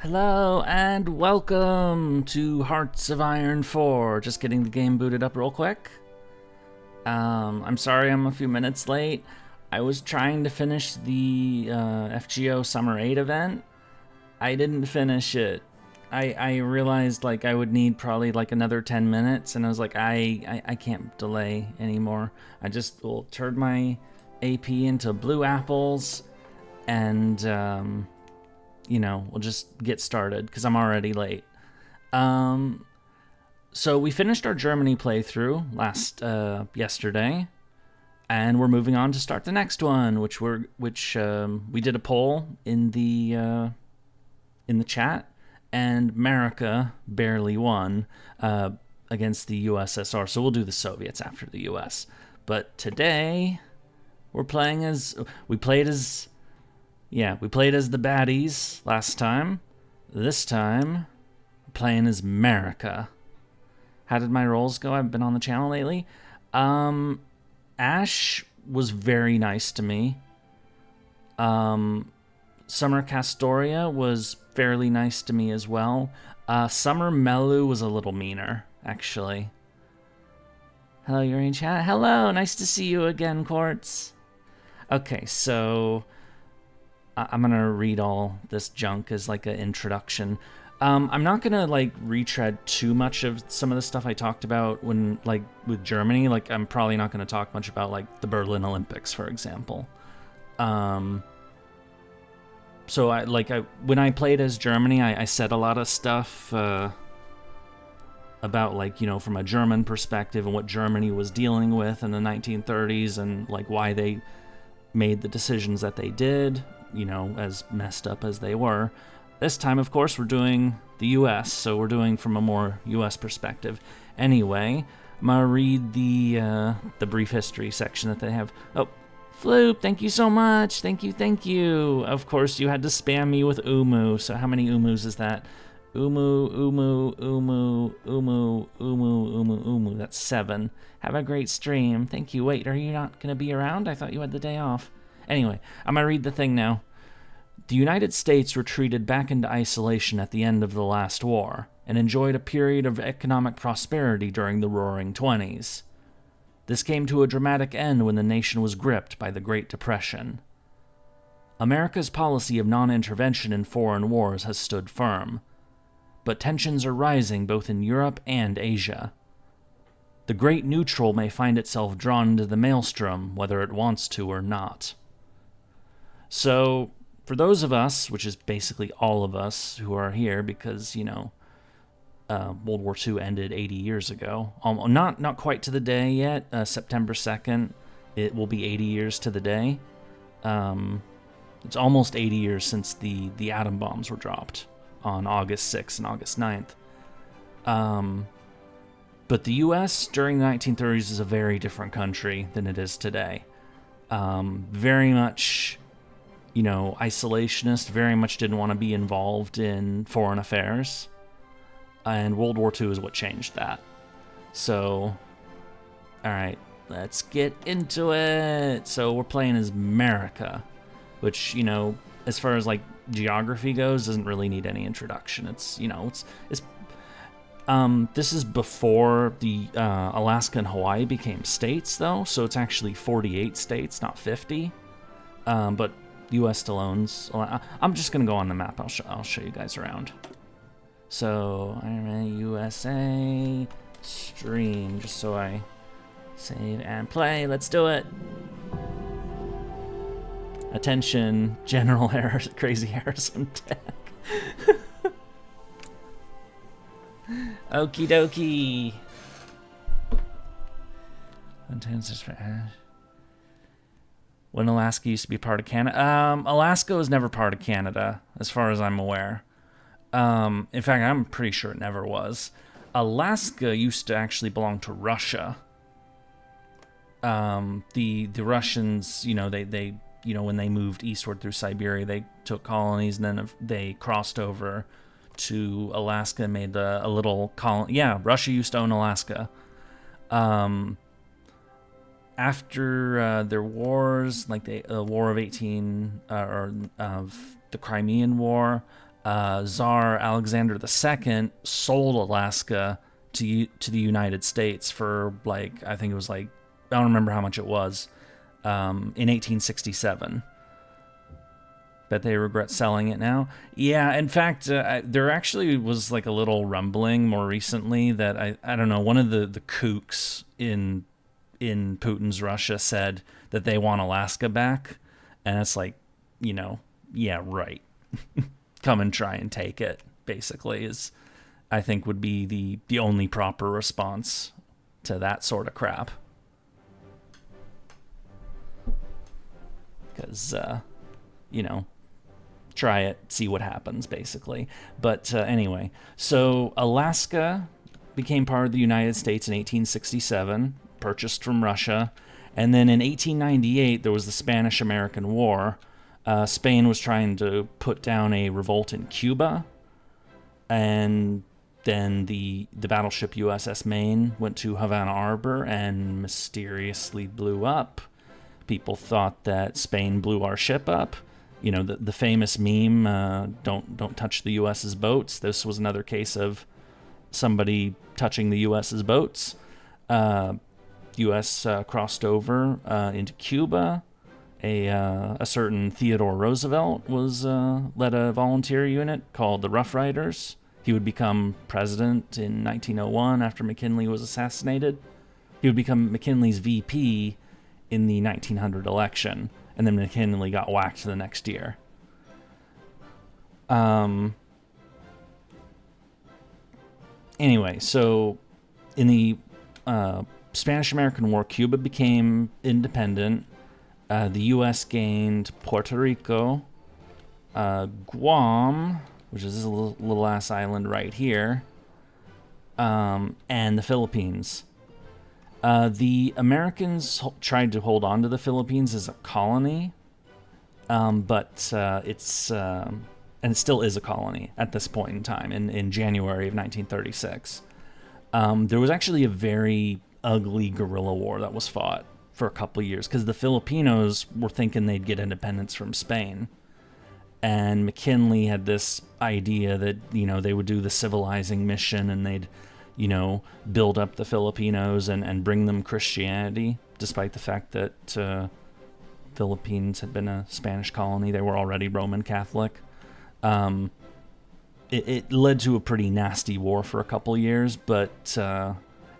Hello and welcome to Hearts of Iron 4. Just getting the game booted up real quick. I'm sorry I'm a few minutes late. I was trying to finish the FGO Summer 8 event. I didn't finish it. I realized like I would need probably like another 10 minutes, and I was like, I can't delay anymore. I just will turn my AP into blue apples and we'll just get started because I'm already late. So we finished our Germany playthrough yesterday, and we're moving on to start the next one, which we did a poll in the chat, and Mericuh barely won against the USSR. So we'll do the Soviets after the US. But today we're playing as we played as the baddies last time. This time, we're playing as Mericuh. How did my rolls go? I've been on the channel lately. Ash was very nice to me. Summer Castoria was fairly nice to me as well. Summer Melu was a little meaner, actually. Hello, Yurie in chat. Hello, nice to see you again, Quartz. Okay, so I'm gonna read all this junk as like an introduction. I'm not gonna like retread too much of some of the stuff I talked about when like with Germany. Like I'm probably not gonna talk much about like the Berlin Olympics, for example. So when I played as Germany, I said a lot of stuff about like, from a German perspective and what Germany was dealing with in the 1930s and like why they made the decisions that they did, as messed up as they were. This time, of course, we're doing the US, so we're doing from a more US perspective. Anyway, I'm gonna read the brief history section that they have. Oh, Floop, thank you so much. Thank you. Of course, you had to spam me with Umu. So how many Umus is that? Umu. That's 7. Have a great stream. Thank you. Wait, are you not gonna be around? I thought you had the day off. Anyway, I'm gonna read the thing now. The United States retreated back into isolation at the end of the last war and enjoyed a period of economic prosperity during the Roaring Twenties. This came to a dramatic end when the nation was gripped by the Great Depression. America's policy of non-intervention in foreign wars has stood firm, but tensions are rising both in Europe and Asia. The Great Neutral may find itself drawn into the maelstrom whether it wants to or not. So, for those of us, which is basically all of us who are here because, World War II ended 80 years ago. Not quite to the day yet. September 2nd, it will be 80 years to the day. It's almost 80 years since the atom bombs were dropped on August 6th and August 9th. But the US during the 1930s is a very different country than it is today. Very much, isolationist, very much didn't want to be involved in foreign affairs. And World War II is what changed that. So, alright, let's get into it. So we're playing as Mericuh, which, as far as like geography goes, doesn't really need any introduction. It's this is before the Alaska and Hawaii became states, though, so it's actually 48 states, not 50. But the U.S. still owns. I'm just gonna go on the map. I'll show you guys around. So Iron Man USA stream, just so I save and play. Let's do it. Attention, General Crazy Harrison Tech. Okie dokie. When Alaska used to be part of Canada. Alaska was never part of Canada, as far as I'm aware. In fact, I'm pretty sure it never was. Alaska used to actually belong to Russia. The Russians, they when they moved eastward through Siberia, they took colonies, and then they crossed over to Alaska and made a little colony. Yeah, Russia used to own Alaska. After their wars, like the War of 18, or of the Crimean War, Tsar Alexander II sold Alaska to the United States for like, I think it was like, I don't remember how much it was, in 1867. Bet they regret selling it now. Yeah, in fact, there actually was like a little rumbling more recently that I don't know, one of the kooks in Putin's Russia said that they want Alaska back, and it's like, yeah, right. Come and try and take it, basically, is I think would be the only proper response to that sort of crap. Because, try it, see what happens, basically. But anyway, so Alaska became part of the United States in 1867, purchased from Russia. And then in 1898, there was the Spanish-American War. Spain was trying to put down a revolt in Cuba. And then the battleship USS Maine went to Havana Harbor and mysteriously blew up. People thought that Spain blew our ship up. The famous meme, don't touch the U.S.'s boats. This was another case of somebody touching the U.S.'s boats. U.S. crossed over into Cuba. A certain Theodore Roosevelt was led a volunteer unit called the Rough Riders. He would become president in 1901 after McKinley was assassinated. He would become McKinley's VP in the 1900 election, and then McKinley got whacked the next year. Anyway, so in the Spanish-American War, Cuba became independent. The U.S. gained Puerto Rico, Guam, which is this little ass island right here, and the Philippines. The Americans tried to hold on to the Philippines as a colony, but it's and it still is a colony at this point in time, in January of 1936. There was actually a very ugly guerrilla war that was fought for a couple years because the Filipinos were thinking they'd get independence from Spain. And McKinley had this idea that, they would do the civilizing mission and they'd, build up the Filipinos and bring them Christianity, despite the fact that Philippines had been a Spanish colony. They were already Roman Catholic. It led to a pretty nasty war for a couple years, but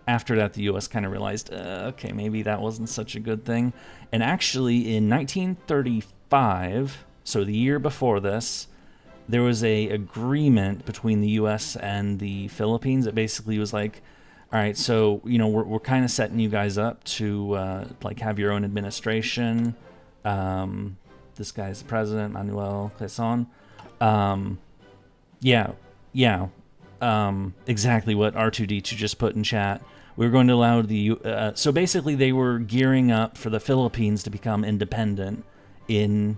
after that, the U.S. kind of realized, okay, maybe that wasn't such a good thing. And actually, in 1935, so the year before this, there was a agreement between the U.S. and the Philippines that basically was like, all right, so, we're kind of setting you guys up to, have your own administration. This guy's the president, Manuel Quezon. Exactly what R2D2 just put in chat. We were going to allow the... so basically, they were gearing up for the Philippines to become independent in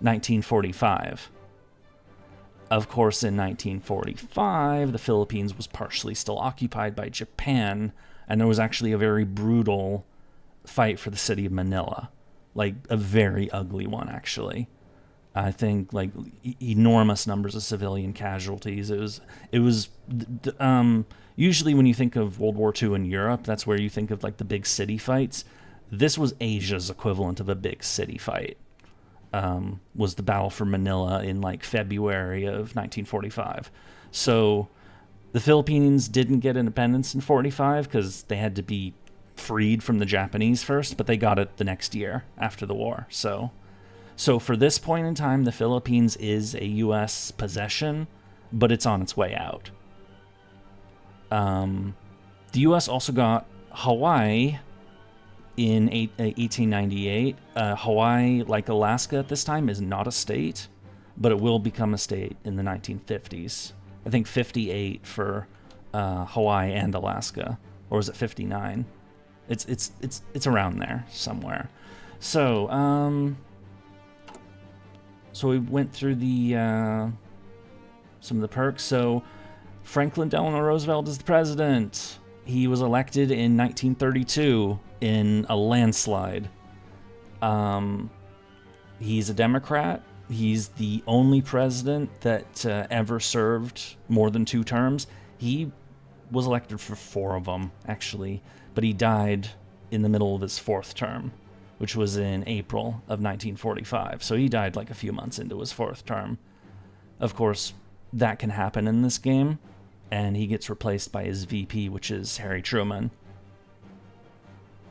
1945. Of course, in 1945, the Philippines was partially still occupied by Japan, and there was actually a very brutal fight for the city of Manila. Like, a very ugly one, actually. I think, enormous numbers of civilian casualties. It was usually when you think of World War II in Europe, that's where you think of, the big city fights. This was Asia's equivalent of a big city fight. Was the Battle for Manila in February of 1945. So the Philippines didn't get independence in 45 because they had to be freed from the Japanese first, but they got it the next year after the war. So for this point in time, the Philippines is a U.S. possession, but it's on its way out. The U.S. also got Hawaii in 1898. Hawaii, like Alaska at this time, is not a state, but it will become a state in the 1950s. I think 58 for Hawaii and Alaska, or is it 59? It's around there somewhere. So we went through the some of the perks. So Franklin Delano Roosevelt is the president. He was elected in 1932 in a landslide. He's a Democrat. He's the only president that ever served more than 2 terms. He was elected for 4 of them, actually, but he died in the middle of his 4th term, which was in April of 1945. So he died like a few months into his 4th term. Of course, that can happen in this game, and he gets replaced by his VP, which is Harry Truman.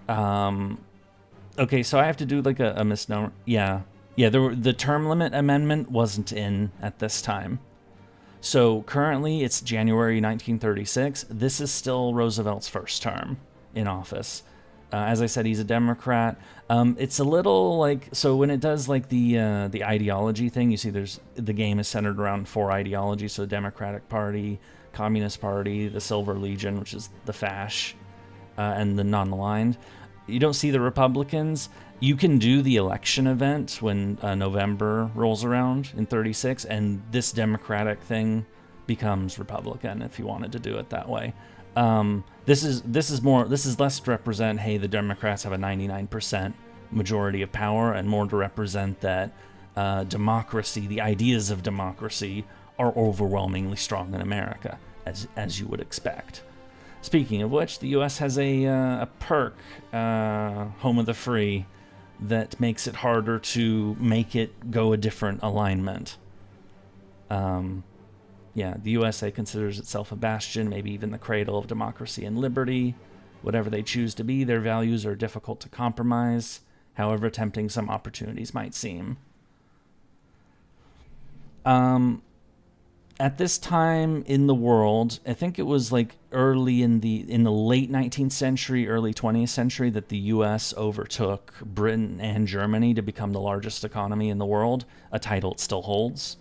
Okay, so I have to do like a misnomer. Yeah, the term limit amendment wasn't in at this time. So currently it's January 1936. This is still Roosevelt's 1st term in office. As I said, he's a Democrat. It's a little like, so when it does like the ideology thing, you see the game is centered around 4 ideologies. So Democratic Party, Communist Party, the Silver Legion, which is the Fash, and the non-aligned. You don't see the Republicans. You can do the election event when November rolls around in 36, and this Democratic thing becomes Republican if you wanted to do it that way. This is less to represent, hey, the Democrats have a 99% majority of power, and more to represent that democracy, the ideas of democracy, are overwhelmingly strong in America, as you would expect. Speaking of which, the U.S. has a perk, Home of the Free, that makes it harder to make it go a different alignment. Yeah, the USA considers itself a bastion, maybe even the cradle of democracy and liberty. Whatever they choose to be, their values are difficult to compromise, however tempting some opportunities might seem. At this time in the world, I think it was like early in the late 19th century, early 20th century, that the U.S. overtook Britain and Germany to become the largest economy in the world, a title it still holds.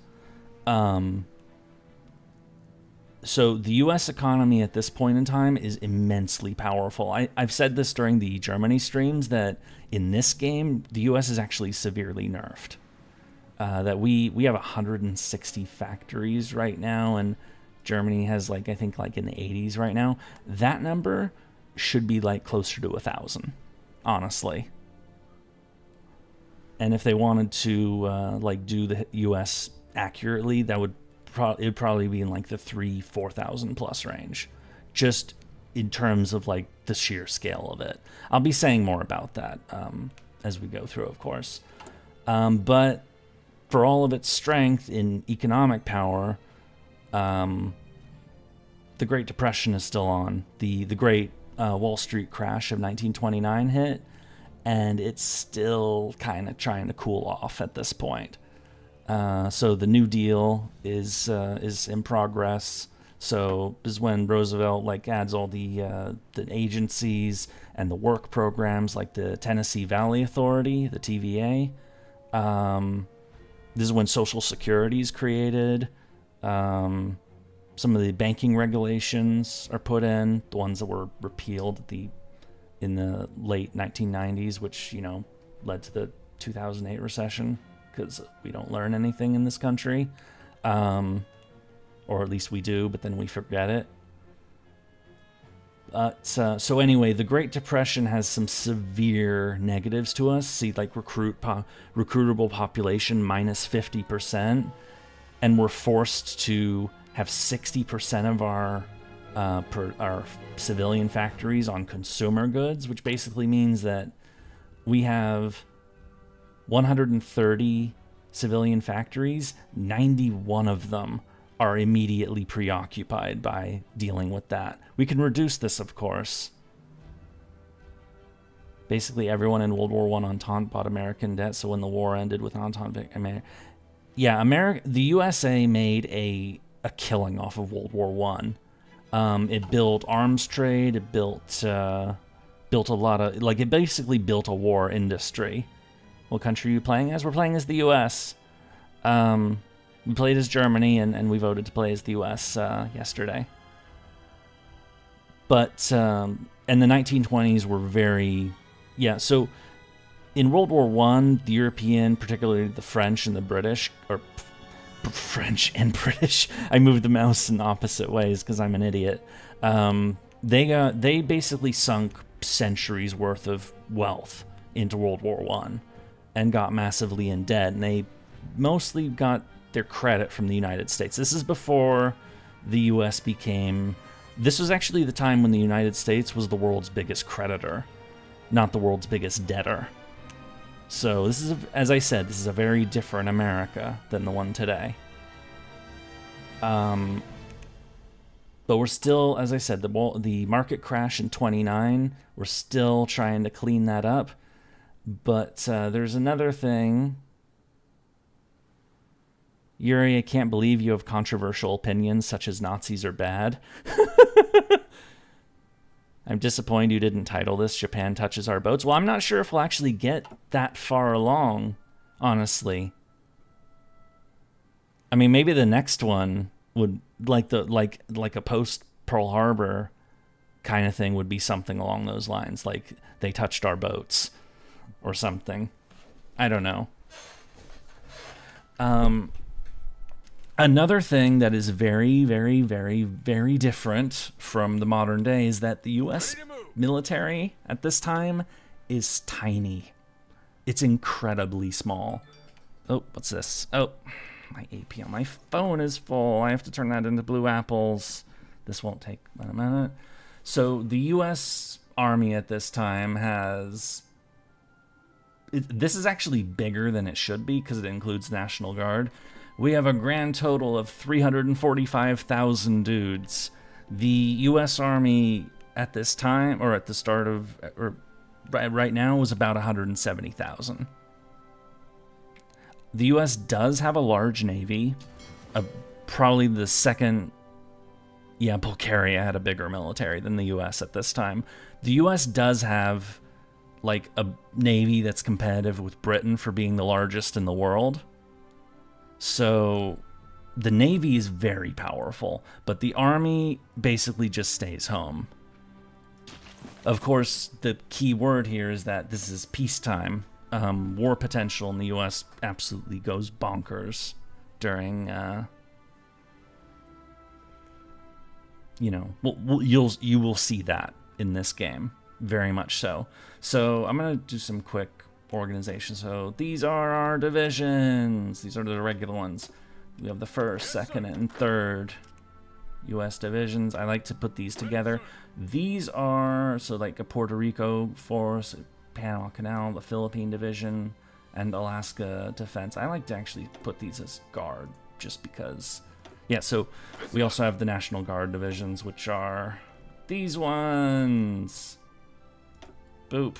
So the U.S. economy at this point in time is immensely powerful. I've said this during the Germany streams that in this game, the U.S. is actually severely nerfed. That we have 160 factories right now, and Germany has I think in the 80s right now. That number should be closer to 1,000, honestly. And if they wanted to do the U.S. accurately, that would it'd probably be in the 3,000-4,000 plus range, just in terms of the sheer scale of it. I'll be saying more about that as we go through, of course. But for all of its strength in economic power, the Great Depression is still on. The Great Wall Street crash of 1929 hit, and it's still kind of trying to cool off at this point. So the New Deal is in progress. So this is when Roosevelt adds all the agencies and the work programs like the Tennessee Valley Authority, the TVA. This is when Social Security is created. Some of the banking regulations are put in, the ones that were repealed in the late 1990s, which led to the 2008 recession, because we don't learn anything in this country, or at least we do, but then we forget it. So anyway, the Great Depression has some severe negatives to us. See, recruitable population minus 50%, and we're forced to have 60% of our civilian factories on consumer goods, which basically means that we have 130 civilian factories. 91 of them are immediately preoccupied by dealing with that. We can reduce this, of course. Basically, everyone in World War I Entente bought American debt, so when the war ended with Entente, the USA made a killing off of World War I. It built arms trade. It built a lot of it basically built a war industry. What country are you playing as? We're playing as the U.S. We played as Germany, and we voted to play as the U.S. Yesterday. But and the 1920s were very, so in World War I, the European, particularly the French and the British, or French and British, I moved the mouse in opposite ways because I'm an idiot. They basically sunk centuries worth of wealth into World War I and got massively in debt, and they mostly got their credit from the United States. This is before the U.S. became... This was actually the time when the United States was the world's biggest creditor, not the world's biggest debtor. So this is, as I said, this is a very different America than the one today. But we're still, as I said, the market crash in 29, we're still trying to clean that up. But there's another thing. Yurie, I can't believe you have controversial opinions such as Nazis are bad. I'm disappointed you didn't title this Japan Touches Our Boats. Well, I'm not sure if we'll actually get that far along, honestly. I mean, maybe the next one would, like a post Pearl Harbor kind of thing would be something along those lines, like they touched our boats or something. I don't know. Another thing that is very, very, very, very different from the modern day is that the U.S. military at this time is tiny. It's incredibly small. Oh, what's this? Oh, my AP on my phone is full. I have to turn that into blue apples. This won't take a minute. So the U.S. Army at this time has... This is actually bigger than it should be because it includes National Guard. We have a grand total of 345,000 dudes. The U.S. Army at this time, or at the start of, or right now, was about 170,000. The U.S. does have a large navy. Probably the second... Yeah, Bulgaria had a bigger military than the U.S. at this time. The U.S. does have, like, a navy that's competitive with Britain for being the largest in the world. So the Navy is very powerful, but the Army basically just stays home. Of course, the key word here is that this is peacetime. War potential in the U.S. absolutely goes bonkers during, you know, you will see that in this game, very much so. So I'm going to do some quick organization. So these are our divisions. These are the regular ones. We have the 1st, 2nd, and 3rd U.S. divisions. I like to put these together. These are, so like a Puerto Rico force, Panama Canal, the Philippine division, and Alaska defense. I like to actually put these as guard just because. Yeah, so we also have the National Guard divisions, which are these ones. Boop.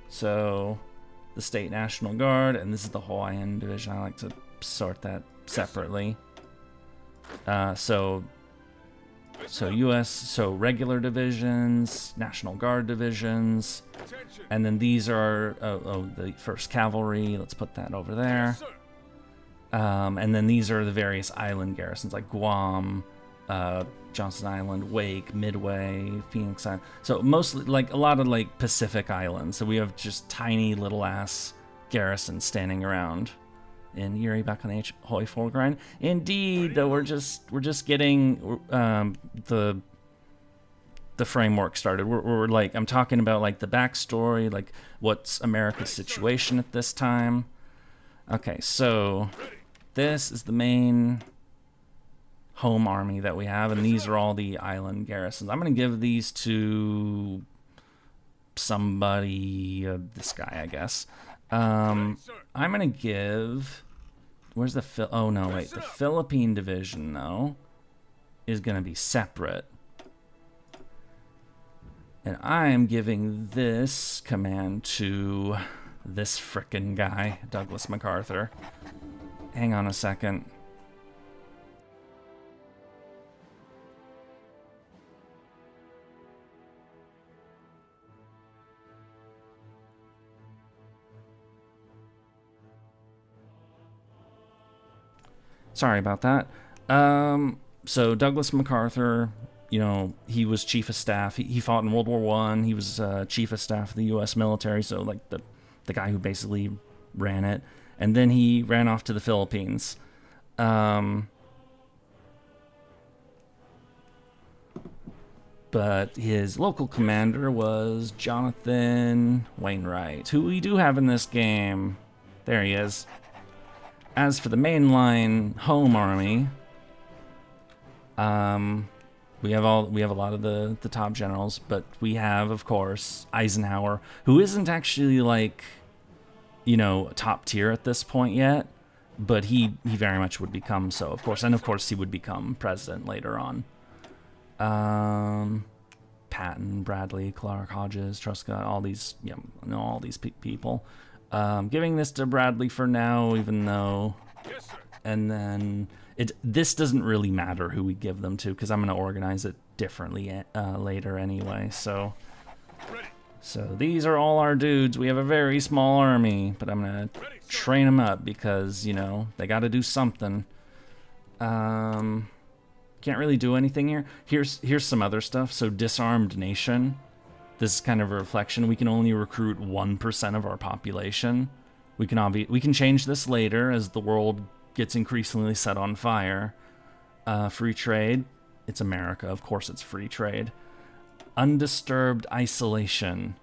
So, the State National Guard, and this is the Hawaiian Division. I like to sort that separately. So U.S., so regular divisions, National Guard divisions, and then these are, the 1st Cavalry. Let's put that over there. And then these are the various island garrisons, like Guam, Johnson Island, Wake, Midway, Phoenix Island. So mostly, like, a lot of, like, Pacific islands. So we have just tiny little ass garrisons standing around. And Yurie back on the Hoi Four grind. Indeed, though, we're just getting the framework started. We're like, I'm talking about, like, the backstory, like what's America's situation at this time. Okay, so this is the main home army that we have, and these are all the island garrisons. I'm going to give these to somebody, this guy, I guess. I'm going to give, where's the, oh no, wait, the Philippine division, though, is going to be separate. And I am giving this command to this frickin' guy, Douglas MacArthur. Hang on a second. Sorry about that. So Douglas MacArthur, you know, he was chief of staff. He fought in World War I. He was chief of staff of the U.S. military, so like the guy who basically ran it. And then he ran off to the Philippines. But his local commander was Jonathan Wainwright, who we do have in this game. There he is. As for the mainline home army, we have a lot of the top generals, but we have, of course, Eisenhower, who isn't actually like, you know, top tier at this point yet, but he very much would become so, of course, and of course he would become president later on. Patton, Bradley, Clark, Hodges, Truscott, all these, yeah, know all these people. Giving this to Bradley for now, even though, yes, sir. And then this doesn't really matter who we give them to, because I'm going to organize it differently later anyway. So these are all our dudes. We have a very small army, but I'm going to train them up because, you know, they got to do something. Can't really do anything here. Here's some other stuff. So disarmed nation. This is kind of a reflection. We can only recruit 1% of our population. We can change this later as the world gets increasingly set on fire. Free trade. It's America. Of course it's free trade. Undisturbed isolation.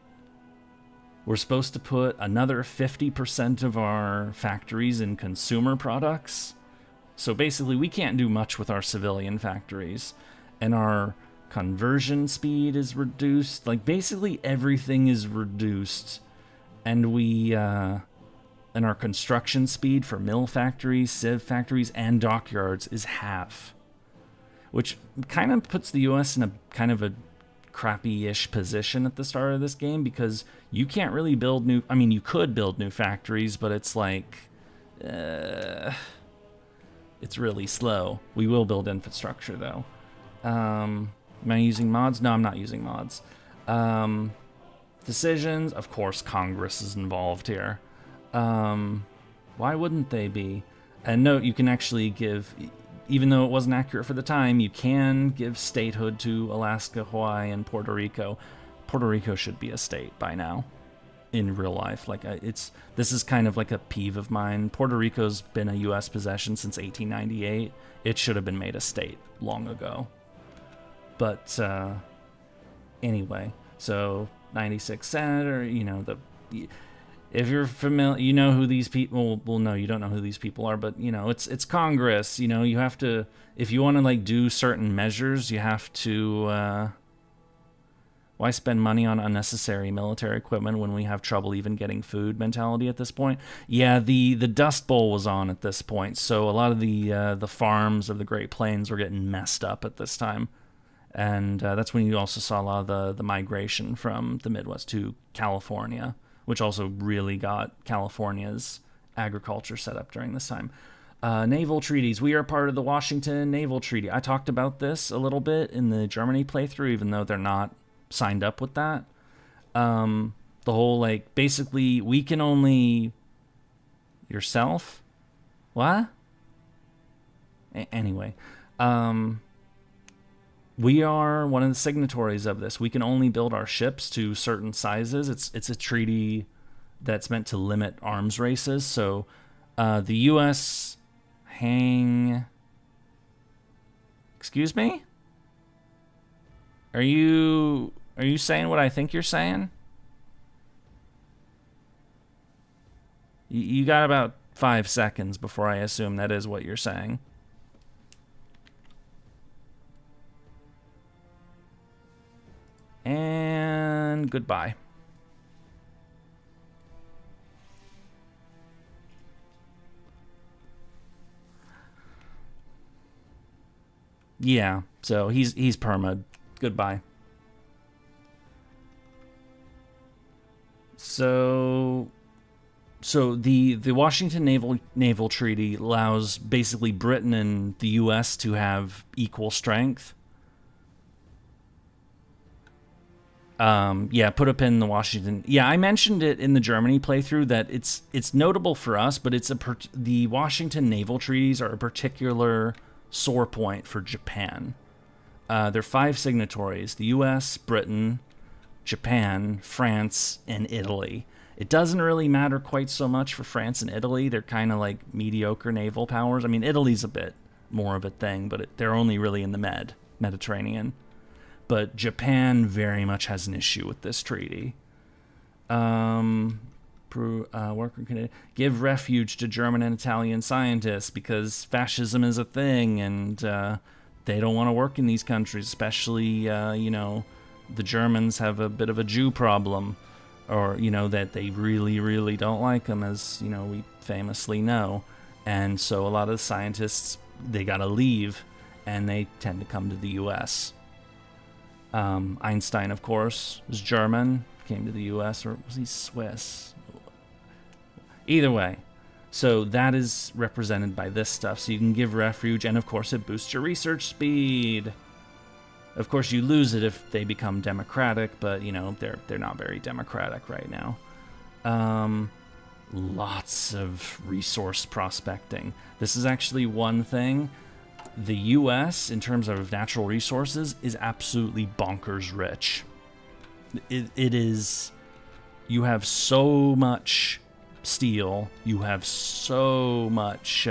We're supposed to put another 50% of our factories in consumer products. So basically we can't do much with our civilian factories. And our conversion speed is reduced. Like basically everything is reduced. And and our construction speed for mill factories, civ factories, and dockyards is half. Which kind of puts the US in a kind of a crappy-ish position at the start of this game, because you can't really build new... I mean, you could build new factories, but it's like... it's really slow. We will build infrastructure, though. Am I using mods? No, I'm not using mods. Decisions, of course, Congress is involved here. Why wouldn't they be? And note, you can actually give, even though it wasn't accurate for the time, you can give statehood to Alaska, Hawaii, and Puerto Rico. Puerto Rico should be a state by now, in real life. Like this is kind of like a peeve of mine. Puerto Rico's been a U.S. possession since 1898. It should have been made a state long ago. But anyway, so 96 senator, you know, if you're familiar, you know who these people, well, no, you don't know who these people are, but, you know, it's Congress, you know, you have to, if you want to, like, do certain measures, you have to, why spend money on unnecessary military equipment when we have trouble even getting food mentality at this point? Yeah, the Dust Bowl was on at this point, so a lot of the farms of the Great Plains were getting messed up at this time. And that's when you also saw a lot of the migration from the Midwest to California, which also really got California's agriculture set up during this time. Naval treaties. We are part of the Washington Naval Treaty. I talked about this a little bit in the Germany playthrough, even though they're not signed up with that. The whole, like, basically, we can only... Yourself? What? Anyway. We are one of the signatories of this. We can only build our ships to certain sizes. It's a treaty that's meant to limit arms races. So the U.S. Excuse me? Are you saying what I think you're saying? You got about 5 seconds before I assume that is what you're saying. And goodbye. Yeah, so he's perma'd. Goodbye. So the Washington Naval Treaty allows basically Britain and the U.S. to have equal strength. Yeah, put a pin in the Washington. Yeah, I mentioned it in the Germany playthrough that it's notable for us, but the Washington Naval Treaties are a particular sore point for Japan. There are 5 signatories: the U.S., Britain, Japan, France, and Italy. It doesn't really matter quite so much for France and Italy. They're kind of like mediocre naval powers. I mean, Italy's a bit more of a thing, but they're only really in the Mediterranean. But Japan very much has an issue with this treaty. Worker can give refuge to German and Italian scientists because fascism is a thing, and they don't want to work in these countries, especially, the Germans have a bit of a Jew problem, or, that they really, really don't like them, as, we famously know. And so a lot of the scientists, they gotta leave, and they tend to come to the U.S. Einstein, of course, was German, came to the U.S., or was he Swiss? Either way, so that is represented by this stuff. So you can give refuge, and of course it boosts your research speed. Of course you lose it if they become democratic, but they're not very democratic right now. Lots of resource prospecting. This is actually one thing. The U.S., in terms of natural resources, is absolutely bonkers rich. It is. You have so much steel, you have so much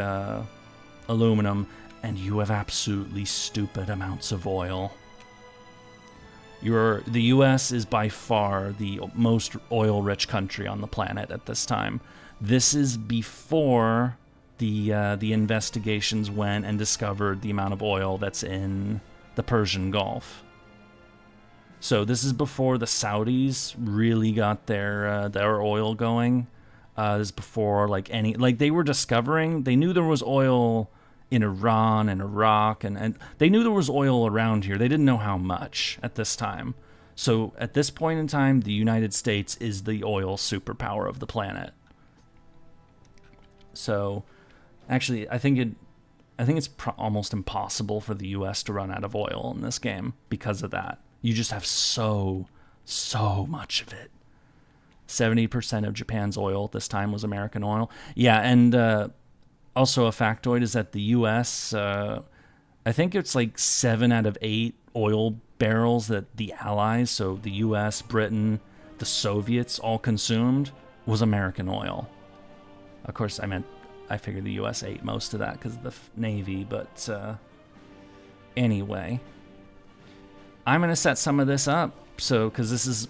aluminum, and you have absolutely stupid amounts of oil. The U.S. is by far the most oil-rich country on the planet at this time. This is before the investigations went and discovered the amount of oil that's in the Persian Gulf. So this is before the Saudis really got their oil going. This is before they were discovering. They knew there was oil in Iran and Iraq, and they knew there was oil around here. They didn't know how much at this time. So at this point in time, the United States is the oil superpower of the planet. So actually, I think it's almost impossible for the U.S. to run out of oil in this game because of that. You just have so much of it. 70% of Japan's oil at this time was American oil. Yeah, and also a factoid is that the U.S., I think it's like 7 out of 8 oil barrels that the Allies, so the U.S., Britain, the Soviets all consumed was American oil. Of course, I figured the U.S. ate most of that because of the Navy, but anyway. I'm going to set some of this up, because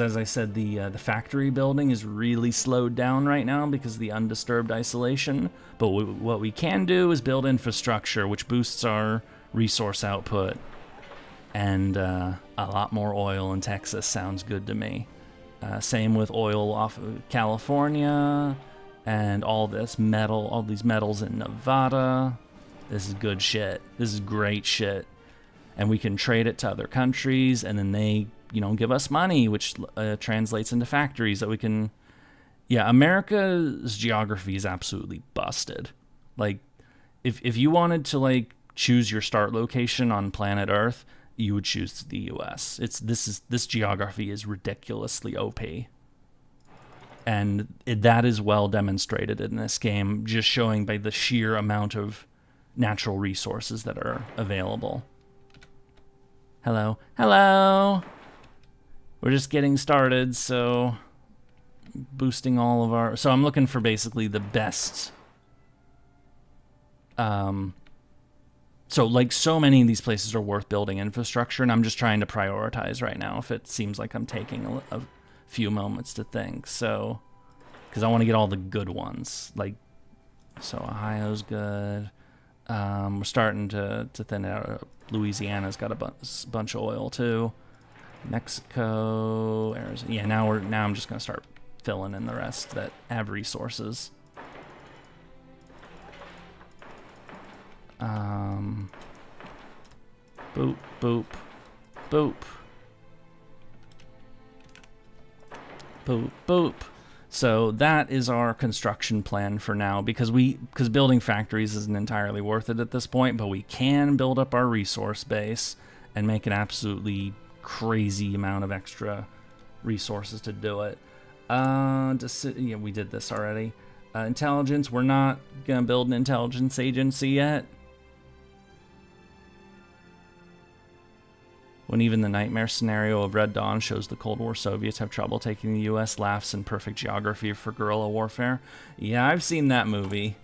as I said, the factory building is really slowed down right now because of the undisturbed isolation. But what we can do is build infrastructure, which boosts our resource output. And a lot more oil in Texas sounds good to me. Same with oil off of California, and all these metals in Nevada. This is good shit. This is great shit. And we can trade it to other countries, and then they, give us money, which translates into factories that we can... Yeah, America's geography is absolutely busted. Like, if you wanted to, choose your start location on planet Earth, you would choose the U.S. This geography is ridiculously OP. And that is well demonstrated in this game, just showing by the sheer amount of natural resources that are available. Hello. We're just getting started, so boosting all of our... So I'm looking for basically the best... So many of these places are worth building infrastructure, and I'm just trying to prioritize right now if it seems like I'm taking a few moments to think. So, because I want to get all the good ones. So Ohio's good. We're starting to thin out. Louisiana's got a bunch of oil too. Mexico, Arizona. Yeah, now I'm just gonna start filling in the rest that have resources. Boop, boop, boop. Boop, boop. So that is our construction plan for now, because building factories isn't entirely worth it at this point, but we can build up our resource base and make an absolutely crazy amount of extra resources to do it. We did this already. Intelligence, we're not going to build an intelligence agency yet. When even the nightmare scenario of Red Dawn shows the Cold War Soviets have trouble taking the U.S., laughs in perfect geography for guerrilla warfare. Yeah, I've seen that movie.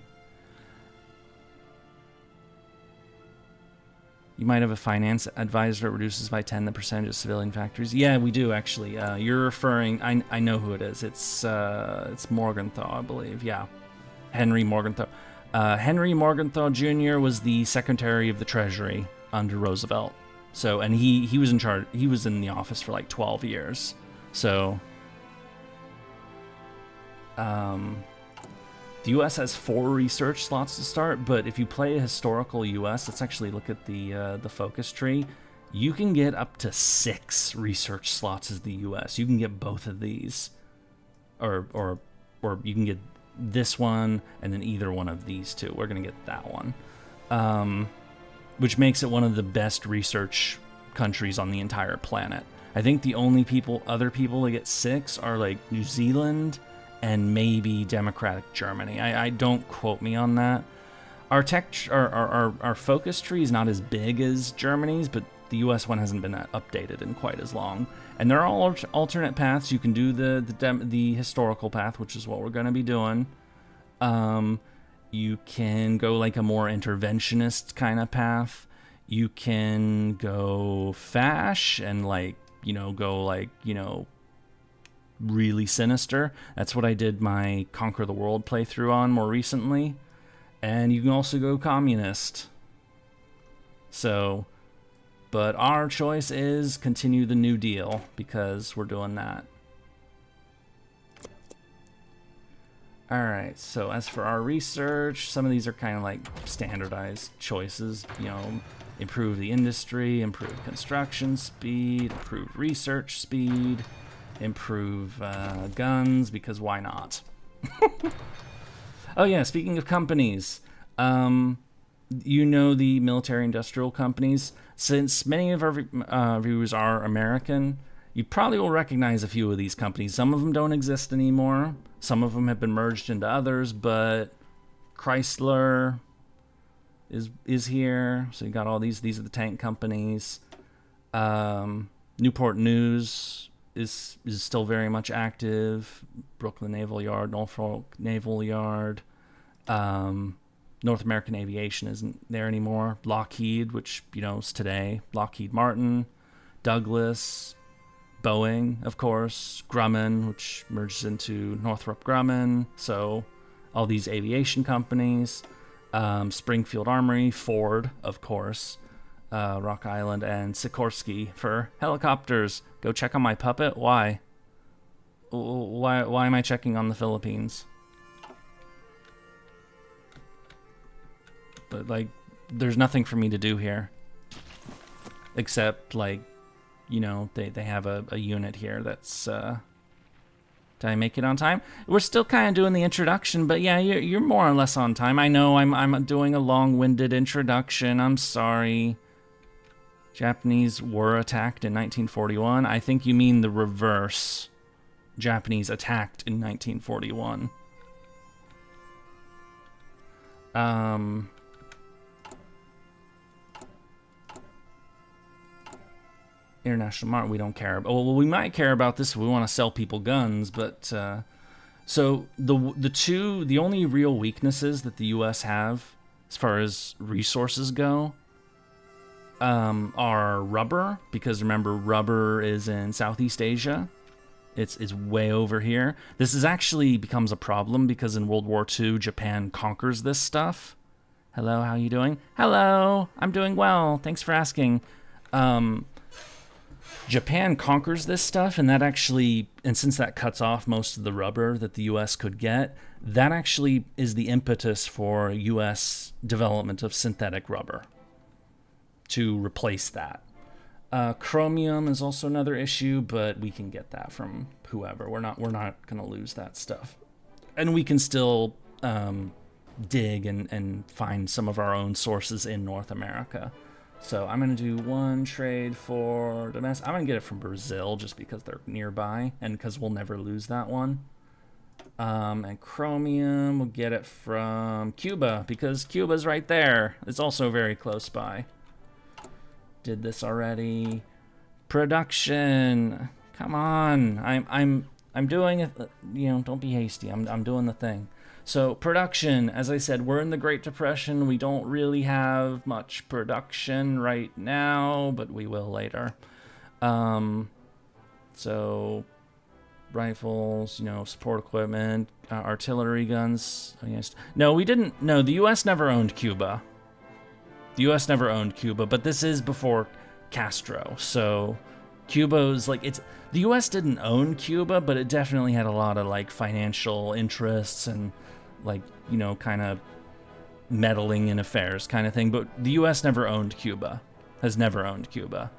You might have a finance advisor that reduces by 10 the percentage of civilian factories. Yeah, we do actually. You're referring. I know who it is. It's Morgenthau, I believe. Yeah, Henry Morgenthau. Henry Morgenthau Jr. was the Secretary of the Treasury under Roosevelt. So, and he was in charge. He was in the office for like 12 years. So, the U.S. has 4 research slots to start, but if you play a historical U.S., let's actually look at the focus tree. You can get up to 6 research slots as the U.S. You can get both of these, or you can get this one and then either one of these two. We're gonna get that one, which makes it one of the best research countries on the entire planet. I think the only other people that get 6 are like New Zealand and maybe Democratic Germany. I don't quote me on that. Our focus tree is not as big as Germany's, but the U.S. one hasn't been updated in quite as long. And there are all alternate paths. You can do the historical path, which is what we're going to be doing. You can go like a more interventionist kind of path. You can go fash and go really sinister. That's what I did my Conquer the World playthrough on more recently. And you can also go communist. So, but our choice is continue the New Deal because we're doing that. Alright, so as for our research, some of these are kind of like standardized choices. Improve the industry, improve construction speed, improve research speed, improve guns, because why not? Oh yeah, speaking of companies, the military-industrial companies. Since many of our viewers are American, you probably will recognize a few of these companies. Some of them don't exist anymore. Some of them have been merged into others, but Chrysler is here. So you got all these. These are the tank companies. Newport News is still very much active. Brooklyn Naval Yard, Norfolk Naval Yard. North American Aviation isn't there anymore. Lockheed, which is today. Lockheed Martin, Douglas, Boeing, of course, Grumman, which merges into Northrop Grumman. So all these aviation companies. Springfield Armory, Ford, of course. Rock Island, and Sikorsky for helicopters. Go check on my puppet? Why? Why am I checking on the Philippines? But, there's nothing for me to do here. Except, they have a unit here that's, Did I make it on time? We're still kind of doing the introduction, but yeah, you're more or less on time. I know I'm doing a long-winded introduction. I'm sorry. Japanese were attacked in 1941. I think you mean the reverse. Japanese attacked in 1941. International market, we don't care. Well, we might care about this if we want to sell people guns, but so the only real weaknesses that the U.S. have as far as resources go are rubber, because remember, rubber is in Southeast Asia. It's way over here. This is actually becomes a problem because in World War II, Japan conquers this stuff. Hello, how you doing? Hello, I'm doing well. Thanks for asking. Japan conquers this stuff, and since that cuts off most of the rubber that the U.S. could get, that actually is the impetus for U.S. development of synthetic rubber to replace that. Chromium is also another issue, but we can get that from whoever. We're not going to lose that stuff, and we can still dig and find some of our own sources in North America. So I'm going to do one trade for domestic. I'm going to get it from Brazil just because they're nearby and because we'll never lose that one. And chromium, we'll get it from Cuba because Cuba's right there. It's also very close by. Did this already. Production. Come on. I'm doing it. Don't be hasty. I'm doing the thing. So production, as I said, we're in the Great Depression. We don't really have much production right now, but we will later. So rifles, you know, support equipment, artillery guns. Oh, yes. No, we didn't. No, the U.S. never owned Cuba. The U.S. never owned Cuba, but this is before Castro. So Cuba's like, it's, the U.S. didn't own Cuba, but it definitely had a lot of like financial interests and like, you know, kind of meddling in affairs kind of thing. But the U.S. never owned Cuba, has never owned Cuba.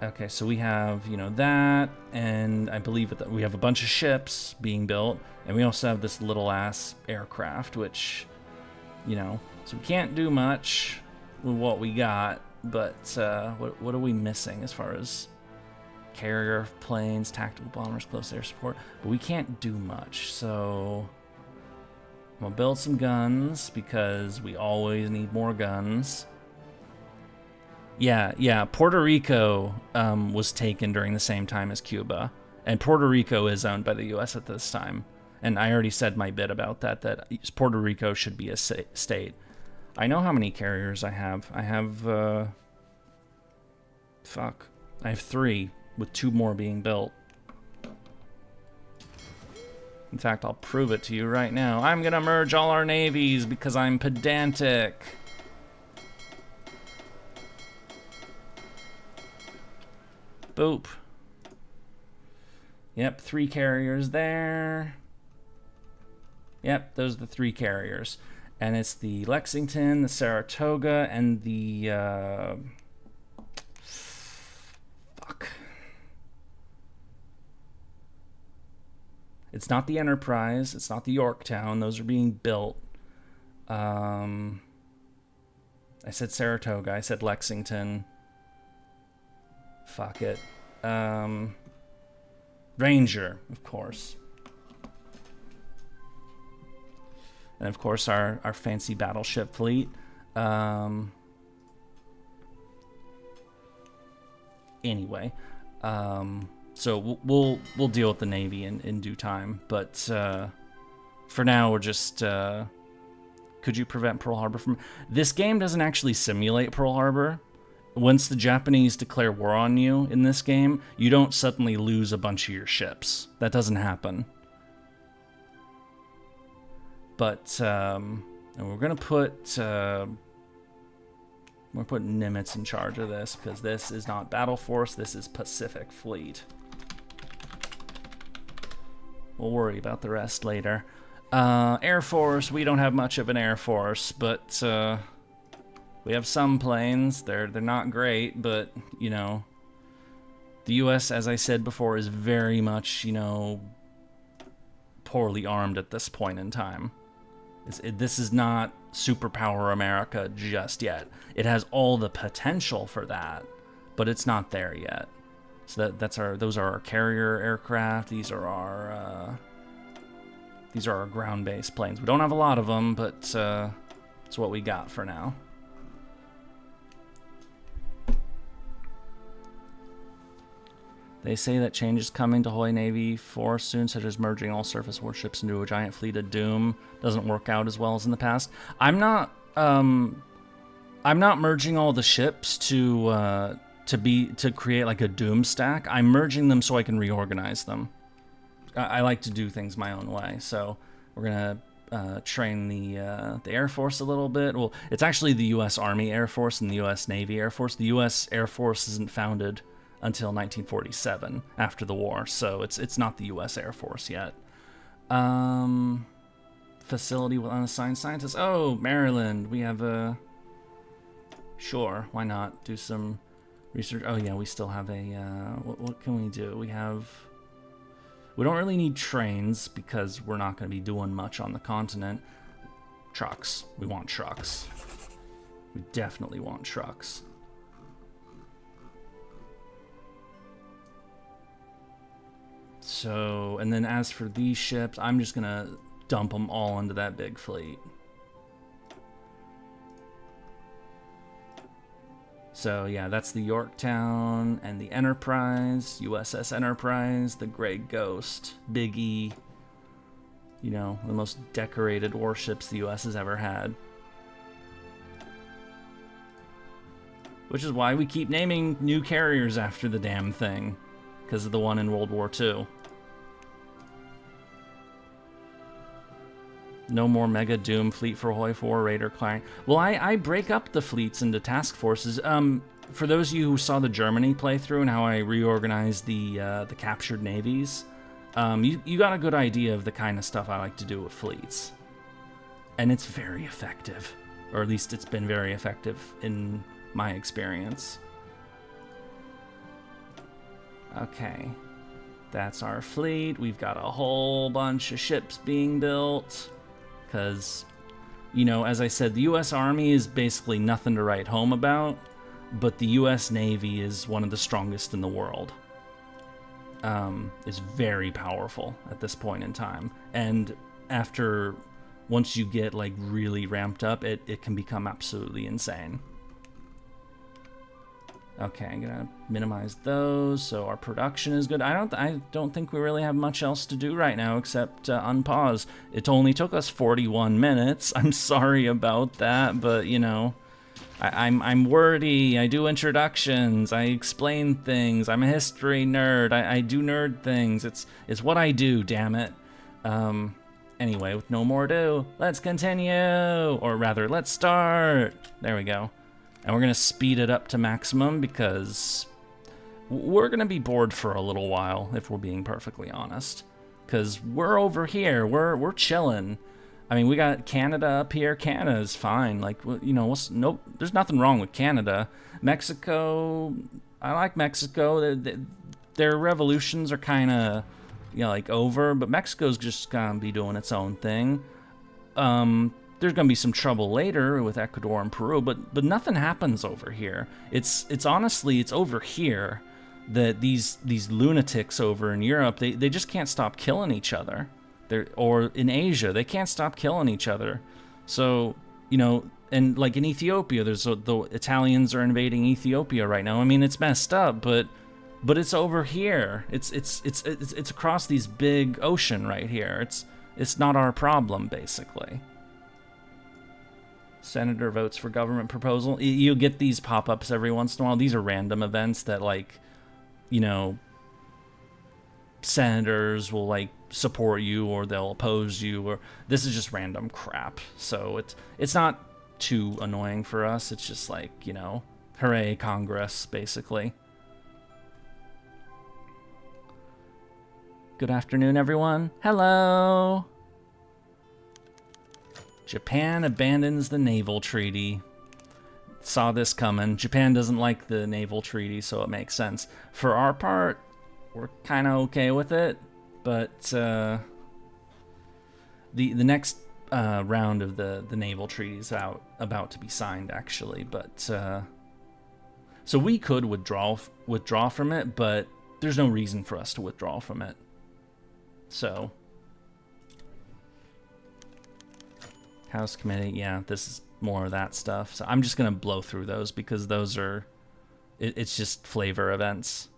Okay, so we have, you know, that, and I believe that we have a bunch of ships being built, and we also have this little ass aircraft, which, you know, so we can't do much with what we got, but what are we missing as far as carrier planes, tactical bombers, close air support? But we can't do much, so I'm gonna build some guns because we always need more guns. Yeah, Puerto Rico was taken during the same time as Cuba, and Puerto Rico is owned by the U.S. at this time. And I already said my bit about that Puerto Rico should be a state. I know how many carriers I have. I have, I have 3, with 2 more being built. In fact, I'll prove it to you right now. I'm gonna merge all our navies because I'm pedantic. Boop. Yep, 3 carriers there. Yep, those are the 3 carriers. And it's the Lexington, the Saratoga, and the, It's not the Enterprise, it's not the Yorktown, those are being built. I said Saratoga, I said Lexington. Fuck it. Ranger, of course. And of course our fancy battleship fleet. Anyway, so we'll deal with the Navy in due time. But for now, we're just. Could you prevent Pearl Harbor from? This game doesn't actually simulate Pearl Harbor. Once the Japanese declare war on you in this game, you don't suddenly lose a bunch of your ships. That doesn't happen. But and we're gonna put Nimitz in charge of this because this is not Battle Force. This is Pacific Fleet. We'll worry about the rest later. Air Force. We don't have much of an Air Force, but. We have some planes. They're not great, but, you know, the U.S., as I said before, is very much, you know, poorly armed at this point in time. This is not superpower America just yet. It has all the potential for that, but it's not there yet. So those are our carrier aircraft. These are our ground-based planes. We don't have a lot of them, but it's what we got for now. They say that change is coming to Hawaii Navy Force soon, such as merging all surface warships into a giant fleet of doom. Doesn't work out as well as in the past. I'm not merging all the ships to create like a doom stack. I'm merging them so I can reorganize them. I like to do things my own way, so we're gonna train the Air Force a little bit. Well, it's actually the U.S. Army Air Force and the U.S. Navy Air Force. The U.S. Air Force isn't founded until 1947, after the war, so it's not the U.S. Air Force yet. Facility with unassigned scientists. Oh, Maryland. We have a... Sure, why not? Do some research. Oh yeah, we still have a... what can we do? We don't really need trains because we're not going to be doing much on the continent. Trucks. We want trucks. We definitely want trucks. So, and then as for these ships, I'm just gonna dump them all into that big fleet. So yeah, that's the Yorktown and the Enterprise, USS Enterprise, the Grey Ghost, Big E. you know, the most decorated warships the US has ever had. Which is why we keep naming new carriers after the damn thing, because of the one in World War II. No more Mega Doom, Fleet for Hoi 4, Raider client. Well, I break up the fleets into task forces. For those of you who saw the Germany playthrough and how I reorganized the captured navies, you got a good idea of the kind of stuff I like to do with fleets. And it's very effective. Or at least it's been very effective in my experience. Okay. That's our fleet. We've got a whole bunch of ships being built. Because, you know, as I said, the U.S. Army is basically nothing to write home about, but the U.S. Navy is one of the strongest in the world. It's very powerful at this point in time. And once you get, like, really ramped up, it can become absolutely insane. Okay, I'm gonna minimize those so our production is good. I don't think we really have much else to do right now except unpause. It only took us 41 minutes. I'm sorry about that, but you know, I'm wordy. I do introductions. I explain things. I'm a history nerd. I do nerd things. It's what I do. Damn it. Anyway, with no more ado, let's continue, or rather, let's start. There we go. And we're going to speed it up to maximum because we're going to be bored for a little while, if we're being perfectly honest. Because we're over here. We're chilling. I mean, we got Canada up here. Canada's fine. Like, you know, there's nothing wrong with Canada. Mexico, I like Mexico. Their revolutions are kind of, you know, like over. But Mexico's just going to be doing its own thing. There's going to be some trouble later with Ecuador and Peru, but nothing happens over here. It's honestly, it's over here that these lunatics over in Europe, they just can't stop killing each other. Or in Asia, they can't stop killing each other. So, you know, and like in Ethiopia, the Italians are invading Ethiopia right now. I mean, it's messed up, but it's over here. It's across these big ocean right here. It's not our problem, basically. Senator votes for government proposal. You get these pop-ups every once in a while. These are random events that, like, you know, senators will, like, support you or they'll oppose you, or this is just random crap. So it's not too annoying for us. It's just like, you know, hooray, Congress, basically. Good afternoon, everyone. Hello. Japan abandons the naval treaty. Saw this coming. Japan doesn't like the naval treaty, so it makes sense. For our part, we're kind of okay with it, but the next round of the naval treaty is about to be signed, actually. But so we could withdraw from it, but there's no reason for us to withdraw from it. So. House Committee, yeah, this is more of that stuff. So I'm just going to blow through those because those are, it's just flavor events.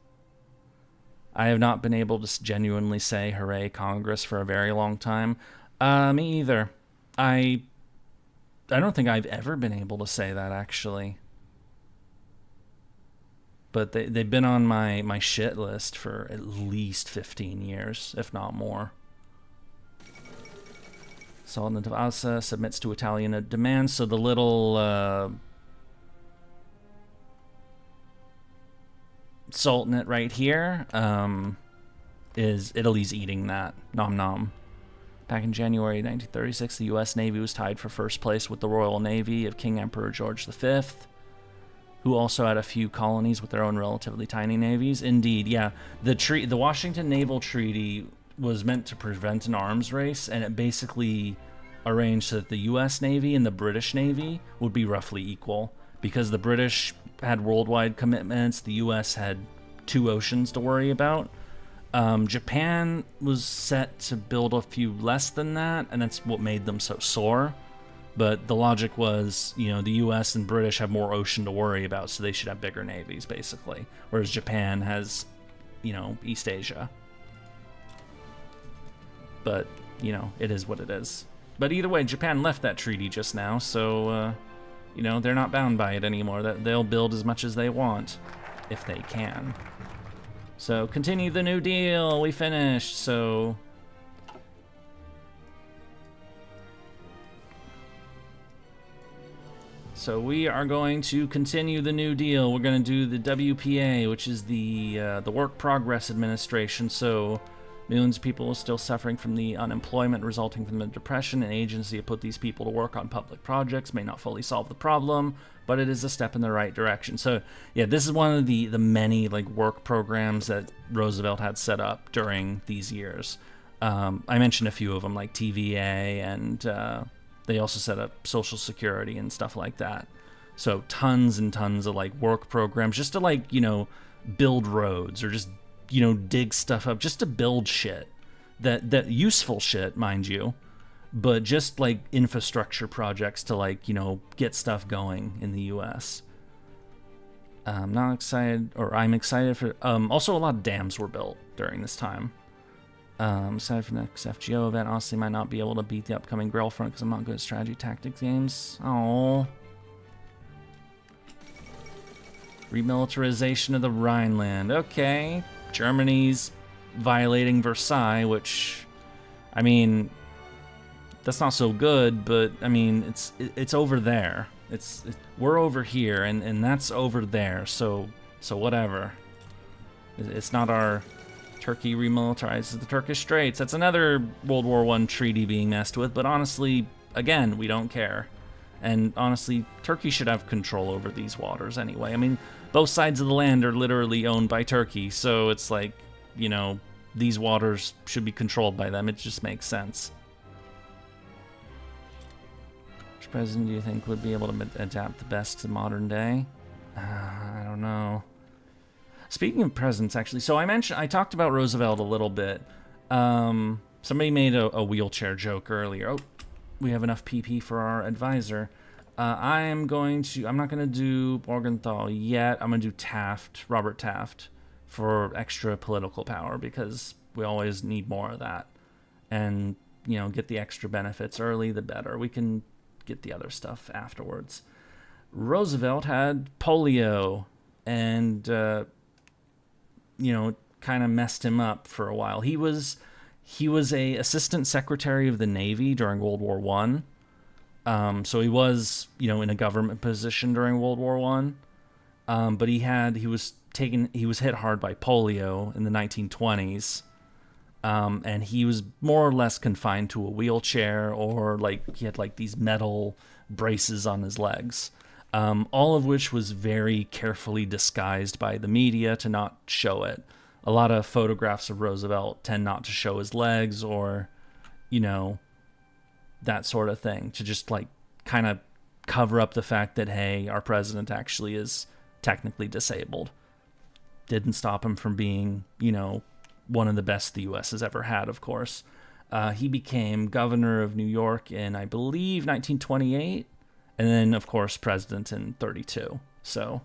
I have not been able to genuinely say hooray Congress for a very long time. Me either. I don't think I've ever been able to say that, actually. But they've been on my shit list for at least 15 years, if not more. Sultan of Asa submits to Italian demands. So the little sultanate right here is Italy's eating that. Nom nom. Back in January 1936, the U.S. Navy was tied for first place with the Royal Navy of King Emperor George V, who also had a few colonies with their own relatively tiny navies. Indeed, yeah. The Washington Naval Treaty was meant to prevent an arms race, and it basically arranged so that the U.S. Navy and the British Navy would be roughly equal, because the British had worldwide commitments, the U.S. had 2 oceans to worry about. Japan was set to build a few less than that, and that's what made them so sore. But the logic was, you know, the U.S. and British have more ocean to worry about, so they should have bigger navies, basically. Whereas Japan has, you know, East Asia. But you know, it is what it is. But either way, Japan left that treaty just now, so, you know, they're not bound by it anymore. They'll build as much as they want, if they can. So, continue the New Deal, we finished, so... So we are going to continue the New Deal. We're going to do the WPA, which is the Work Progress Administration. So millions of people are still suffering from the unemployment resulting from the depression. An agency to put these people to work on public projects may not fully solve the problem, but it is a step in the right direction. So yeah, this is one of the many like work programs that Roosevelt had set up during these years. I mentioned a few of them, like TVA, and they also set up Social Security and stuff like that. So tons and tons of like work programs just to like, you know, build roads or just, you know, dig stuff up, just to build shit. That useful shit, mind you, but just like infrastructure projects to like, you know, get stuff going in the US. I'm not excited, or I'm excited for, also a lot of dams were built during this time. Aside from the next FGO event, honestly might not be able to beat the upcoming Grillfront because I'm not good at strategy tactics games. Oh. Remilitarization of the Rhineland. Okay. Germany's violating Versailles, which, I mean, that's not so good, but I mean, it's over there. We're over here, and that's over there. So whatever. It's not our. Turkey remilitarizes the Turkish Straits. That's another World War I treaty being messed with, but honestly, again, we don't care. And honestly, Turkey should have control over these waters anyway. I mean, both sides of the land are literally owned by Turkey, so it's like, you know, these waters should be controlled by them. It just makes sense. Which president do you think would be able to adapt the best to modern day? I don't know. Speaking of presidents, actually, so I talked about Roosevelt a little bit. Somebody made a wheelchair joke earlier. Oh, we have enough PP for our advisor. I'm not gonna do Morgenthau yet. I'm gonna do Taft, Robert Taft, for extra political power because we always need more of that. And, you know, get the extra benefits early, the better. We can get the other stuff afterwards. Roosevelt had polio, and you know, kind of messed him up for a while. He was a assistant secretary of the Navy during World War I. So he was, you know, in a government position during World War I. But he was hit hard by polio in the 1920s. And he was more or less confined to a wheelchair, or like he had like these metal braces on his legs. All of which was very carefully disguised by the media to not show it. A lot of photographs of Roosevelt tend not to show his legs, or, you know, that sort of thing, to just like kind of cover up the fact that, hey, our president actually is technically disabled. Didn't stop him from being, you know, one of the best the U.S. has ever had, of course. He became governor of New York in, I believe, 1928. And then, of course, president in 32. So.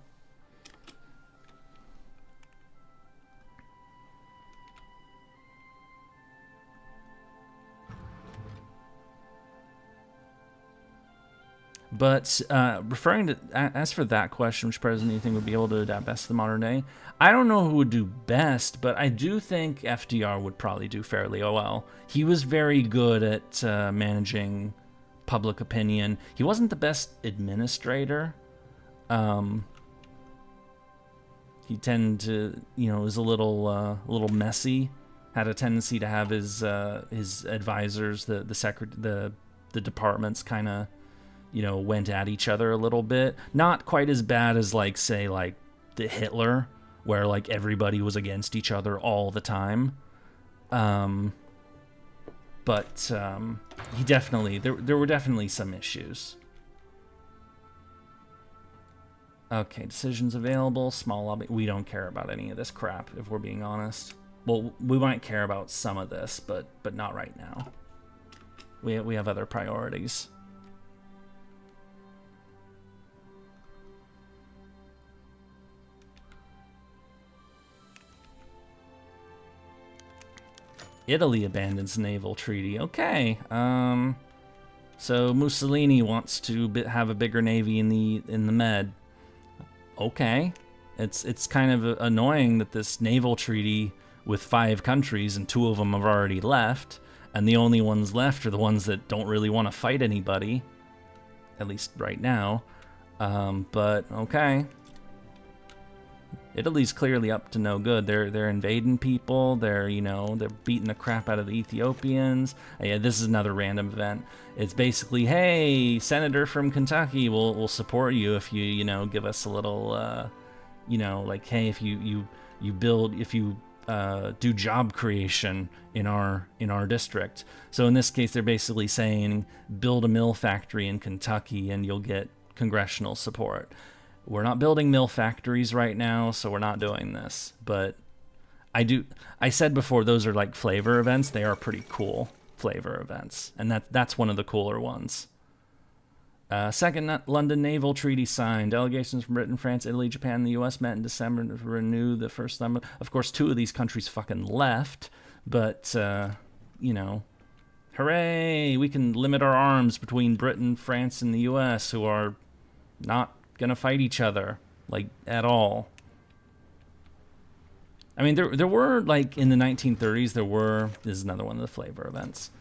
But referring to, as for that question, which president do you think would be able to adapt best to the modern day? I don't know who would do best, but I do think FDR would probably do fairly well. He was very good at managing public opinion. He wasn't the best administrator. He tended to, you know, was a little messy. Had a tendency to have his advisors, the departments, kind of, you know, went at each other a little bit. Not quite as bad as, like, say, like the Hitler, where like everybody was against each other all the time. But he definitely, there were definitely some issues. Okay, decisions available, small lobby. We don't care about any of this crap, if we're being honest. Well, we might care about some of this, but not right now. We have other priorities. Italy abandons naval treaty. Okay. So Mussolini wants to have a bigger navy in the Med. Okay. It's kind of annoying that this naval treaty with 5 countries and 2 of them have already left, and the only ones left are the ones that don't really want to fight anybody, at least right now. But okay. Italy's clearly up to no good. They're invading people. They're beating the crap out of the Ethiopians. Yeah, this is another random event. It's basically, hey, senator from Kentucky, we'll support you if you give us a little, like, hey, if you do job creation in our district. So in this case, they're basically saying build a mill factory in Kentucky and you'll get congressional support. We're not building mill factories right now, so we're not doing this. But I said before, those are like flavor events. They are pretty cool flavor events, and that's one of the cooler ones. Second London Naval Treaty signed. Delegations from Britain, France, Italy, Japan, and the U.S. met in December to renew the first time. Of course, 2 of these countries fucking left, but, hooray! We can limit our arms between Britain, France, and the U.S., who are not gonna fight each other, like, at all. I mean, there were, like, in the 1930s, this is another one of the flavor events.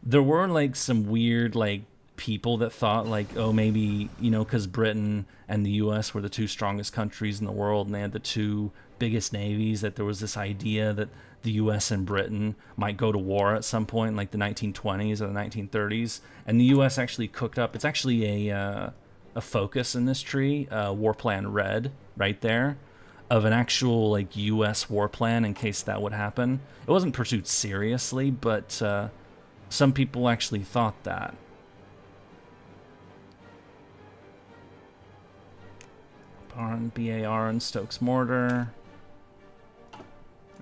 There were, like, some weird, like, people that thought, like, oh, maybe, because Britain and the U.S. were the 2 strongest countries in the world, and they had the 2 biggest navies, that there was this idea that the U.S. and Britain might go to war at some point, like the 1920s or the 1930s, and the U.S. actually cooked up. It's actually a focus in this tree, War Plan Red, right there, of an actual, like, U.S. war plan in case that would happen. It wasn't pursued seriously, but some people actually thought that. BAR and Stokes Mortar.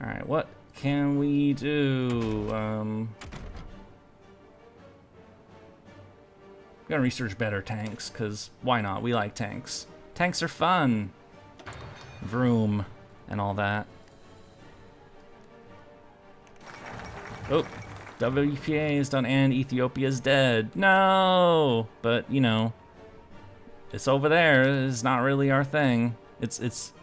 Alright, what can we do? We're gonna research better tanks, because why not? We like tanks. Tanks are fun! Vroom, and all that. Oh, WPA is done and Ethiopia's dead. No! But, it's over there. It's not really our thing. It's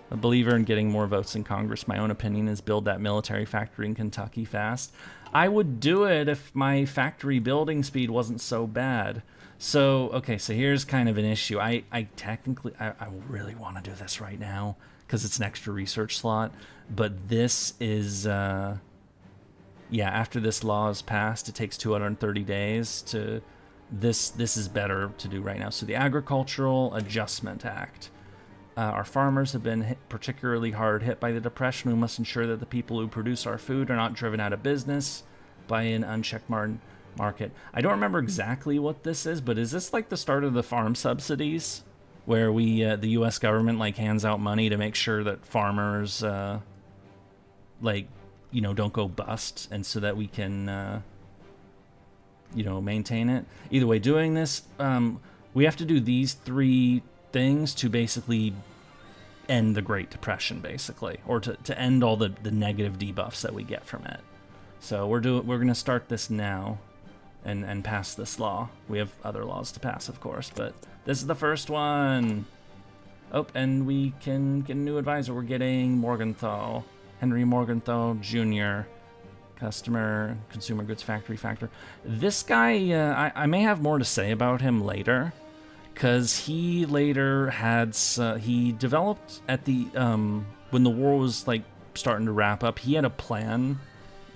a believer in getting more votes in Congress. My own opinion is build that military factory in Kentucky fast. I would do it if my factory building speed wasn't so bad. So, okay, so here's kind of an issue. I really want to do this right now because it's an extra research slot. But this is, yeah, after this law is passed, it takes 230 days to... This is better to do right now. So the Agricultural Adjustment Act. Our farmers have been particularly hard hit by the Depression. We must ensure that the people who produce our food are not driven out of business by an unchecked market. I don't remember exactly what this is, but is this like the start of the farm subsidies? Where the U.S. government, like, hands out money to make sure that farmers, don't go bust, and so that we can... maintain it. Either way, doing this, we have to do these 3 things to basically end the Great Depression, basically, or to end all the negative debuffs that we get from it. So we're gonna start this now, and pass this law. We have other laws to pass, of course, but this is the first one. Oh, and we can get a new advisor. We're getting Morgenthau, Henry Morgenthau Jr., Customer, Consumer Goods Factory Factor. This guy, I may have more to say about him later, because he later had, he developed at the, when the war was, like, starting to wrap up, he had a plan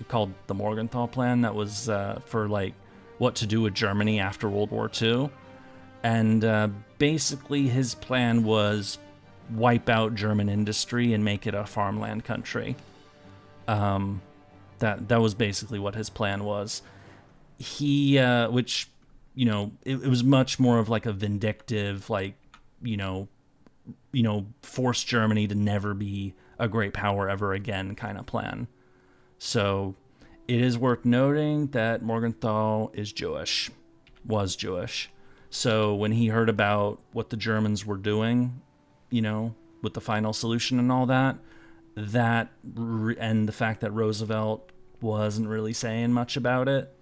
called the Morgenthau Plan that was for, like, what to do with Germany after World War II. And basically his plan was wipe out German industry and make it a farmland country. That was basically what his plan was. He, which, it was much more of like a vindictive, like, force Germany to never be a great power ever again kind of plan. So it is worth noting that Morgenthau is Jewish, was Jewish. So when he heard about what the Germans were doing, with the final solution and all that, that and the fact that Roosevelt wasn't really saying much about it,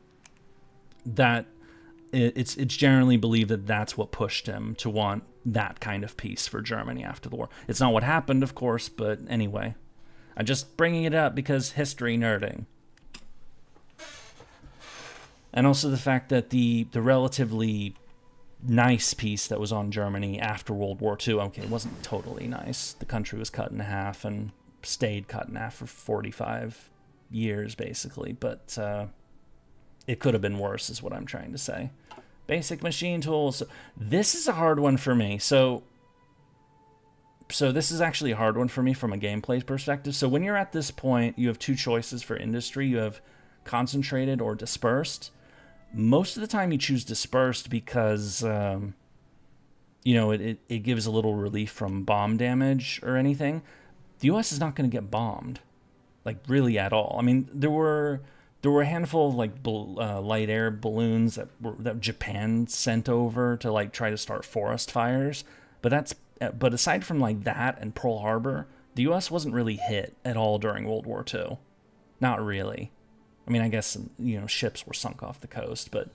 that it's generally believed that that's what pushed him to want that kind of peace for Germany after the war. It's not what happened, of course, but anyway. I'm just bringing it up because history nerding. And also the fact that the relatively nice peace that was on Germany after World War II, okay, it wasn't totally nice. The country was cut in half and stayed cut in half for 45 years, basically, but it could have been worse is what I'm trying to say. Basic machine tools. So this is a hard one for me. So this is actually a hard one for me from a gameplay perspective. So when you're at this point, you have two choices for industry. You have concentrated or dispersed. Most of the time you choose dispersed because, you know, it gives a little relief from bomb damage or anything. The U.S. is not going to get bombed, like, really at all. I mean, there were a handful of, like, light air balloons that Japan sent over to, like, try to start forest fires. But aside from, like, that and Pearl Harbor, the U.S. wasn't really hit at all during World War II. Not really. I mean, I guess, you know, ships were sunk off the coast, but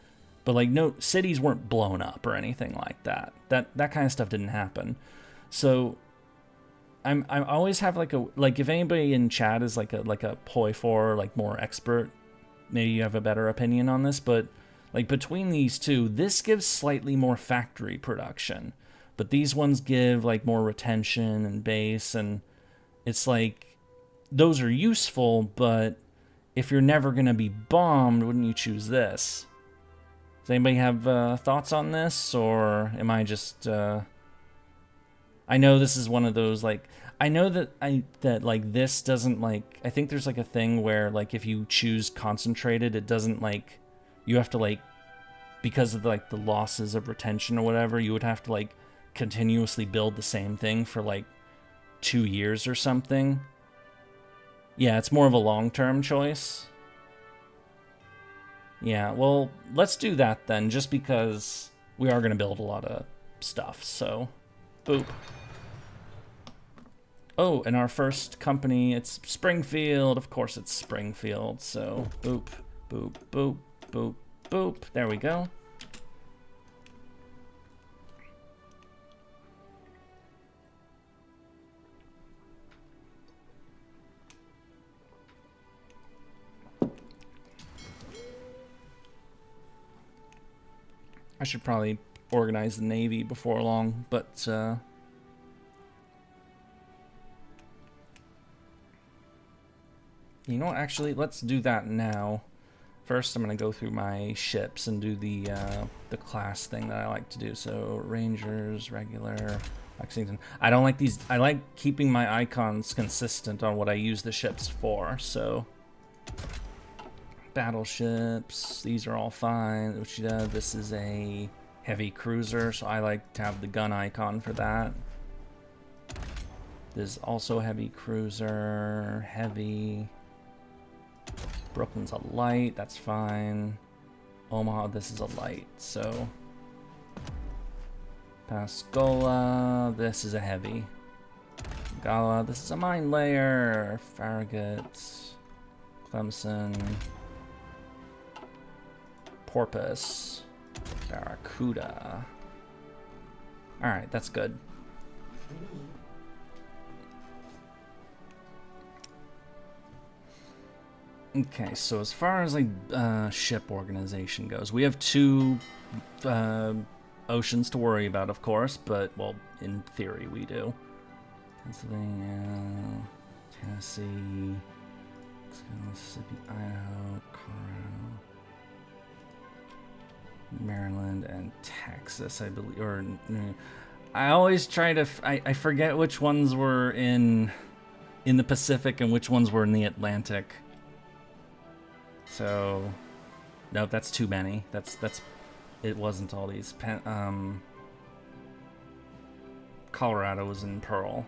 like, no, cities weren't blown up or anything like that. That kind of stuff didn't happen. So I always have like if anybody in chat is like a Poi 4, like, more expert, maybe you have a better opinion on this, but like between these two, this gives slightly more factory production, but these ones give like more retention and base, and it's like those are useful, but if you're never going to be bombed, wouldn't you choose this? Does anybody have thoughts on this, or am I just... I know this is one of those, like... I know that like, this doesn't, like... I think there's, like, a thing where, like, if you choose concentrated, it doesn't, like... You have to, like... Because of, like, the losses of retention or whatever, you would have to, like, continuously build the same thing for, like, 2 years or something. Yeah, it's more of a long-term choice. Yeah, well, let's do that then, just because we are going to build a lot of stuff, so... Boop. Oh, and our first company, it's Springfield. Of course it's Springfield, so boop, boop, boop, boop, boop. There we go. I should probably organize the Navy before long, but you know what, actually, let's do that now. First, I'm going to go through my ships and do the class thing that I like to do. So, Rangers, regular, Lexington. I don't like these. I like keeping my icons consistent on what I use the ships for, so... Battleships, these are all fine. Uchida, this is a heavy cruiser, so I like to have the gun icon for that. There's also a heavy cruiser, heavy. Brooklyn's a light, that's fine. Omaha, this is a light, so. Pascola, this is a heavy. Gala, this is a mine layer. Farragut, Clemson. Porpoise, Barracuda. Alright, that's good. Okay, so as far as like ship organization goes, we have 2 oceans to worry about, of course, but, well, in theory we do. Pennsylvania, Tennessee, Mississippi, Idaho, Colorado, Maryland, and Texas, I believe. Or I always try to... I forget which ones were in the Pacific and which ones were in the Atlantic. So, nope, that's too many. That's it wasn't all these. Colorado was in Pearl.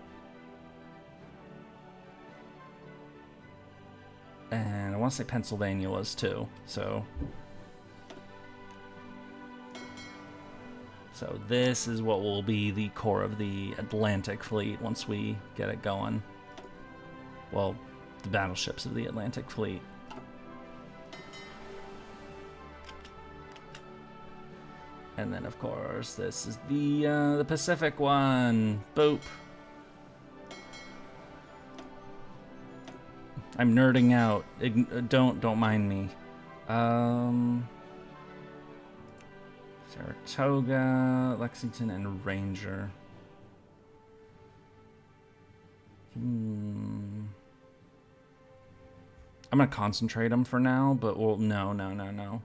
And I want to say Pennsylvania was too, so... So this is what will be the core of the Atlantic fleet once we get it going. Well, the battleships of the Atlantic Fleet. And then, of course, this is the Pacific one. Boop. I'm nerding out. Don't mind me. Saratoga, Lexington, and Ranger. I'm gonna concentrate them for now, but we'll no. No,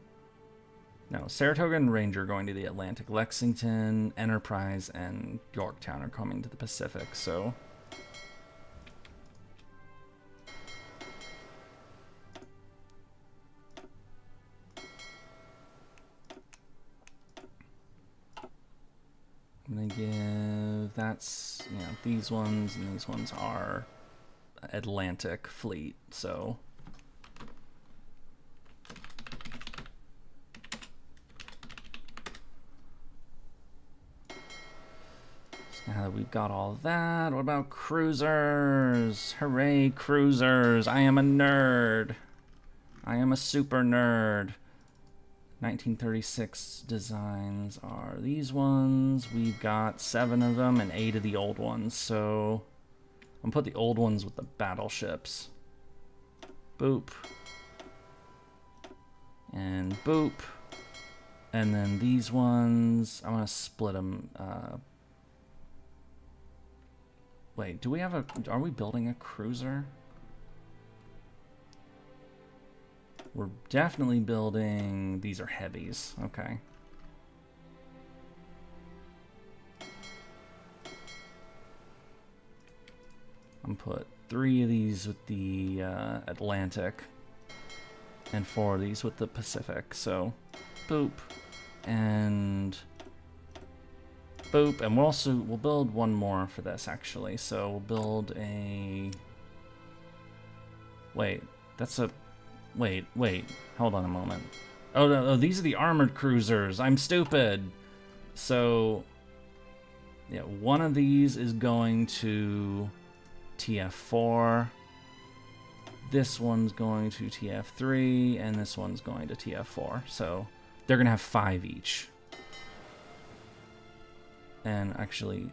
Saratoga and Ranger are going to the Atlantic. Lexington, Enterprise, and Yorktown are coming to the Pacific, so... I'm gonna give... That's, you know, these ones and these ones are Atlantic Fleet, so... Now that we've got all that, what about cruisers? Hooray, cruisers. I am a nerd. I am a super nerd. 1936 designs are these ones. We've got 7 of them and 8 of the old ones. So I'm gonna put the old ones with the battleships. Boop. And boop. And then these ones, I'm gonna split them. Wait, do we have a... Are we building a cruiser? We're definitely building... These are heavies. Okay. I'm gonna put 3 of these with the Atlantic. And 4 of these with the Pacific. So, boop. And... Boop, and we'll build one more for this, actually. So we'll build a... Wait, that's a... Wait, hold on a moment. Oh, no, these are the armored cruisers. I'm stupid. So, yeah, one of these is going to TF4. This one's going to TF3, and this one's going to TF4. So they're going to have 5 each. And actually,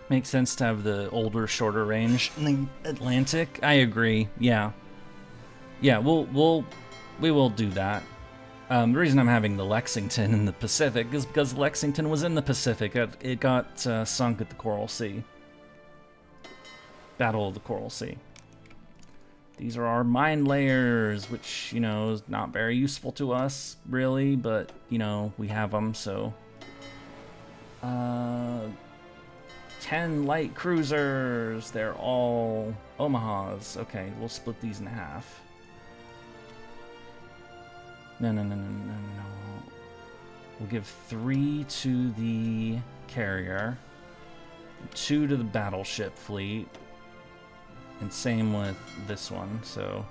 makes sense to have the older, shorter range in the Atlantic. I agree. Yeah, we will do that. The reason I'm having the Lexington in the Pacific is because Lexington was in the Pacific. It got sunk at the Coral Sea. Battle of the Coral Sea. These are our mine layers, which, you know, is not very useful to us, really, but, you know, we have them, so... 10 light cruisers. They're all Omahas. Okay, we'll split these in half. No. We'll give 3 to the carrier, 2 to the battleship fleet, and same with this one, so...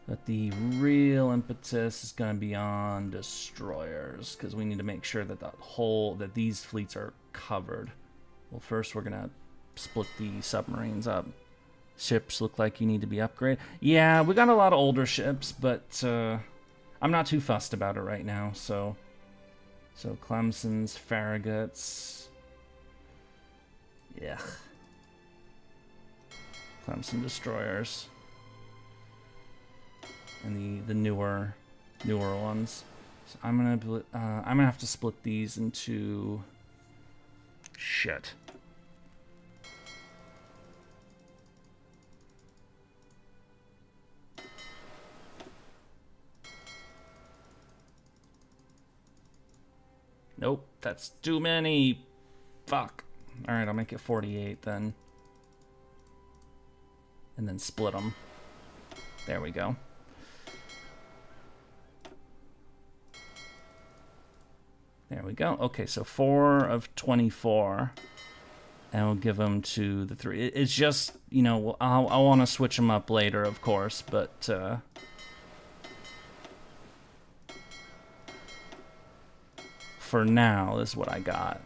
But the real impetus is going to be on destroyers, because we need to make sure that that these fleets are covered. Well, first we're going to split the submarines up. Ships look like you need to be upgraded. Yeah, we got a lot of older ships, but I'm not too fussed about it right now. So Clemson's, Farragut's. Yeah. Clemson destroyers. And the newer ones. So I'm gonna have to split these into... Shit. Nope, that's too many. Fuck. Alright, I'll make it 48 then. And then split them. There we go. There we go. Okay, so 4 of 24. And we'll give them to the 3. It's just, you know, I'll want to switch them up later, of course, but... for now, this is what I got.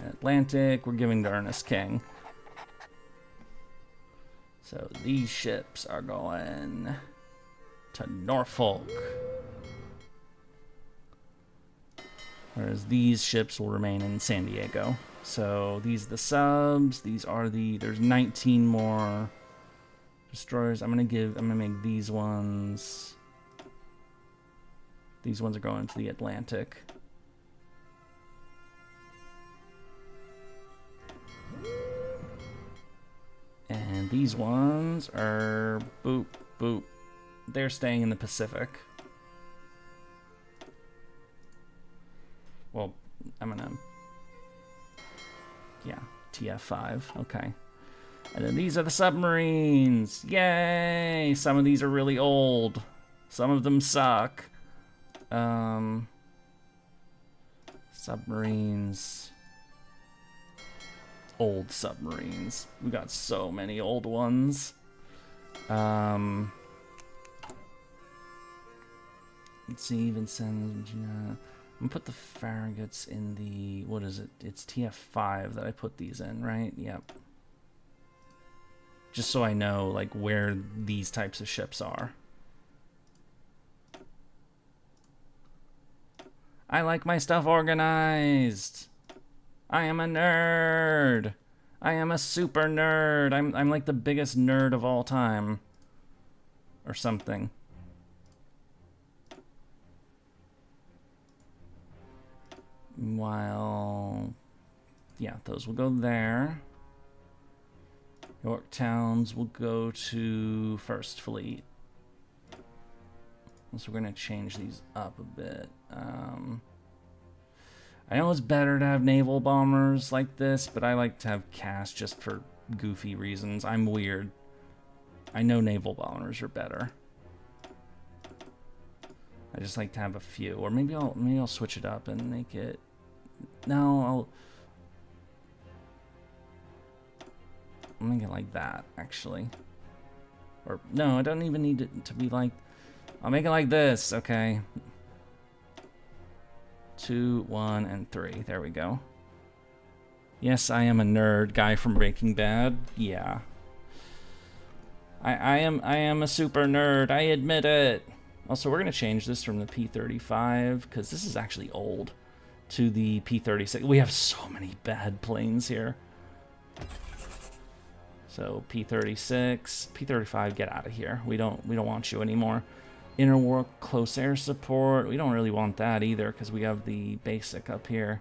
Atlantic, we're giving to Ernest King. So these ships are going to Norfolk. Whereas these ships will remain in San Diego. So these are the subs, these are the, there's 19 more destroyers. I'm gonna make these ones. These ones are going to the Atlantic. And these ones are boop, boop. They're staying in the Pacific. Well, I'm gonna, yeah, TF5, okay. And then these are the submarines. Yay! Some of these are really old. Some of them suck. Submarines. Old submarines. We got so many old ones. Let's see, even send. I'm gonna put the Farragut's in the, what is it? It's TF5 that I put these in, right? Yep. Just so I know, like, where these types of ships are. I like my stuff organized. I am a nerd. I am a super nerd. I'm like the biggest nerd of all time. Or something. While, yeah, those will go there. Yorktowns will go to First Fleet. So we're gonna change these up a bit. I know it's better to have naval bombers like this, but I like to have cast just for goofy reasons. I'm weird. I know naval bombers are better. I just like to have a few, or maybe I'll switch it up and make it. No, I'll make it like that actually. Or no, I don't even need it to be like. I'll make it like this, okay. 2, 1, and 3. There we go. Yes, I am a nerd. Guy from Breaking Bad. Yeah. I am a super nerd. I admit it. Also, we're gonna change this from the P-35 because this is actually old to the P-36. We have so many bad planes here. So P-36, P-35, get out of here. We don't want you anymore. Interwar close air support. We don't really want that either because we have the basic up here.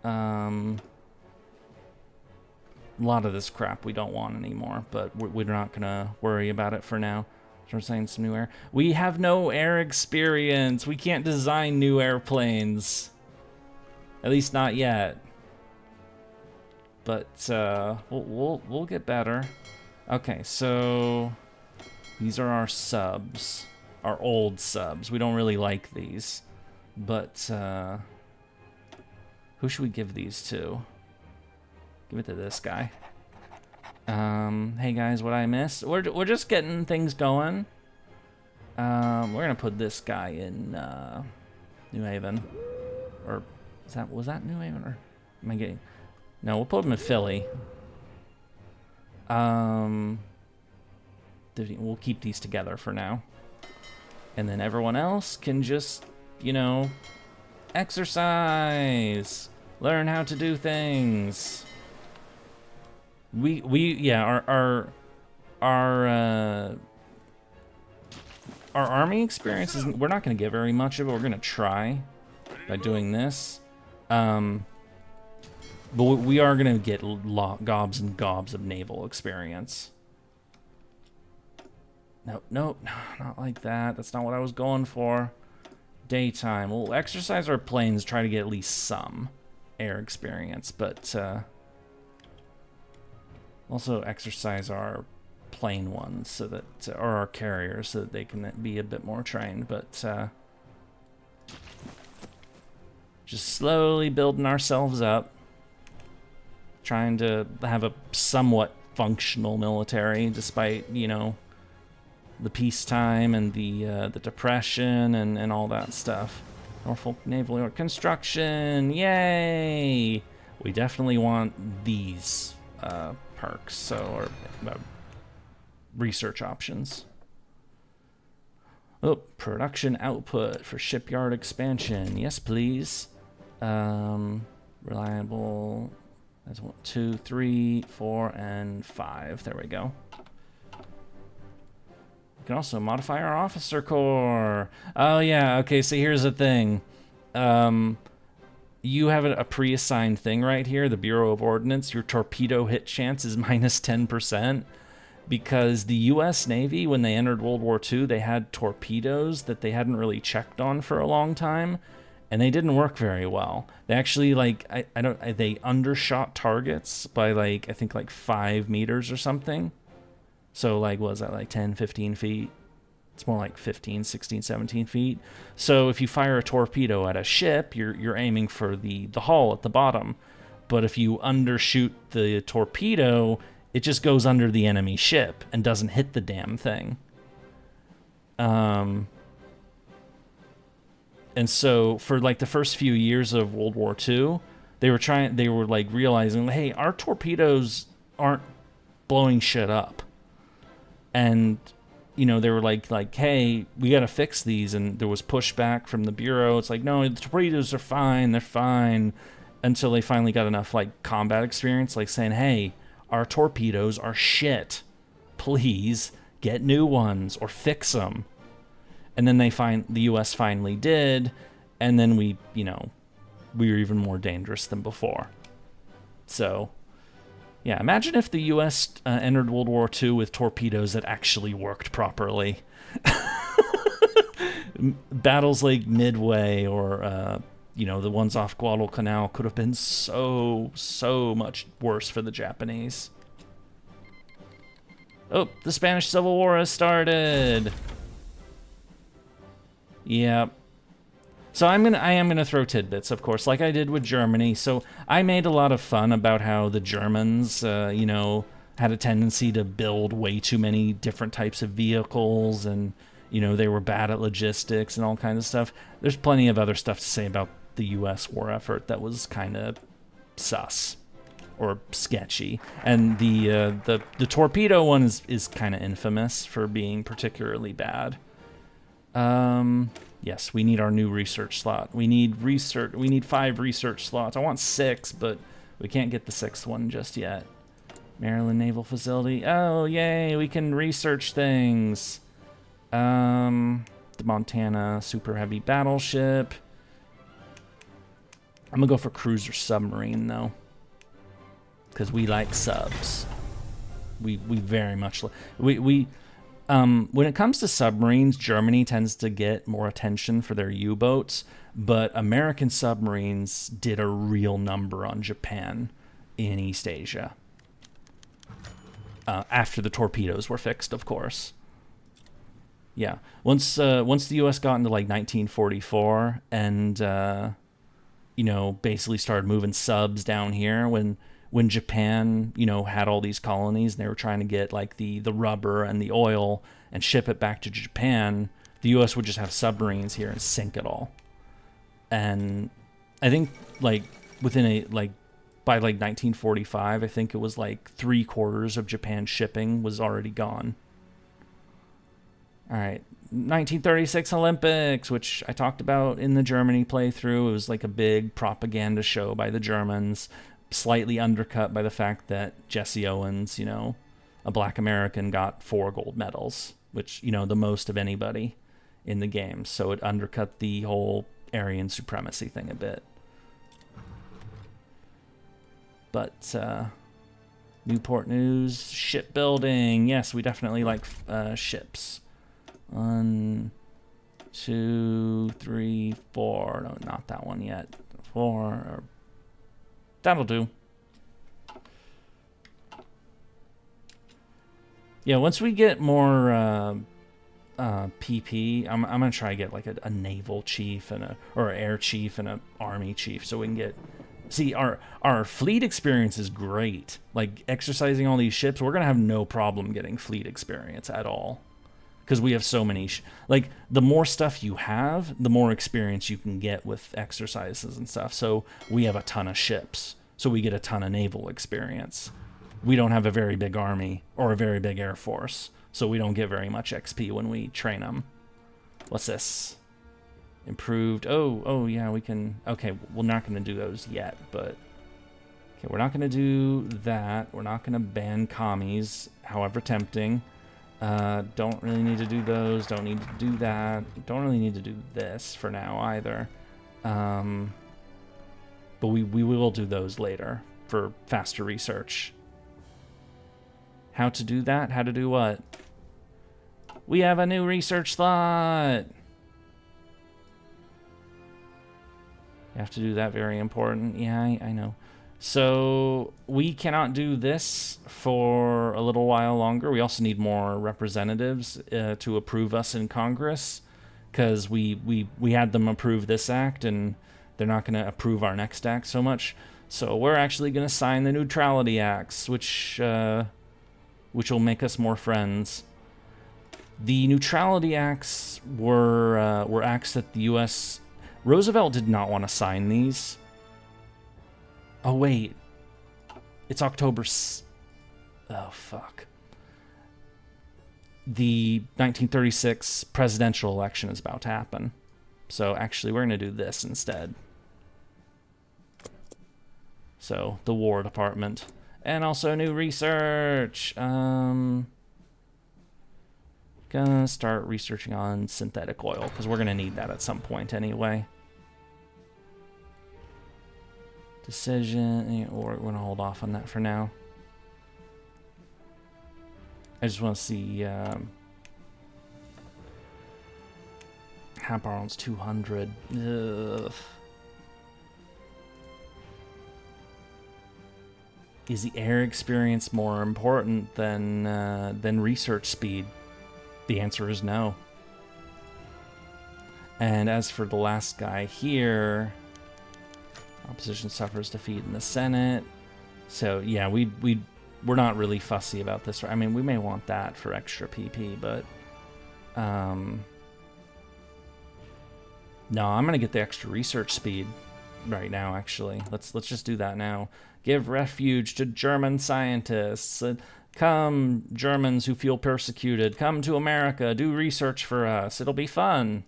A lot of this crap we don't want anymore, but we're not gonna worry about it for now. So we're saying some new air. We have no air experience. We can't design new airplanes. At least not yet. But we'll get better. Okay, so these are our subs. Our old subs. We don't really like these. But, who should we give these to? Give it to this guy. Hey guys, what I missed? We're just getting things going. We're gonna put this guy in, New Haven. Or, was that New Haven? Or am I getting... No, we'll put him in Philly. We'll keep these together for now. And then everyone else can just, you know, exercise, learn how to do things. Yeah, our army experience isn't, we're not gonna get very much of it. We're gonna try by doing this. But we are gonna get gobs and gobs of naval experience. Nope, not like that. That's not what I was going for. Daytime. We'll exercise our planes, try to get at least some air experience, but also exercise our plain ones, so that, or our carriers, so that they can be a bit more trained. But just slowly building ourselves up, trying to have a somewhat functional military, despite, you know, the peacetime and the depression and all that stuff. Norfolk Naval Yard construction, yay! We definitely want these perks, so, or research options. Oh, production output for shipyard expansion. Yes, please. Reliable. That's 1, 2, 3, 4, and 5. There we go. We can also modify our officer corps. Oh yeah, okay, so here's the thing. You have a pre-assigned thing right here, the Bureau of Ordnance. Your torpedo hit chance is minus 10%, because the US Navy, when they entered World War II, they had torpedoes that they hadn't really checked on for a long time, and they didn't work very well. They actually, like, they undershot targets by, like, I think like 5 meters or something. So, like, what was that, like 10, 15 feet? It's more like 15, 16, 17 feet. So if you fire a torpedo at a ship, you're aiming for the hull at the bottom. But if you undershoot the torpedo, it just goes under the enemy ship and doesn't hit the damn thing. And so for like the first few years of World War II, they were like realizing, hey, our torpedoes aren't blowing shit up. And, you know, they were like, hey, we got to fix these. And there was pushback from the Bureau. It's like, no, the torpedoes are fine. They're fine. Until they finally got enough, like, combat experience, like saying, hey, our torpedoes are shit. Please get new ones or fix them. And then the U.S. finally did. And then we were even more dangerous than before. So, yeah, imagine if the U.S. Entered World War II with torpedoes that actually worked properly. Battles like Midway or, the ones off Guadalcanal could have been so much worse for the Japanese. Oh, the Spanish Civil War has started. Yep. So I am gonna throw tidbits, of course, like I did with Germany. So I made a lot of fun about how the Germans, had a tendency to build way too many different types of vehicles, and they were bad at logistics and all kinds of stuff. There's plenty of other stuff to say about the U.S. war effort that was kind of sus or sketchy, and the torpedo one is kind of infamous for being particularly bad. Yes, we need our new research slot. We need 5 research slots. I want 6, but we can't get the 6th one just yet. Maryland Naval Facility. Oh, yay, we can research things. The Montana Super Heavy Battleship. I'm gonna go for cruiser submarine, though, because we like subs. We very much when it comes to submarines, Germany tends to get more attention for their U-boats, but American submarines did a real number on Japan in East Asia. After the torpedoes were fixed, of course. Yeah, once the U.S. got into like 1944 and basically started moving subs down here when Japan, had all these colonies and they were trying to get like the rubber and the oil and ship it back to Japan, the U.S. would just have submarines here and sink it all. And I think like by like 1945, I think it was like 3/4 of Japan's shipping was already gone. All right, 1936 Olympics, which I talked about in the Germany playthrough. It was like a big propaganda show by the Germans, slightly undercut by the fact that Jesse Owens, a black American, got 4 gold medals, which, the most of anybody in the game. So it undercut the whole Aryan supremacy thing a bit. But Newport News, shipbuilding. Yes, we definitely like ships. 1, 2, 3, 4. No, not that one yet. 4. That'll do. Yeah, once we get more PP, I'm gonna try to get like a naval chief and or an air chief and an army chief, so we can get. See, our fleet experience is great. Like exercising all these ships, we're gonna have no problem getting fleet experience at all, because we have so many. Like the more stuff you have, the more experience you can get with exercises and stuff. So we have a ton of ships, so we get a ton of naval experience. We don't have a very big army or a very big air force, so we don't get very much XP when we train them. What's this? Improved. Oh yeah, we can. Okay, we're not going to do those yet, but okay, we're not going to do that. We're not going to ban commies, however tempting. Don't really need to do those. Don't need to do that. Don't really need to do this for now either. But we will do those later for faster research. How to do that? How to do what? We have a new research slot! You have to do that, very important. Yeah, I know. So we cannot do this for a little while longer. We also need more representatives to approve us in Congress, because we had them approve this act, and they're not going to approve our next act so much. So we're actually going to sign the neutrality acts, which will make us more friends. The neutrality acts were acts that the U.S. Roosevelt did not want to sign these. Oh wait, it's October. Oh fuck. The 1936 presidential election is about to happen, so actually we're gonna do this instead. So the War Department, and also new research. Gonna start researching on synthetic oil, because we're gonna need that at some point anyway. Decision, or we're gonna hold off on that for now. I just want to see Haparon's 200. Ugh. Is the air experience more important than research speed? The answer is no. And as for the last guy here, opposition suffers defeat in the Senate. So yeah, we're not really fussy about this. I mean, we may want that for extra PP, but no, I'm gonna get the extra research speed right now. Actually, let's just do that now. Give refuge to German scientists. Come, Germans who feel persecuted, come to America, do research for us. It'll be fun.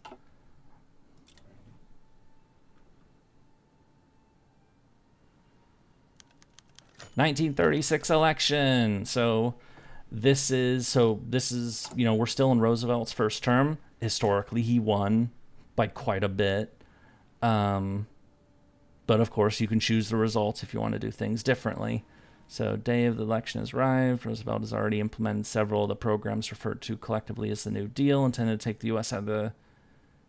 '1936 election. So this is, you know, we're still in Roosevelt's first term. Historically, he won by quite a bit. But of course, you can choose the results if you want to do things differently. So, day of the election has arrived. Roosevelt has already implemented several of the programs referred to collectively as the New Deal, intended to take the U.S. out of the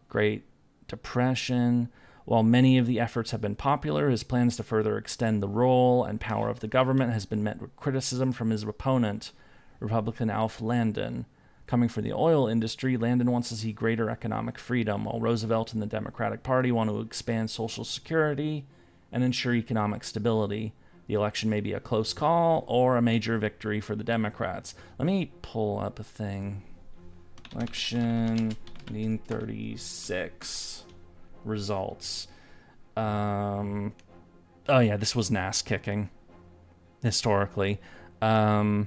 Great Depression. While many of the efforts have been popular, his plans to further extend the role and power of the government has been met with criticism from his opponent, Republican Alf Landon. Coming from the oil industry, Landon wants to see greater economic freedom, while Roosevelt and the Democratic Party want to expand Social Security and ensure economic stability. The election may be a close call or a major victory for the Democrats. Let me pull up a thing. Election 1936 results. Oh yeah, this was an ass kicking historically. You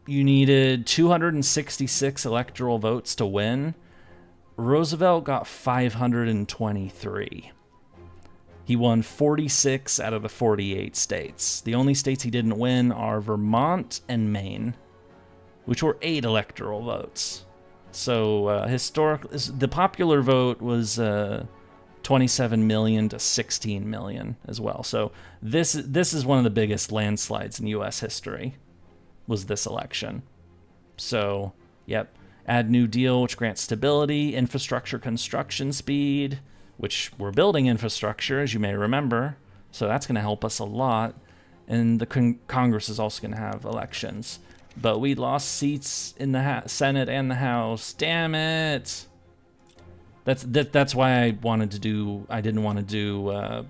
needed 266 electoral votes to win. Roosevelt got 523. He won 46 out of the 48 states. The only states he didn't win are Vermont and Maine, which were 8 electoral votes. So the popular vote was 27 million to 16 million as well. So this is one of the biggest landslides in U.S. history, was this election. So, yep. Add New Deal, which grants stability, infrastructure construction speed, which we're building infrastructure, as you may remember. So that's going to help us a lot. And the Congress is also going to have elections. But we lost seats in the Senate and the House. Damn it! That's why I wanted to do. I didn't want to do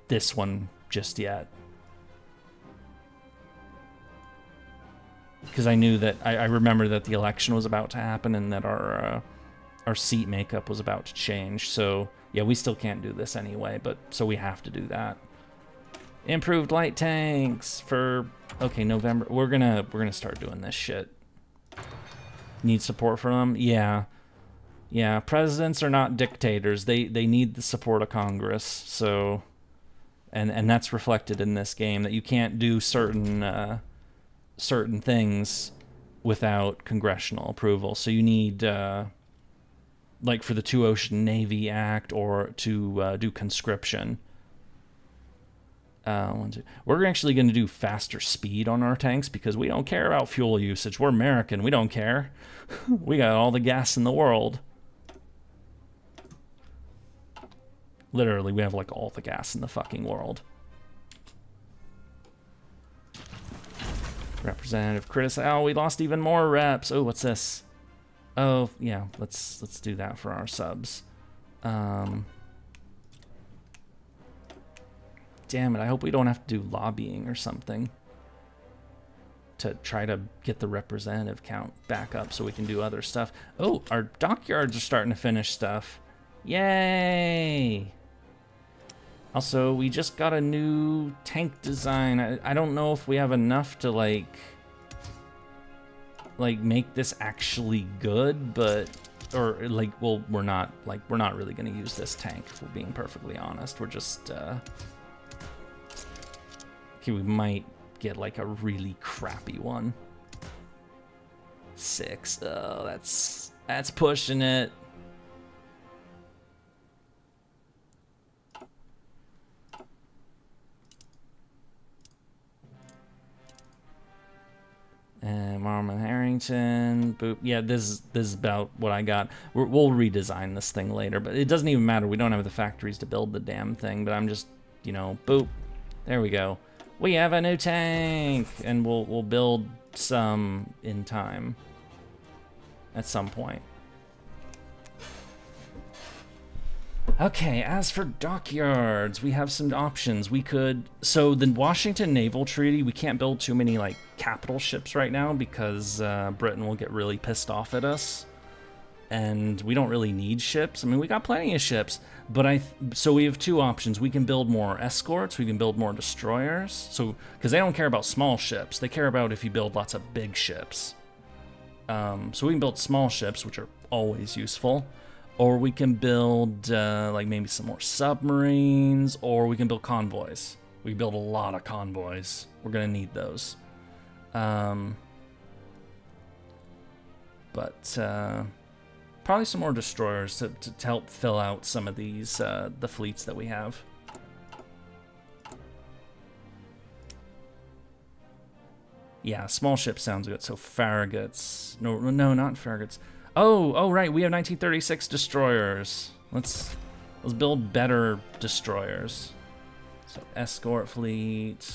this one just yet, because I knew that I remember that the election was about to happen and that our seat makeup was about to change. So yeah, we still can't do this anyway. But so we have to do that. Improved light tanks for, okay, November. We're gonna start doing this shit. Need support from them? Yeah. Yeah, presidents are not dictators. They need the support of Congress. So and that's reflected in this game, that you can't do certain things without congressional approval. So you need like for the Two Ocean Navy Act, or to do conscription. We're actually going to do faster speed on our tanks because we don't care about fuel usage. We're American. We don't care. We got all the gas in the world. Literally, we have like all the gas in the fucking world. Representative criticize. Oh, we lost even more reps. Oh, what's this? Oh, yeah. Let's do that for our subs. Damn it, I hope we don't have to do lobbying or something to try to get the representative count back up so we can do other stuff. Oh, our dockyards are starting to finish stuff. Yay! Also, we just got a new tank design. I don't know if we have enough to like make this actually good, but or like, well, we're not really gonna use this tank, if we're being perfectly honest. We're just okay, we might get like a really crappy one. 6. Oh, that's pushing it. And Marmon Harrington, boop. Yeah, this is about what I got. We'll redesign this thing later, but it doesn't even matter. We don't have the factories to build the damn thing, but I'm just, you know, boop. There we go. We have a new tank, and we'll build some in time at some point. Okay, as for dockyards, we have some options. We could, so the Washington Naval Treaty, we can't build too many like capital ships right now because Britain will get really pissed off at us. And we don't really need ships. I mean, we got plenty of ships, but so we have two options. We can build more escorts, we can build more destroyers. So, because they don't care about small ships, they care about if you build lots of big ships. So we can build small ships, which are always useful. Or we can build like maybe some more submarines, or we can build convoys. We build a lot of convoys. We're gonna need those. But probably some more destroyers to help fill out some of these the fleets that we have. Yeah, small ship sounds good. So Farragut's, no, not Farragut's. Oh, right. We have 1936 destroyers. Let's build better destroyers. So escort fleet.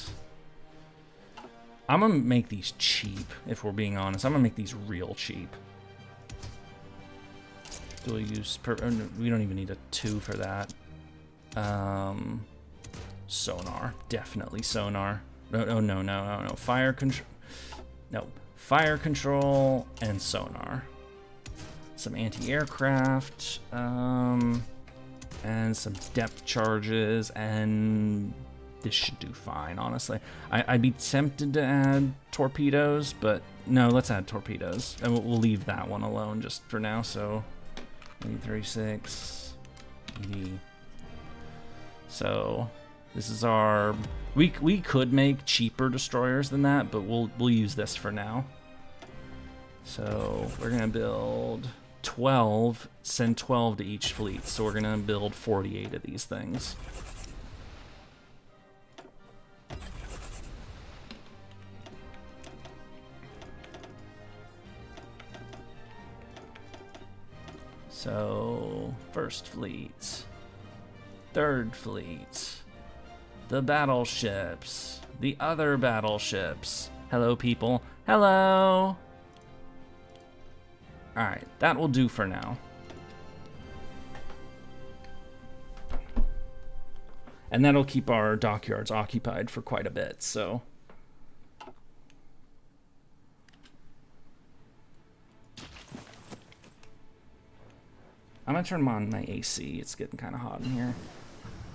I'm gonna make these cheap, if we're being honest. I'm gonna make these real cheap. Dual use we don't even need a 2 for that. Sonar, definitely sonar. No. Fire control. No, fire control and sonar. Some anti-aircraft, and some depth charges, and this should do fine, honestly. I'd be tempted to add torpedoes, but no, let's add torpedoes. And we'll leave that one alone just for now, so 36. So this is our, we could make cheaper destroyers than that, but we'll use this for now. So we're gonna build 12, send 12 to each fleet. So we're gonna build 48 of these things. So first fleet, third fleet, The battleships. The other battleships. Hello, people. Hello! Alright, that will do for now. And that'll keep our dockyards occupied for quite a bit, so... I'm gonna turn on my AC. It's getting kind of hot in here.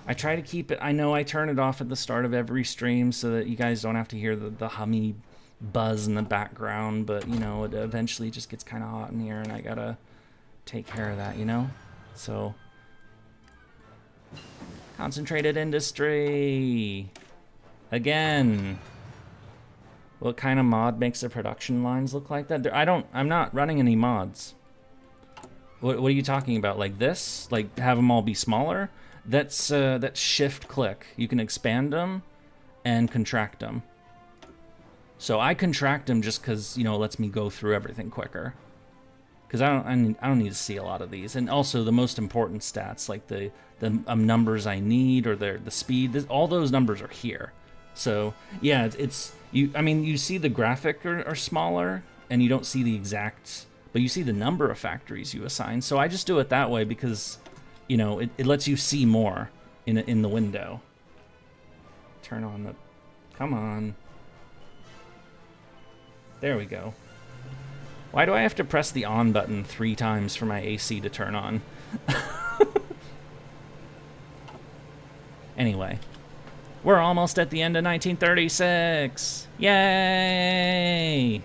I try to keep it... I know I turn it off at the start of every stream so that you guys don't have to hear the hummy buzz in the background, but, you know, it eventually just gets kind of hot in here, and I gotta take care of that, you know? So... Concentrated industry! Again! What kind of mod makes the production lines look like that? I'm not running any mods. What are you talking about? Like this? Like have them all be smaller? That's shift click. You can expand them and contract them. So I contract them just because, you know, it lets me go through everything quicker. Because I don't need to see a lot of these. And also the most important stats, like the numbers I need or the speed, all those numbers are here. So yeah, I mean, you see the graphic are smaller and you don't see the exact, but you see the number of factories you assign. So I just do it that way because, you know, it lets you see more in the window. Turn on the, come on. There we go. Why do I have to press the on button 3 times for my AC to turn on? Anyway, we're almost at the end of 1936. Yay!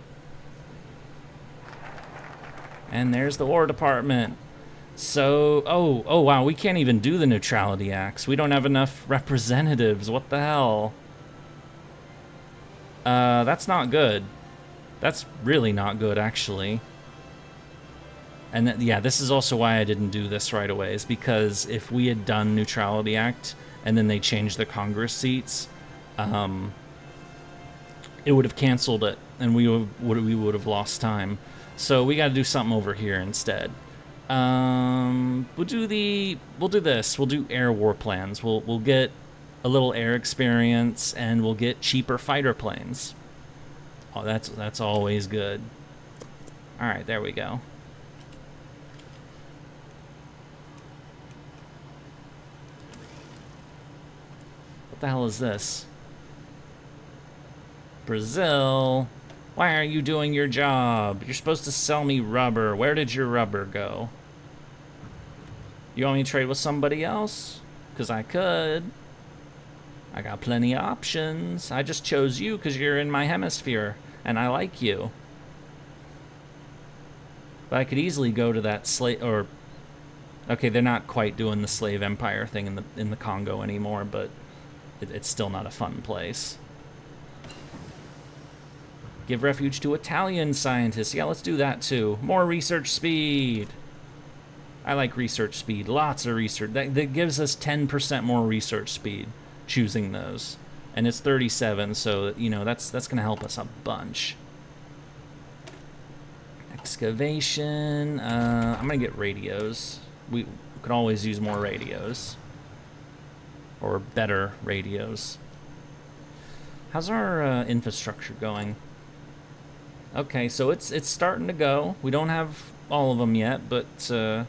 And there's the War Department. So, oh wow, we can't even do the Neutrality Acts. We don't have enough representatives. What the hell? That's not good. That's really not good, actually. And yeah, this is also why I didn't do this right away, is because if we had done Neutrality Act and then they changed the Congress seats, it would have canceled it, and we would have lost time. So we got to do something over here instead. We'll do this. We'll do air war plans. We'll get a little air experience, and we'll get cheaper fighter planes. Oh, that's always good. All right, there we go. What the hell is this? Brazil? Why aren't you doing your job? You're supposed to sell me rubber. Where did your rubber go? You want me to trade with somebody else? Because I could. I got plenty of options. I just chose you because you're in my hemisphere, and I like you. But I could easily go to that slave, or... Okay, they're not quite doing the slave empire thing in the Congo anymore, but it's still not a fun place. Give refuge to Italian scientists. Yeah, let's do that too. More research speed. I like research speed. Lots of research. That gives us 10% more research speed choosing those. And it's 37, so, you know, that's going to help us a bunch. Excavation. I'm going to get radios. We could always use more radios. Or better radios. How's our infrastructure going? Okay, so it's starting to go. We don't have all of them yet, but soon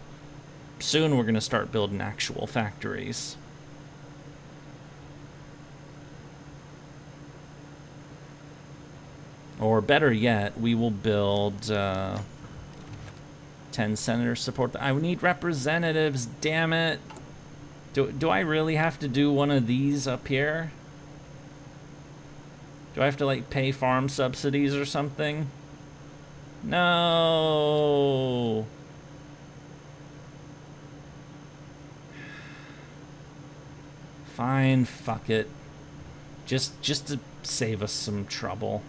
we're going to start building actual factories. Or better yet, we will build 10 senators support. I need representatives, damn it. Do I really have to do one of these up here? Do I have to, like, pay farm subsidies or something? No. Fine, fuck it. Just to save us some trouble.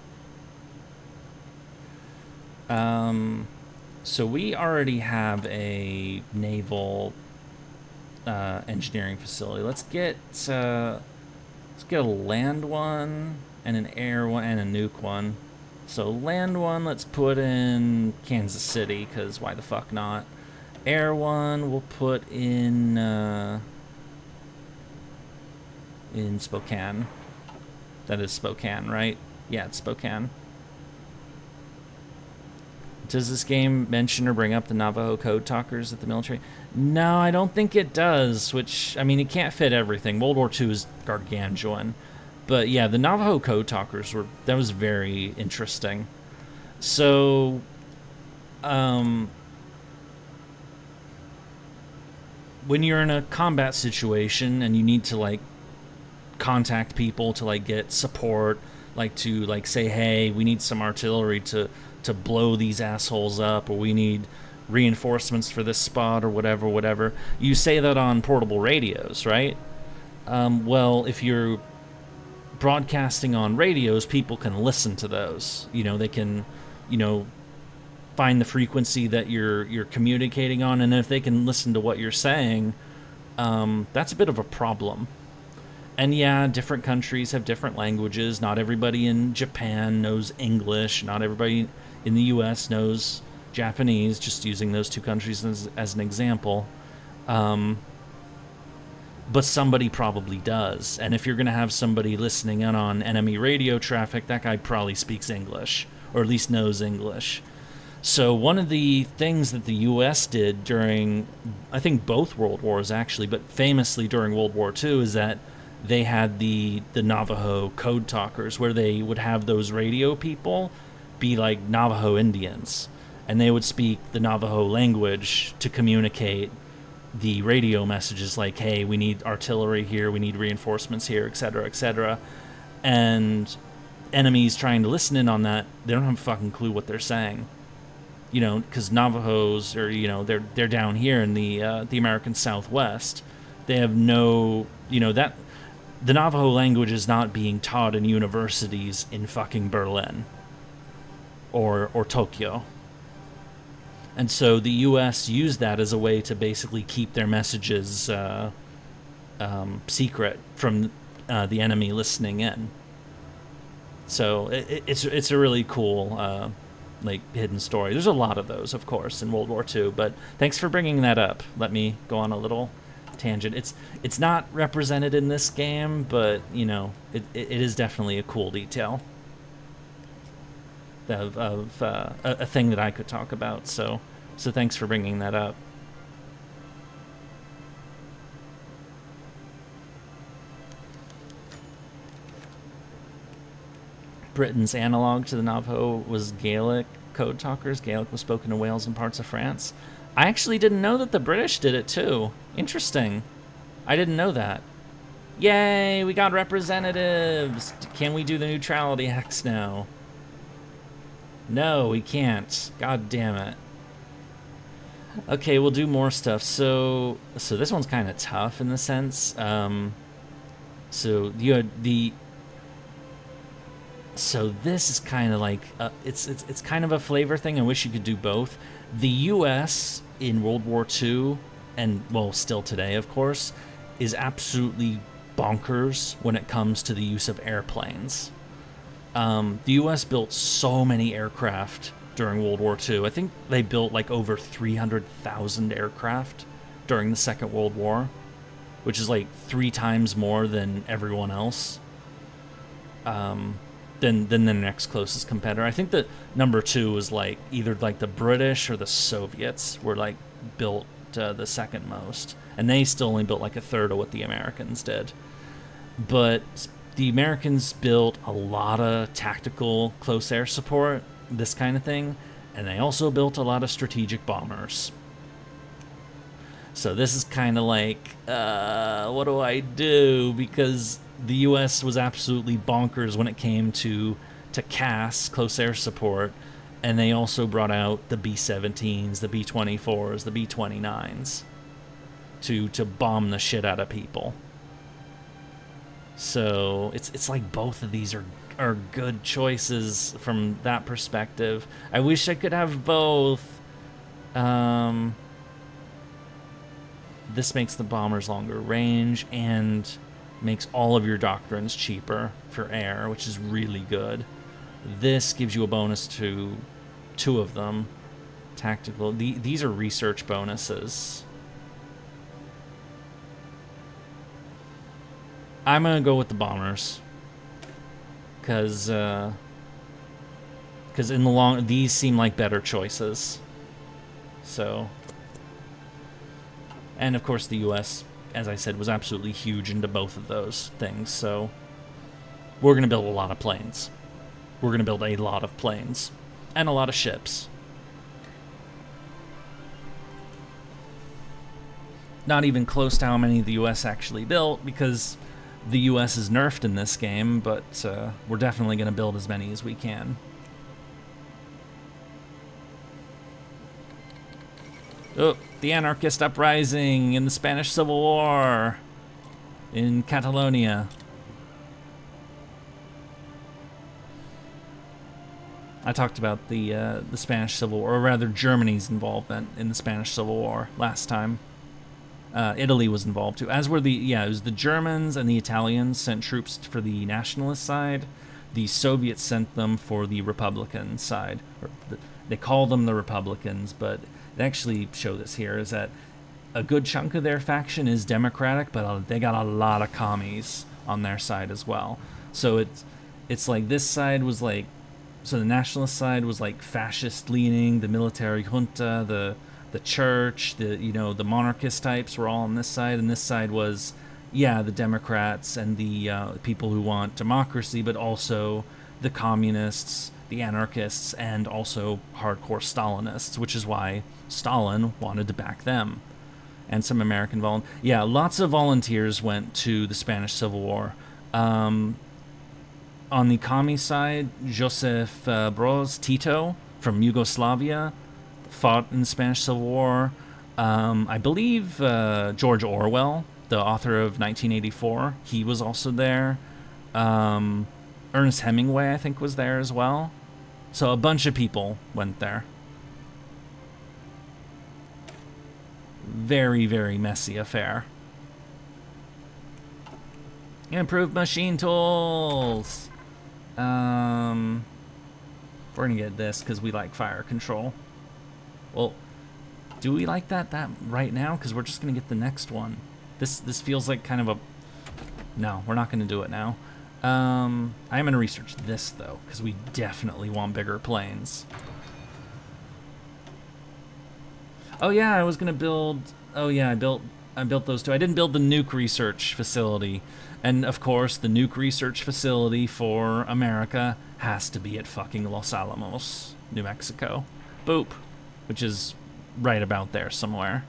So we already have a naval engineering facility. Let's get a land one and an air one and a nuke one. So land one, let's put in Kansas City, because why the fuck not? Air one, we'll put in in Spokane. That is Spokane, right? Yeah, it's Spokane. Does this game mention or bring up the Navajo code talkers at the military? No, I don't think it does, which, I mean, it can't fit everything. World War II is gargantuan. But yeah, the Navajo code talkers that was very interesting. So, when you're in a combat situation and you need to, like, contact people to, like, get support, like, to, like, say, hey, we need some artillery to blow these assholes up, or we need reinforcements for this spot, or whatever. You say that on portable radios, right? Well, if you're broadcasting on radios, people can listen to those. You know, they can, you know, find the frequency that you're communicating on, and if they can listen to what you're saying, that's a bit of a problem. And yeah, different countries have different languages. Not everybody in Japan knows English. Not everybody in the U.S. knows Japanese, just using those two countries as an example. But somebody probably does. And if you're going to have somebody listening in on enemy radio traffic, that guy probably speaks English, or at least knows English. So one of the things that the U.S. did during, I think, both World Wars, actually, but famously during World War II, is that they had the Navajo code talkers, where they would have those radio people be like Navajo Indians, and they would speak the Navajo language to communicate the radio messages, like, hey, we need artillery here, we need reinforcements here, etc., etc. And enemies trying to listen in on that, they don't have a fucking clue what they're saying. You know, because Navajos are, you know, they're down here in the American Southwest. They have no, you know, that the Navajo language is not being taught in universities in fucking Berlin or Tokyo. And so the U.S. used that as a way to basically keep their messages secret from the enemy listening in. So it's a really cool like hidden story. There's a lot of those, of course, in World War II. But thanks for bringing that up. Let me go on a little tangent. It's not represented in this game, but you know, it is definitely a cool detail of a thing that I could talk about. So thanks for bringing that up. Britain's analog to the Navajo was Gaelic code talkers. Gaelic was spoken in Wales and parts of France. I actually didn't know that the British did it too. Interesting. I didn't know that. Yay, we got representatives. Can we do the neutrality acts now? No, we can't. God damn it. Okay, we'll do more stuff. So this one's kind of tough in the sense. So you had the. So this is kind of like it's kind of a flavor thing. I wish you could do both. The U.S. in World War II, and well, still today, of course, is absolutely bonkers when it comes to the use of airplanes. The U.S. built so many aircraft during World War II. I think they built like over 300,000 aircraft during the Second World War, which is like 3 times more than everyone else. Than the next closest competitor. I think that number 2 was like either like the British or the Soviets were like built the second most, and they still only built like a third of what the Americans did. But the Americans built a lot of tactical close air support, this kind of thing, and they also built a lot of strategic bombers. So this is kind of like, what do I do? Because the U.S. was absolutely bonkers when it came to CAS, close air support, and they also brought out the B-17s, the B-24s, the B-29s to bomb the shit out of people. So it's like both of these are good choices from that perspective. I wish I could have both. This makes the bombers longer range and makes all of your doctrines cheaper for air, which is really good. This gives you a bonus to 2 of them. Tactical. These are research bonuses. I'm gonna go with the bombers, because in the long, these seem like better choices. So, and of course the U.S., as I said, was absolutely huge into both of those things. So we're gonna build a lot of planes. We're gonna build a lot of planes and a lot of ships. Not even close to how many the U.S. actually built, because the U.S. is nerfed in this game, but we're definitely going to build as many as we can. Oh, the anarchist uprising in the Spanish Civil War in Catalonia. I talked about the Spanish Civil War, or rather Germany's involvement in the Spanish Civil War last time. Italy was involved too, as were it was the Germans and the Italians sent troops for the nationalist side. The Soviets sent them for the Republican side. They call them the Republicans, but they actually show this here, is that a good chunk of their faction is Democratic, but they got a lot of commies on their side as well. So it's like this side was like, so the nationalist side was like fascist leaning, the military junta, the church, the monarchist types were all on this side, and this side was, the Democrats and the people who want democracy, but also the communists, the anarchists, and also hardcore Stalinists, which is why Stalin wanted to back them. And some American lots of volunteers went to the Spanish Civil War. On the commie side, Joseph Broz Tito from Yugoslavia fought in the Spanish Civil War. I believe George Orwell, the author of 1984, he was also there. Ernest Hemingway, I think, was there as well. So a bunch of people went there. Very, very messy affair. Improved machine tools. We're gonna get this because we like fire control. Well, do we like that right now? Because we're just gonna get the next one. This feels like kind of a... No, we're not gonna do it now. I'm gonna research this though, because we definitely want bigger planes. Oh yeah, I was gonna build... Oh yeah, I built those two. I didn't build the nuke research facility. And of course, the nuke research facility for America has to be at fucking Los Alamos, New Mexico. Boop. Which is right about there somewhere.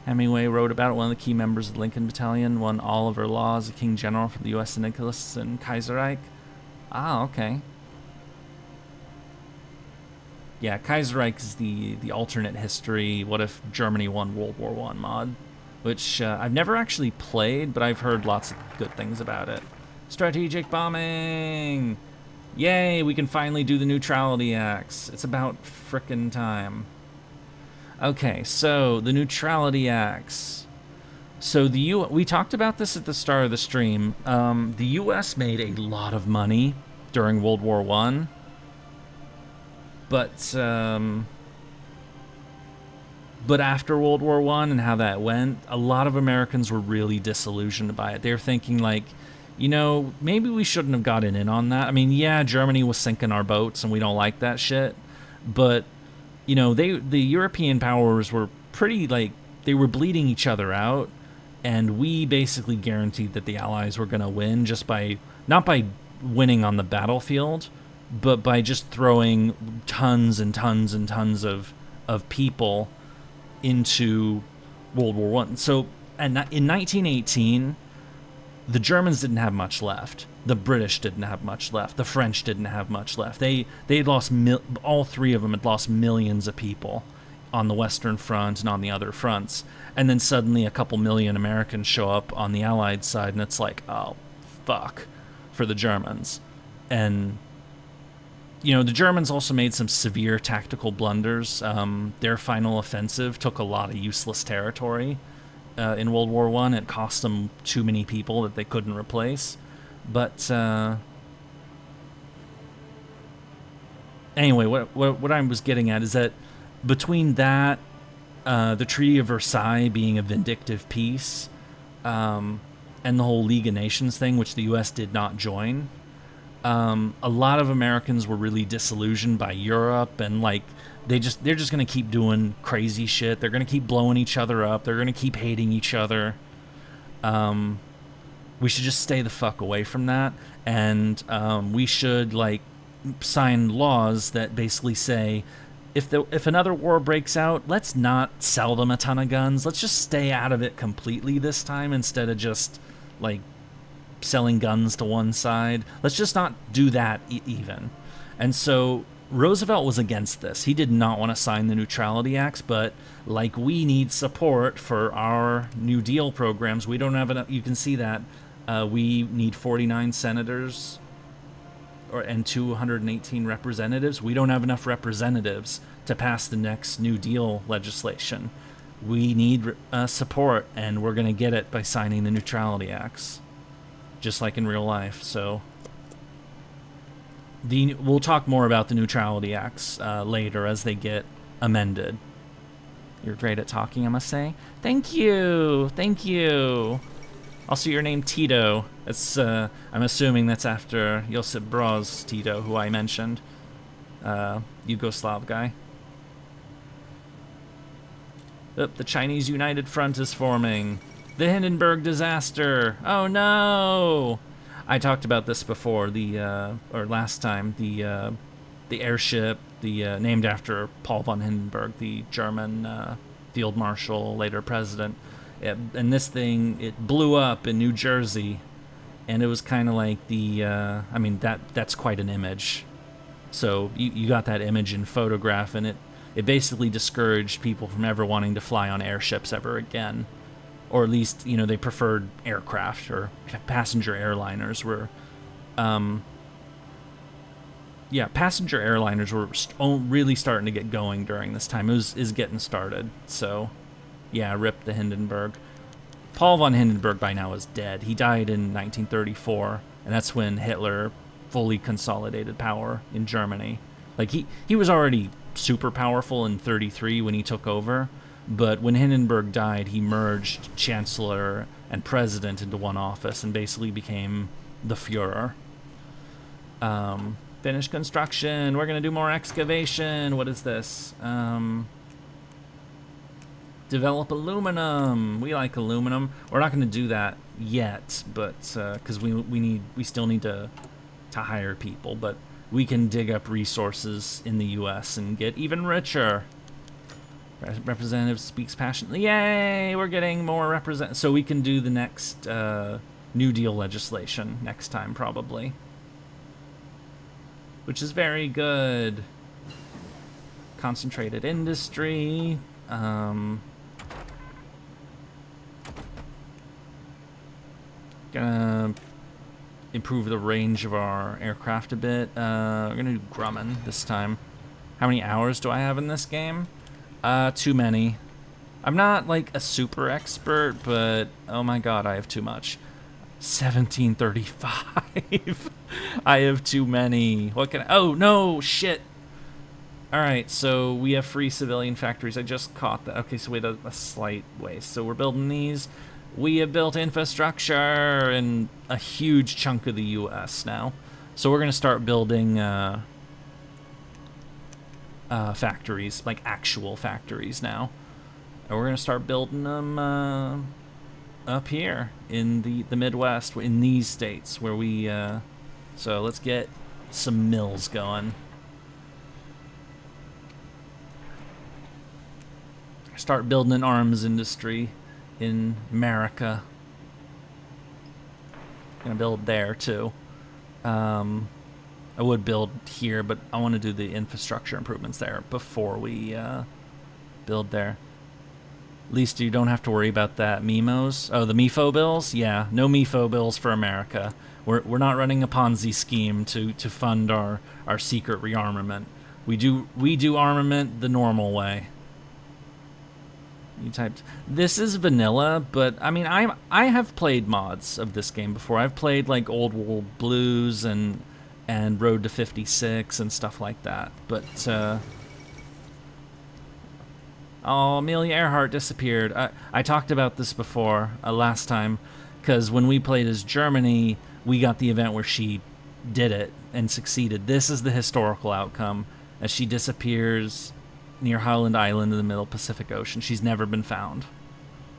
Hemingway wrote about it. One of the key members of the Lincoln Battalion, one Oliver Law, as a King General for the U.S. Nicholas and Kaiserreich. Ah, okay. Yeah, Kaiserreich is the alternate history. What if Germany won World War I mod? Which I've never actually played, but I've heard lots of good things about it. Strategic bombing! Yay, we can finally do the neutrality acts. It's about frickin' time. Okay, so the neutrality acts. So we talked about this at the start of the stream. The U.S. made a lot of money during World War I. But after World War I and how that went, a lot of Americans were really disillusioned by it. They were thinking like, maybe we shouldn't have gotten in on that. I mean, yeah, Germany was sinking our boats and we don't like that shit. But, the European powers were pretty, they were bleeding each other out. And we basically guaranteed that the Allies were going to win just not by winning on the battlefield, but by just throwing tons and tons and tons of people into World War I. So in 1918, the Germans didn't have much left. The British didn't have much left. The French didn't have much left. They had lost, all three of them had lost millions of people on the Western Front and on the other fronts. And then suddenly a couple million Americans show up on the Allied side, and it's like, oh, fuck, for the Germans. And the Germans also made some severe tactical blunders. Their final offensive took a lot of useless territory in World War I. It cost them too many people that they couldn't replace. But anyway, what I was getting at is that between that the Treaty of Versailles being a vindictive peace, and the whole League of Nations thing, which the U.S. did not join. A lot of Americans were really disillusioned by Europe, and like they're just gonna keep doing crazy shit. They're gonna keep blowing each other up. They're gonna keep hating each other. We should just stay the fuck away from that, and we should like sign laws that basically say, if another war breaks out, let's not sell them a ton of guns. Let's just stay out of it completely this time, instead of just like selling guns to one side. Let's just not do that even. And so Roosevelt was against this. He did not want to sign the Neutrality Acts, but like we need support for our New Deal programs. We don't have enough. You can see that we need 49 senators and 218 representatives. We don't have enough representatives to pass the next New Deal legislation. We need support, and we're going to get it by signing the Neutrality Acts, just like in real life. So we'll talk more about the Neutrality Acts later as they get amended. You're great at talking, I must say. Thank you. Thank you. Also, your name Tito. It's I'm assuming that's after Josip Broz Tito, who I mentioned. Yugoslav guy. Oop, the Chinese United Front is forming. The Hindenburg disaster. Oh no! I talked about this before. Or last time. The airship, named after Paul von Hindenburg, the German field marshal, later president. And this thing, it blew up in New Jersey, and it was kind of like I mean, that's quite an image. So you got that image in photograph, and it basically discouraged people from ever wanting to fly on airships ever again. Or at least, they preferred aircraft, or passenger airliners were, passenger airliners were really starting to get going during this time. It is getting started, so... Yeah, rip the Hindenburg. Paul von Hindenburg by now is dead. He died in 1934, and that's when Hitler fully consolidated power in Germany. Like, he was already super powerful in 1933 when he took over, but when Hindenburg died, he merged chancellor and president into one office and basically became the Fuhrer. Finished construction. We're going to do more excavation. What is this? Develop aluminum. We like aluminum. We're not going to do that yet, but because we still need to hire people. But we can dig up resources in the U.S. and get even richer. Representative speaks passionately. Yay! We're getting more so we can do the next New Deal legislation next time, probably, which is very good. Concentrated industry. Gonna improve the range of our aircraft a bit. We're gonna do Grumman this time. How many hours do I have in this game? Too many. I'm not like a super expert, but oh my god, I have too much. 1735. I have too many. What can oh no, shit. Alright, so we have free civilian factories. I just caught that. Okay, so we had a slight waste. So we're building these. We have built infrastructure in a huge chunk of the U.S. now. So we're going to start building factories, like actual factories now. And we're going to start building them up here in the Midwest, in these states where we... so let's get some mills going. Start building an arms industry in Mericuh. Gonna build there too. I would build here, but I want to do the infrastructure improvements there before we build there. At least you don't have to worry about that MIMOs. Oh, the MIFO bills? Yeah, no MIFO bills for America. We're not running a Ponzi scheme to fund our secret rearmament. We do armament the normal way. You typed. This is vanilla, but I mean, I have played mods of this game before. I've played like Old World Blues and Road to 56 and stuff like that. But Oh, Amelia Earhart disappeared. I talked about this before, last time, because when we played as Germany, we got the event where she did it and succeeded. This is the historical outcome, as she disappears near Highland Island in the middle Pacific Ocean. She's never been found,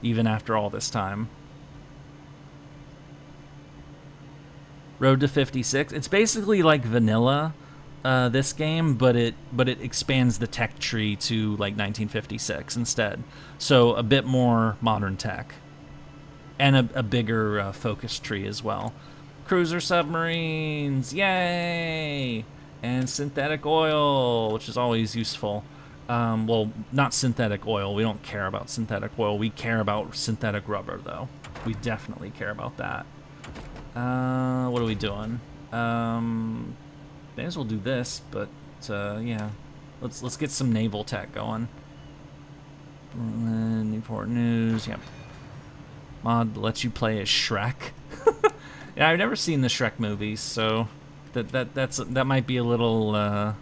even after all this time. Road to 56. It's basically like vanilla, this game, but it expands the tech tree to like 1956 instead. So a bit more modern tech, and a bigger focus tree as well. Cruiser submarines, yay! And synthetic oil, which is always useful. Well, not synthetic oil. We don't care about synthetic oil. We care about synthetic rubber, though. We definitely care about that. What are we doing? May as well do this, but yeah, let's get some naval tech going. Newport News, yep. Mod lets you play as Shrek. Yeah, I've never seen the Shrek movies, so that might be a little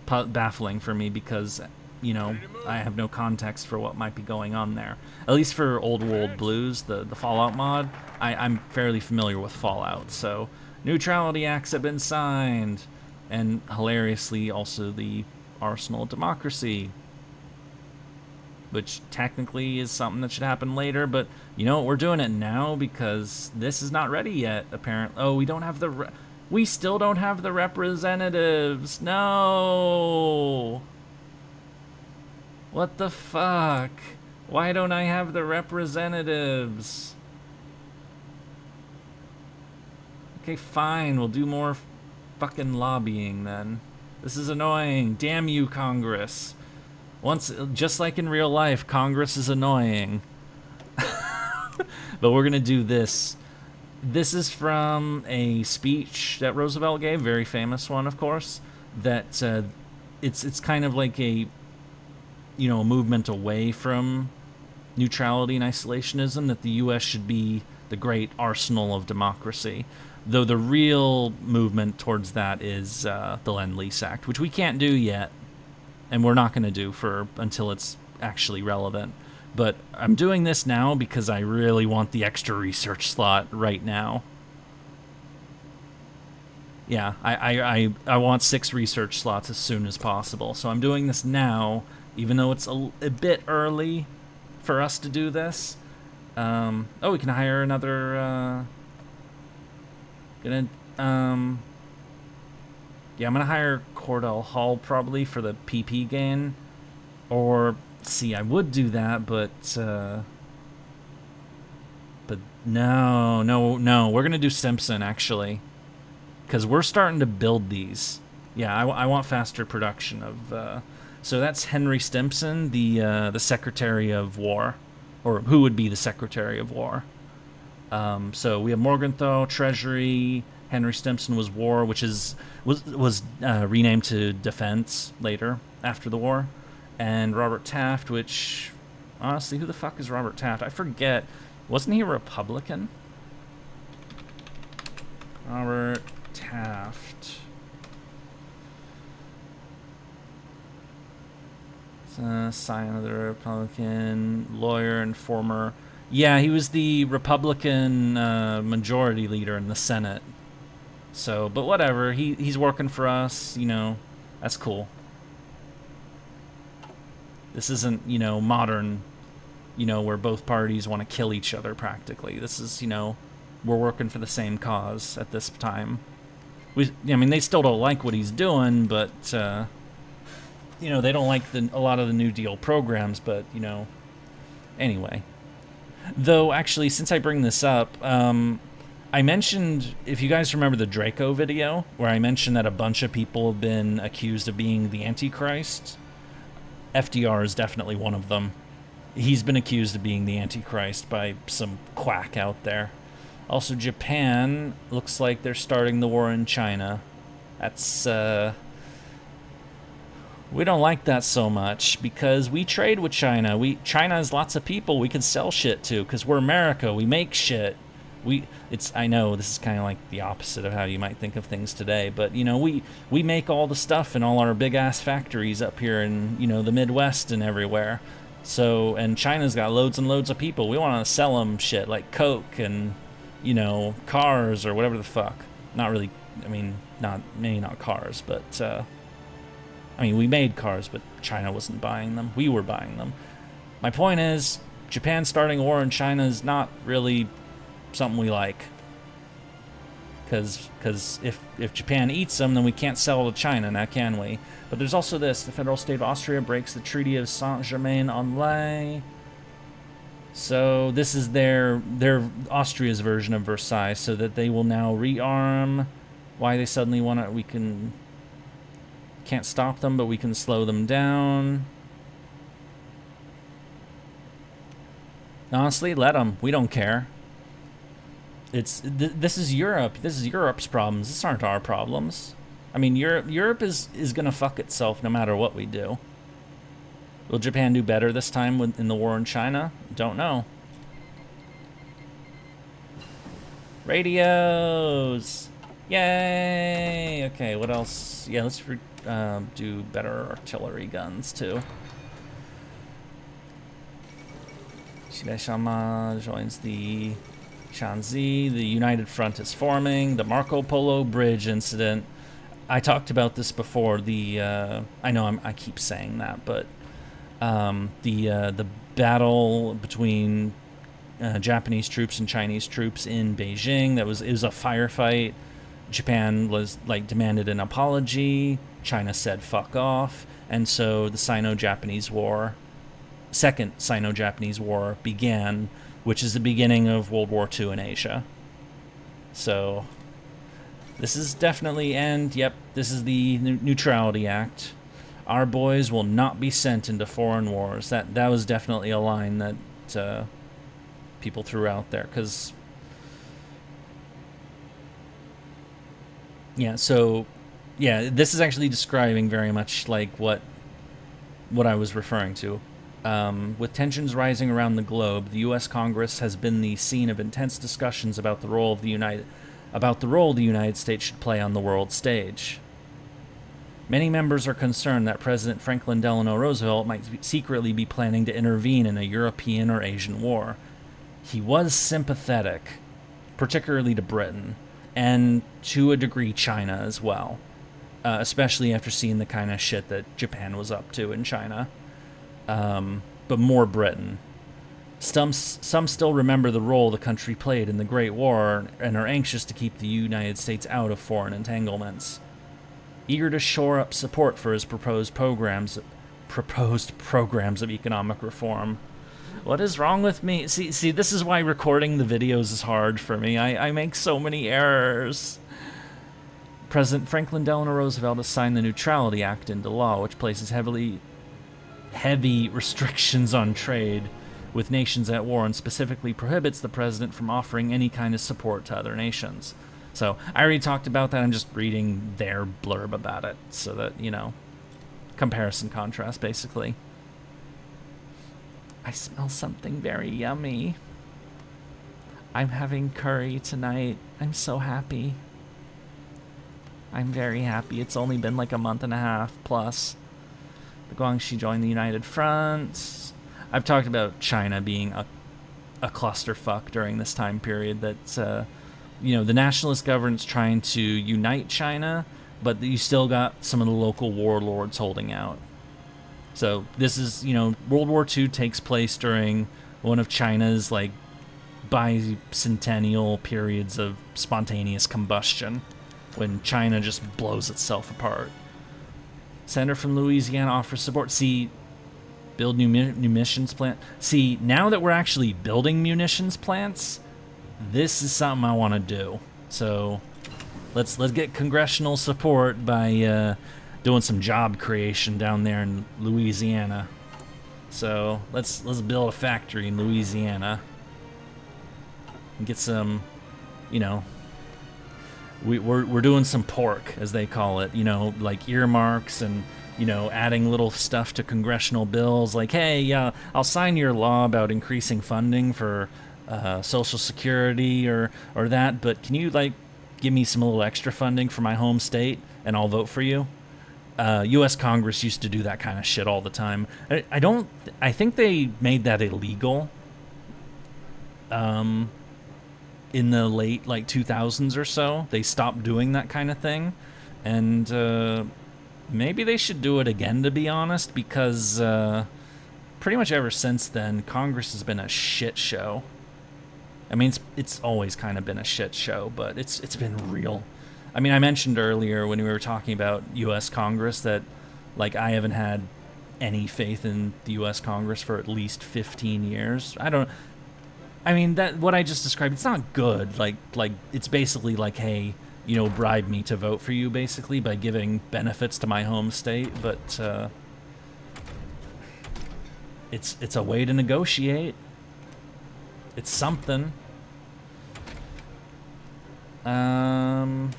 baffling for me because, you know, I have no context for what might be going on there. At least for Old World Blues, the Fallout mod, I'm fairly familiar with Fallout, so neutrality acts have been signed, and hilariously also the Arsenal of Democracy, which technically is something that should happen later, but you know what, we're doing it now because this is not ready yet, apparently. Oh, we don't have we still don't have the representatives. No! What the fuck? Why don't I have the representatives? Okay, fine, we'll do more fucking lobbying then. This is annoying. Damn you, Congress. Just like in real life, Congress is annoying. But we're gonna do this. This is from a speech that Roosevelt gave, very famous one, of course. That it's kind of like a, you know, a movement away from neutrality and isolationism. That the U.S. should be the great arsenal of democracy. Though the real movement towards that is the Lend-Lease Act, which we can't do yet, and we're not going to do until it's actually relevant. But I'm doing this now because I really want the extra research slot right now. Yeah, I want 6 research slots as soon as possible. So I'm doing this now, even though it's a bit early for us to do this. Oh, we can hire another... yeah, I'm gonna hire Cordell Hall probably for the PP gain, or see, I would do that, but no, we're gonna do Simpson actually, because we're starting to build these. Yeah, I want faster production of. So that's Henry Stimson, the Secretary of War, or who would be the Secretary of War. So we have Morgenthau, Treasury. Henry Stimson was War, which was renamed to Defense later after the war, and Robert Taft, which honestly, who the fuck is Robert Taft? I forget. Wasn't he a Republican? Robert Taft. Scion of the Republican, lawyer and former. Yeah, he was the Republican majority leader in the Senate. So, but whatever, he's working for us, you know, that's cool. This isn't, you know, modern, you know, where both parties want to kill each other practically. This is, you know, we're working for the same cause at this time. I mean, they still don't like what he's doing, but, you know, they don't like a lot of the New Deal programs, but, you know, anyway. Though, actually, since I bring this up, I mentioned, if you guys remember the Draco video, where I mentioned that a bunch of people have been accused of being the Antichrist, FDR is definitely one of them. He's been accused of being the Antichrist by some quack out there. Also, Japan, looks like they're starting the war in China. That's, we don't like that so much, because we trade with China. China has lots of people we can sell shit to, because we're America, we make shit. I know this is kind of like the opposite of how you might think of things today, but you know, we make all the stuff in all our big ass factories up here in, you know, the Midwest and everywhere. So, and China's got loads and loads of people. We want to sell them shit like Coke and, you know, cars or whatever the fuck. Not really, I mean, maybe not cars, but I mean, we made cars, but China wasn't buying them. We were buying them. My point is, Japan starting a war in China is not really something we like. Because if Japan eats them, then we can't sell to China, now can we? But there's also this. The federal state of Austria breaks the Treaty of Saint-Germain-en-Laye. So this is their Austria's version of Versailles, so that they will now rearm. Why they suddenly want to... Can't stop them, but we can slow them down. Honestly, let them. We don't care. This is Europe. This is Europe's problems. These aren't our problems. I mean, Europe is going to fuck itself no matter what we do. Will Japan do better this time in the war in China? Don't know. Radios! Yay! Okay, what else? Yeah, let's do better artillery guns, too. Shibeshama joins the Shanzi. The United Front is forming. The Marco Polo Bridge incident. I talked about this before. I know I keep saying that, but the battle between Japanese troops and Chinese troops in Beijing. It was a firefight. Japan was demanded an apology. China said fuck off, and so the Sino-Japanese War, Second Sino-Japanese War, began, which is the beginning of World War II in Asia. So this is definitely, and yep, this is the Neutrality Act. Our boys will not be sent into foreign wars. That was definitely a line that people threw out there, because yeah, so yeah, this is actually describing very much like what I was referring to. With tensions rising around the globe, the U.S. Congress has been the scene of intense discussions about the role the United States should play on the world stage. Many members are concerned that President Franklin Delano Roosevelt might secretly be planning to intervene in a European or Asian war. He was sympathetic, particularly to Britain, and to a degree China as well, especially after seeing the kind of shit that Japan was up to in China. But more Britain. Some still remember the role the country played in the Great War and are anxious to keep the United States out of foreign entanglements. Eager to shore up support for his proposed programs of economic reform. What is wrong with me? See, this is why recording the videos is hard for me. I make so many errors. President Franklin Delano Roosevelt has signed the Neutrality Act into law, which places heavy restrictions on trade with nations at war and specifically prohibits the president from offering any kind of support to other nations. So I already talked about that. I'm just reading their blurb about it so that, you know, comparison contrast, basically. I smell something very yummy. I'm having curry tonight. I'm so happy. I'm very happy. It's only been like a month and a half plus. The Guangxi joined the United Front. I've talked about China being a clusterfuck during this time period. That you know, the nationalist government's trying to unite China, but you still got some of the local warlords holding out. So this is, you know, World War II takes place during one of China's like bicentennial periods of spontaneous combustion, when China just blows itself apart. Senator from Louisiana offers support. See, build new munitions plant. See, now that we're actually building munitions plants, this is something I want to do. So let's get congressional support by doing some job creation down there in Louisiana. So let's build a factory in Louisiana and get some, you know, we're doing some pork, as they call it, you know, like earmarks and, you know, adding little stuff to congressional bills like, hey, I'll sign your law about increasing funding for Social Security or that, but can you like give me some little extra funding for my home state, and I'll vote for you? U.S. Congress used to do that kind of shit all the time. I think they made that illegal in the late, like, 2000s or so. They stopped doing that kind of thing. And maybe they should do it again, to be honest, because pretty much ever since then, Congress has been a shit show. I mean, it's always kind of been a shit show, but it's been real. I mean, I mentioned earlier when we were talking about U.S. Congress that, like, I haven't had any faith in the U.S. Congress for at least 15 years. I mean, that what I just described, it's not good. Like it's basically like, hey, you know, bribe me to vote for you, basically, by giving benefits to my home state. But it's a way to negotiate. It's something. No,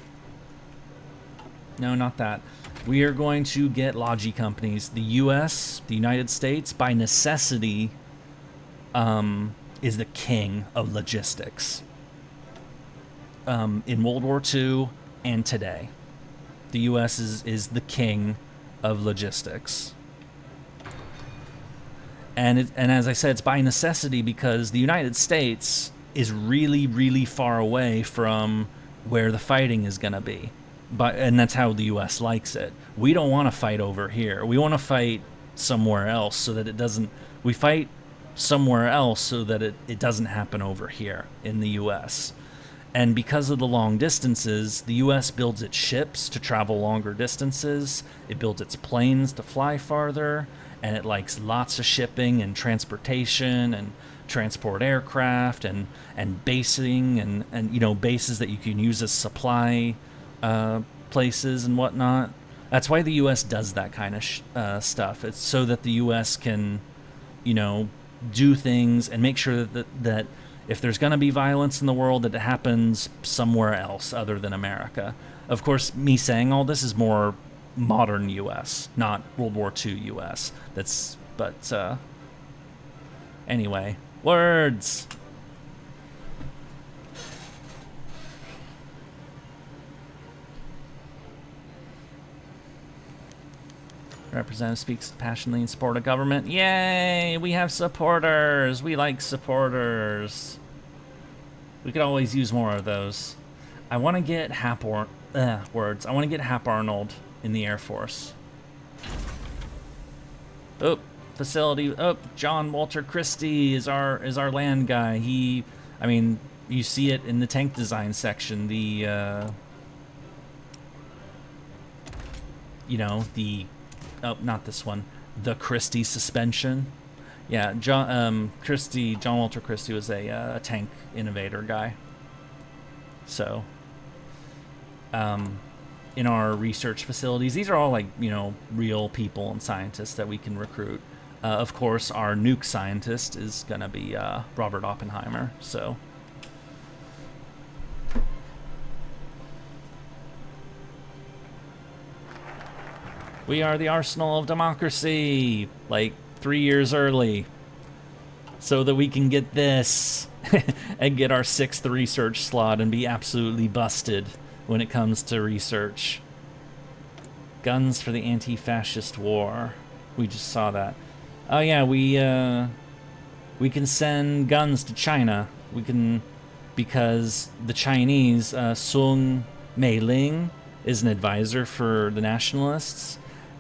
not that. We are going to get Logi companies. The U.S., the United States, by necessity, is the king of logistics. In World War II and today, the U.S. is the king of logistics. And as I said, it's by necessity because the United States is really, really far away from where the fighting is going to be. And that's how the U.S. likes it. We don't want to fight over here. We want to fight somewhere else so that it doesn't... We fight somewhere else so that it doesn't happen over here in the U.S. And because of the long distances, the U.S. builds its ships to travel longer distances. It builds its planes to fly farther. And it likes lots of shipping and transportation and transport aircraft and basing and you know, bases that you can use as supply places and whatnot. That's why the U.S. does that kind of stuff. It's so that the U.S. can, you know, do things and make sure that if there's going to be violence in the world, that it happens somewhere else other than America. Of course, me saying all this is more modern U.S., not World War II U.S. But anyway, words. Representative speaks passionately in support of government. Yay! We have supporters. We like supporters. We could always use more of those. I want to get words. I want to get Hap Arnold in the Air Force. Oh, facility. Oh, John Walter Christie is our land guy. I mean, you see it in the tank design section. The you know, the... Oh, not this one. The Christie suspension. Yeah, John Walter Christie was a tank innovator guy. So, in our research facilities, these are all, like, you know, real people and scientists that we can recruit. Of course, our nuke scientist is gonna be Robert Oppenheimer. So. We are the arsenal of democracy, like 3 years early, so that we can get this and get our 6th research slot and be absolutely busted when it comes to research. Guns for the anti-fascist war. We just saw that. Oh yeah, we can send guns to China. We can, because the Chinese, Sung Meiling is an advisor for the nationalists.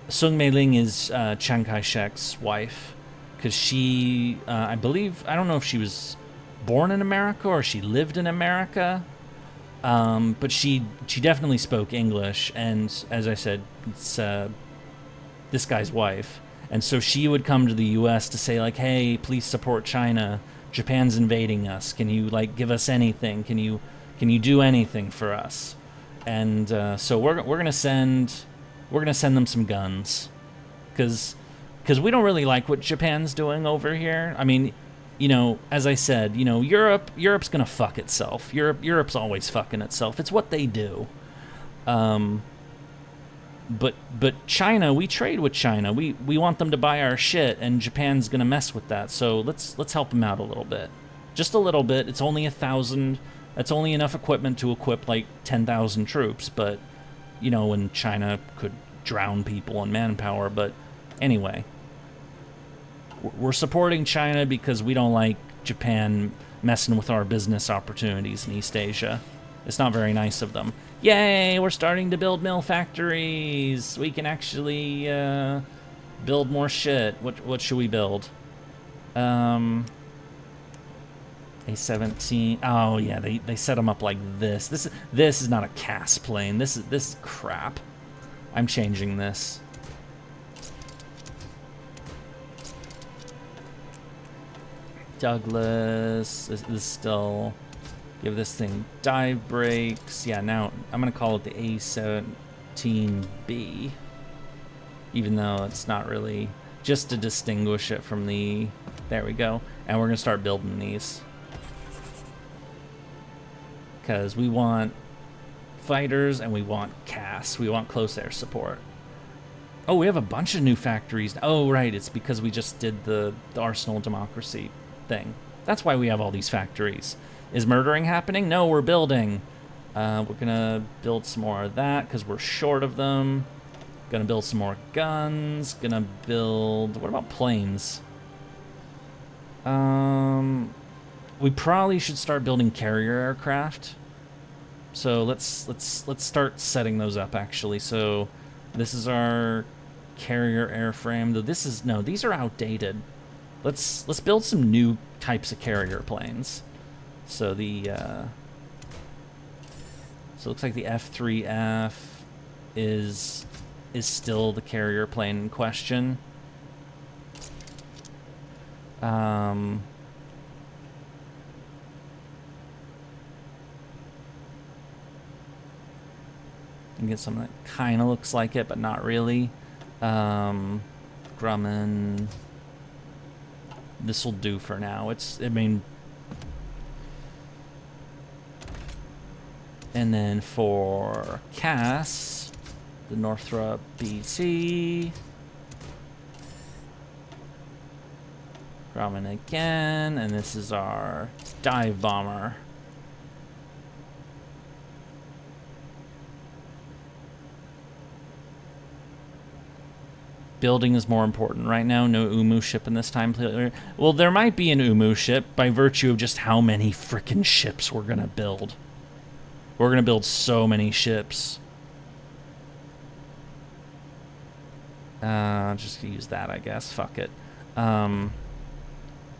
Sung Meiling is Chiang Kai-shek's wife, because she, I believe, I don't know if she was born in America or she lived in America, but she definitely spoke English, and as I said, it's this guy's wife, and so she would come to the U.S. to say, like, hey, please support China. Japan's invading us. Can you, like, give us anything? Can you do anything for us? And so we're gonna send them some guns, because we don't really like what Japan's doing over here. I mean, you know, as I said, you know, Europe's gonna fuck itself. Europe's always fucking itself. It's what they do. But China, we trade with China. We want them to buy our shit, and Japan's gonna mess with that. So let's help them out a little bit. Just a little bit. It's only 1,000. That's only enough equipment to equip like 10,000 troops, but, you know, when China could drown people in manpower. But anyway, we're supporting China because we don't like Japan messing with our business opportunities in East Asia. It's not very nice of them. Yay, we're starting to build mill factories. We can actually build more shit. What should we build? A-17. Oh yeah, they set them up like this. This is not a cast plane. This is crap. I'm changing this. Douglas is still. Give this thing dive brakes. Yeah, now I'm gonna call it the A-17B, even though it's not really, just to distinguish it from the. There we go. And we're gonna start building these because we want fighters and we want CAS. We want close air support. Oh, we have a bunch of new factories. Oh, right. It's because we just did the Arsenal Democracy thing. That's why we have all these factories. Is murdering happening? No, we're building. We're gonna build some more of that because we're short of them. Gonna build some more guns. Gonna build. What about planes? We probably should start building carrier aircraft. So let's start setting those up actually. So this is our carrier airframe. Though this is no, these are outdated. Let's build some new types of carrier planes. So the so it looks like the F3F is still the carrier plane in question. And get something that kind of looks like it, but not really. Grumman. This will do for now. I mean. And then for CAS, the Northrop BC. Grumman again, and this is our dive bomber. Building is more important right now. No Umu ship in this time. Well, there might be an Umu ship by virtue of just how many frickin' ships we're gonna build. We're gonna build so many ships. Just gonna use that, I guess. Fuck it. And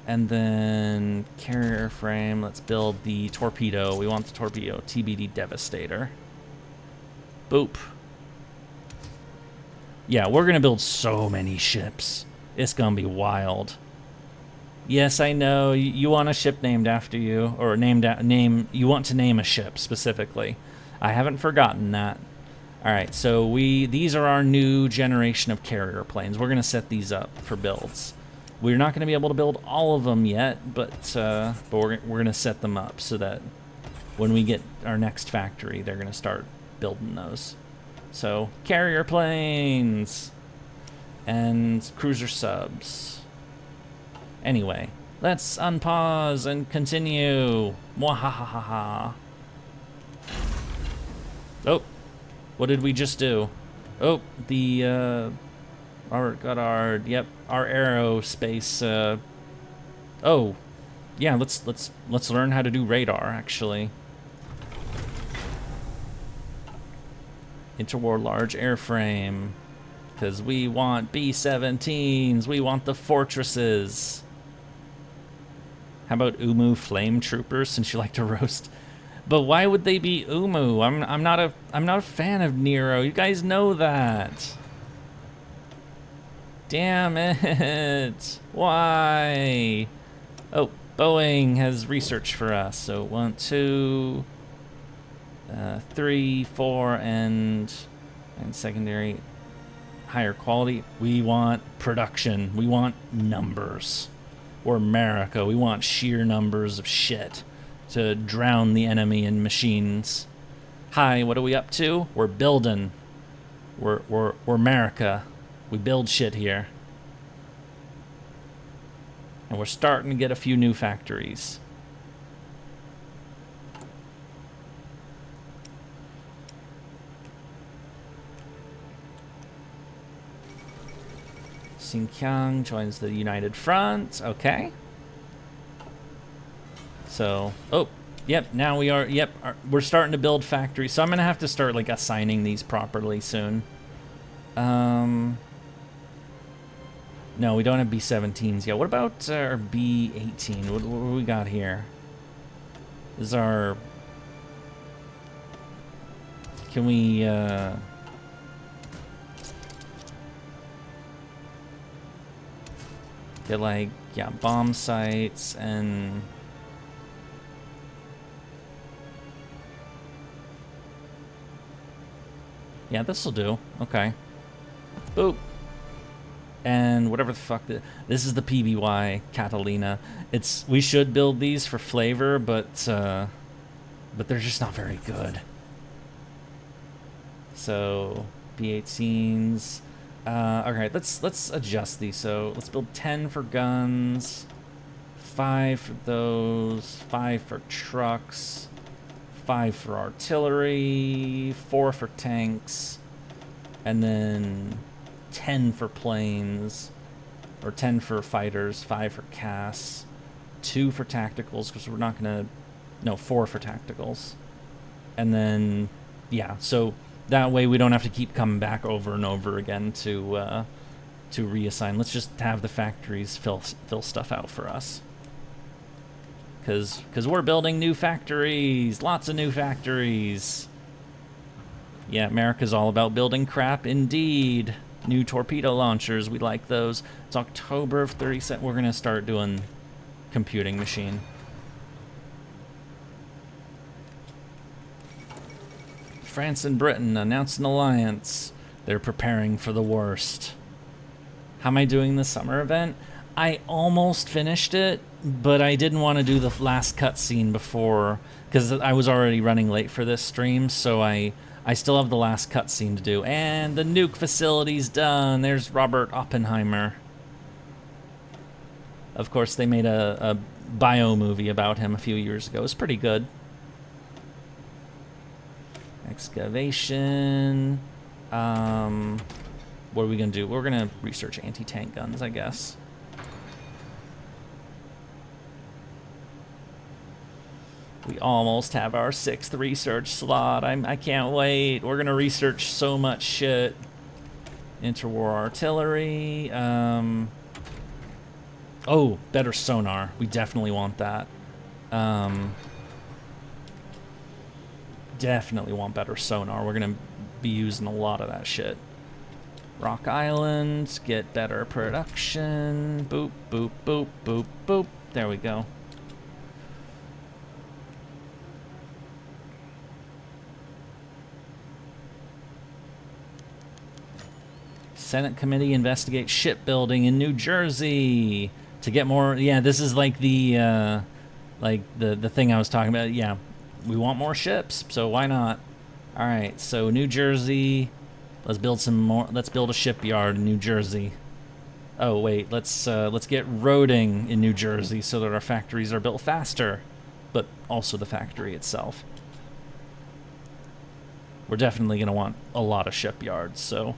then carrier frame. Let's build the torpedo. We want the torpedo. TBD Devastator. Boop. Yeah, we're gonna build so many ships. It's gonna be wild. Yes, I know. You want a ship named after you, or you want to name a ship specifically. I haven't forgotten that. All right, so these are our new generation of carrier planes. We're gonna set these up for builds. We're not gonna be able to build all of them yet, but we're gonna set them up so that when we get our next factory, they're gonna start building those. So carrier planes and cruiser subs. Anyway, let's unpause and continue. Mwahahaha. Oh, what did we just do? Oh, our aerospace. Oh, yeah. Let's learn how to do radar actually. Interwar large airframe, because we want B-17s. We want the fortresses. How about Umu flame troopers, since you like to roast? But why would they be Umu? I'm not a fan of Nero. You guys know that. Damn it! Why? Oh, Boeing has research for us. So 1, 2, 3, 4, and secondary higher quality. We want production. We want numbers. Or Mericuh. We want sheer numbers of shit to drown the enemy in machines. Hi, what are we up to? We're building. We're Mericuh. We build shit here. And we're starting to get a few new factories. Xinjiang joins the United Front. Okay. So, oh, yep, now we are, yep, we're starting to build factories. So I'm going to have to start, like, assigning these properly soon. No, we don't have B-17s yet. What about our B-18? What do we got here? This is our... Can we, get, like, yeah, bomb sites and... Yeah, this'll do. Okay. Boop. And whatever the fuck... This is the PBY Catalina. We should build these for flavor, but they're just not very good. So, B-18s. Alright, let's adjust these. So, let's build 10 for guns, 5 for those, 5 for trucks, 5 for artillery, 4 for tanks, and then 10 for planes, or 10 for fighters, 5 for CAS, 2 for tacticals, because we're not going to... No, 4 for tacticals. And then, yeah, so that way we don't have to keep coming back over and over again to reassign. Let's just have the factories fill stuff out for us. Because we're building new factories, lots of new factories. Yeah, America's all about building crap, indeed. New torpedo launchers, we like those. It's October of 37. We're going to start doing computing machine. France and Britain announced an alliance. They're preparing for the worst. How am I doing the summer event? I almost finished it, but I didn't want to do the last cutscene before, because I was already running late for this stream, so I still have the last cutscene to do. And the nuke facility's done. There's Robert Oppenheimer. Of course, they made a bio movie about him a few years ago. It was pretty good. Excavation. What are we going to do? We're going to research anti-tank guns, I guess. We almost have our 6th research slot. I can't wait. We're going to research so much shit. Interwar artillery. Oh, better sonar. We definitely want that. Definitely want better sonar. We're going to be using a lot of that shit. Rock Island. Get better production. Boop, boop, boop, boop, boop. There we go. Senate committee investigates shipbuilding in New Jersey to get more. Yeah, this is like the thing I was talking about. Yeah, we want more ships, so why not? All right, so New Jersey, let's build some more. Let's build a shipyard in New Jersey. Oh wait, let's get roading in New Jersey so that our factories are built faster, but also the factory itself. We're definitely gonna want a lot of shipyards, so.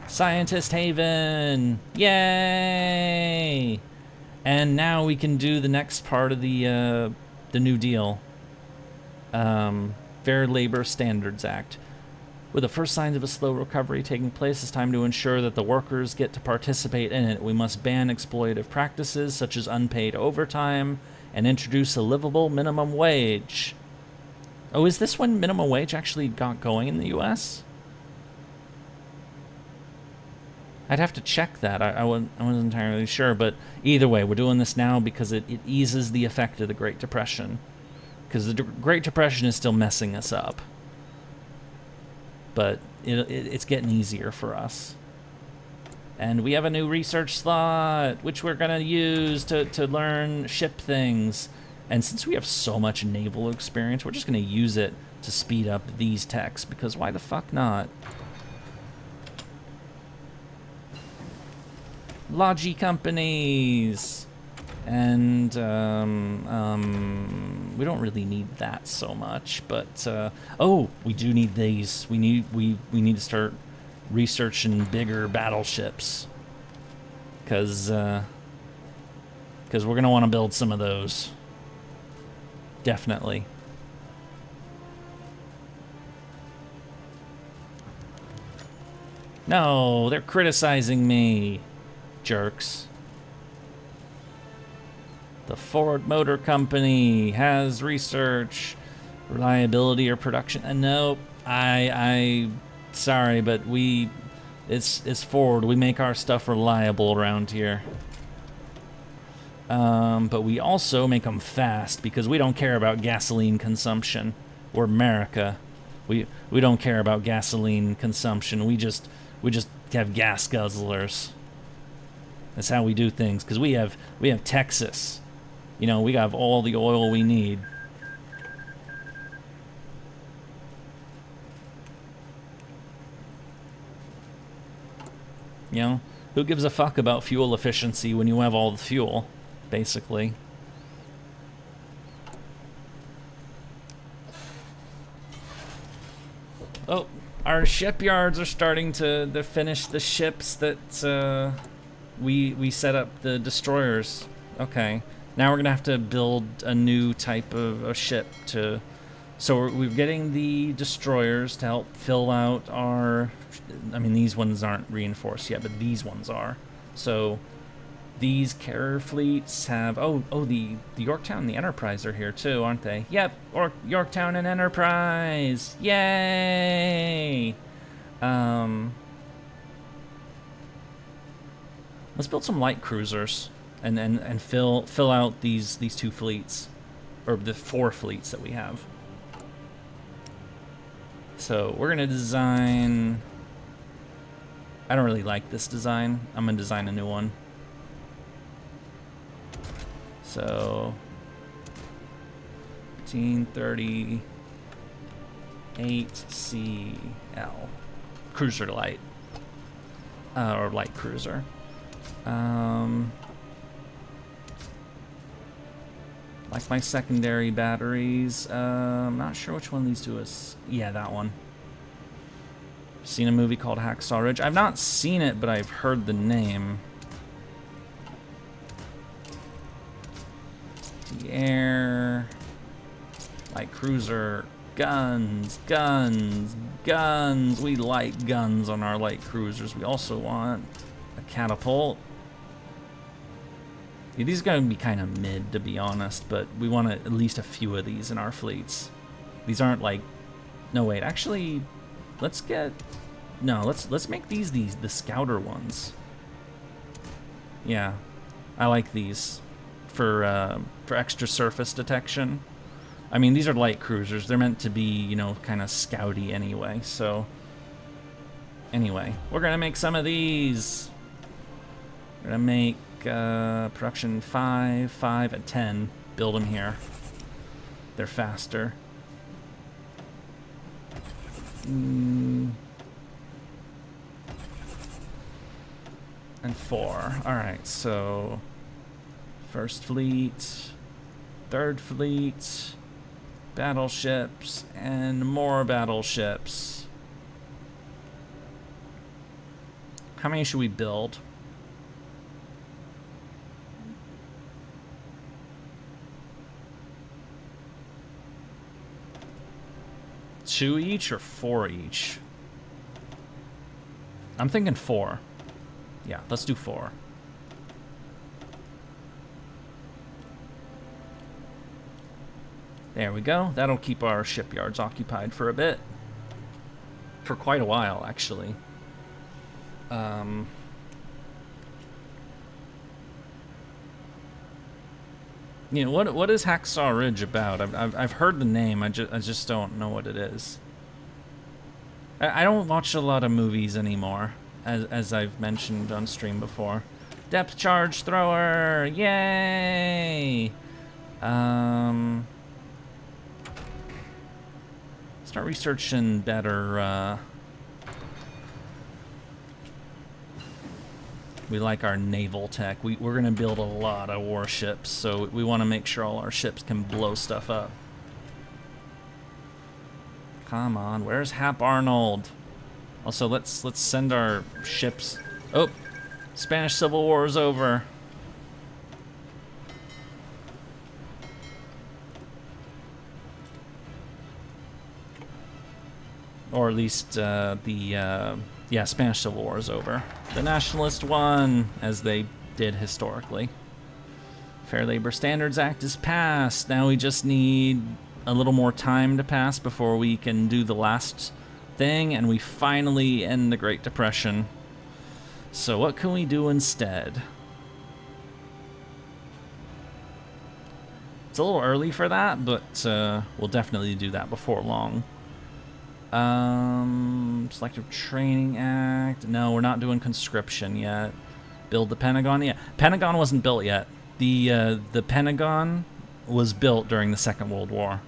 Scientist Haven! Yay! And now we can do the next part of the New Deal. Fair Labor Standards Act. With the first signs of a slow recovery taking place, it's time to ensure that the workers get to participate in it. We must ban exploitative practices such as unpaid overtime and introduce a livable minimum wage. Oh, is this when minimum wage actually got going in the U.S.? I'd have to check that. I wasn't entirely sure, but either way, we're doing this now because it eases the effect of the Great Depression. Because the Great Depression is still messing us up. But it's getting easier for us. And we have a new research slot, which we're going to use to learn ship things. And since we have so much naval experience, we're just going to use it to speed up these techs, because why the fuck not? Logi companies, and we don't really need that so much, but oh, we do need these. We need to start researching bigger battleships. Because we're going to want to build some of those. Definitely. No, they're criticizing me. Jerks. The Ford Motor Company has research, reliability, or production. Nope. Sorry, but it's Ford. We make our stuff reliable around here. But we also make them fast because we don't care about gasoline consumption. We're Mericuh. We don't care about gasoline consumption. We just have gas guzzlers. That's how we do things. Because we have Texas. You know, we have all the oil we need. You know, who gives a fuck about fuel efficiency when you have all the fuel, basically? Oh, our shipyards are starting to finish the ships that we set up, the destroyers. Okay, now we're gonna have to build a new type of ship to. So we're getting the destroyers to help fill out our. I mean, these ones aren't reinforced yet, but these ones are. So these carrier fleets have. Oh, the Yorktown and the Enterprise are here too, aren't they? Yep, Yorktown and Enterprise. Yay! Let's build some light cruisers and fill out these two fleets, or the 4 fleets that we have. So we're gonna design. I don't really like this design. I'm gonna design a new one. So 1838CL cruiser light, or light cruiser. Like my secondary batteries. I'm not sure which one of these two is. Yeah, that one. Seen a movie called Hacksaw Ridge? I've not seen it, but I've heard the name. The air. Light cruiser. Guns. Guns. Guns. We like guns on our light cruisers. We also want a catapult. Yeah, these are going to be kind of mid, to be honest, but we want at least a few of these in our fleets. These aren't like... No, wait, actually, let's get... No, let's make these the scouter ones. Yeah, I like these for extra surface detection. I mean, these are light cruisers. They're meant to be, you know, kind of scouty anyway, so... Anyway, we're going to make some of these. We're going to make... production 5, 5, and 10. Build them here. They're faster. And 4. Alright, so... First fleet. Third fleet. Battleships. And more battleships. How many should we build? 2 each or 4 each? I'm thinking 4. Yeah, let's do 4. There we go. That'll keep our shipyards occupied for a bit. For quite a while, actually. You know, what is Hacksaw Ridge about? I've heard the name. I just don't know what it is. I don't watch a lot of movies anymore, as I've mentioned on stream before. Depth charge thrower, yay! Start researching better. We like our naval tech. We're going to build a lot of warships, so we want to make sure all our ships can blow stuff up. Come on, where's Hap Arnold? Also, let's send our ships. Oh, Spanish Civil War is over. Or at least yeah, Spanish Civil War is over. The Nationalist won, as they did historically. Fair Labor Standards Act is passed. Now we just need a little more time to pass before we can do the last thing, and we finally end the Great Depression. So what can we do instead? It's a little early for that, but we'll definitely do that before long. Selective Training Act. No, we're not doing conscription yet. Build the Pentagon. Yeah, Pentagon wasn't built yet. The Pentagon was built during the Second World War.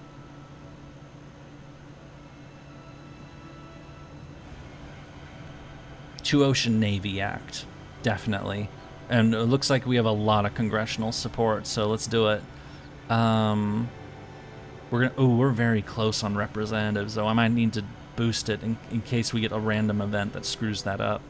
Two Ocean Navy Act, definitely. And it looks like we have a lot of congressional support, so let's do it. We're very close on representatives, though. I might need to boost it in case we get a random event that screws that up.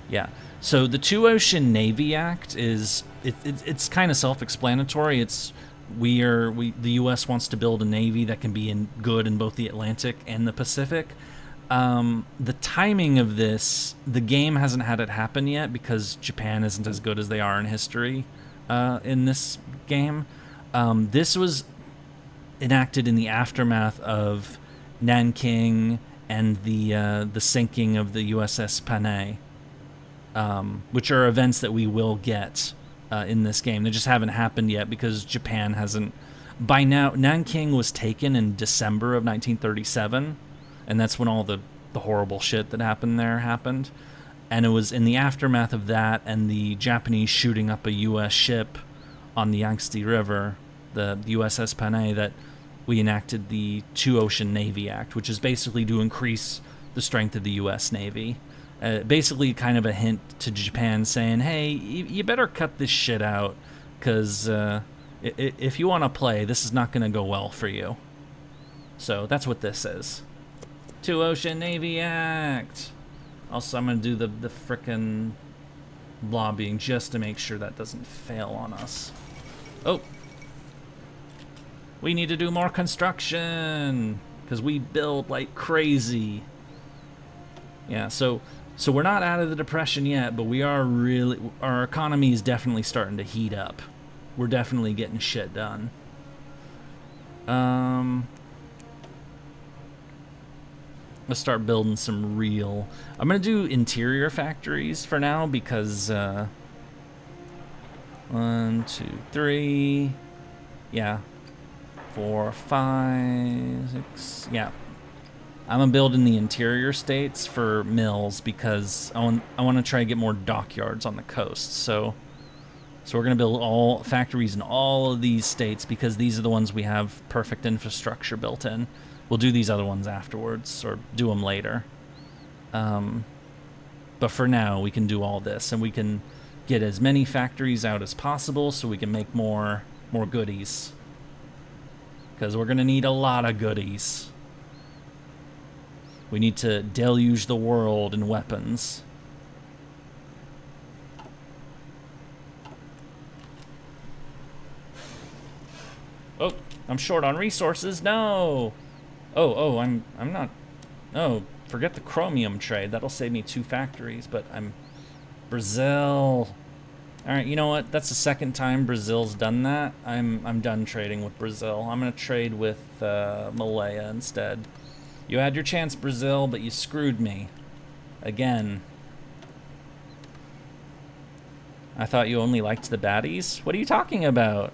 Yeah. So the Two Ocean Navy Act is it's kind of self-explanatory. It's the U.S. wants to build a navy that can be good in both the Atlantic and the Pacific. The timing of this, the game hasn't had it happen yet because Japan isn't as good as they are in history in this game. This was enacted in the aftermath of Nanking and the sinking of the USS Panay, which are events that we will get in this game. They just haven't happened yet because Japan hasn't. By now, Nanking was taken in December of 1937, and that's when all the horrible shit that happened there happened. And it was in the aftermath of that and the Japanese shooting up a U.S. ship on the Yangtze River, the USS Panay, that we enacted the Two Ocean Navy Act, which is basically to increase the strength of the U.S. Navy. Basically kind of a hint to Japan saying, hey, you better cut this shit out, because if you want to play, this is not going to go well for you. So that's what this is. Two Ocean Navy Act. Also, I'm going to do the frickin' lobbying just to make sure that doesn't fail on us. Oh. We need to do more construction, because we build like crazy. Yeah, so we're not out of the Depression yet, but we are really, our economy is definitely starting to heat up. We're definitely getting shit done. Let's start building some real... I'm going to do interior factories for now because... 1, 2, 3... Yeah. 4, 5, 6... Yeah. I'm going to build in the interior states for mills because I want to try to get more dockyards on the coast. So we're going to build all factories in all of these states because these are the ones we have perfect infrastructure built in. We'll do these other ones afterwards, or do them later. But for now, we can do all this, and we can get as many factories out as possible so we can make more goodies. Because we're going to need a lot of goodies. We need to deluge the world in weapons. Oh, I'm short on resources. No! Oh, I'm not... Oh, forget the chromium trade. That'll save me 2 factories, but I'm... Brazil. Alright, you know what? That's the second time Brazil's done that. I'm done trading with Brazil. I'm gonna trade with Malaya instead. You had your chance, Brazil, but you screwed me. Again. I thought you only liked the baddies? What are you talking about?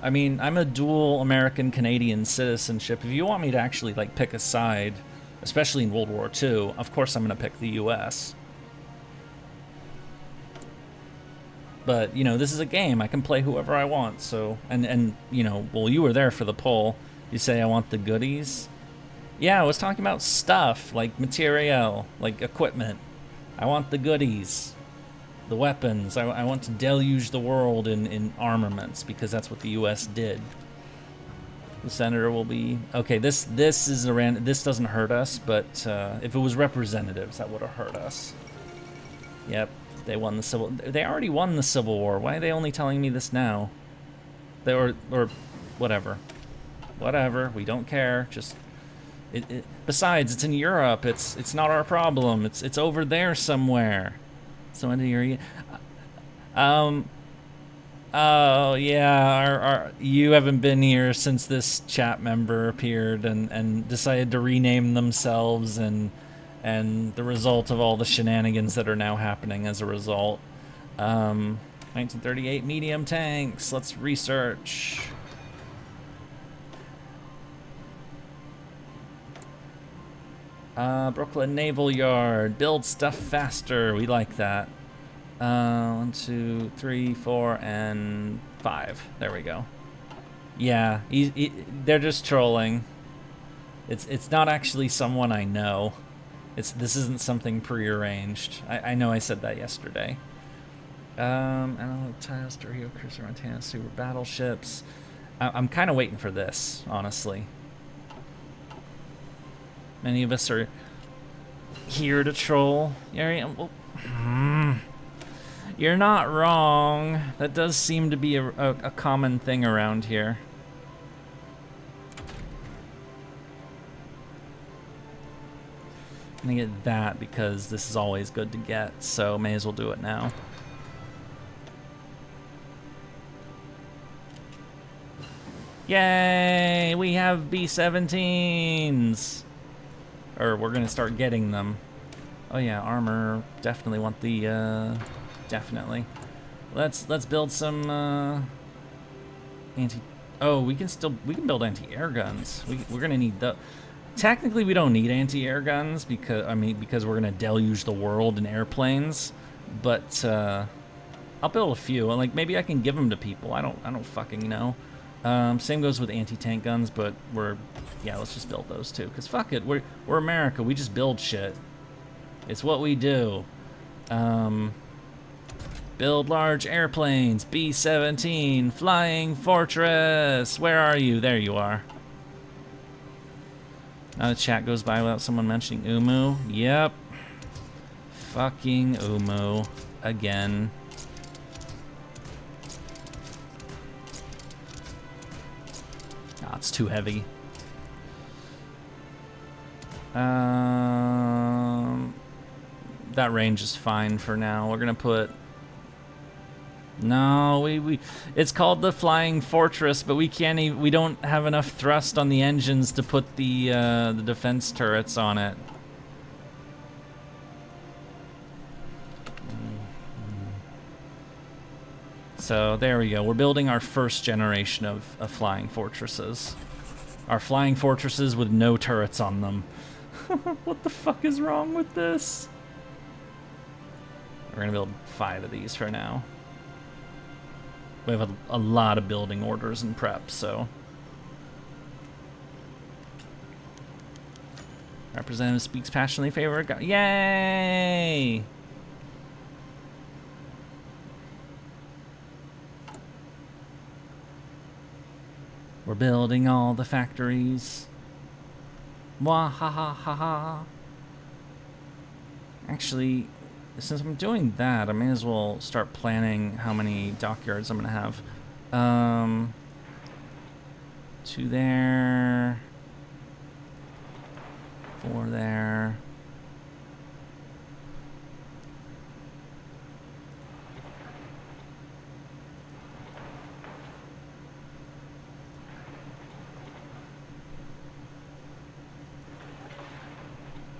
I mean, I'm a dual American-Canadian citizenship. If you want me to actually, like, pick a side, especially in World War II, of course I'm going to pick the U.S. But, you know, this is a game. I can play whoever I want, so... And you know, well, you were there for the poll. You say I want the goodies? Yeah, I was talking about stuff, like material, like equipment. I want the goodies. The weapons. I want to deluge the world in armaments, because that's what the U.S. did. The senator will be okay. This is a this doesn't hurt us, but if it was representatives, that would have hurt us. Yep, they won the civil. They already won the Civil War. Why are they only telling me this now? They or whatever, whatever. We don't care. Just besides, it's in Europe. It's not our problem. It's over there somewhere. So into Yurie. Oh yeah, you haven't been here since this chat member appeared and decided to rename themselves, and the result of all the shenanigans that are now happening as a result. 1938 medium tanks. Let's research. Brooklyn Naval Yard. Build stuff faster. We like that. 1, 2, 3, 4, and 5. There we go. Yeah, they're just trolling. It's not actually someone I know. This isn't something prearranged. I know I said that yesterday. Tiles, Rio Cruiser, Montana, Super Battleships. I'm kind of waiting for this, honestly. Many of us are here to troll. You're not wrong. That does seem to be a common thing around here. I'm gonna get that because this is always good to get, so may as well do it now. Yay! We have B-17s! Or we're gonna start getting them. Oh yeah, armor. Definitely want the, definitely. Let's build some, we can build anti-air guns. We're gonna need the... Technically, we don't need anti-air guns because we're gonna deluge the world in airplanes. But, I'll build a few. Like, maybe I can give them to people. I don't fucking know. Same goes with anti-tank guns, but let's just build those too. Cause fuck it, we're America. We just build shit. It's what we do. Build large airplanes. B-17 Flying Fortress. Where are you? There you are. Now the chat goes by without someone mentioning Umu. Yep. Fucking Umu again. It's too heavy. That range is fine for now. We're gonna put... No, it's called the Flying Fortress, but we don't have enough thrust on the engines to put the defense turrets on it. So there we go. We're building our first generation of flying fortresses. Our flying fortresses with no turrets on them. What the fuck is wrong with this? We're gonna build 5 of these for now. We have a lot of building orders and prep, so. Representative speaks passionately in favor of Yay! We're building all the factories. Wah ha ha ha ha. Actually, since I'm doing that, I may as well start planning how many dockyards I'm gonna have. 2 there. 4 there.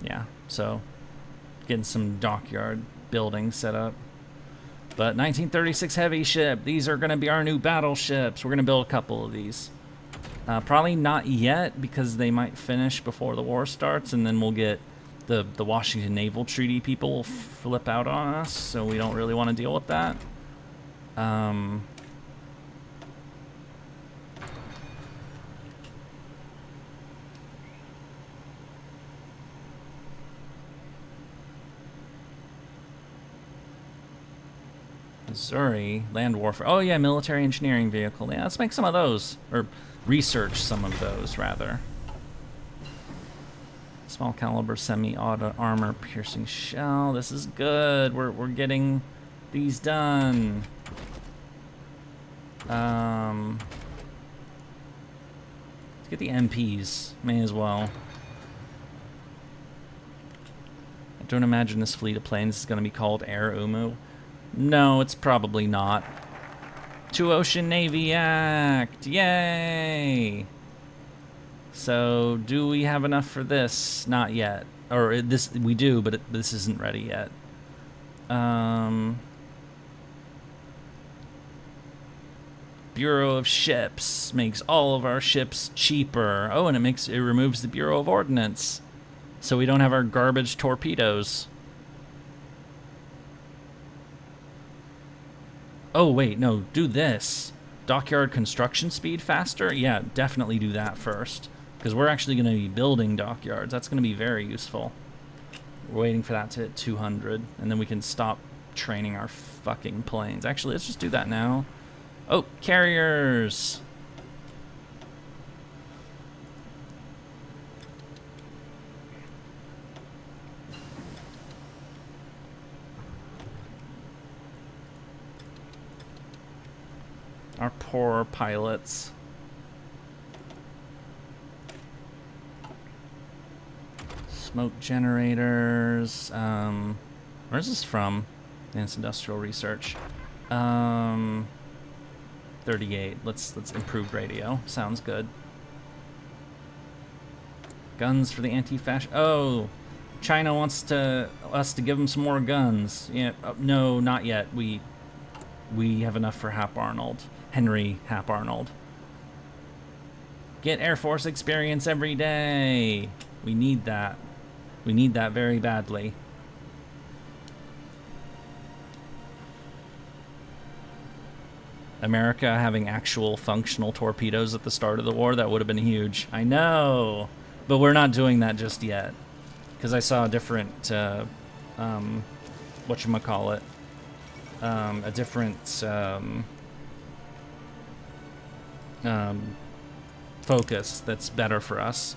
Yeah, so getting some dockyard building set up. But 1936 heavy ship, these are gonna be our new battleships. We're gonna build a couple of these. Probably not yet because they might finish before the war starts, and then we'll get the Washington Naval Treaty people flip out on us, so we don't really want to deal with that. Missouri, land warfare. Oh yeah, military engineering vehicle. Yeah, let's make some of those. Or research some of those, rather. Small caliber semi-auto armor piercing shell. This is good. We're getting these done. Let's get the MPs. May as well. I don't imagine this fleet of planes is going to be called Air Umu. No, it's probably not. Two Ocean Navy Act! Yay! So, do we have enough for this? Not yet. Or this we do, but this isn't ready yet. Bureau of Ships makes all of our ships cheaper. Oh, and it removes the Bureau of Ordnance, so we don't have our garbage torpedoes. Oh wait, no, do this. Dockyard construction speed faster? Yeah, definitely do that first, because we're actually going to be building dockyards. That's going to be very useful. We're waiting for that to hit 200, and then we can stop training our fucking planes. Actually, let's just do that now. Oh, carriers! Our poor pilots. Smoke generators. Where's this from? Advanced Industrial Research. 38. Let's improve radio. Sounds good. Guns for the anti-fascist. Oh, China wants us to give them some more guns. Yeah. No, not yet. We have enough for Hap Arnold. Henry Hap Arnold. Get Air Force experience every day. We need that. We need that very badly. America having actual functional torpedoes at the start of the war, that would have been huge. I know, but we're not doing that just yet, because I saw a different, whatchamacallit, a different focus that's better for us.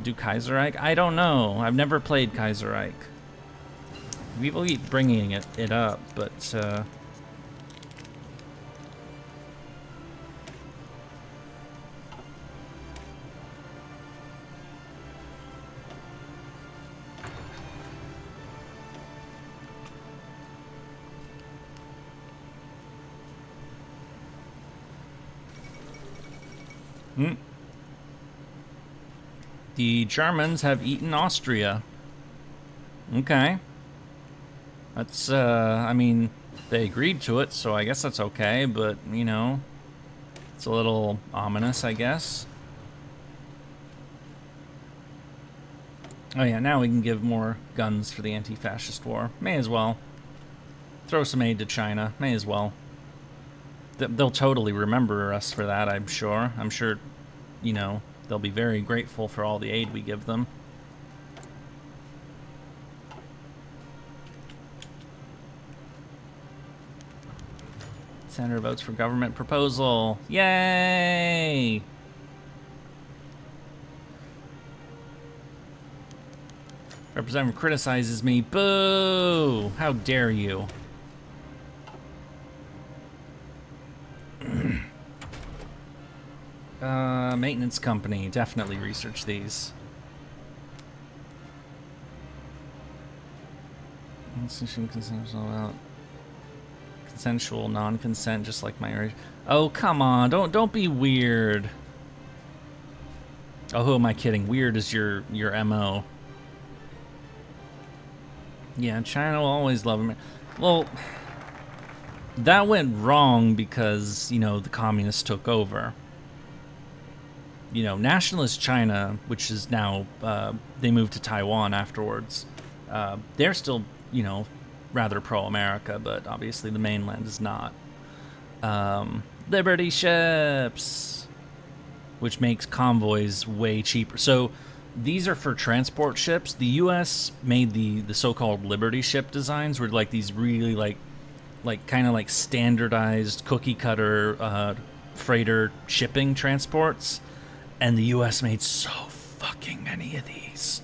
Do Kaiserreich? I don't know. I've never played Kaiserreich. People keep bringing it up, but the Germans have eaten Austria. Okay. That's, I mean, they agreed to it, so I guess that's okay, but, you know, it's a little ominous, I guess. Oh yeah, now we can give more guns for the anti-fascist war. May as well. Throw some aid to China. May as well. They'll totally remember us for that, I'm sure. I'm sure, you know, they'll be very grateful for all the aid we give them. Senator votes for government proposal. Yay! Representative criticizes me. Boo! How dare you? Maintenance company. Definitely research these. Consensual non-consent, just like my... Oh, come on. Don't be weird. Oh, who am I kidding? Weird is your MO. Yeah, China will always love them. Well, that went wrong because, you know, the communists took over. You know, nationalist China, which is now, they moved to Taiwan afterwards, they're still, you know, rather pro-America, but obviously the mainland is not. Liberty ships, which makes convoys way cheaper. So these are for transport ships. The U.S. made the so-called Liberty ship designs, were like these really like kind of like standardized cookie cutter freighter shipping transports, and the U.S. made so fucking many of these.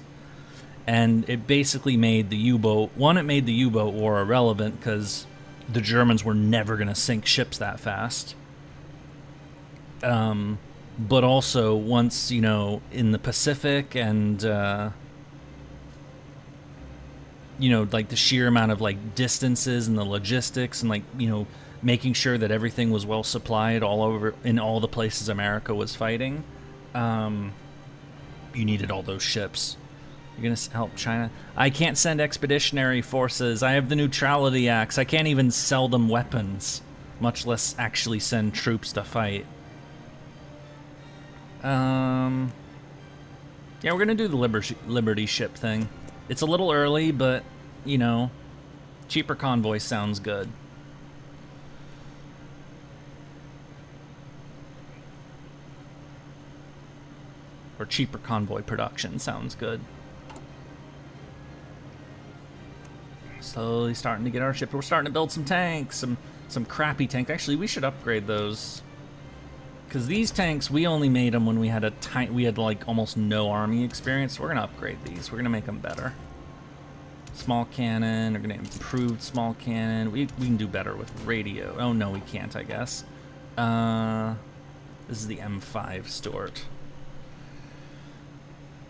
And it basically made the U-boat... One, it made the U-boat war irrelevant because the Germans were never going to sink ships that fast. But also, once, you know, in the Pacific and, you know, like the sheer amount of, like, distances and the logistics and, like, you know, making sure that everything was well supplied all over, in all the places America was fighting, you needed all those ships. You're going to help China? I can't send expeditionary forces. I have the Neutrality Acts. I can't even sell them weapons, much less actually send troops to fight. Yeah, we're going to do the Liberty ship thing. It's a little early, but, you know, cheaper convoy sounds good. Or cheaper convoy production sounds good. Slowly starting to get our ship. We're starting to build some tanks, some crappy tanks. Actually, we should upgrade those. Because these tanks, we only made them when we had we had like almost no army experience. So we're gonna upgrade these. We're gonna make them better. Small cannon. We're gonna improve small cannon. We can do better with radio. Oh no, we can't. I guess. This is the M5 Stuart.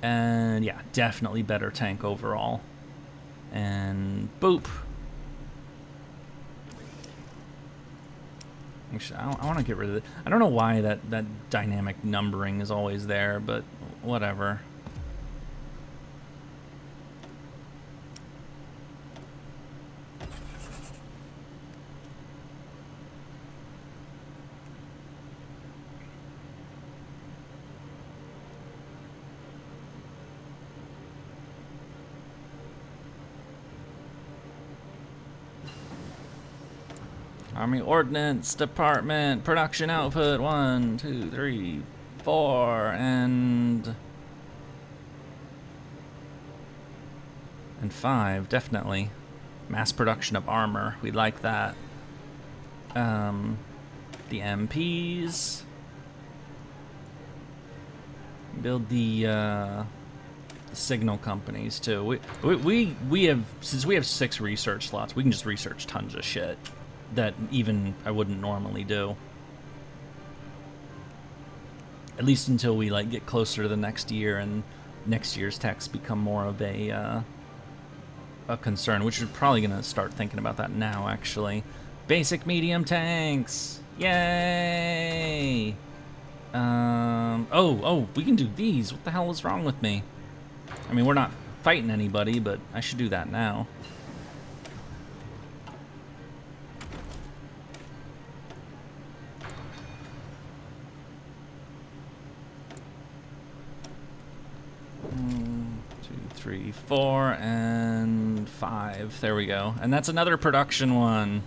And yeah, definitely better tank overall. And boop. Actually, I want to get rid of it. I don't know why that dynamic numbering is always there, but whatever. Army Ordnance Department, production output, 1, 2, 3, 4, and 5, definitely. Mass production of armor, we like that. The MPs. Build the signal companies too. We have, since we have 6 research slots, we can just research tons of shit that even I wouldn't normally do. At least until we like get closer to the next year and next year's techs become more of a concern, which we're probably gonna start thinking about that now actually. Basic medium tanks, yay! Oh, we can do these. What the hell is wrong with me? I mean, we're not fighting anybody, but I should do that now. Three, 4, and 5. There we go. And that's another production one.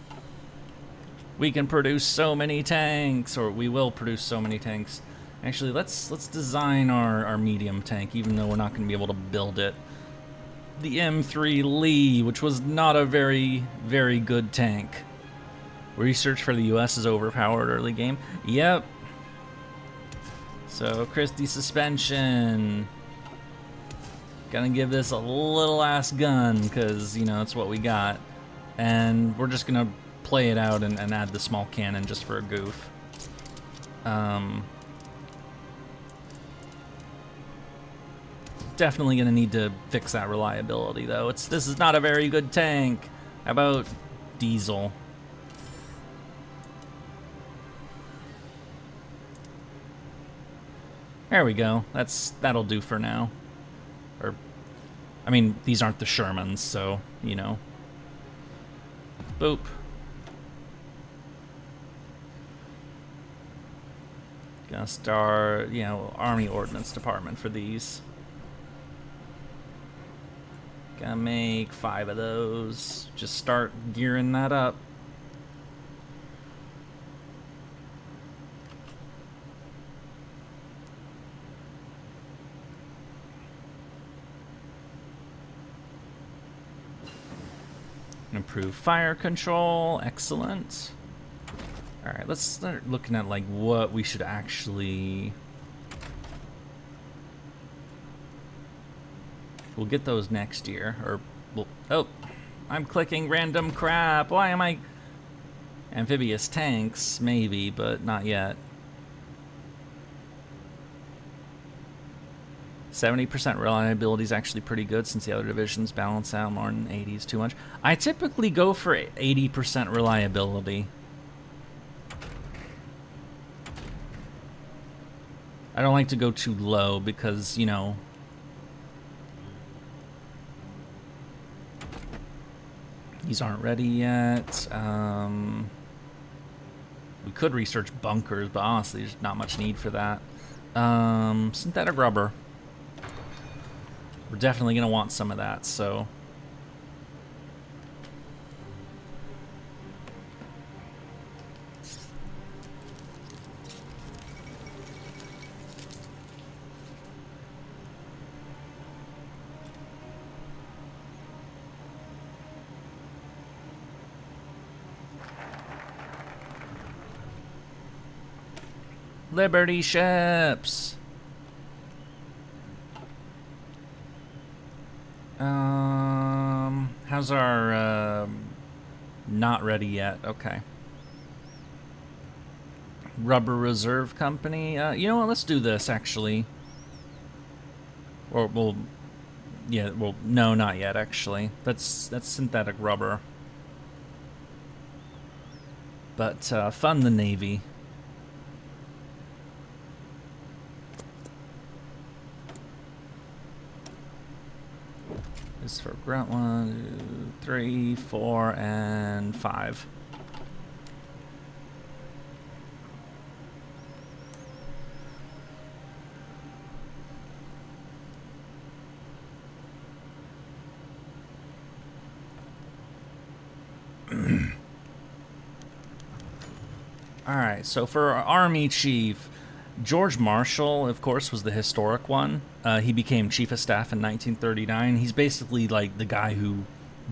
We can produce so many tanks, or we will produce so many tanks. Actually, let's design our medium tank, even though we're not going to be able to build it. The M3 Lee, which was not a very, very good tank. Research for the US is overpowered early game. Yep. So, Christie suspension. Gonna give this a little ass gun, because, you know, it's what we got. And we're just gonna play it out and add the small cannon just for a goof. Definitely gonna need to fix that reliability, though. This is not a very good tank. How about diesel? There we go. That'll do for now. Or, I mean, these aren't the Shermans, so, you know. Boop. Gonna start, you know, Army Ordnance Department for these. Gonna make 5 of those. Just start gearing that up. Improve fire control, excellent. All right, let's start looking at like what we should actually. We'll get those next year, or we'll. Oh, I'm clicking random crap. Why am I? Amphibious tanks, maybe, but not yet. 70% reliability is actually pretty good since the other divisions balance out. More than 80 is too much. I typically go for 80% reliability. I don't like to go too low because, you know, these aren't ready yet. We could research bunkers, but honestly, there's not much need for that. Synthetic rubber. We're definitely going to want some of that, so... Liberty ships! How's our, not ready yet? Okay. Rubber Reserve Company. You know what? Let's do this, actually. Or, well, yeah, well, no, not yet, actually. That's synthetic rubber. But, fund the Navy. This is for grunt 1, 2, 3, 4, and 5. All right, so for our Army Chief, George Marshall, of course, was the historic one. He became Chief of Staff in 1939. He's basically like the guy who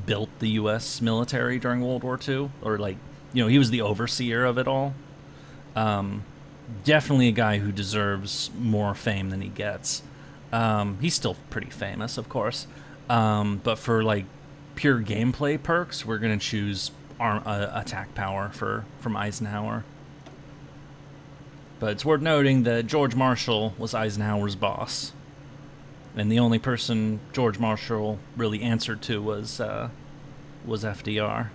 built the U.S. military during World War II, or like, you know, he was the overseer of it all. Definitely a guy who deserves more fame than he gets. He's still pretty famous, of course. But for like pure gameplay perks, we're gonna choose attack power from Eisenhower. But it's worth noting that George Marshall was Eisenhower's boss. And the only person George Marshall really answered to was FDR.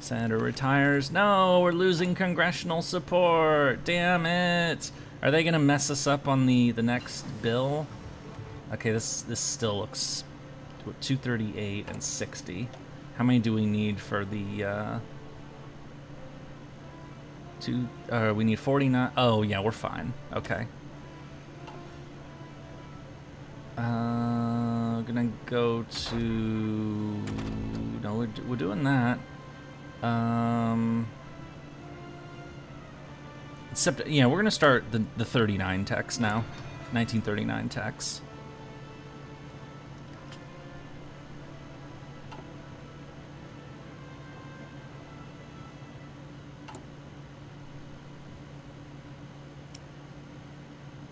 Senator retires. No, we're losing congressional support. Damn it. Are they going to mess us up on the next bill? Okay, this still looks... 238 and 60. How many do we need for the... we need 49. Oh, yeah, we're fine. Okay. Gonna go to... No, we're doing that. Except, yeah, we're gonna start the 39 techs now. 1939 techs.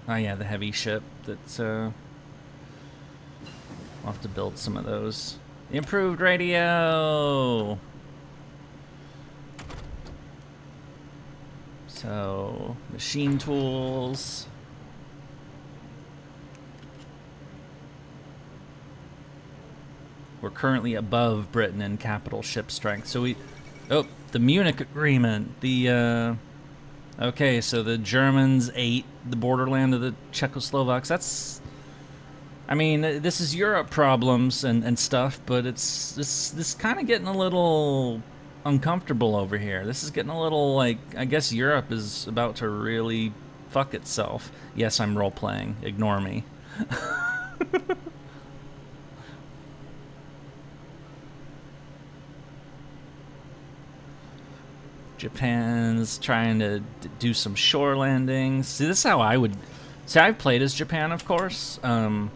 Oh yeah, the heavy ship. That's I'll have to build some of those. Improved radio. So machine tools. We're currently above Britain in capital ship strength. So the Munich Agreement. Okay, so the Germans ate the borderland of the Czechoslovaks. That's, I mean, this is Europe problems and stuff, but this kind of getting a little uncomfortable over here. This is getting a little like, I guess Europe is about to really fuck itself. Yes, I'm role-playing. Ignore me. Japan's trying to do some shore landings. See, this is how I would... See, I've played as Japan, of course. When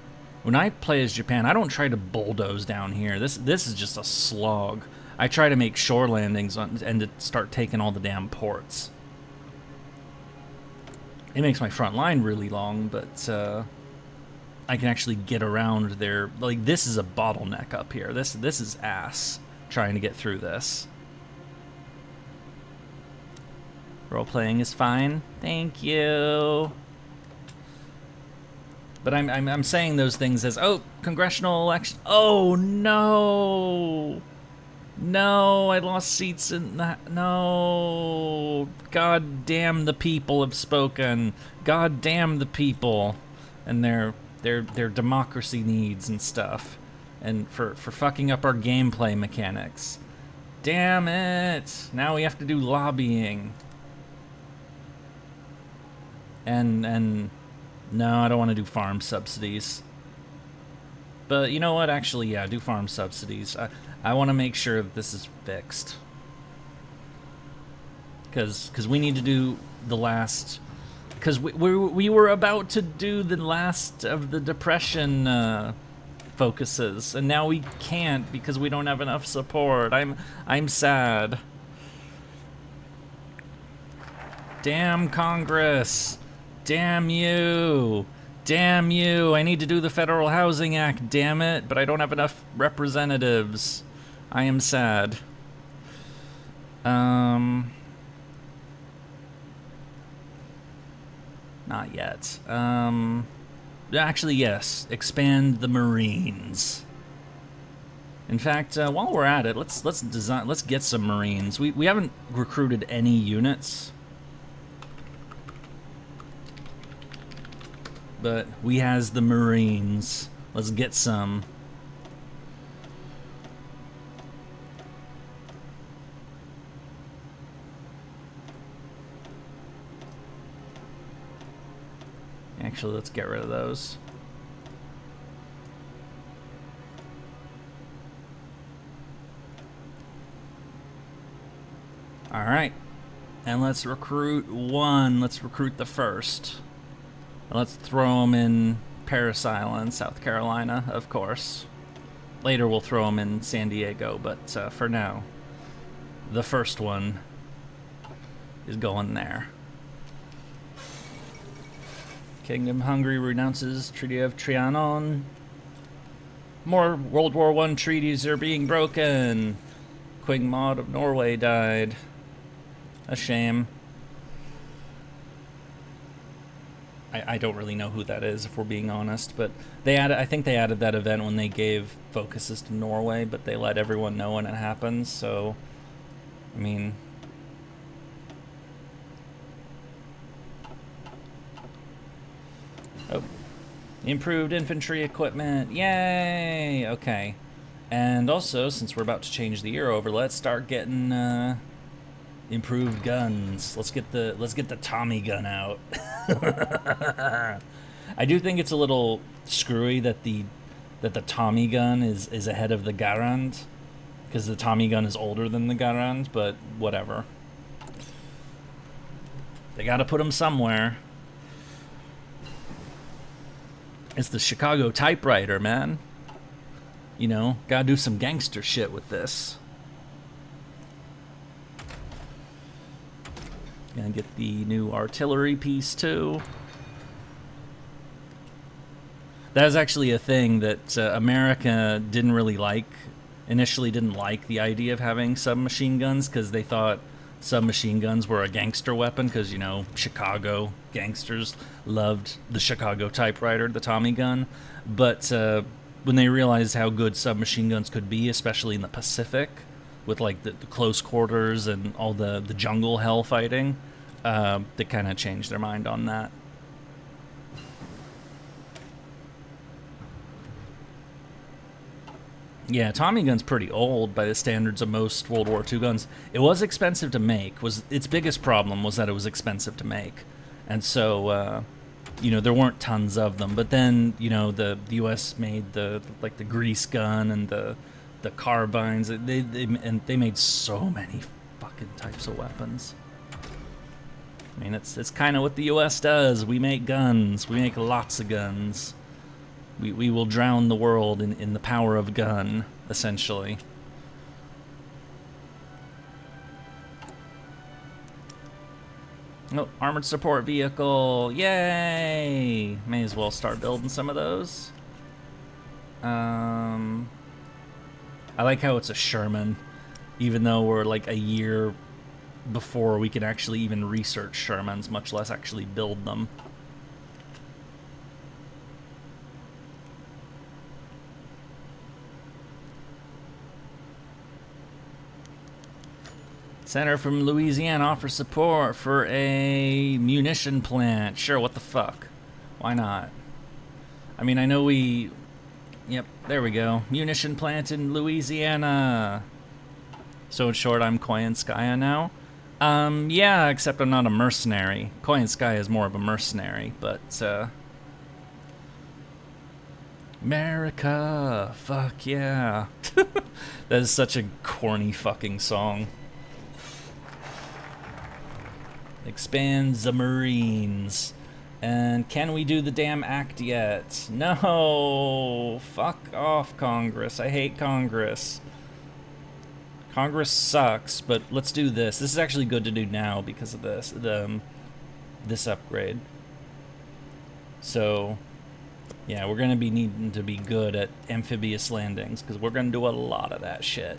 I play as Japan, I don't try to bulldoze down here. This is just a slog. I try to make shore landings and to start taking all the damn ports. It makes my front line really long, but I can actually get around there. Like, this is a bottleneck up here. This is ass trying to get through this. Role playing is fine. Thank you. But I'm saying those things as, oh, congressional election. Oh no. No, I lost seats in that. No. God damn, the people have spoken. God damn the people and their democracy needs and stuff. And for fucking up our gameplay mechanics. Damn it. Now we have to do lobbying. And no, I don't want to do farm subsidies. But you know what? Actually, yeah, do farm subsidies. I want to make sure that this is fixed. Because we need to do the last... Because we were about to do the last of the Depression focuses, and now we can't because we don't have enough support. I'm sad. Damn Congress. Damn you. Damn you. I need to do the Federal Housing Act, damn it, but I don't have enough representatives. I am sad. Not yet. Actually, yes. Expand the Marines. In fact, while we're at it, let's get some Marines. We haven't recruited any units, but we has the Marines. Let's get some. Actually, let's get rid of those. All right, and let's recruit one. Let's recruit the first. Let's throw them in Parris Island, South Carolina, of course. Later we'll throw them in San Diego, but for now, the first one is going there. Kingdom Hungary renounces Treaty of Trianon. More World War I treaties are being broken. Queen Maud of Norway died. A shame. I don't really know who that is, if we're being honest, but I think they added that event when they gave focuses to Norway, but they let everyone know when it happens, so, I mean... Oh. Improved infantry equipment. Yay! Okay. And also, since we're about to change the year over, let's start getting improved guns. Let's get the Tommy gun out. I do think it's a little screwy that the Tommy gun is ahead of the Garand, because the Tommy gun is older than the Garand, but whatever. They gotta put them somewhere. It's the Chicago typewriter, man. You know, gotta do some gangster shit with this. Gonna get the new artillery piece too. That was actually a thing that America didn't really like. Initially didn't like the idea of having submachine guns because they thought submachine guns were a gangster weapon because, you know, Chicago gangsters loved the Chicago typewriter, the Tommy gun. But when they realized how good submachine guns could be, especially in the Pacific, with like the close quarters and all the jungle hell fighting, they kind of changed their mind on that. Yeah, Tommy gun's pretty old by the standards of most World War II guns. It was expensive to make. Its biggest problem was that it was expensive to make. And so, you know, there weren't tons of them. But then, you know, the U.S. made the grease gun and the carbines. They made so many fucking types of weapons. I mean, it's kind of what the U.S. does. We make guns. We make lots of guns. We will drown the world in the power of gun, essentially. Oh, armored support vehicle. Yay! May as well start building some of those. I like how it's a Sherman, even though we're like a year before we can actually even research Shermans, much less actually build them. Senator from Louisiana offers support for a munition plant. Sure, what the fuck? Why not? I mean, I know we... Yep, there we go. Munition plant in Louisiana. So in short, I'm Koyanskaya now. Yeah, except I'm not a mercenary. Koyanskaya is more of a mercenary, but, Mericuh! Fuck yeah. That is such a corny fucking song. Expand the Marines. And can we do the damn act yet? No! Fuck off, Congress. I hate Congress. Congress sucks, but let's do this. This is actually good to do now because of this, this upgrade. So, yeah, we're gonna be needing to be good at amphibious landings because we're gonna do a lot of that shit.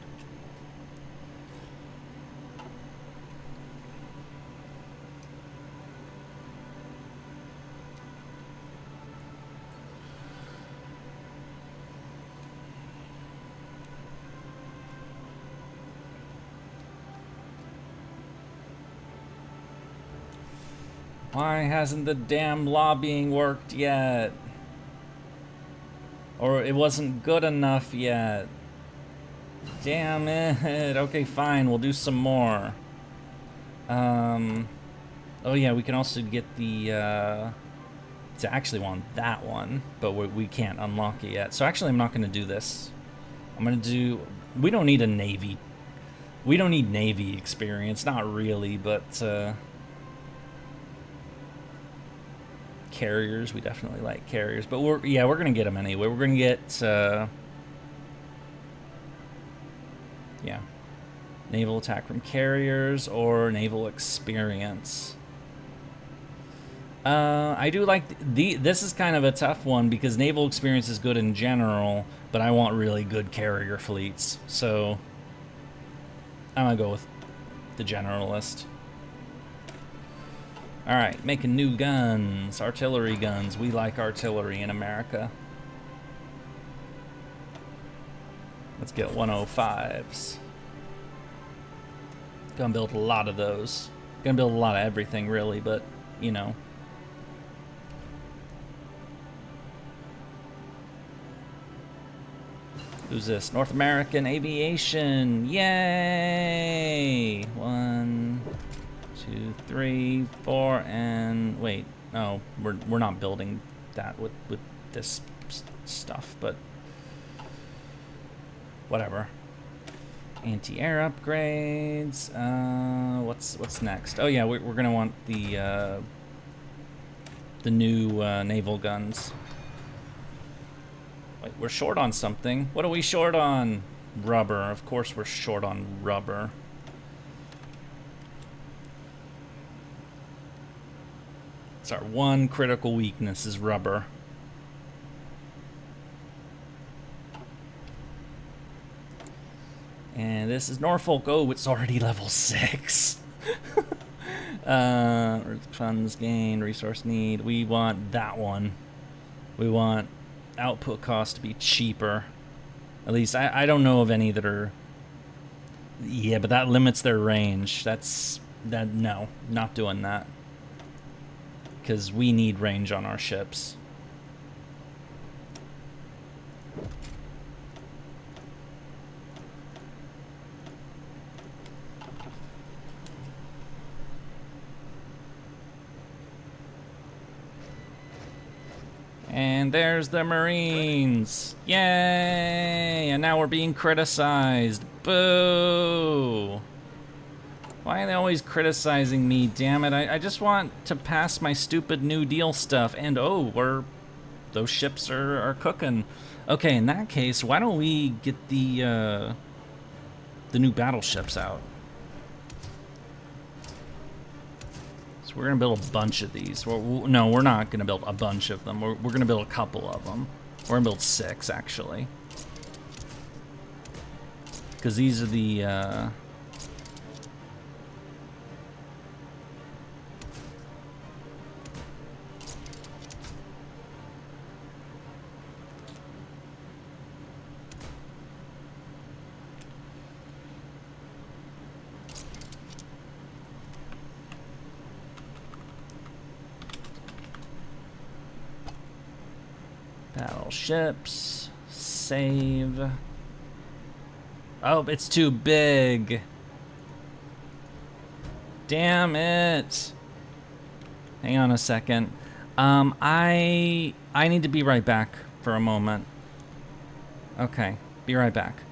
Why hasn't the damn lobbying worked yet? Or it wasn't good enough yet. Damn it. Okay, fine. We'll do some more. Oh yeah, we can also get the, to actually want that one, but we can't unlock it yet. So actually, I'm not going to do this. I'm going to do... We don't need a Navy. We don't need Navy experience. Not really, but... carriers, we definitely like carriers, but we're gonna get them anyway. We're gonna get yeah, naval attack from carriers or naval experience. I do like this is kind of a tough one because naval experience is good in general, but I want really good carrier fleets, so I'm gonna go with the generalist. Alright, making new guns, artillery guns. We like artillery in America. Let's get 105s. Gonna build a lot of those. Gonna build a lot of everything, really, but, you know. Who's this? North American Aviation! Yay! 1, 2, 3, 4, and wait. Oh, we're not building that with this stuff, but whatever. Anti-air upgrades. What's next? Oh yeah, we're gonna want the new naval guns. Wait, we're short on something. What are we short on? Rubber. Of course we're short on rubber. It's our one critical weakness is rubber. And this is Norfolk. Oh, it's already level 6. Funds gain, resource need. We want that one. We want output cost to be cheaper. At least I don't know of any that are... Yeah, but that limits their range. No, not doing that. Because we need range on our ships. And there's the Marines. Yay! And now we're being criticized. Boo! Why are they always criticizing me? Damn it. I just want to pass my stupid New Deal stuff. And oh, those ships are cooking. Okay, in that case, why don't we get the new battleships out? So we're gonna build a bunch of these. No, we're not gonna build a bunch of them. We're gonna build a couple of them. We're gonna build 6, actually. Because these are the, battleships. Save. Oh, it's too big. Damn it. Hang on a second. I need to be right back for a moment. Okay, be right back.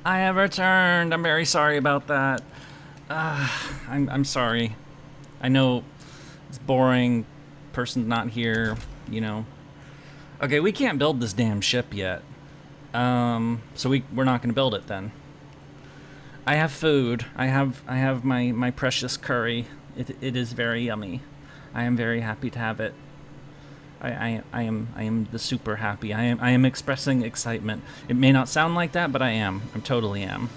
I have returned. I'm very sorry about that. I'm sorry. I know it's boring. Person's not here, you know. Okay, we can't build this damn ship yet. So we're not gonna build it then. I have food. I have my precious curry. It is very yummy. I am very happy to have it. I am the super happy. I am expressing excitement. It may not sound like that, but I am. I totally am.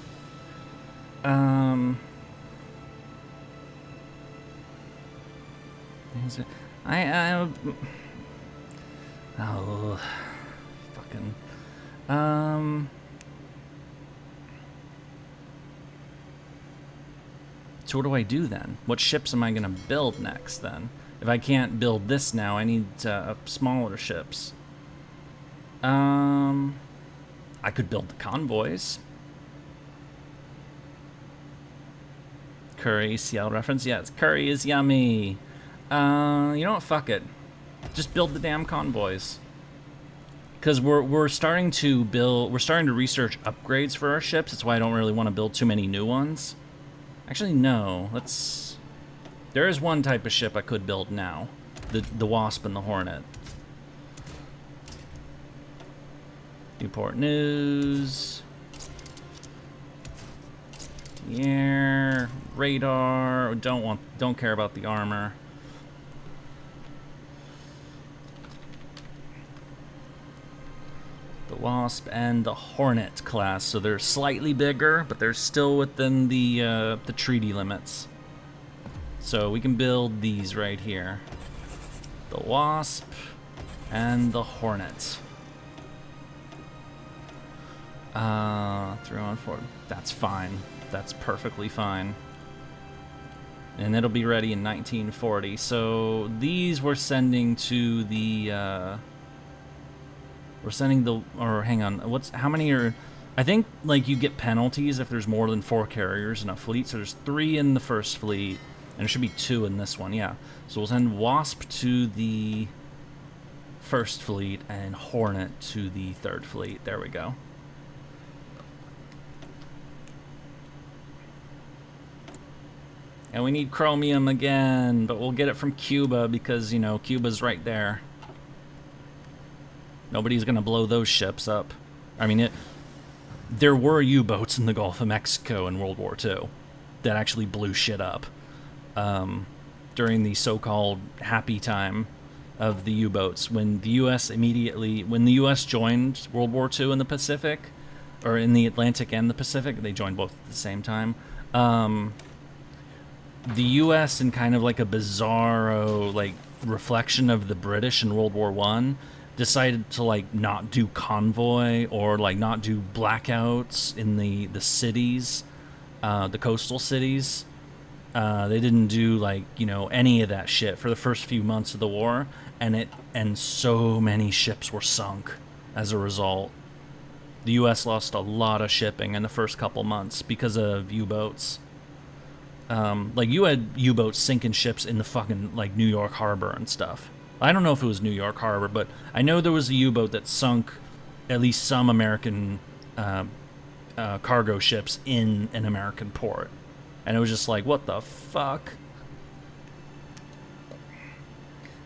Oh, fucking. So what do I do then? What ships am I gonna build next then? If I can't build this now, I need smaller ships. I could build the convoys. Curry, CL reference? Yes, curry is yummy. You know what? Fuck it. Just build the damn convoys. Because we're starting to research upgrades for our ships. That's why I don't really want to build too many new ones. Actually, no. There is one type of ship I could build now. The Wasp and the Hornet. Newport News. Yeah, radar. Don't care about the armor. The Wasp and the Hornet class, so they're slightly bigger, but they're still within the treaty limits. So we can build these right here. The Wasp and the Hornet. 3 on 4. That's fine. That's perfectly fine. And it'll be ready in 1940. So these we're sending to the hang on, how many are, I think, like, you get penalties if there's more than 4 carriers in a fleet, so there's 3 in the first fleet, and there should be 2 in this one, yeah. So we'll send Wasp to the first fleet, and Hornet to the third fleet. There we go. And we need chromium again, but we'll get it from Cuba, because, you know, Cuba's right there. Nobody's gonna blow those ships up. I mean, there were U-boats in the Gulf of Mexico in World War II that actually blew shit up during the so-called happy time of the U-boats. When the U.S. joined World War II in the Pacific, or in the Atlantic and the Pacific, they joined both at the same time. The U.S., in kind of like a bizarro, like, reflection of the British in World War I, decided to, like, not do convoy or, like, not do blackouts in the cities, the coastal cities. They didn't do, like, you know, any of that shit for the first few months of the war, and so many ships were sunk as a result. The U.S. lost a lot of shipping in the first couple months because of U-boats. Like, you had U-boats sinking ships in the fucking, like, New York Harbor and stuff. I don't know if it was New York Harbor, but I know there was a U-boat that sunk at least some American cargo ships in an American port. And it was just like, what the fuck?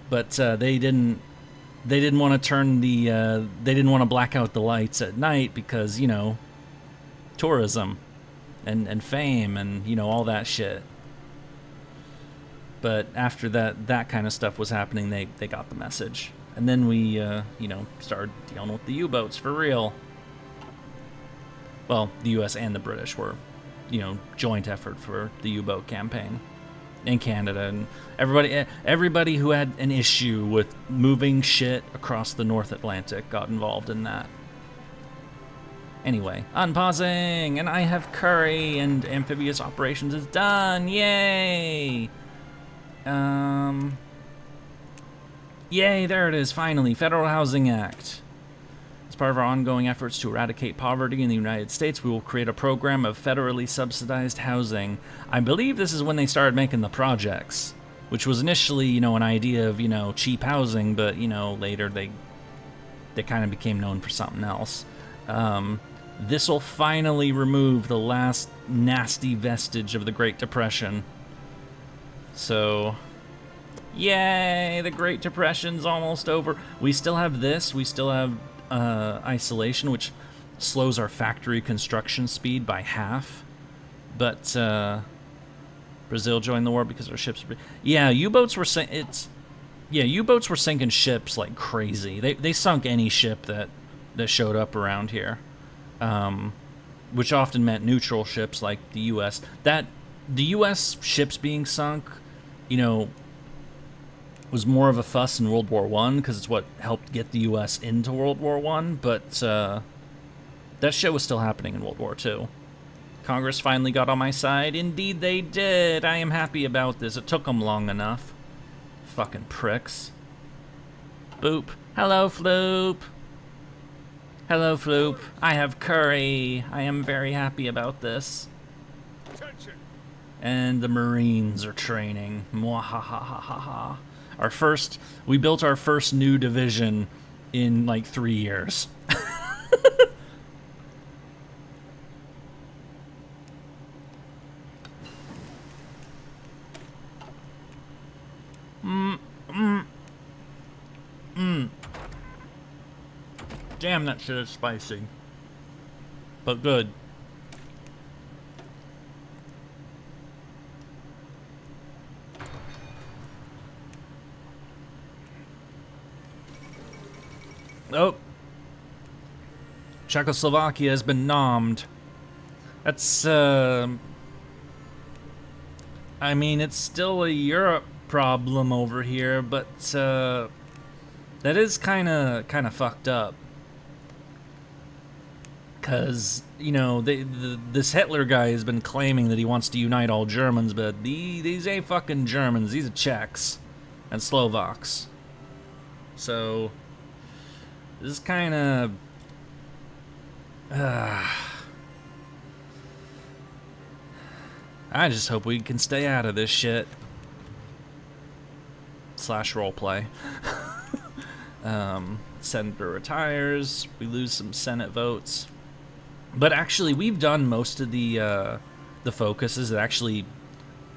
But they didn't want to turn the they didn't want to black out the lights at night because, you know, tourism and fame and, you know, all that shit. But after that kind of stuff was happening, they got the message. And then we, you know, started dealing with the U-boats for real. Well, the U.S. and the British were, you know, joint effort for the U-boat campaign in Canada. And everybody who had an issue with moving shit across the North Atlantic got involved in that. Anyway, unpausing, and I have curry, and amphibious operations is done. Yay! Yay, there it is, finally. Federal Housing Act. As part of our ongoing efforts to eradicate poverty in the United States, we will create a program of federally subsidized housing. I believe this is when they started making the projects, which was initially, you know, an idea of, you know, cheap housing, but, you know, later they kind of became known for something else. This will finally remove the last nasty vestige of the Great Depression. So, yay, the Great Depression's almost over. We still have this, we still have isolation, which slows our factory construction speed by half. But Brazil joined the war because our ships were... Yeah, U-boats were U-boats were sinking ships like crazy. They sunk any ship that showed up around here. Which often meant neutral ships like the U.S. The U.S. ships being sunk, you know, was more of a fuss in World War I because it's what helped get the U.S. into World War I, but that shit was still happening in World War II. Congress finally got on my side. Indeed they did. I am happy about this. It took them long enough. Fucking pricks. Boop. Hello, Floop. Hello, Floop. I have curry. I am very happy about this. Attention. And the Marines are training. Mwahahahaha. We built our first new division in like 3 years. Damn, that shit is spicy. But good. Oh. Czechoslovakia has been nommed. That's, I mean, it's still a Europe problem over here, but, that is kinda fucked up. Because, you know, this Hitler guy has been claiming that he wants to unite all Germans, but these ain't fucking Germans. These are Czechs and Slovaks. So, this is kind of... I just hope we can stay out of this shit. / roleplay. Senator retires. We lose some Senate votes. But actually, we've done most of the focuses that actually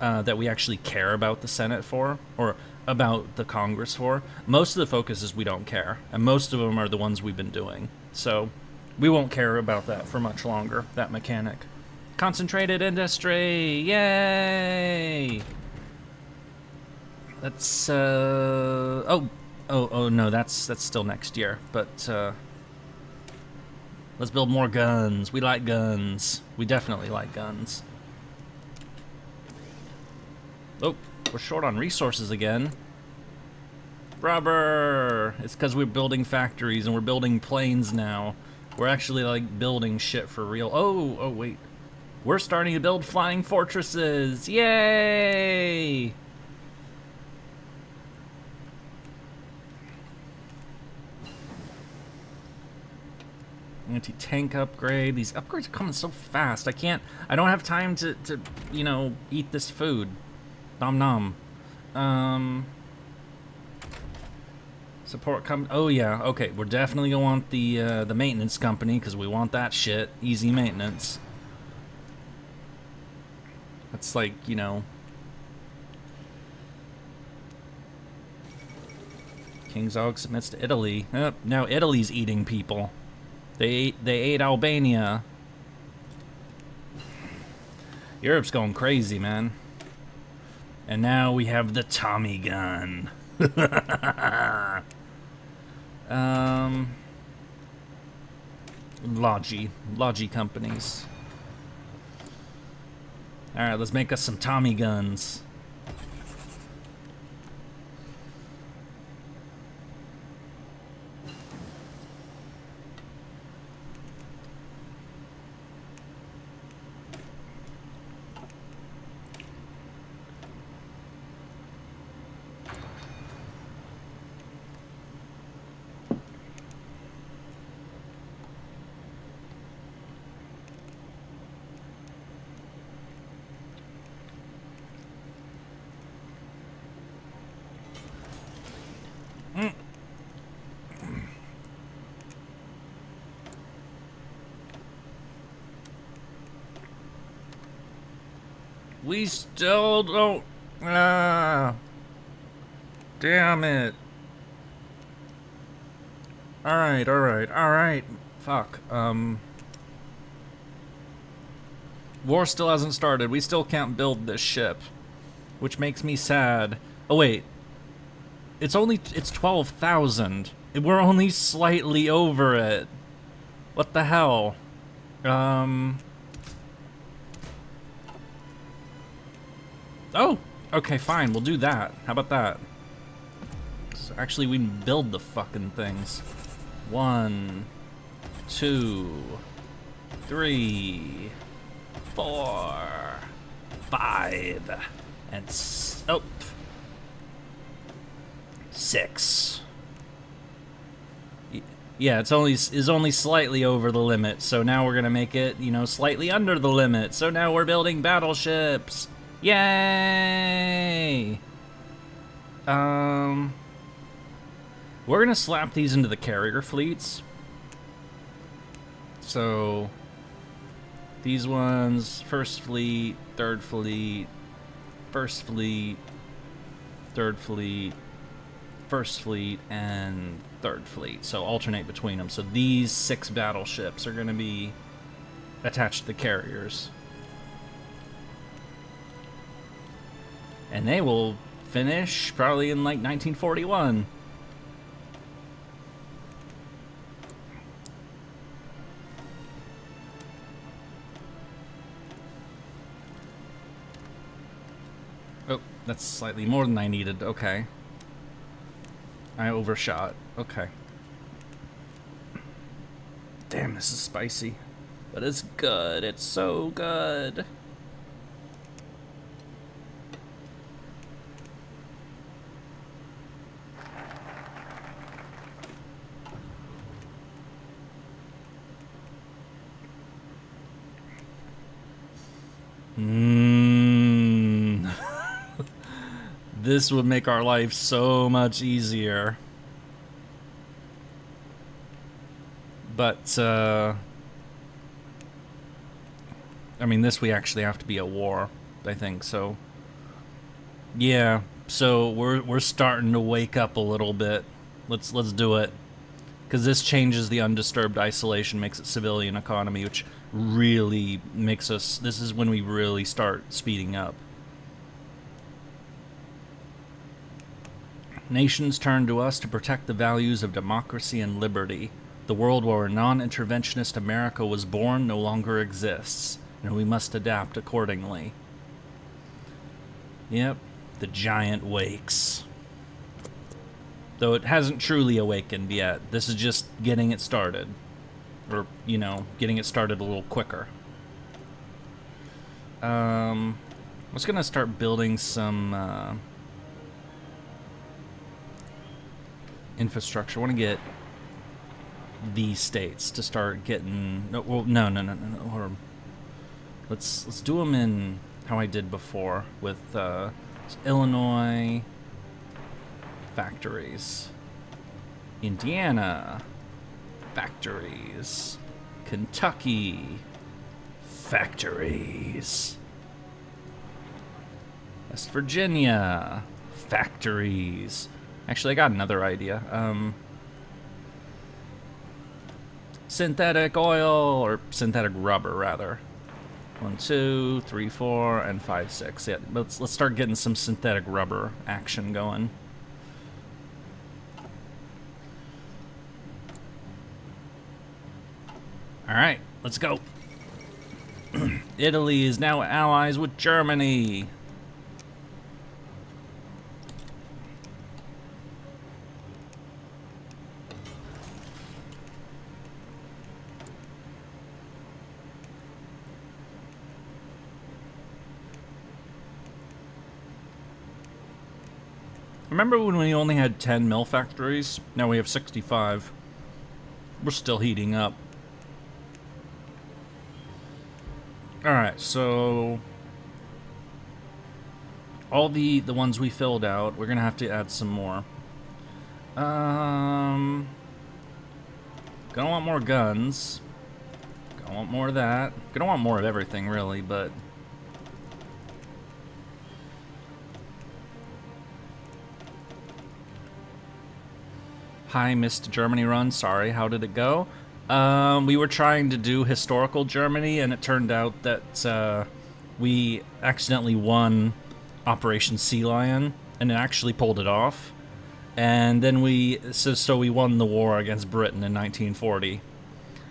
that we actually care about the Senate for, or about the Congress for. Most of the focuses we don't care, and most of them are the ones we've been doing. So we won't care about that for much longer. That mechanic. Concentrated industry, yay! That's oh no, that's still next year, but. Let's build more guns. We like guns. We definitely like guns. Oh, we're short on resources again. Rubber! It's because we're building factories and we're building planes now. We're actually, like, building shit for real. Oh, wait. We're starting to build flying fortresses. Yay! Anti-tank upgrade. These upgrades are coming so fast. I don't have time to you know, eat this food. Nom nom. Support oh yeah, okay. We're definitely gonna want the maintenance company because we want that shit. Easy maintenance. That's like, you know. King Zog submits to Italy. Oh, now Italy's eating people. They ate Albania. Europe's going crazy, man. And now we have the Tommy gun. Logi companies. All right, let's make us some Tommy guns. We still don't... Ah. Damn it. Alright, alright, alright. Fuck, war still hasn't started. We still can't build this ship. Which makes me sad. Oh, wait. It's 12,000. We're only slightly over it. What the hell? Oh, okay, fine. We'll do that. How about that? So actually, we can build the fucking things. 1, 2, 3, 4, 5, and 6. Yeah, it's only slightly over the limit, so now we're gonna make it, you know, slightly under the limit. So now we're building battleships. Yay! We're gonna slap these into the carrier fleets. So these ones, first fleet, third fleet, first fleet, third fleet, first fleet, and third fleet. So alternate between them. So these 6 battleships are gonna be attached to the carriers. And they will finish probably in like 1941. Oh, that's slightly more than I needed. Okay. I overshot. Okay. Damn, this is spicy. But it's good. It's so good. This would make our life so much easier. But, I mean, this we actually have to be at war, I think, so... Yeah, so we're starting to wake up a little bit. Let's do it. Because this changes the undisturbed isolation, makes it civilian economy, which really makes us... This is when we really start speeding up. Nations turn to us to protect the values of democracy and liberty. The world where a non-interventionist America was born no longer exists, and we must adapt accordingly. Yep, the giant wakes. Though it hasn't truly awakened yet. This is just getting it started. Or, you know, getting it started a little quicker. I was gonna start building some, infrastructure. I want to get these states to start getting... No. Or let's do them in how I did before with Illinois factories, Indiana factories, Kentucky factories, West Virginia factories. Actually, I got another idea. Synthetic oil, or synthetic rubber, rather. 1, 2, 3, 4, and 5, 6. Yeah, let's start getting some synthetic rubber action going. All right, let's go. Italy is now allies with Germany. Remember when we only had 10 mill factories? Now we have 65. We're still heating up. Alright, so... all the ones we filled out, we're gonna have to add some more. Gonna want more guns. Gonna want more of that. Gonna want more of everything, really, but... Hi, missed Germany run. Sorry, how did it go? We were trying to do historical Germany, and it turned out that we accidentally won Operation Sea Lion, and it actually pulled it off. And then so we won the war against Britain in 1940,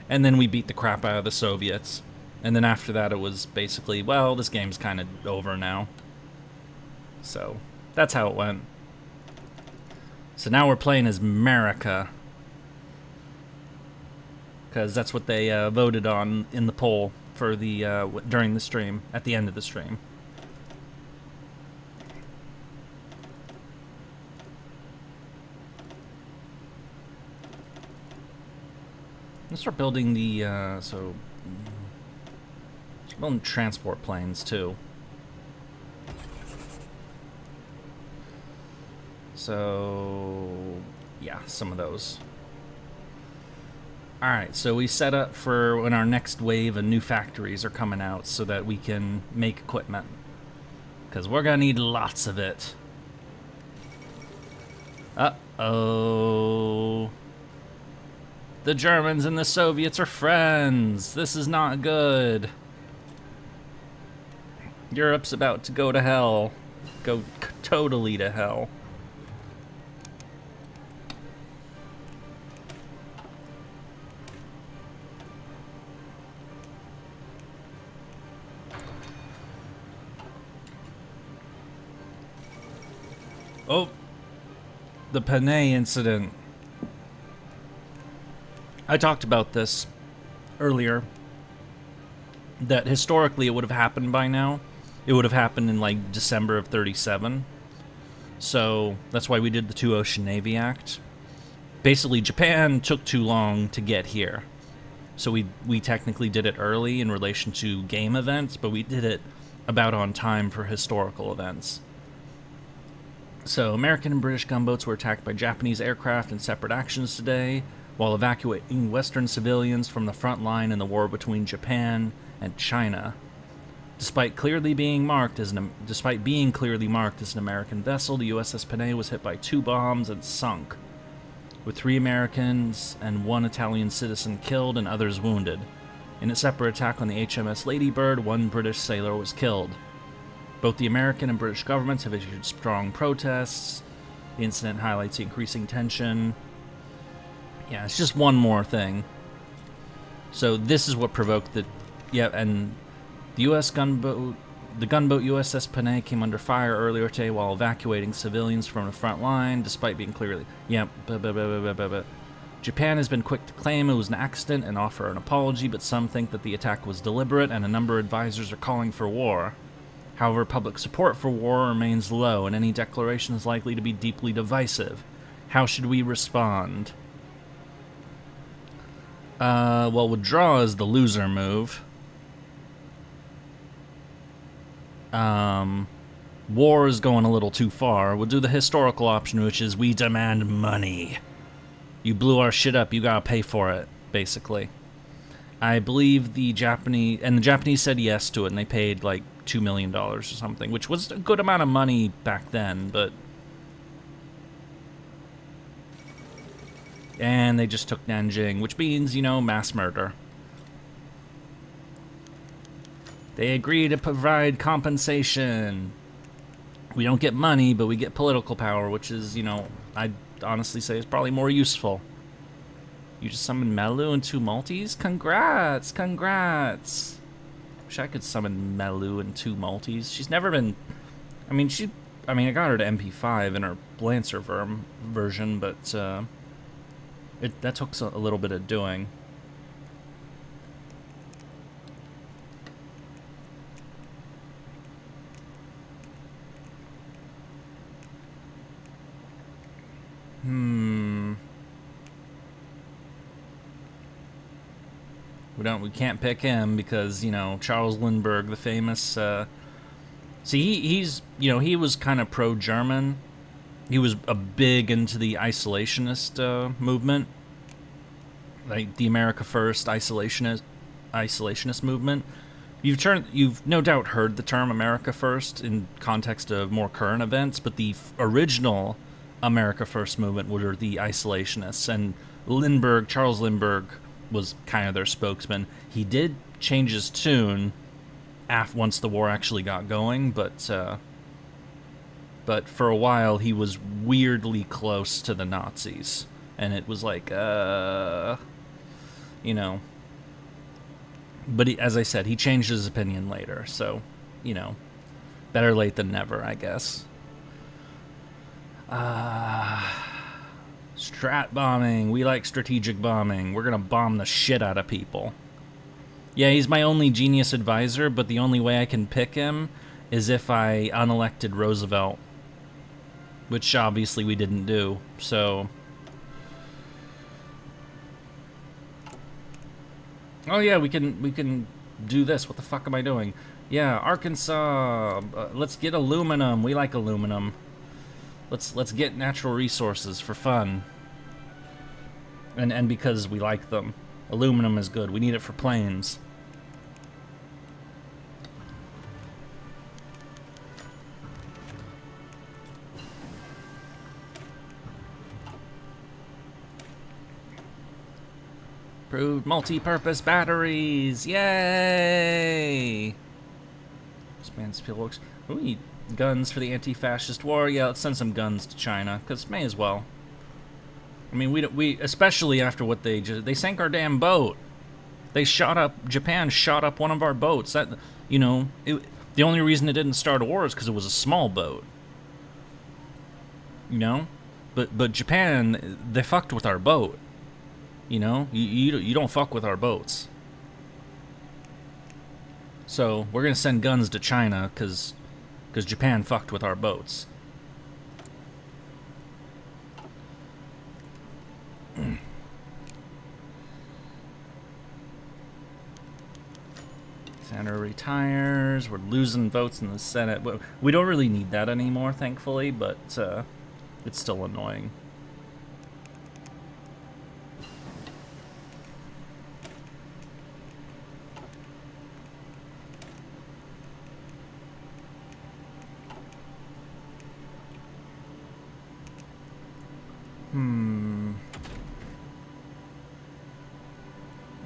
and then we beat the crap out of the Soviets. And then after that, it was basically, well, this game's kind of over now. So that's how it went. So now we're playing as Mericuh, because that's what they voted on in the poll for the during the stream, at the end of the stream. Let's start building the start building transport planes too. So, yeah, some of those. Alright, so we set up for when our next wave of new factories are coming out so that we can make equipment. Because we're going to need lots of it. Uh-oh. The Germans and the Soviets are friends. This is not good. Europe's about to go to hell. Go totally to hell. Oh, the Panay incident. I talked about this earlier, that historically it would have happened by now. It would have happened in like December of 37. So that's why we did the Two Ocean Navy Act. Basically, Japan took too long to get here. So we technically did it early in relation to game events, but we did it about on time for historical events. So, American and British gunboats were attacked by Japanese aircraft in separate actions today, while evacuating Western civilians from the front line in the war between Japan and China. Despite being clearly marked as an American vessel, the USS Panay was hit by 2 bombs and sunk, with 3 Americans and 1 Italian citizen killed and others wounded. In a separate attack on the HMS Lady Bird, 1 British sailor was killed. Both the American and British governments have issued strong protests. The incident highlights the increasing tension. Yeah, it's just one more thing. So this is what provoked the... Yeah, and the U.S. gunboat... The gunboat USS Panay came under fire earlier today while evacuating civilians from the front line, despite being clearly... Yeah, Japan has been quick to claim it was an accident and offer an apology, but some think that the attack was deliberate, and a number of advisors are calling for war. However, public support for war remains low, and any declaration is likely to be deeply divisive. How should we respond? Well, withdraw is the loser move. War is going a little too far. We'll do the historical option, which is we demand money. You blew our shit up, you gotta pay for it, basically. I believe the Japanese said yes to it, and they paid like $2 million or something, which was a good amount of money back then, but... And they just took Nanjing, which means, you know, mass murder. They agree to provide compensation. We don't get money, but we get political power, which is, you know, I'd honestly say is probably more useful. You just summoned Melu and 2 Maltese? Congrats! Congrats! Wish I could summon Melu and 2 Maltese. She's never been... I mean, I got her to MP5 in her Lancer version, but that took a little bit of doing. We can't pick him because, you know, Charles Lindbergh, the famous, see, he was kind of pro-German. He was big into the isolationist movement, like the America First isolationist movement. You've no doubt heard the term America First in context of more current events, but the original America First movement were the isolationists, and Charles Lindbergh was kind of their spokesman. He did change his tune once the war actually got going, but for a while he was weirdly close to the Nazis, and it was like, you know. But as I said, he changed his opinion later, so, you know, better late than never, I guess. Strat bombing. We like strategic bombing. We're gonna bomb the shit out of people. Yeah, he's my only genius advisor, but the only way I can pick him is if I unelected Roosevelt, which obviously we didn't do, so... Oh yeah, we can do this. What the fuck am I doing? Yeah, Arkansas. Let's get aluminum. We like aluminum. Let's get natural resources for fun. And because we like them. Aluminum is good. We need it for planes. Approved multi-purpose batteries! Yay! Expand steelworks. We need guns for the anti-fascist war. Yeah, let's send some guns to China, because may as well. I mean, we especially after what they sank our damn boat. Japan shot up one of our boats. That, you know, the only reason it didn't start a war is because it was a small boat. You know? But Japan, they fucked with our boat. You know, you don't fuck with our boats. So we're gonna send guns to China because Japan fucked with our boats. Senator retires. We're losing votes in the Senate. We don't really need that anymore, thankfully, but it's still annoying.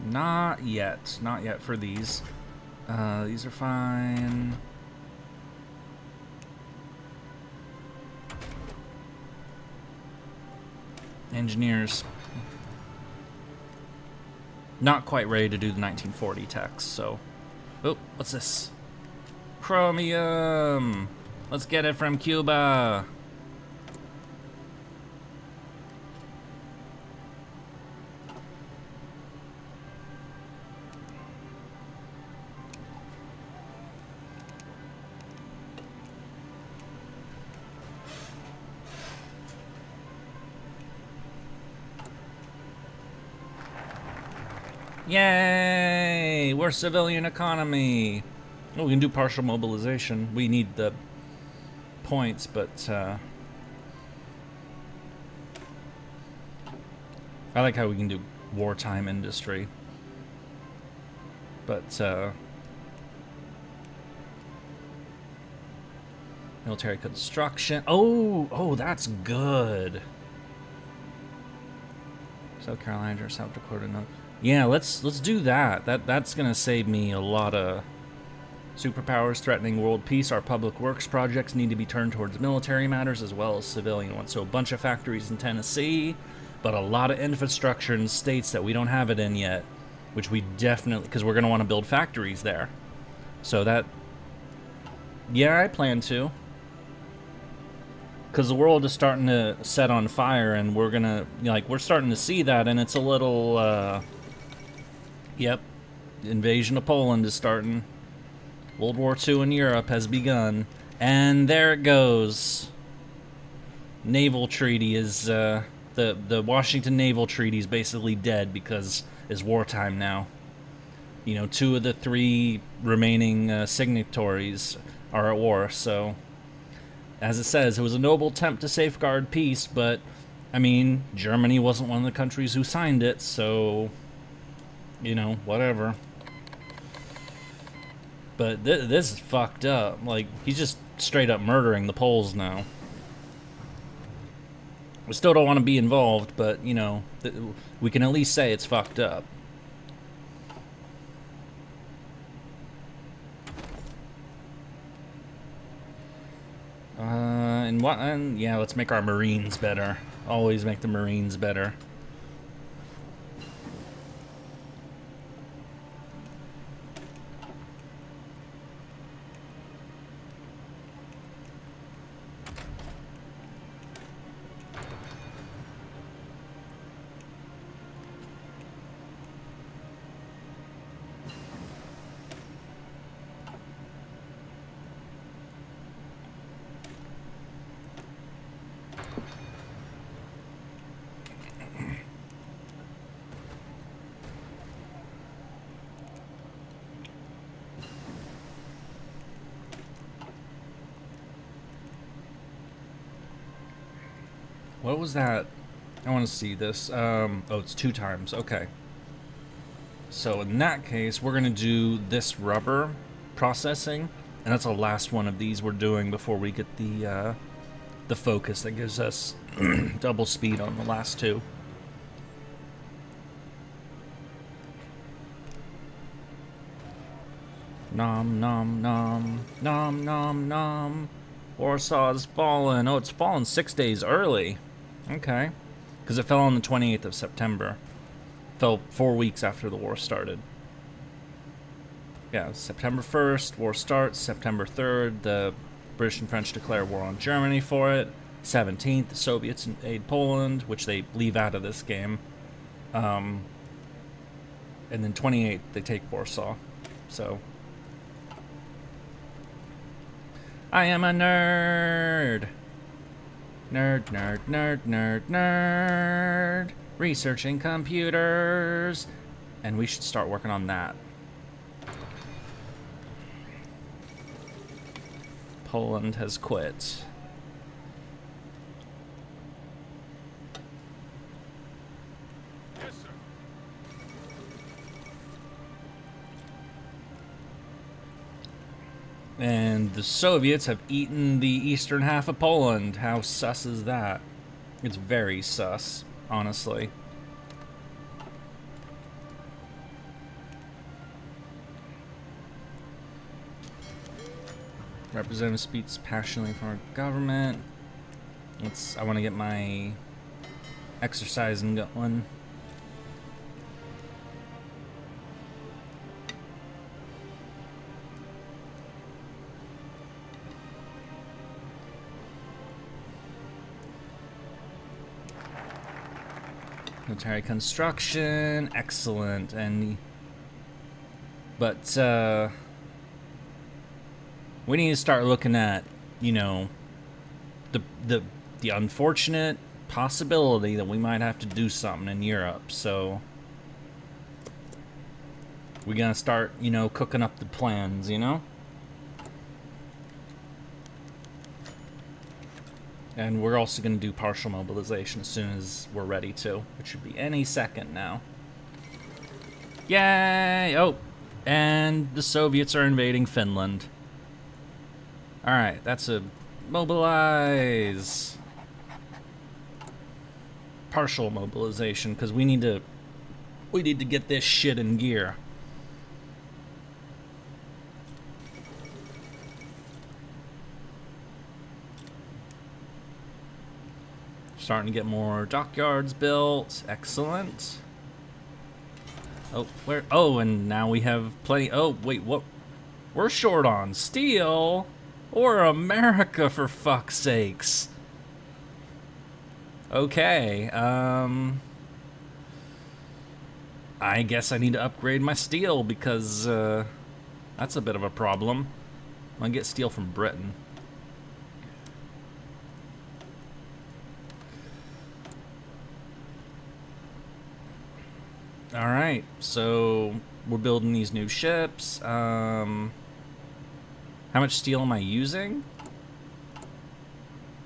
Not yet. Not yet for these. These are fine. Engineers. Not quite ready to do the 1940 text, so... Oh, what's this? Chromium! Let's get it from Cuba! Yay! We're civilian economy. Oh, we can do partial mobilization. We need the points, but I like how we can do wartime industry. But military construction. Oh, that's good. South Carolina or South Dakota, no. Yeah, let's do that. That's gonna save me a lot of superpowers threatening world peace. Our public works projects need to be turned towards military matters as well as civilian ones. So a bunch of factories in Tennessee, but a lot of infrastructure in states that we don't have it in yet, which we definitely, because we're gonna want to build factories there. So that, yeah, I plan to. Because the world is starting to set on fire, and we're gonna, like, we're starting to see that, and it's a little, yep, invasion of Poland is starting. World War II in Europe has begun, and there it goes. Naval treaty is, the Washington Naval Treaty is basically dead because it's wartime now. You know, 2 of the 3 remaining signatories are at war, so... As it says, it was a noble attempt to safeguard peace, but, I mean, Germany wasn't one of the countries who signed it, so, you know, whatever. But this is fucked up. Like, he's just straight up murdering the Poles now. We still don't want to be involved, but, you know, we can at least say it's fucked up. And yeah, let's make our Marines better. Always make the Marines better. What was that? I want to see this. Oh, it's 2 times. Okay. So in that case, we're going to do this rubber processing, and that's the last one of these we're doing before we get the focus that gives us double speed on the last 2. Nom nom nom nom nom nom. Warsaw's fallen. Oh, it's fallen 6 days early. Okay. Because it fell on the 28th of September. Fell 4 weeks after the war started. Yeah, September 1st, war starts. September 3rd, the British and French declare war on Germany for it. 17th, the Soviets invade Poland, which they leave out of this game. And then 28th, they take Warsaw. So... I am a nerd. Nerd, nerd, nerd, nerd, nerd. Researching computers. And we should start working on that. Poland has quit. Yes, sir. And the Soviets have eaten the eastern half of Poland. How sus is that? It's very sus, honestly. Representative speaks passionately for our government. I want to get my exercising going. Military construction, excellent, but we need to start looking at, you know, the unfortunate possibility that we might have to do something in Europe. So we're gonna start, you know, cooking up the plans, you know. And we're also going to do partial mobilization as soon as we're ready to, which should be any second now. Yay! Oh, and the Soviets are invading Finland. Alright, that's a mobilize. Partial mobilization, because we need to get this shit in gear. Starting to get more dockyards built. Excellent. Oh, where? Oh, and now we have plenty. Oh, wait, what? We're short on steel. Or America, for fuck's sakes. Okay, I guess I need to upgrade my steel because that's a bit of a problem. I'm gonna get steel from Britain. Alright, so we're building these new ships. How much steel am I using?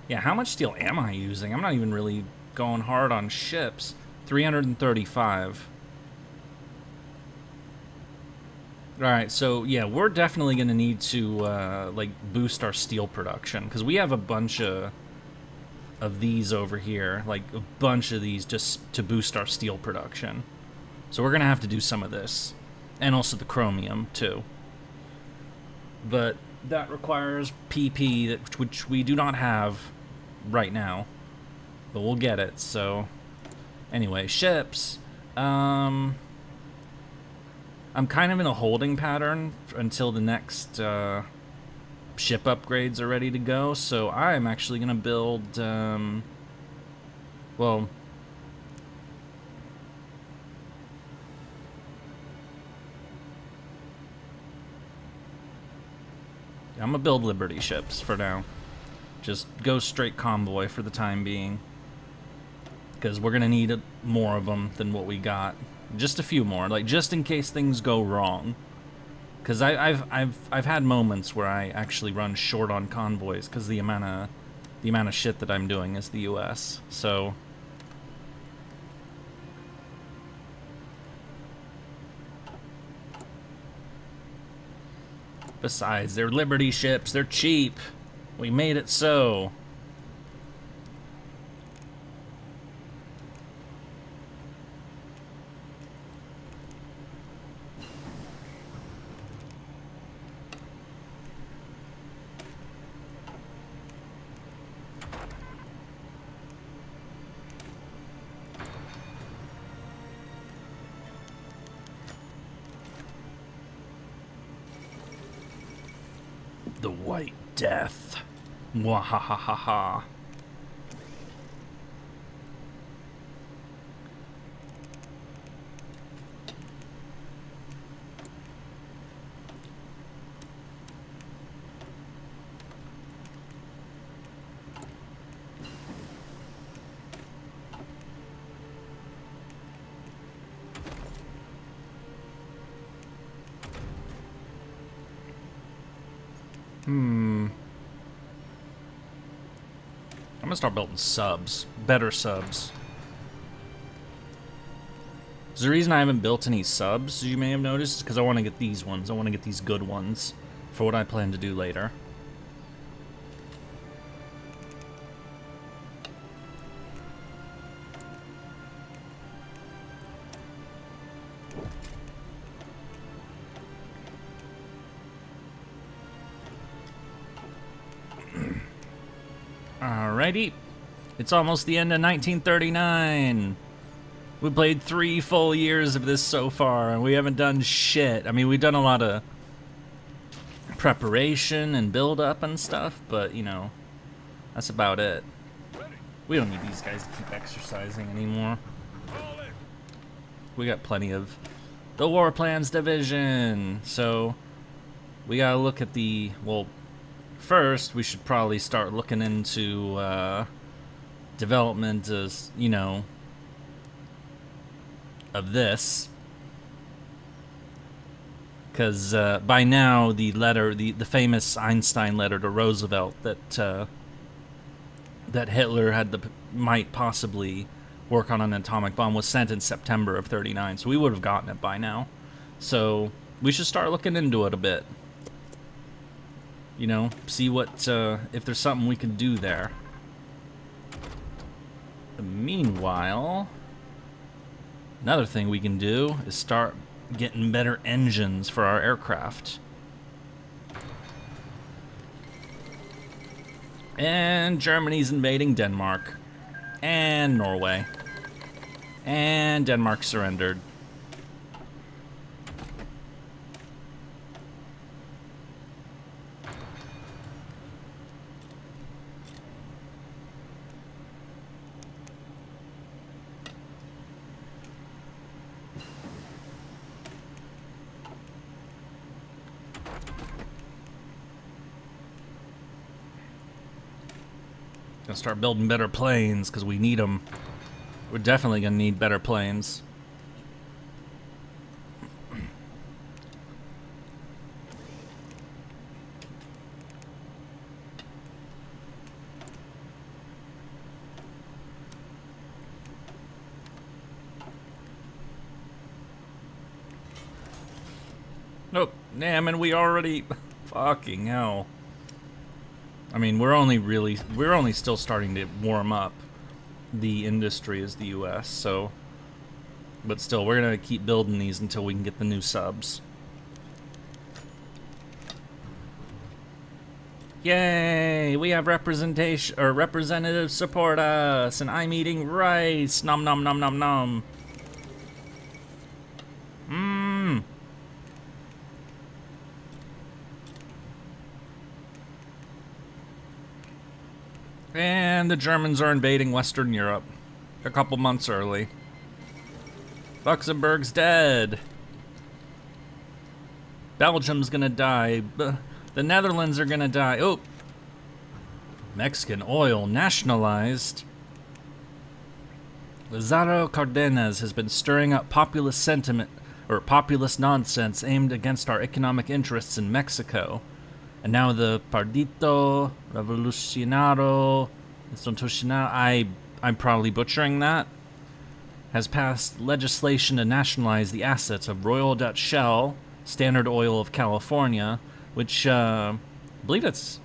Yeah, how much steel am I using? I'm not even really going hard on ships. 335. Alright, so yeah, we're definitely going to need to like boost our steel production because we have a bunch of of these over here, like a bunch of these, just to boost our steel production. So we're gonna have to do some of this, and also the chromium too. But that requires PP, which we do not have right now, but we'll get it. So anyway, ships. I'm kind of in a holding pattern until the next ship upgrades are ready to go. So I'm actually gonna build. Well. I'm gonna build Liberty ships for now. Just go straight convoy for the time being, because we're gonna need more of them than what we got. Just a few more, like just in case things go wrong. Because I've had moments where I actually run short on convoys because the amount of shit that I'm doing is the U.S. So. Besides, they're Liberty ships. They're cheap. We made it so. The White Death. Mwahahaha. I'm gonna start building subs. Better subs. The reason I haven't built any subs, as you may have noticed, is because I want to get these ones. I want to get these good ones for what I plan to do later. Alrighty. It's almost the end of 1939. We played 3 full years of this so far, and we haven't done shit. I mean, we've done a lot of preparation and build-up and stuff, but, you know, that's about it. We don't need these guys to keep exercising anymore. We got plenty of the War Plans Division, so we gotta look at the, well, first, we should probably start looking into development, as you know, of this, because by now the letter, the famous Einstein letter to Roosevelt that that Hitler had might possibly work on an atomic bomb was sent in September of '39, so we would have gotten it by now. So we should start looking into it a bit. You know, see what, if there's something we can do there. Meanwhile, another thing we can do is start getting better engines for our aircraft. And Germany's invading Denmark. And Norway. And Denmark surrendered. Gonna start building better planes, because we need them. We're definitely gonna need better planes. Nope. Damn, and we already... Fucking hell. I mean, we're only still starting to warm up the industry as the U.S., so... But still, we're gonna keep building these until we can get the new subs. Yay! We have representation, or representatives support us, and I'm eating rice. Nom nom nom nom nom. Mmm. And the Germans are invading Western Europe a couple months early. Luxembourg's dead. Belgium's gonna die. The Netherlands are gonna die. Oh! Mexican oil nationalized. Lázaro Cárdenas has been stirring up populist sentiment, or populist nonsense aimed against our economic interests in Mexico. And now the Partido Revolucionario Institucional, I'm probably butchering that, has passed legislation to nationalize the assets of Royal Dutch Shell, Standard Oil of California, which, I believe it's...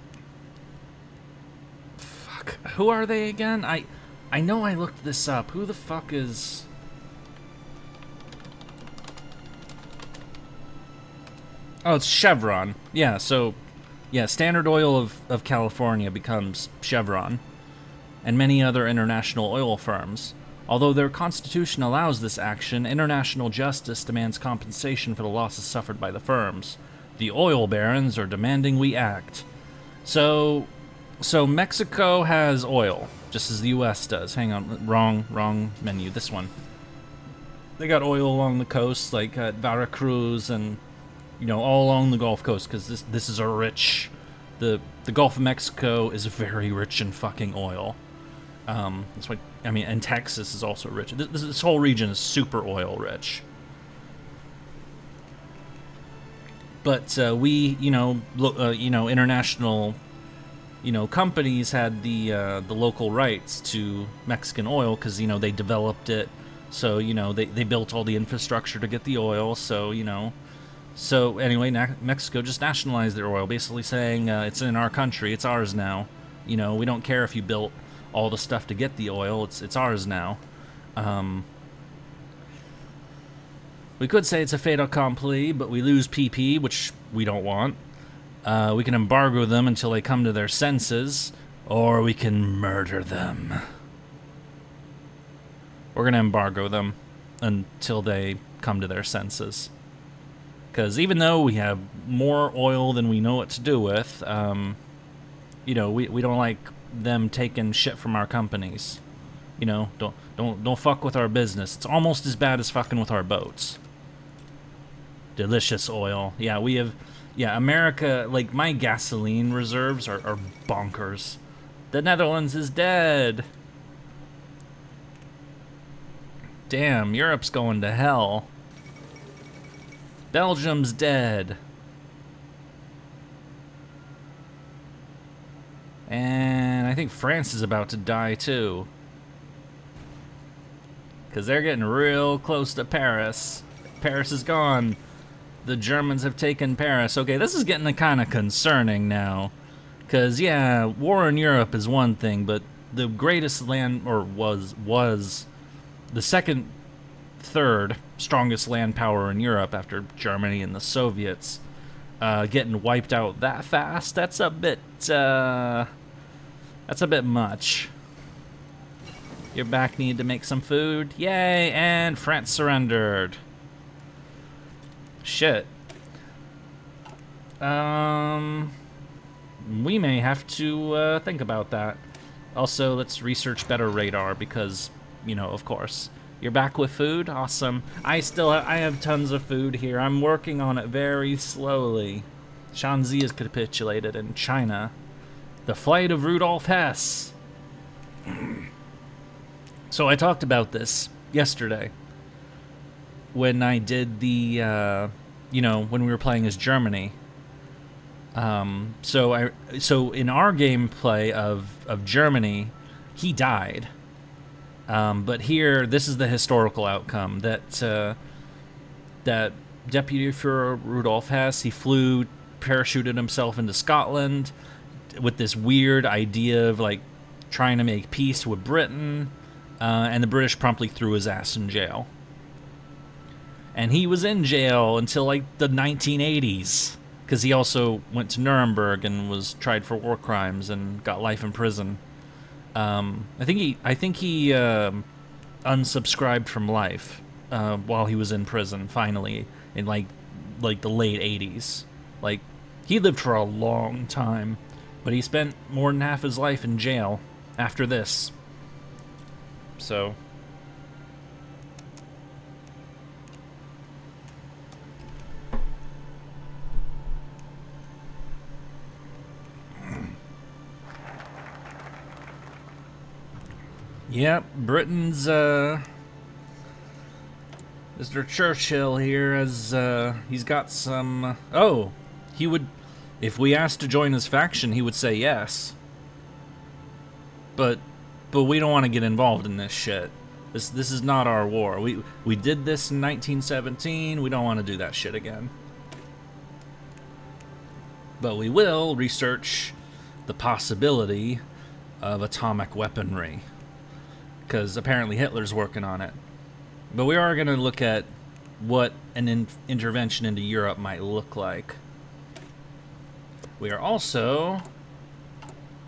Fuck, who are they again? I know I looked this up. Who the fuck is... Oh, it's Chevron. Yeah, so... Yeah, Standard Oil of California becomes Chevron, and many other international oil firms. Although their constitution allows this action, international justice demands compensation for the losses suffered by the firms. The oil barons are demanding we act. So Mexico has oil, just as the U.S. does. Hang on, wrong menu. This one. They got oil along the coast, like at Veracruz and, you know, all along the Gulf Coast, because this is a rich... The Gulf of Mexico is very rich in fucking oil. That's why, I mean, and Texas is also rich. This whole region is super oil rich. But we, international, companies had the local rights to Mexican oil because they developed it. So they built all the infrastructure to get the oil. So So anyway, Mexico just nationalized their oil, basically saying it's in our country, it's ours now. We don't care if you built all the stuff to get the oil, it's ours now. We could say it's a fait accompli, but we lose PP, which we don't want. We can embargo them until they come to their senses, or we can murder them. We're gonna embargo them until they come to their senses. Because even though we have more oil than we know what to do with, we don't like them taking shit from our companies. Don't fuck with our business. It's almost as bad as fucking with our boats. Delicious oil. Yeah, we have... Yeah, America, like, my gasoline reserves are bonkers. The Netherlands is dead. Damn, Europe's going to hell. Belgium's dead. And I think France is about to die too. Because they're getting real close to Paris. Paris is gone. The Germans have taken Paris. Okay, this is getting kind of concerning now. Because, yeah, war in Europe is one thing, but the greatest land, or was the third strongest land power in Europe after Germany and the Soviets, getting wiped out that fast, that's a bit much. Your back need to make some food. Yay, and France surrendered. Shit. We may have to think about that. Also, let's research better radar because, of course. You're back with food? Awesome. I have tons of food here. I'm working on it very slowly. Shanxi has capitulated in China. The flight of Rudolf Hess. So I talked about this yesterday when I did the, when we were playing as Germany. So in our gameplay of Germany, he died. But here, this is the historical outcome that Deputy Führer Rudolf Hess, he flew, parachuted himself into Scotland, with this weird idea of like trying to make peace with Britain, and the British promptly threw his ass in jail. And he was in jail until like the 1980s, because he also went to Nuremberg and was tried for war crimes and got life in prison. I think he unsubscribed from life while he was in prison. Finally, in like the late 80s. Like, he lived for a long time, but he spent more than half his life in jail after this. So. Yep, Britain's, Mr. Churchill here has, he's got some, he would, if we asked to join his faction, he would say yes. But we don't want to get involved in this shit. This is not our war. We did this in 1917, we don't want to do that shit again. But we will research the possibility of atomic weaponry, because apparently Hitler's working on it. But we are going to look at what an intervention into Europe might look like. We are also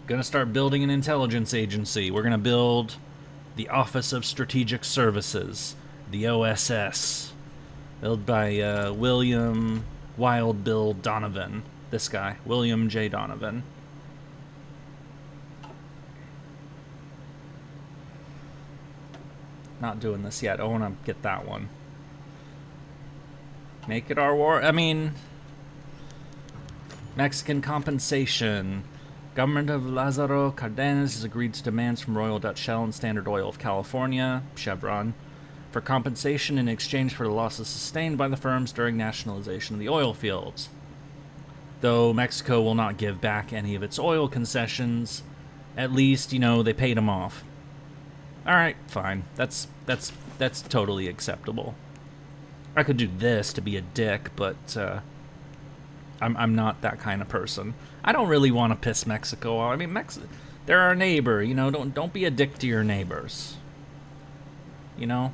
going to start building an intelligence agency. We're going to build the Office of Strategic Services, the OSS, built by William Wild Bill Donovan. This guy, William J. Donovan. Not doing this yet. I want to get that one. Make it our war. I mean, Mexican compensation. Government of Lázaro Cárdenas has agreed to demands from Royal Dutch Shell and Standard Oil of California, Chevron, for compensation in exchange for the losses sustained by the firms during nationalization of the oil fields. Though Mexico will not give back any of its oil concessions, at least, you know, they paid them off. Alright, fine. That's totally acceptable. I could do this to be a dick, but I'm not that kind of person. I don't really want to piss Mexico off. I mean, they're our neighbor, you know. Don't be a dick to your neighbors. You know?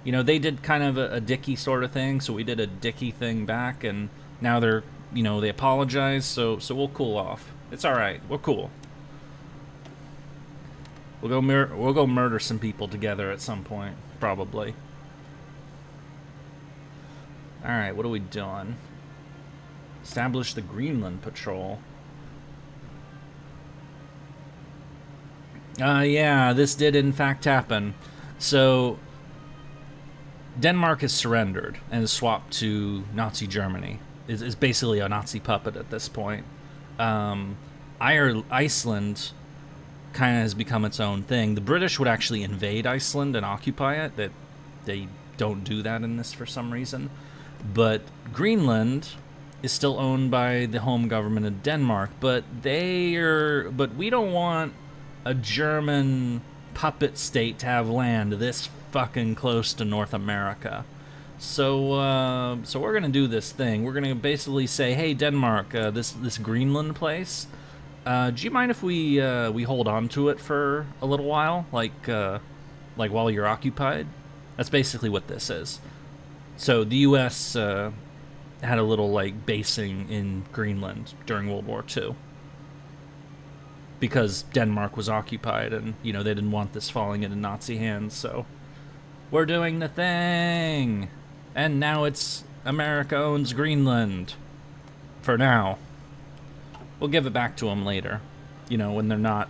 You know, they did kind of a dicky sort of thing, so we did a dicky thing back, and now they're, you know, they apologize, so we'll cool off. It's alright. We're cool. We'll go murder some people together at some point, probably. Alright, what are we doing? Establish the Greenland Patrol. Yeah, this did in fact happen. So, Denmark has surrendered and has swapped to Nazi Germany. Is basically a Nazi puppet at this point. Iceland kind of has become its own thing. The British would actually invade Iceland and occupy it. That they don't do that in this for some reason. But Greenland is still owned by the home government of Denmark. But we don't want a German puppet state to have land this fucking close to North America. So we're gonna do this thing. We're gonna basically say, hey Denmark, this Greenland place, do you mind if we hold on to it for a little while, like while you're occupied? That's basically what this is. So the U.S. had a little like basing in Greenland during World War II because Denmark was occupied, and you know they didn't want this falling into Nazi hands. So we're doing the thing, and now it's America owns Greenland for now. We'll give it back to them later, you know, when they're not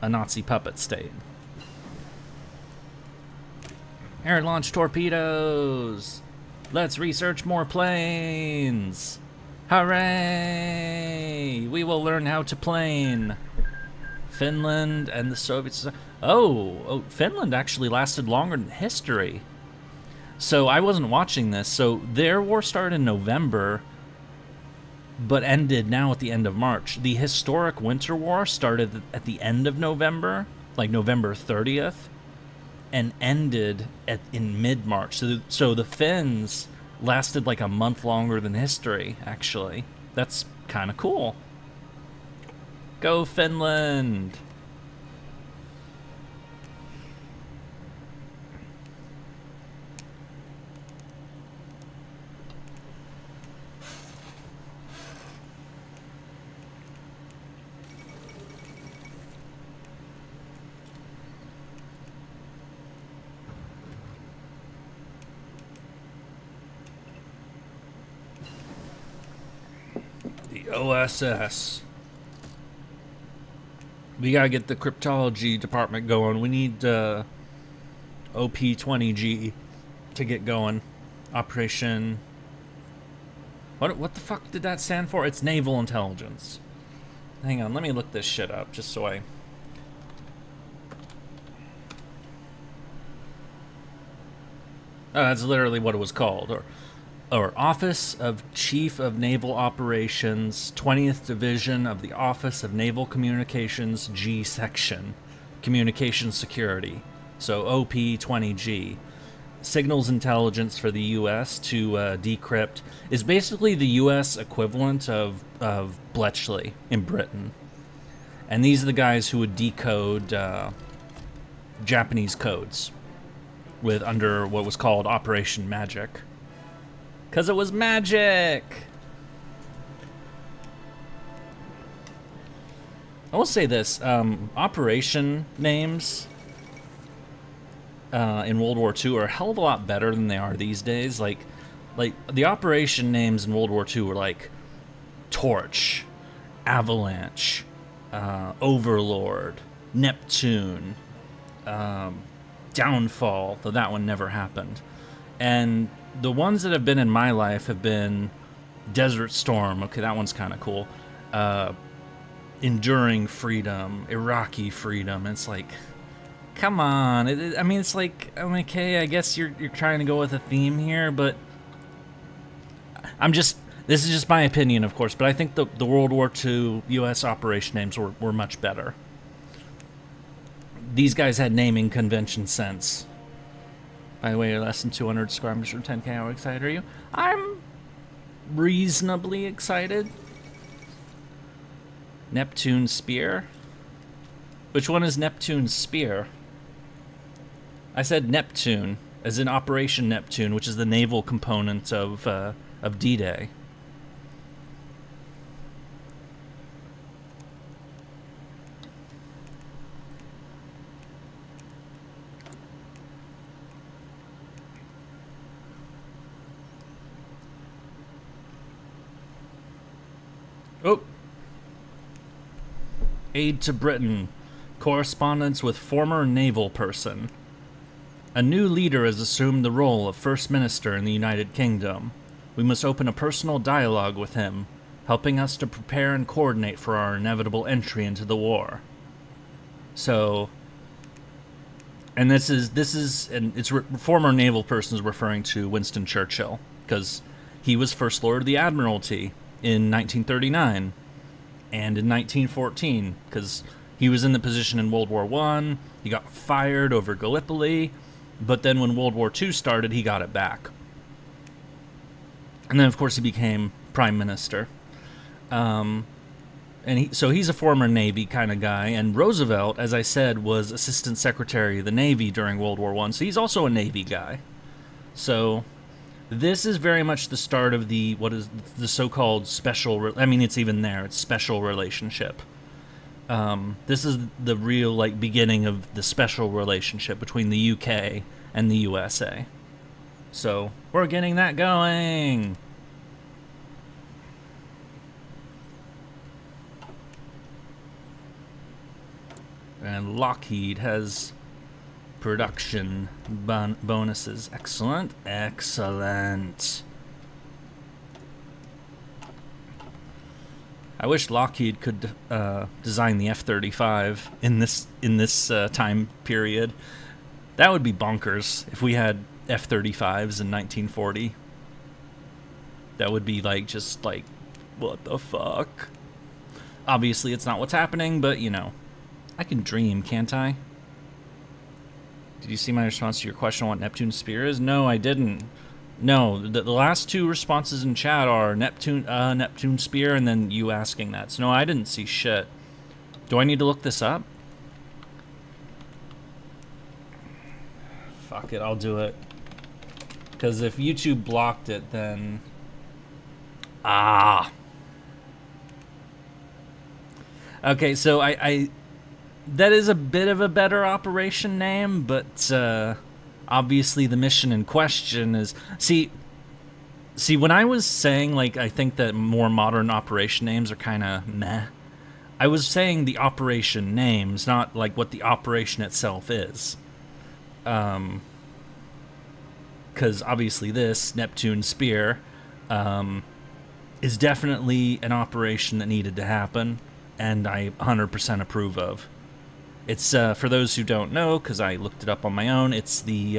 a Nazi puppet state. Air-launched torpedoes! Let's research more planes! Hooray! We will learn how to plane! Finland and the Soviets... Oh, Finland actually lasted longer than history. So I wasn't watching this. So their war started in November, but ended now at the end of March. The historic Winter War started at the end of November, like November 30th, and ended in mid-March. So the Finns lasted like a month longer than history, actually. That's kind of cool. Go Finland! The OSS. We gotta get the cryptology department going. We need OP-20G to get going. Operation... What the fuck did that stand for? It's Naval Intelligence. Hang on, let me look this shit up just so I... Oh, that's literally what it was called. Or Office of Chief of Naval Operations, 20th Division of the Office of Naval Communications, G Section, Communications Security. So OP-20G. Signals intelligence for the U.S. to decrypt is basically the U.S. equivalent of Bletchley in Britain. And these are the guys who would decode Japanese codes with under what was called Operation Magic. 'Cause it was magic! I will say this, operation names in World War II are a hell of a lot better than they are these days. Like the operation names in World War II were like Torch, Avalanche, Overlord, Neptune, Downfall, though that one never happened. And the ones that have been in my life have been Desert Storm. Okay, that one's kind of cool. Enduring Freedom, Iraqi Freedom. It's like, come on. I mean, it's like, okay, I guess you're trying to go with a theme here, but this is just my opinion, of course, but I think the World War II U.S. operation names were much better. These guys had naming convention sense. By the way, you're less than 200 subscribers from 10K. How excited are you? I'm reasonably excited. Neptune Spear? Which one is Neptune Spear? I said Neptune, as in Operation Neptune, which is the naval component of D-Day. Oh. Aid to Britain. Correspondence with former naval person. A new leader has assumed the role of First Minister in the United Kingdom. We must open a personal dialogue with him, helping us to prepare and coordinate for our inevitable entry into the war. So, and former naval person is referring to Winston Churchill, because he was First Lord of the Admiralty in 1939 and in 1914, because he was in the position in World War I. He got fired over Gallipoli, but then when World War II started, he got it back. And then, of course, he became Prime Minister. So he's a former Navy kind of guy, and Roosevelt, as I said, was Assistant Secretary of the Navy during World War I, so he's also a Navy guy. So this is very much the start of what is the so-called special... it's even there. It's special relationship. This is the real, beginning of the special relationship between the UK and the USA. So, we're getting that going! And Lockheed has production bonuses. Excellent. Excellent. I wish Lockheed could design the F-35 in this time period. That would be bonkers if we had F-35s in 1940. That would be what the fuck? Obviously, it's not what's happening, but I can dream, can't I? Did you see my response to your question on what Neptune Spear is? No, I didn't. No, the last two responses in chat are Neptune Spear, and then you asking that. So no, I didn't see shit. Do I need to look this up? Fuck it, I'll do it. Because if YouTube blocked it, then... Ah. Okay, so I that is a bit of a better operation name, but obviously the mission in question is... See, when I was saying, like, I think that more modern operation names are kind of meh, I was saying the operation names, not, like, what the operation itself is. Because obviously this, Neptune Spear, is definitely an operation that needed to happen, and I 100% approve of. It's, for those who don't know, because I looked it up on my own, it's the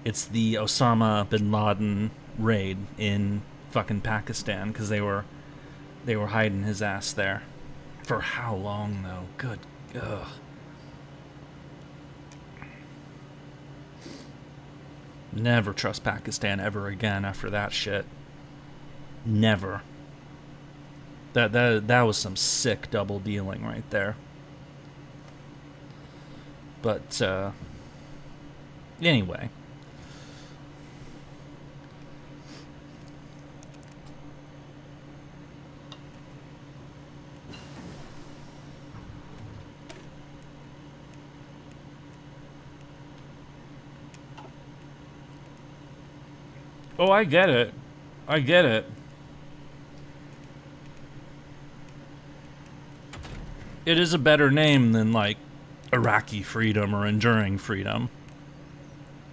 Osama bin Laden raid in fucking Pakistan, because they were hiding his ass there. For how long, though? Good. Ugh. Never trust Pakistan ever again after that shit. Never. That was some sick double dealing right there. But anyway. Oh, I get it. I get it. It is a better name than, like, Iraqi freedom or enduring freedom.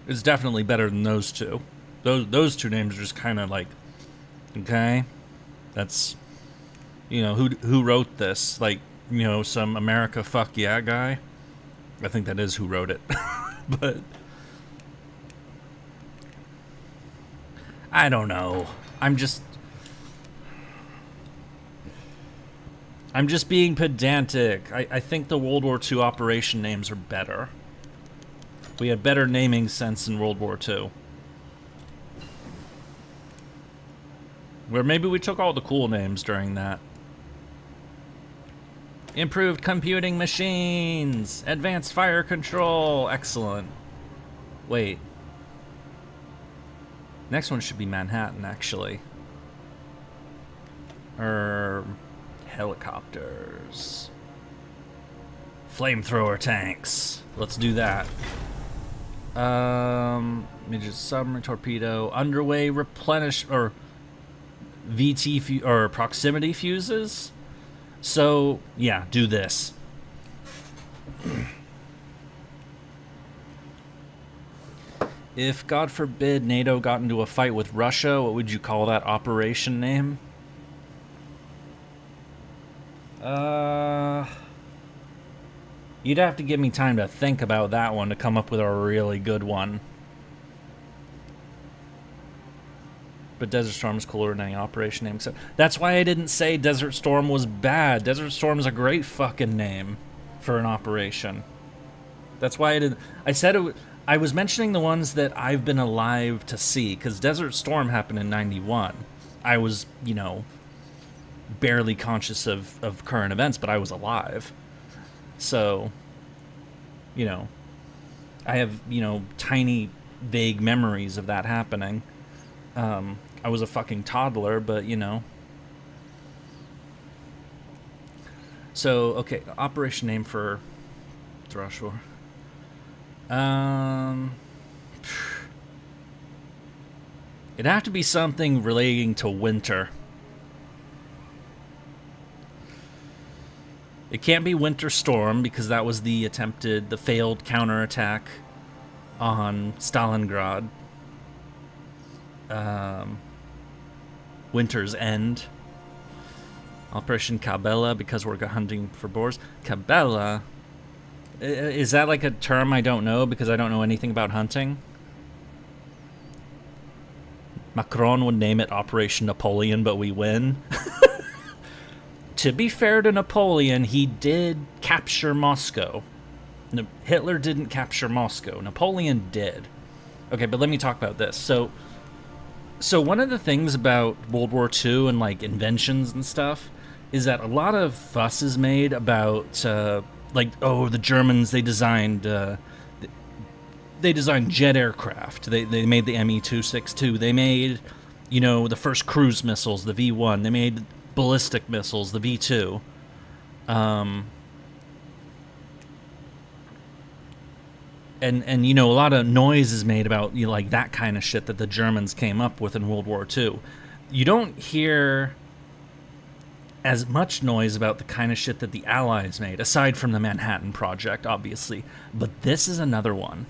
It's definitely better than those two. Those two names are just kind of like, okay, that's, you know, who wrote this? Like, you know, some America fuck yeah guy? I think that is who wrote it. But I don't know. I'm just being pedantic. I think the World War II operation names are better. We had better naming sense in World War II. Where maybe we took all the cool names during that. Improved computing machines! Advanced fire control! Excellent. Wait. Next one should be Manhattan, actually. Helicopters. Flamethrower tanks. Let's do that. Midget submarine torpedo. Underway replenish or VT or proximity fuses. So yeah, do this. If, God forbid, NATO got into a fight with Russia, what would you call that operation name? You'd have to give me time to think about that one to come up with a really good one. But Desert Storm's cooler than any operation name. So that's why I didn't say Desert Storm was bad. Desert Storm's a great fucking name for an operation. That's why I didn't. I said it. I was mentioning the ones that I've been alive to see, because Desert Storm happened in '91. I was, you know, barely conscious of current events, but I was alive. So, you know, I have, you know, tiny, vague memories of that happening. I was a fucking toddler, but, you know. So, okay, operation name for Thrashor. It'd have to be something relating to winter. It can't be Winter Storm, because that was the failed counterattack on Stalingrad. Winter's End. Operation Cabela, because we're hunting for boars. Cabela? Is that like a term I don't know, because I don't know anything about hunting? Macron would name it Operation Napoleon, but we win. To be fair to Napoleon, he did capture Moscow. Hitler didn't capture Moscow. Napoleon did. Okay, but let me talk about this. So one of the things about World War II and like inventions and stuff is that a lot of fuss is made about like, oh, the Germans, they designed jet aircraft. They made the Me-262. They made, you know, the first cruise missiles, the V1. They made ballistic missiles, the V2. And you know, a lot of noise is made about, you know, like that kind of shit that the Germans came up with in World War II. You don't hear as much noise about the kind of shit that the Allies made, aside from the Manhattan Project, obviously. But this is another one,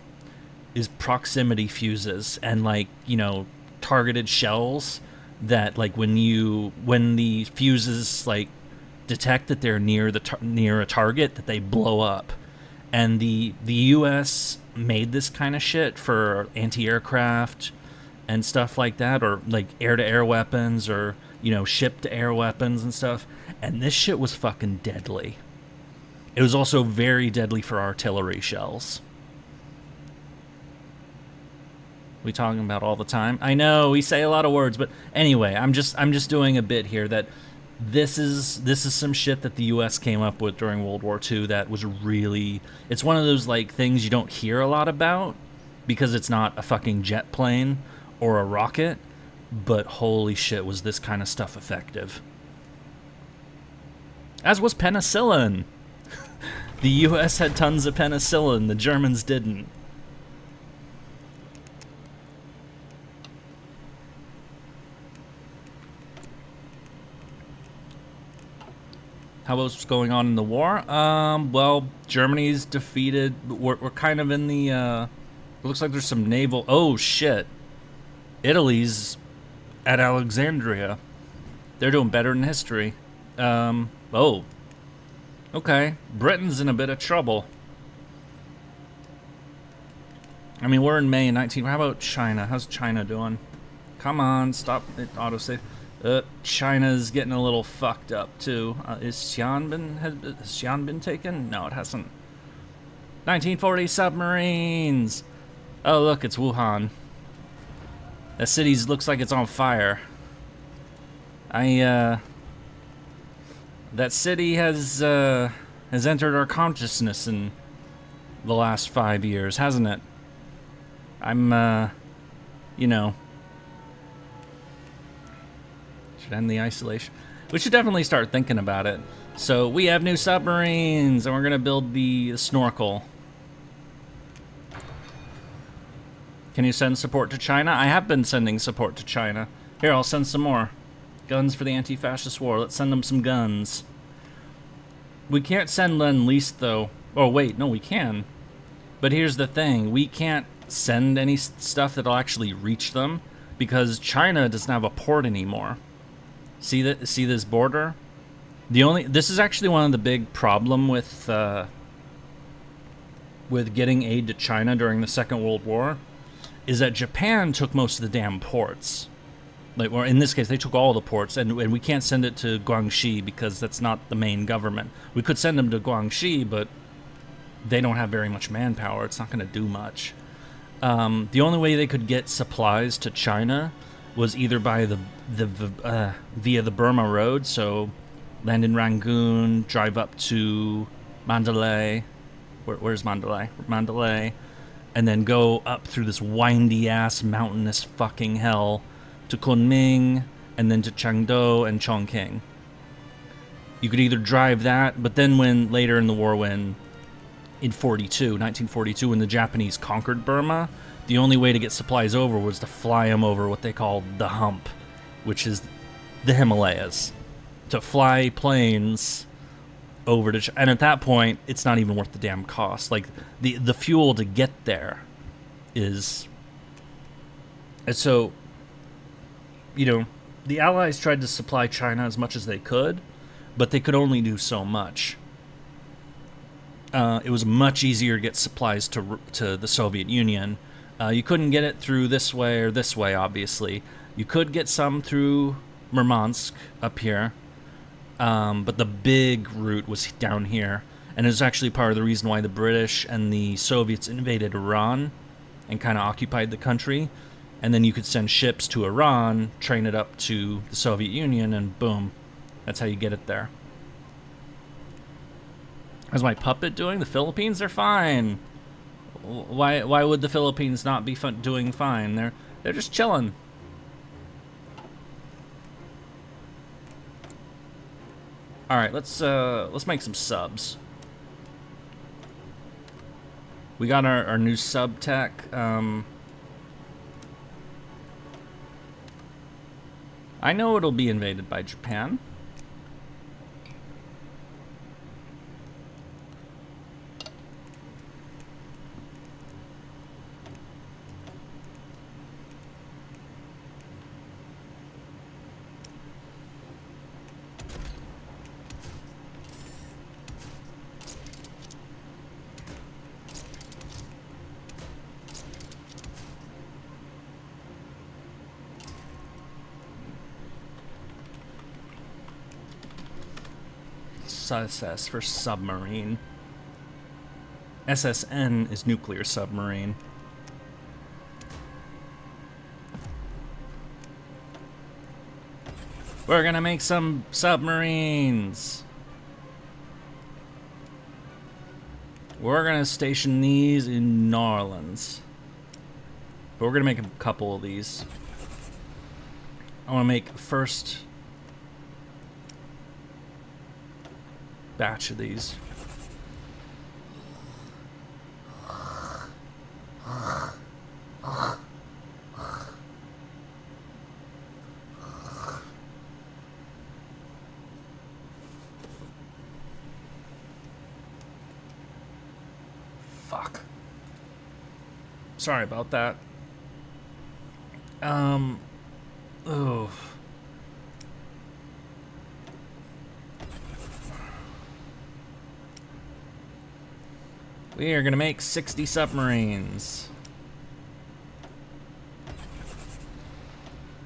is proximity fuses and, like, you know, targeted shells that, like, when the fuses, like, detect that they're near a target, that they blow up. And the U.S. made this kind of shit for anti-aircraft and stuff like that, or like air-to-air weapons, or, you know, ship-to-air weapons and stuff. And this shit was fucking deadly. It was also very deadly for artillery shells. We talking about all the time? I know we say a lot of words, but anyway, I'm just doing a bit here that this is some shit that the U.S. came up with during World War II that was really... It's one of those, like, things you don't hear a lot about because it's not a fucking jet plane or a rocket, but holy shit, was this kind of stuff effective. As was penicillin. The U.S. had tons of penicillin, the Germans didn't. How about what's going on in the war? Well, Germany's defeated. We're kind of in the, it looks like there's some naval... Oh, shit. Italy's at Alexandria. They're doing better in history. Oh. Okay. Britain's in a bit of trouble. I mean, we're in May 19... How about China? How's China doing? Come on, stop it, autosave. China's getting a little fucked up too. Has Xi'an been taken? No, it hasn't. 1940 submarines. Oh, look, it's Wuhan. That city looks like it's on fire. That city has entered our consciousness in the last 5 years, hasn't it? I'm, you know. End the isolation. We should definitely start thinking about it. So we have new submarines, and we're gonna build the snorkel. Can you send support to China? I have been sending support to China. Here, I'll send some more. Guns for the anti-fascist war. Let's send them some guns. We can't send Lend-Lease, though. Oh, wait, no, we can. But here's the thing. We can't send any stuff that'll actually reach them because China doesn't have a port anymore. See this border? This is actually one of the big problem with getting aid to China during the Second World War, is that Japan took most of the damn ports. Like, or in this case, they took all the ports, and we can't send it to Guangxi because that's not the main government. We could send them to Guangxi, but they don't have very much manpower. It's not going to do much. The only way they could get supplies to China was either by via the Burma Road, so land in Rangoon, drive up to Mandalay. Where's Mandalay? Mandalay, and then go up through this windy ass mountainous fucking hell to Kunming, and then to Chengdu and Chongqing. You could either drive that, but then when later in the war, in 1942, when the Japanese conquered Burma, the only way to get supplies over was to fly them over what they called the hump, which is the Himalayas. To fly planes over to and at that point, it's not even worth the damn cost. Like, the fuel to get there is... And so, you know, the Allies tried to supply China as much as they could, but they could only do so much. It was much easier to get supplies to the Soviet Union. You couldn't get it through this way or this way, obviously. You could get some through Murmansk up here, but the big route was down here. And it was actually part of the reason why the British and the Soviets invaded Iran, and kind of occupied the country. And then you could send ships to Iran, train it up to the Soviet Union, and boom. That's how you get it there. How's my puppet doing? The Philippines? They're fine. Why would the Philippines not be doing fine? They're just chilling. All right, let's make some subs. We got our new sub tech. I know it'll be invaded by Japan. SS for submarine. SSN is nuclear submarine. We're gonna make some submarines. We're gonna station these in New Orleans. But we're gonna make a couple of these. I wanna make first batch of these. Fuck. Sorry about that. Oh. We are gonna make 60 submarines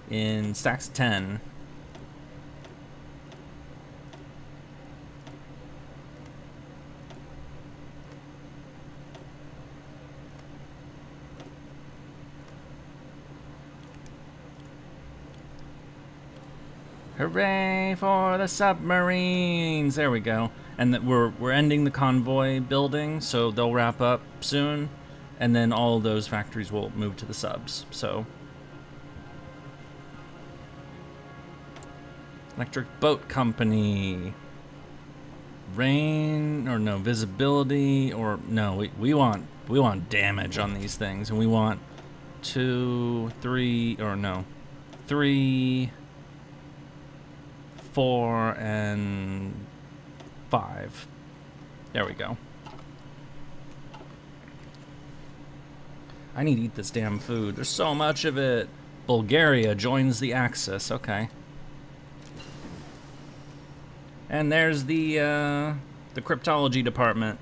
in stacks of 10. Hooray for the submarines! There we go. And that we're ending the convoy building, so they'll wrap up soon, and then all of those factories will move to the subs. So, electric boat company, rain or no visibility or no. We want damage on these things, and we want 2, 3 or no 3, 4, and 5. There we go. I need to eat this damn food. There's so much of it. Bulgaria joins the Axis. Okay. And there's the cryptology department.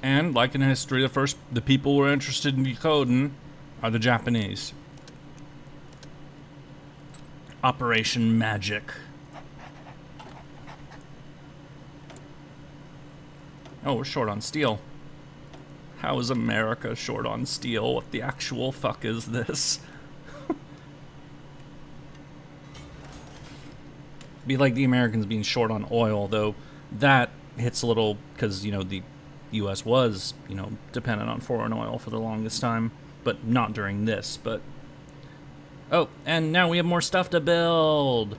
And, like in history, the people who are interested in decoding are the Japanese. Operation Magic. Oh, we're short on steel. How is America short on steel? What the actual fuck is this? Be like the Americans being short on oil, though that hits a little because, you know, the U.S. was, you know, dependent on foreign oil for the longest time, but not during this, but... Oh, and now we have more stuff to build!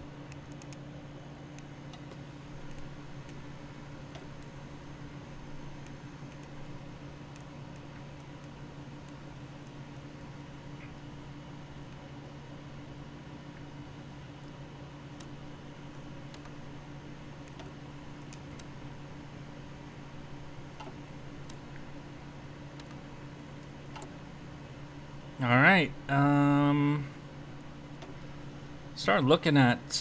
Alright, start looking at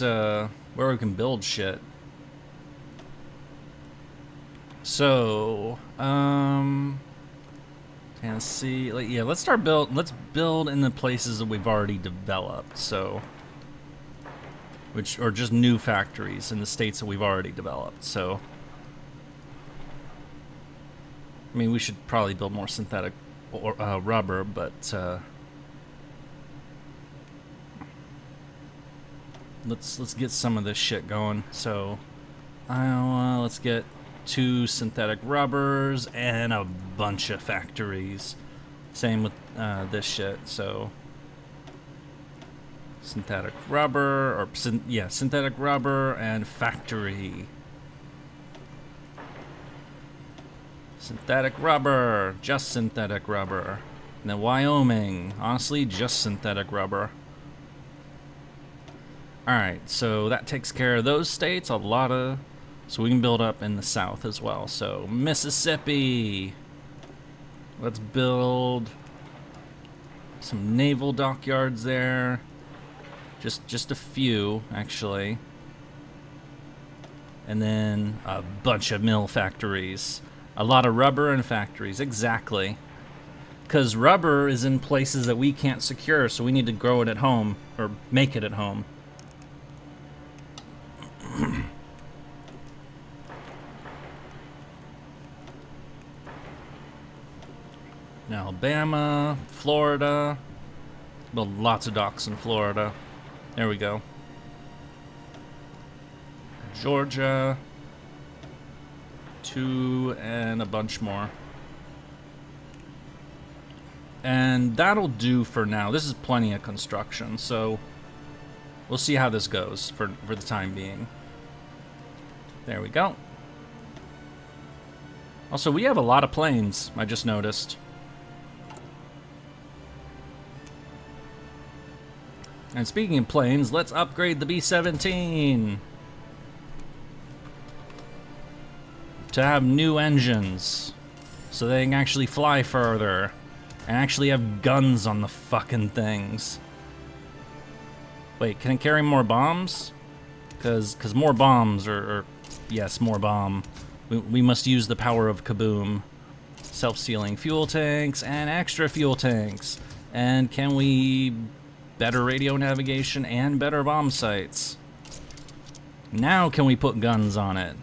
where we can build shit. So, Tennessee, like, yeah, let's build in the places that we've already developed. So, or just new factories in the states that we've already developed. So, I mean, we should probably build more synthetic rubber, but let's get some of this shit going. So, let's get 2 synthetic rubbers and a bunch of factories. Same with this shit. So, synthetic rubber, or synthetic rubber and factory. Synthetic rubber, just synthetic rubber. And then Wyoming, honestly, just synthetic rubber. Alright, so that takes care of those states, so we can build up in the south as well. So, Mississippi. Let's build some naval dockyards there. Just a few, actually. And then a bunch of mill factories. A lot of rubber and factories, exactly. Because rubber is in places that we can't secure, so we need to grow it at home, or make it at home. Alabama, Florida. Build lots of docks in Florida. There we go. Georgia. 2 and a bunch more. And that'll do for now. This is plenty of construction, so we'll see how this goes for the time being. There we go. Also, we have a lot of planes, I just noticed. And speaking of planes, let's upgrade the B-17 to have new engines so they can actually fly further and actually have guns on the fucking things. Wait, can it carry more bombs? Because more bombs or yes, more bomb. We must use the power of kaboom. Self-sealing fuel tanks and extra fuel tanks. And can we better radio navigation and better bomb sights? Now can we put guns on it?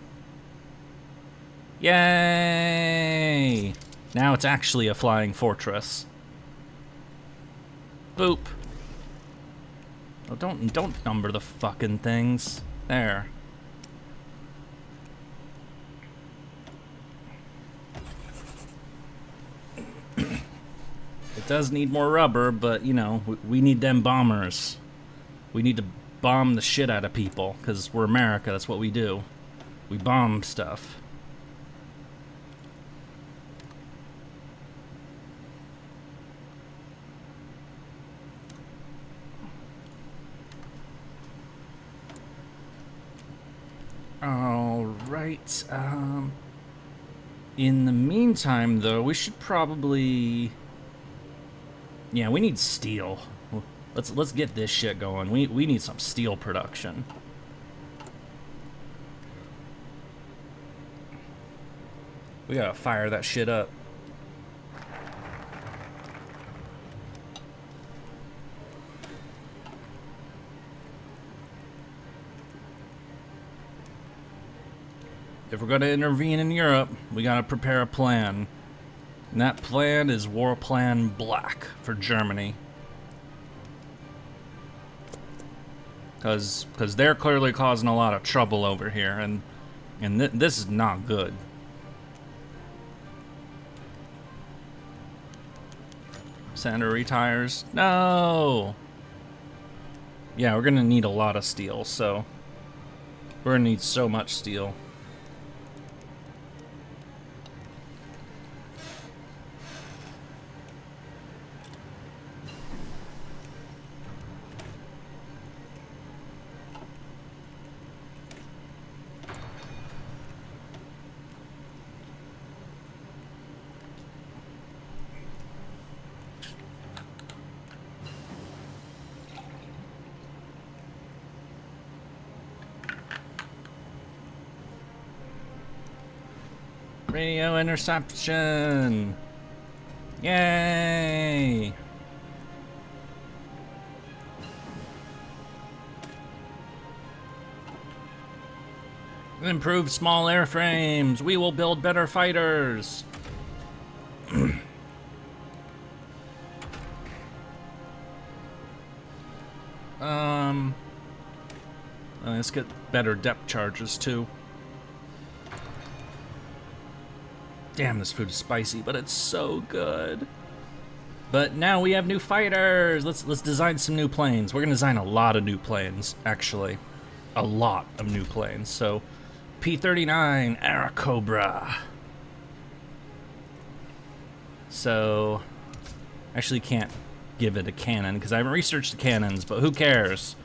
Yay! Now it's actually a flying fortress. Boop. Oh, don't number the fucking things. There. It does need more rubber, but, you know, we need them bombers. We need to bomb the shit out of people, because we're America, that's what we do. We bomb stuff. Alright, in the meantime, though, we should probably... Yeah, we need steel. Let's get this shit going. We need some steel production. We gotta fire that shit up. If we're gonna intervene in Europe, we gotta prepare a plan. And that plan is War Plan Black for Germany. Because they're clearly causing a lot of trouble over here, and this is not good. Senator retires. No! Yeah, we're gonna need a lot of steel, so... We're gonna need so much steel. Radio interception! Yay! Improve small airframes. We will build better fighters. Let's get better depth charges too. Damn, this food is spicy, but it's so good. But now we have new fighters. Let's design some new planes. We're gonna design a lot of new planes, actually. A lot of new planes. So, P-39 Airacobra. So, actually can't give it a cannon because I haven't researched the cannons, but who cares?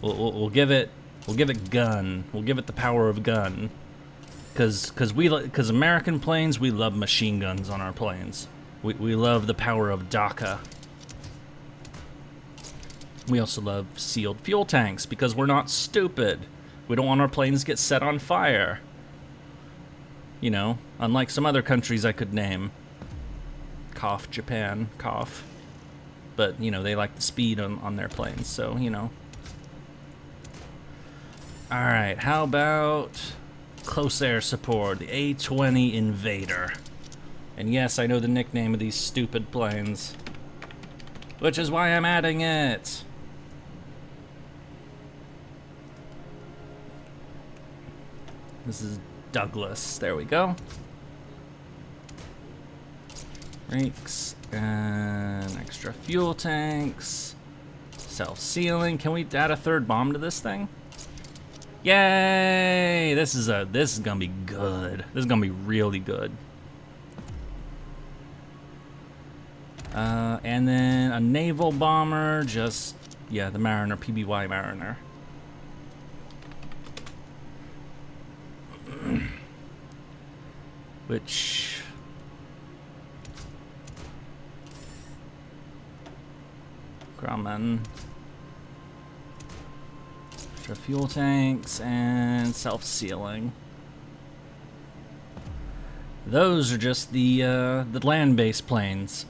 We'll give it gun. We'll give it the power of gun. Because American planes, we love machine guns on our planes. We love the power of DACA. We also love sealed fuel tanks because we're not stupid. We don't want our planes to get set on fire. You know, unlike some other countries I could name. Cough, Japan, cough. But, you know, they like the speed on their planes, so, you know. Alright, how about close air support, the A-20 Invader. And yes, I know the nickname of these stupid planes, which is why I'm adding it. This is Douglas. There we go. Brakes and extra fuel tanks. Self-sealing. Can we add a third bomb to this thing? Yay! This is gonna be good. This is gonna be really good. And then a naval bomber, yeah, the Mariner, PBY Mariner. Which... Grumman. Extra fuel tanks and self-sealing. Those are just the land-based planes.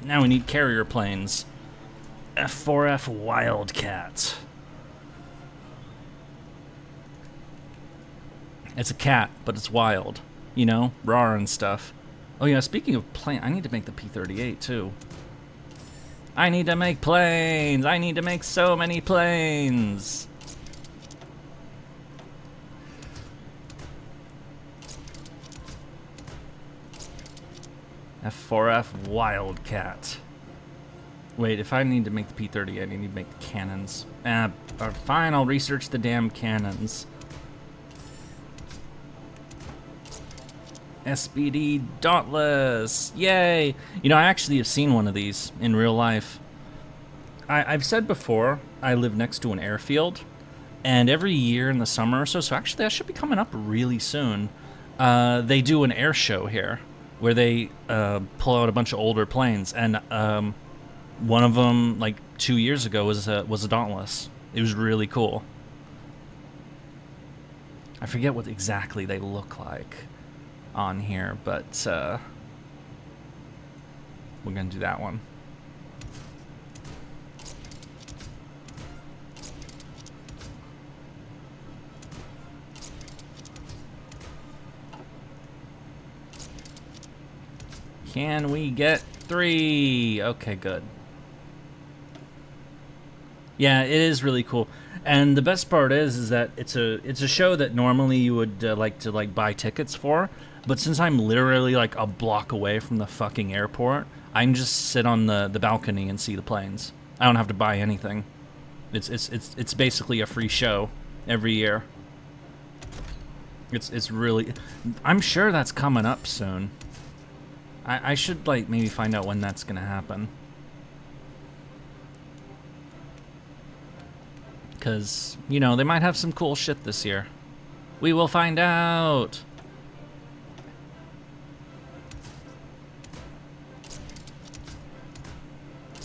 Now we need carrier planes. F4F Wildcat. It's a cat, but it's wild. You know, raw and stuff. Oh yeah, speaking of plane, I need to make the P-38 too. I need to make planes! I need to make so many planes! F4F Wildcat. Wait, if I need to make the P-38, I need to make the cannons. Fine, I'll research the damn cannons. SBD Dauntless! Yay! You know, I actually have seen one of these in real life. I've said before, I live next to an airfield, and every year in the summer or so actually that should be coming up really soon, they do an air show here, where they pull out a bunch of older planes, and one of them, like 2 years ago, was a Dauntless. It was really cool. I forget what exactly they look like on here, but we're gonna do that one. Can we get 3? Okay, good. Yeah, it is really cool. And the best part is that it's a show that normally you would like to buy tickets for, but since I'm literally like a block away from the fucking airport, I can just sit on the balcony and see the planes. I don't have to buy anything. It's basically a free show every year. It's really, I'm sure that's coming up soon. I should like maybe find out when that's gonna happen. Because, you know, they might have some cool shit this year. We will find out!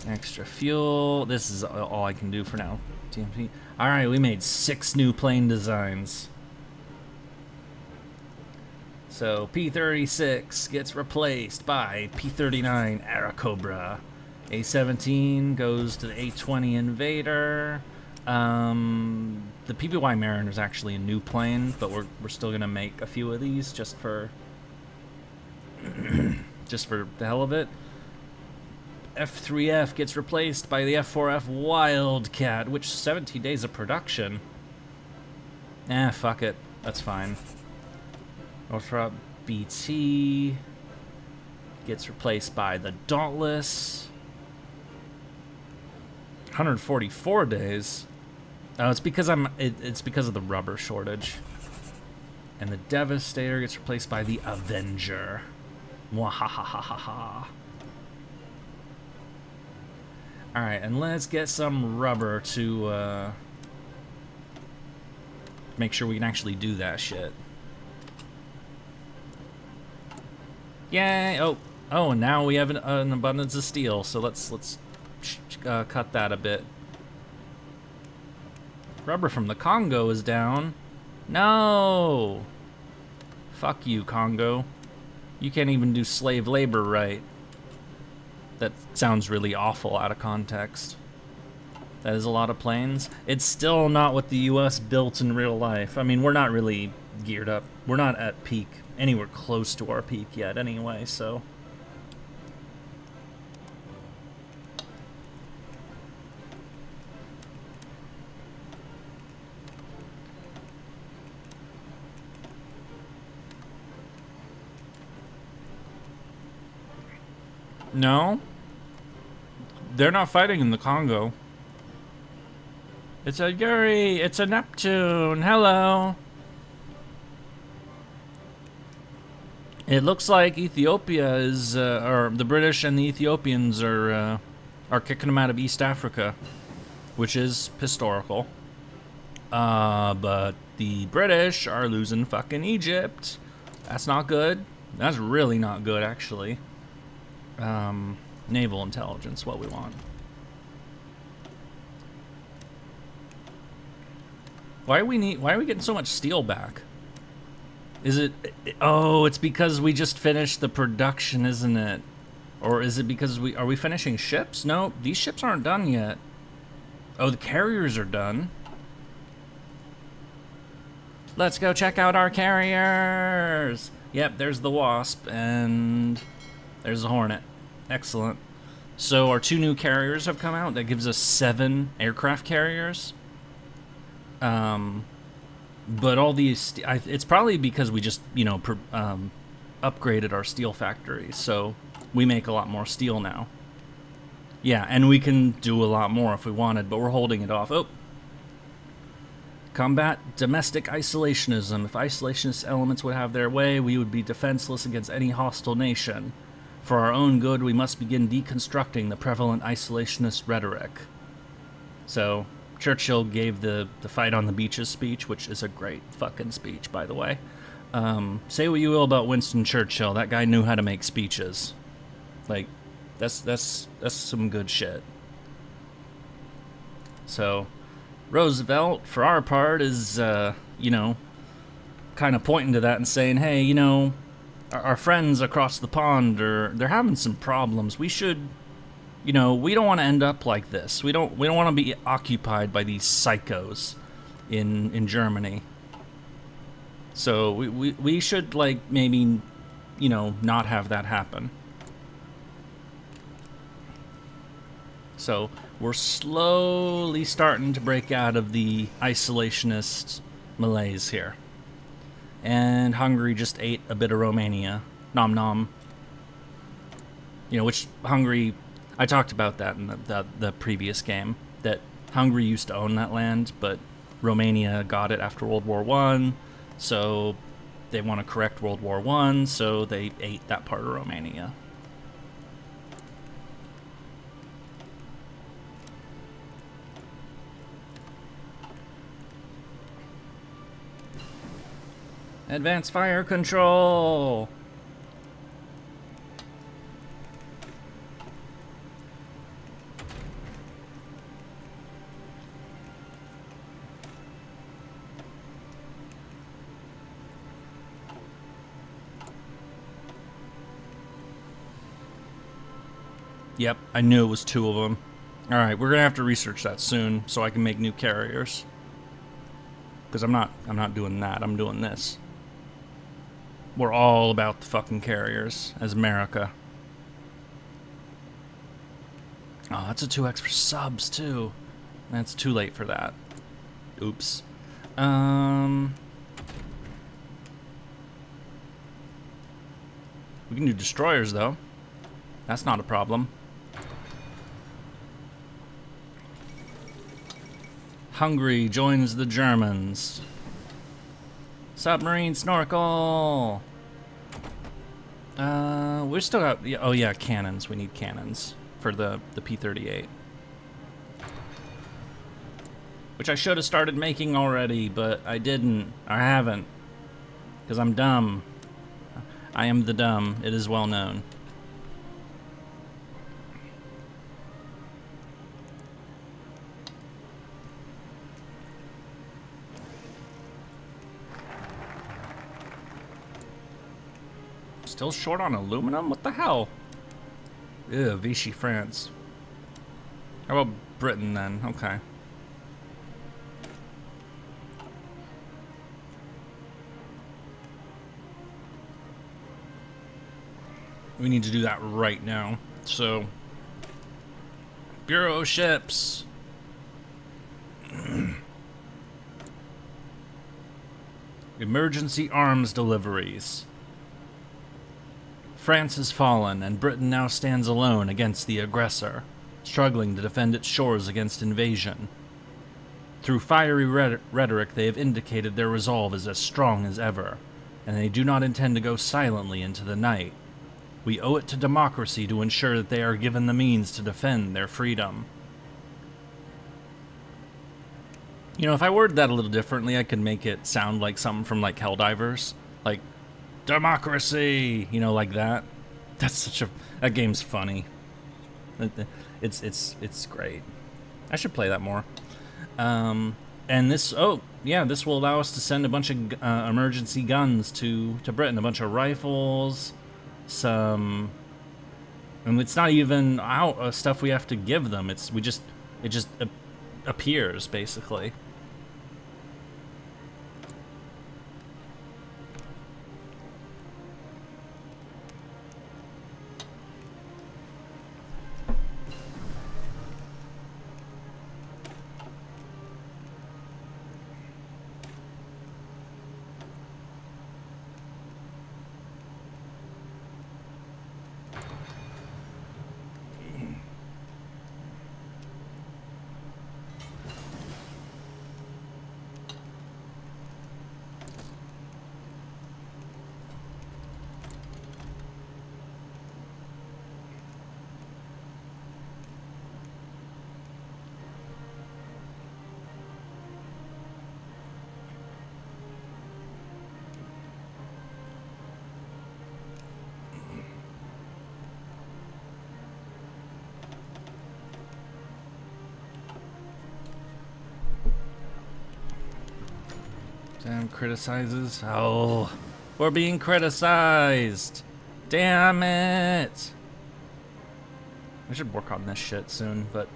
Extra fuel. This is all I can do for now. TMP. Alright, we made 6 new plane designs. So, P-36 gets replaced by P-39 Airacobra. A-17 goes to the A-20 Invader. The the PBY Mariner is actually a new plane, but we're still gonna make a few of these just for just for the hell of it. F3F gets replaced by the F4F Wildcat, which 17 days of production. Fuck it. That's fine. Northrop BT gets replaced by the Dauntless. 144 days. Oh, it's because it's because of the rubber shortage. And the Devastator gets replaced by the Avenger. Mwahahahaha. Alright, and let's get some rubber to make sure we can actually do that shit. Yay! Oh, and now we have an abundance of steel, so let's cut that a bit. Rubber from the Congo is down. No! Fuck you, Congo. You can't even do slave labor right. That sounds really awful out of context. That is a lot of planes. It's still not what the US built in real life. I mean, we're not really geared up. We're not at peak, anywhere close to our peak yet anyway, so. No. They're not fighting in the Congo. It's a Yurie. It's a Neptune. Hello. It looks like Ethiopia is, or the British and the Ethiopians are kicking them out of East Africa, which is historical. But the British are losing fucking Egypt. That's not good. That's really not good, actually. Naval intelligence, what we want. Why are we getting so much steel back? Is it? Oh, it's because we just finished the production, isn't it? Or is it because are we finishing ships? No, these ships aren't done yet. Oh, the carriers are done. Let's go check out our carriers. Yep, there's the Wasp and there's the Hornet. Excellent. So our 2 new carriers have come out. That gives us 7 aircraft carriers. But all these, it's probably because we just, you know, upgraded our steel factory. So we make a lot more steel now. Yeah, and we can do a lot more if we wanted, but we're holding it off. Oh. Combat domestic isolationism. If isolationist elements would have their way, we would be defenseless against any hostile nation. For our own good, we must begin deconstructing the prevalent isolationist rhetoric. So, Churchill gave the fight on the beaches speech, which is a great fucking speech, by the way. Say what you will about Winston Churchill, that guy knew how to make speeches. Like, that's some good shit. So, Roosevelt, for our part, is, you know, kind of pointing to that and saying, hey, you know, our friends across the pond they're having some problems. We should, you know, we don't want to end up like this. We don't want to be occupied by these psychos in Germany. So we should, like, maybe, you know, not have that happen. So we're slowly starting to break out of the isolationist malaise here. And Hungary just ate a bit of Romania. Nom nom. You know, which Hungary, I talked about that in the previous game, that Hungary used to own that land, but Romania got it after World War I, so they want to correct World War I, so they ate that part of Romania. Advanced fire control! Yep, I knew it was 2 of them. Alright, we're gonna have to research that soon so I can make new carriers. Because I'm not doing that. I'm doing this. We're all about the fucking carriers as Mericuh. Oh, that's a 2x for subs, too. That's too late for that. Oops. We can do destroyers, though. That's not a problem. Hungary joins the Germans. Submarine snorkel! We're still got... Oh, yeah, cannons. We need cannons for the P-38. Which I should have started making already, but I didn't. I haven't. Because I'm dumb. I am the dumb. It is well known. Still short on aluminum? What the hell? Ew, Vichy, France. How about Britain then? Okay. We need to do that right now. So, Bureau ships. Emergency arms deliveries. France has fallen, and Britain now stands alone against the aggressor, struggling to defend its shores against invasion. Through fiery rhetoric, they have indicated their resolve is as strong as ever, and they do not intend to go silently into the night. We owe it to democracy to ensure that they are given the means to defend their freedom. You know, if I worded that a little differently, I could make it sound like something from, like, Helldivers. Like, democracy! You know, like that. That's such a... That game's funny. It's great. I should play that more. And this... Oh, yeah, this will allow us to send a bunch of emergency guns to Britain. A bunch of rifles... Some, and it's not even out stuff we have to give them. It just appears basically. Sam criticizes. Oh, we're being criticized. Damn it. I should work on this shit soon, but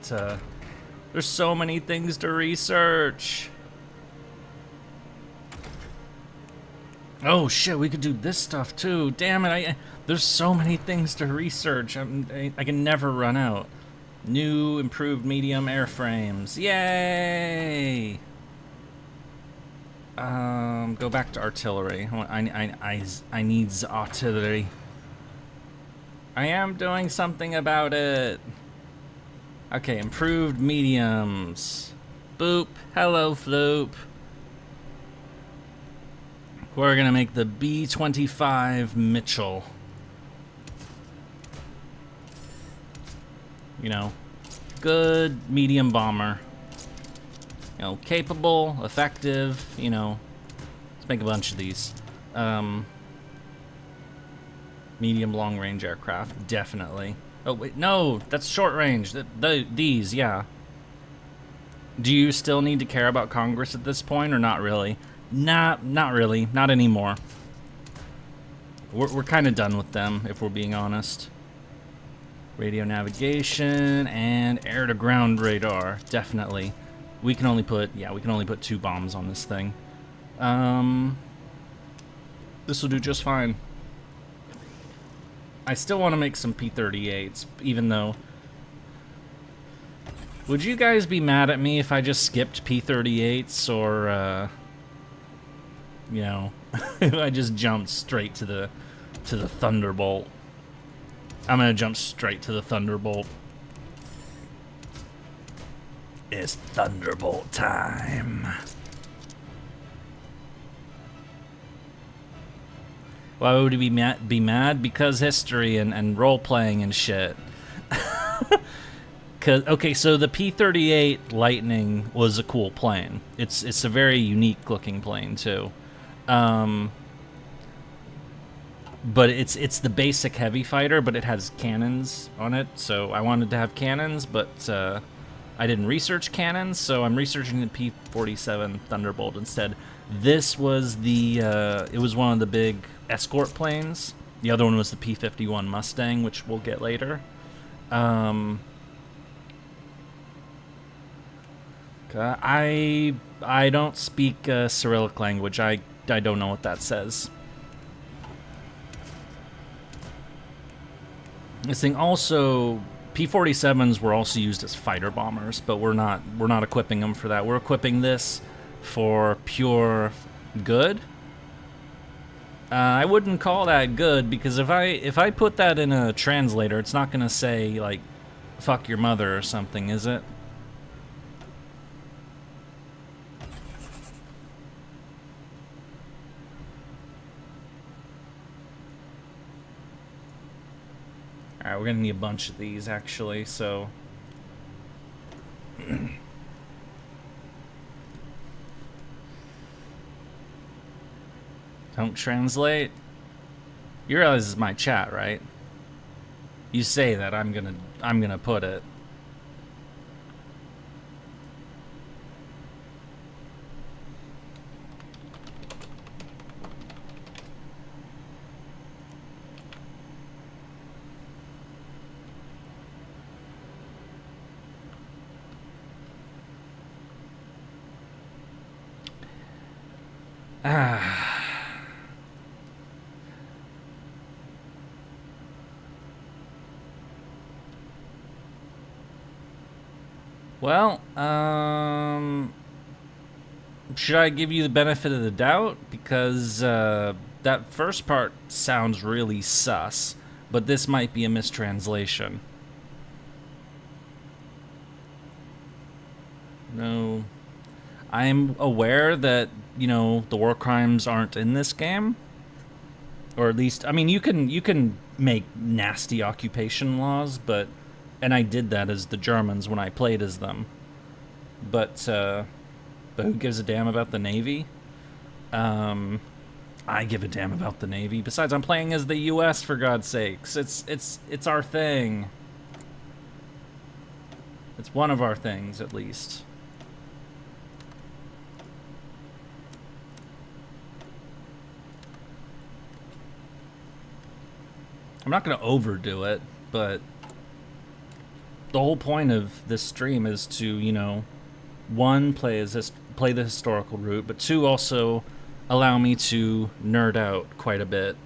there's so many things to research. Oh shit, we could do this stuff too. Damn it, there's so many things to research. I can never run out. New improved medium airframes. Yay! Go back to artillery. I need artillery. I am doing something about it. Okay, improved mediums. Boop. Hello, Floop. We're gonna make the B-25 Mitchell. You know, good medium bomber. You know, capable, effective, you know. Let's make a bunch of these. Medium long-range aircraft, definitely. Oh, wait, no, that's short range. These, yeah. Do you still need to care about Congress at this point, or not really? Not really. Not anymore. We're kind of done with them, if we're being honest. Radio navigation and air-to-ground radar, definitely. We can only put 2 bombs on this thing. This will do just fine. I still want to make some P-38s, even though... Would you guys be mad at me if I just skipped P-38s, or, you know, I just jumped straight to the Thunderbolt? I'm gonna jump straight to the Thunderbolt. It's Thunderbolt time. Why would he be mad? Because history and role-playing and shit. Okay, so the P-38 Lightning was a cool plane. It's a very unique-looking plane, too. But it's the basic heavy fighter, but it has cannons on it, so I wanted to have cannons, but I didn't research cannons, so I'm researching the P-47 Thunderbolt instead. This was it was one of the big escort planes. The other one was the P-51 Mustang, which we'll get later. I don't speak Cyrillic language. I don't know what that says. This thing also, P-47s were also used as fighter bombers, but we're not equipping them for that. We're equipping this for pure good. I wouldn't call that good, because if I put that in a translator, it's not gonna say like "fuck your mother" or something, is it? Alright, we're gonna need a bunch of these, actually, so... Don't translate? You realize this is my chat, right? You say that, I'm gonna put it. Well, should I give you the benefit of the doubt? Because that first part sounds really sus, but this might be a mistranslation. No. I'm aware that, you know, the war crimes aren't in this game. Or at least, I mean, you can make nasty occupation laws, but... And I did that as the Germans when I played as them. But who gives a damn about the Navy? I give a damn about the Navy. Besides, I'm playing as the U.S., for God's sakes. It's our thing. It's one of our things, at least. I'm not going to overdo it, but the whole point of this stream is to, you know, one, play the historical route, but two, also allow me to nerd out quite a bit.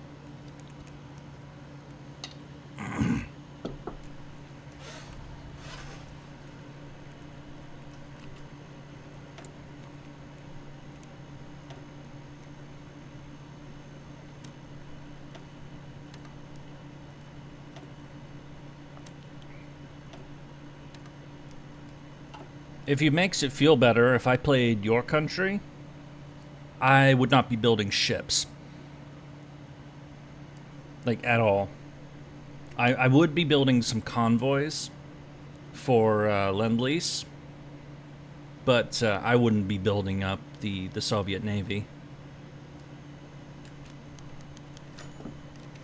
If it makes it feel better, if I played your country, I would not be building ships. Like, at all. I would be building some convoys for Lend-Lease, but I wouldn't be building up the Soviet Navy.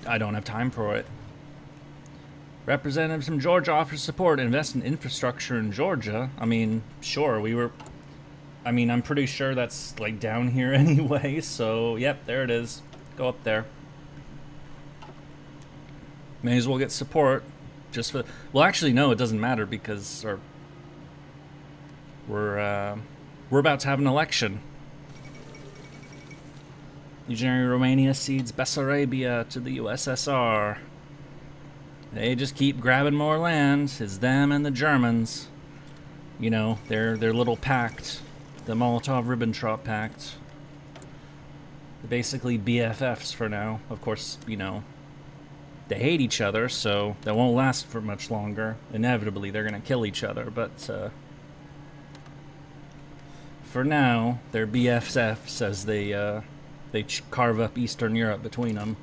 I don't have time for it. Representatives from Georgia offer support and invest in infrastructure in Georgia. I mean, sure, I'm pretty sure that's, like, down here anyway, so, yep, there it is. Go up there. May as well get support. Just for... Well, actually, no, it doesn't matter because... We're about to have an election. Legionary Romania cedes Bessarabia to the USSR. They just keep grabbing more land. It's them and the Germans. You know, their little pact, the Molotov-Ribbentrop Pact. They're basically BFFs for now. Of course, you know, they hate each other, so that won't last for much longer. Inevitably, they're gonna kill each other, but for now, they're BFFs as they carve up Eastern Europe between them.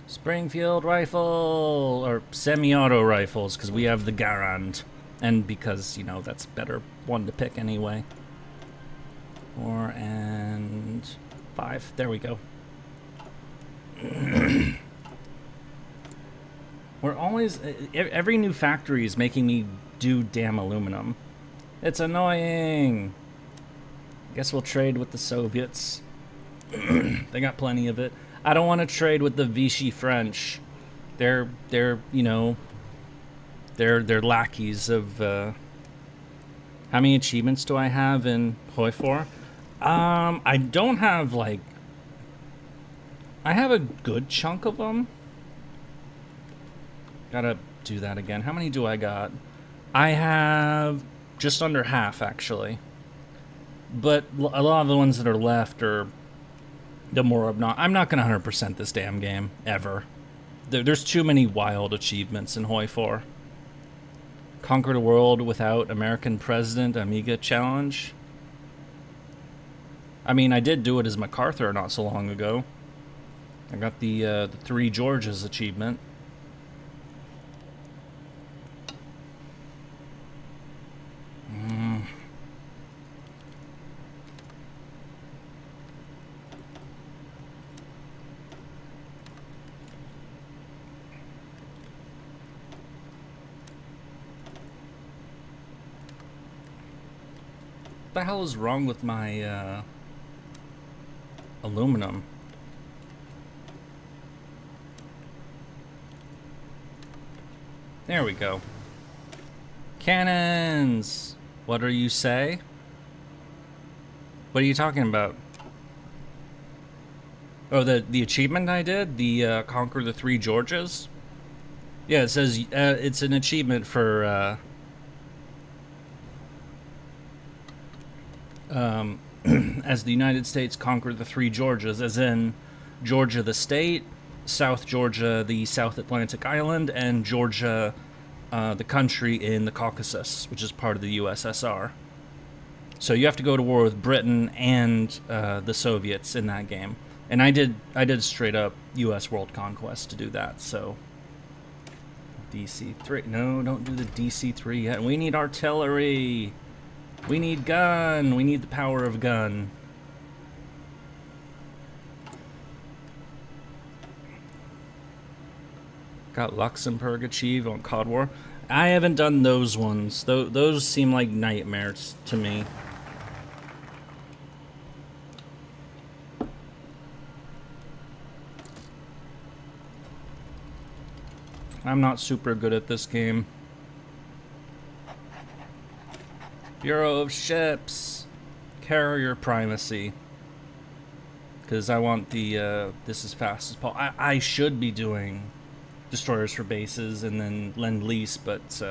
Springfield rifle, or semi-auto rifles, because we have the Garand, and because, you know, that's a better one to pick anyway. 4 and 5, there we go. We're always, every new factory is making me do damn aluminum. It's annoying. Guess we'll trade with the Soviets. They got plenty of it. I don't want to trade with the Vichy French. They're you know, they're lackeys of. How many achievements do I have in Hoi 4? I don't have like. I have a good chunk of them. Gotta do that again. How many do I got? I have just under half actually. But a lot of the ones that are left are. The more I'm not gonna 100% this damn game ever. There's too many wild achievements in Hoi 4. Conquer the world without American president, Amiga challenge. I mean, I did do it as MacArthur not so long ago. I got the 3 Georges achievement. What the hell is wrong with my aluminum? There we go. Cannons! What do you say? What are you talking about? Oh, the achievement I did? The Conquer the 3 Georges? Yeah, it says it's an achievement for as the United States conquered the 3 Georgias, as in Georgia the state, South Georgia the South Atlantic island, and Georgia the country in the Caucasus, which is part of the USSR. So you have to go to war with Britain and the Soviets in that game. And I did straight up US world conquest to do that, so DC-3. No, don't do the DC-3 yet. We need artillery. We need gun. We need the power of gun. Got Luxembourg achieved on COD War. I haven't done those ones. Those seem like nightmares to me. I'm not super good at this game. Bureau of Ships. Carrier primacy. Because I want the, this as fast as possible. I should be doing destroyers for bases and then lend-lease, but,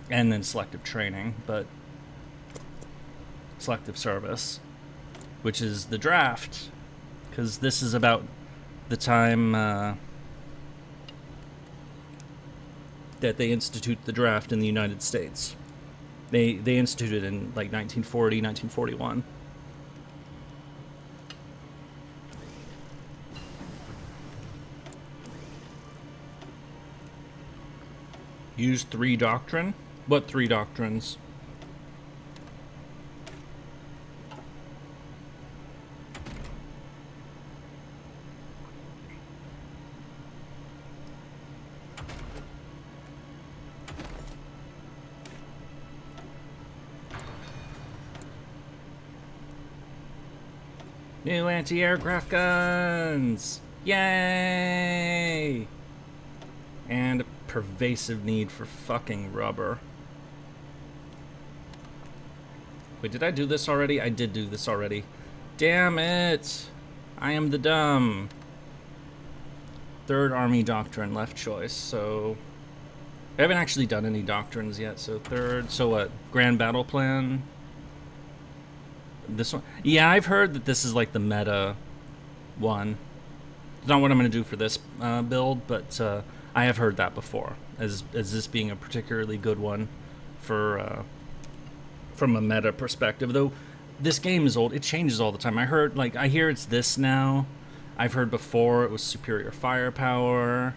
and then selective training, but selective service, which is the draft. Because this is about the time, that they institute the draft in the United States. They instituted in like 1940, 1941. Use 3 doctrine? What 3 doctrines? New anti-aircraft guns! Yay! And a pervasive need for fucking rubber. Wait, did I do this already? I did do this already. Damn it! I am the dumb. Third Army Doctrine, left choice, so... I haven't actually done any doctrines yet, so third... So what? Grand Battle Plan? This one? Yeah, I've heard that this is like the meta one. It's not what I'm going to do for this build, but I have heard that before, as this being a particularly good one for... from a meta perspective, though this game is old. It changes all the time. I hear it's this now. I've heard before it was superior firepower.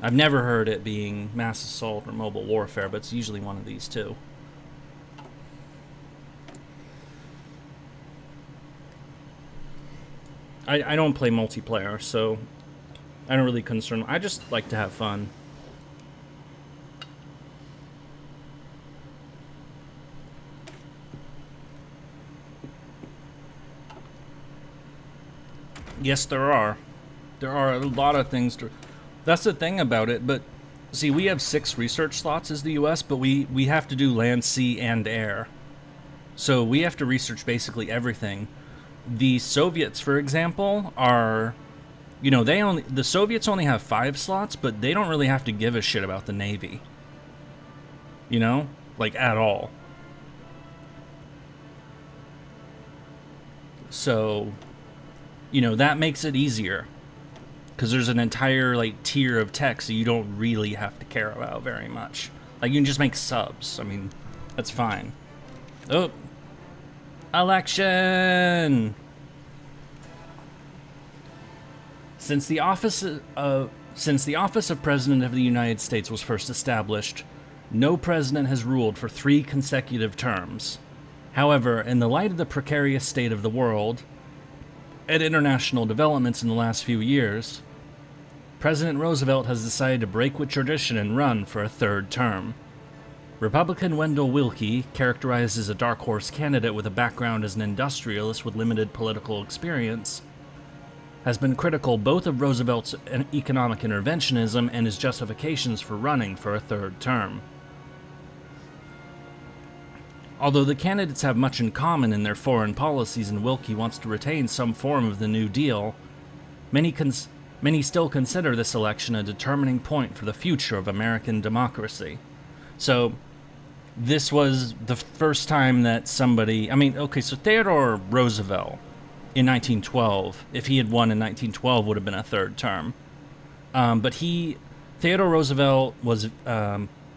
I've never heard it being mass assault or mobile warfare, but it's usually one of these two. I don't play multiplayer, so I don't really concern. I just like to have fun. Yes, there are. There are a lot of things to... That's the thing about it, but... See, we have 6 research slots as the US, but we have to do land, sea, and air. So we have to research basically everything. The Soviets, for example, are... You know, the Soviets only have 5 slots, but they don't really have to give a shit about the Navy. You know? Like, at all. So... You know, that makes it easier. Because there's an entire, like, tier of tech so you don't really have to care about very much. Like, you can just make subs. I mean, that's fine. Oh. Election! Since the office of President of the United States was first established, no president has ruled for 3 consecutive terms. However, in the light of the precarious state of the world... and international developments in the last few years, President Roosevelt has decided to break with tradition and run for a 3rd term. Republican Wendell Willkie, characterized as a dark horse candidate with a background as an industrialist with limited political experience, has been critical both of Roosevelt's economic interventionism and his justifications for running for a 3rd term. Although the candidates have much in common in their foreign policies and Willkie wants to retain some form of the New Deal, many still consider this election a determining point for the future of American democracy. So, this was the first time that somebody... I mean, okay, so Theodore Roosevelt in 1912, if he had won in 1912, would have been a 3rd term. But Theodore Roosevelt was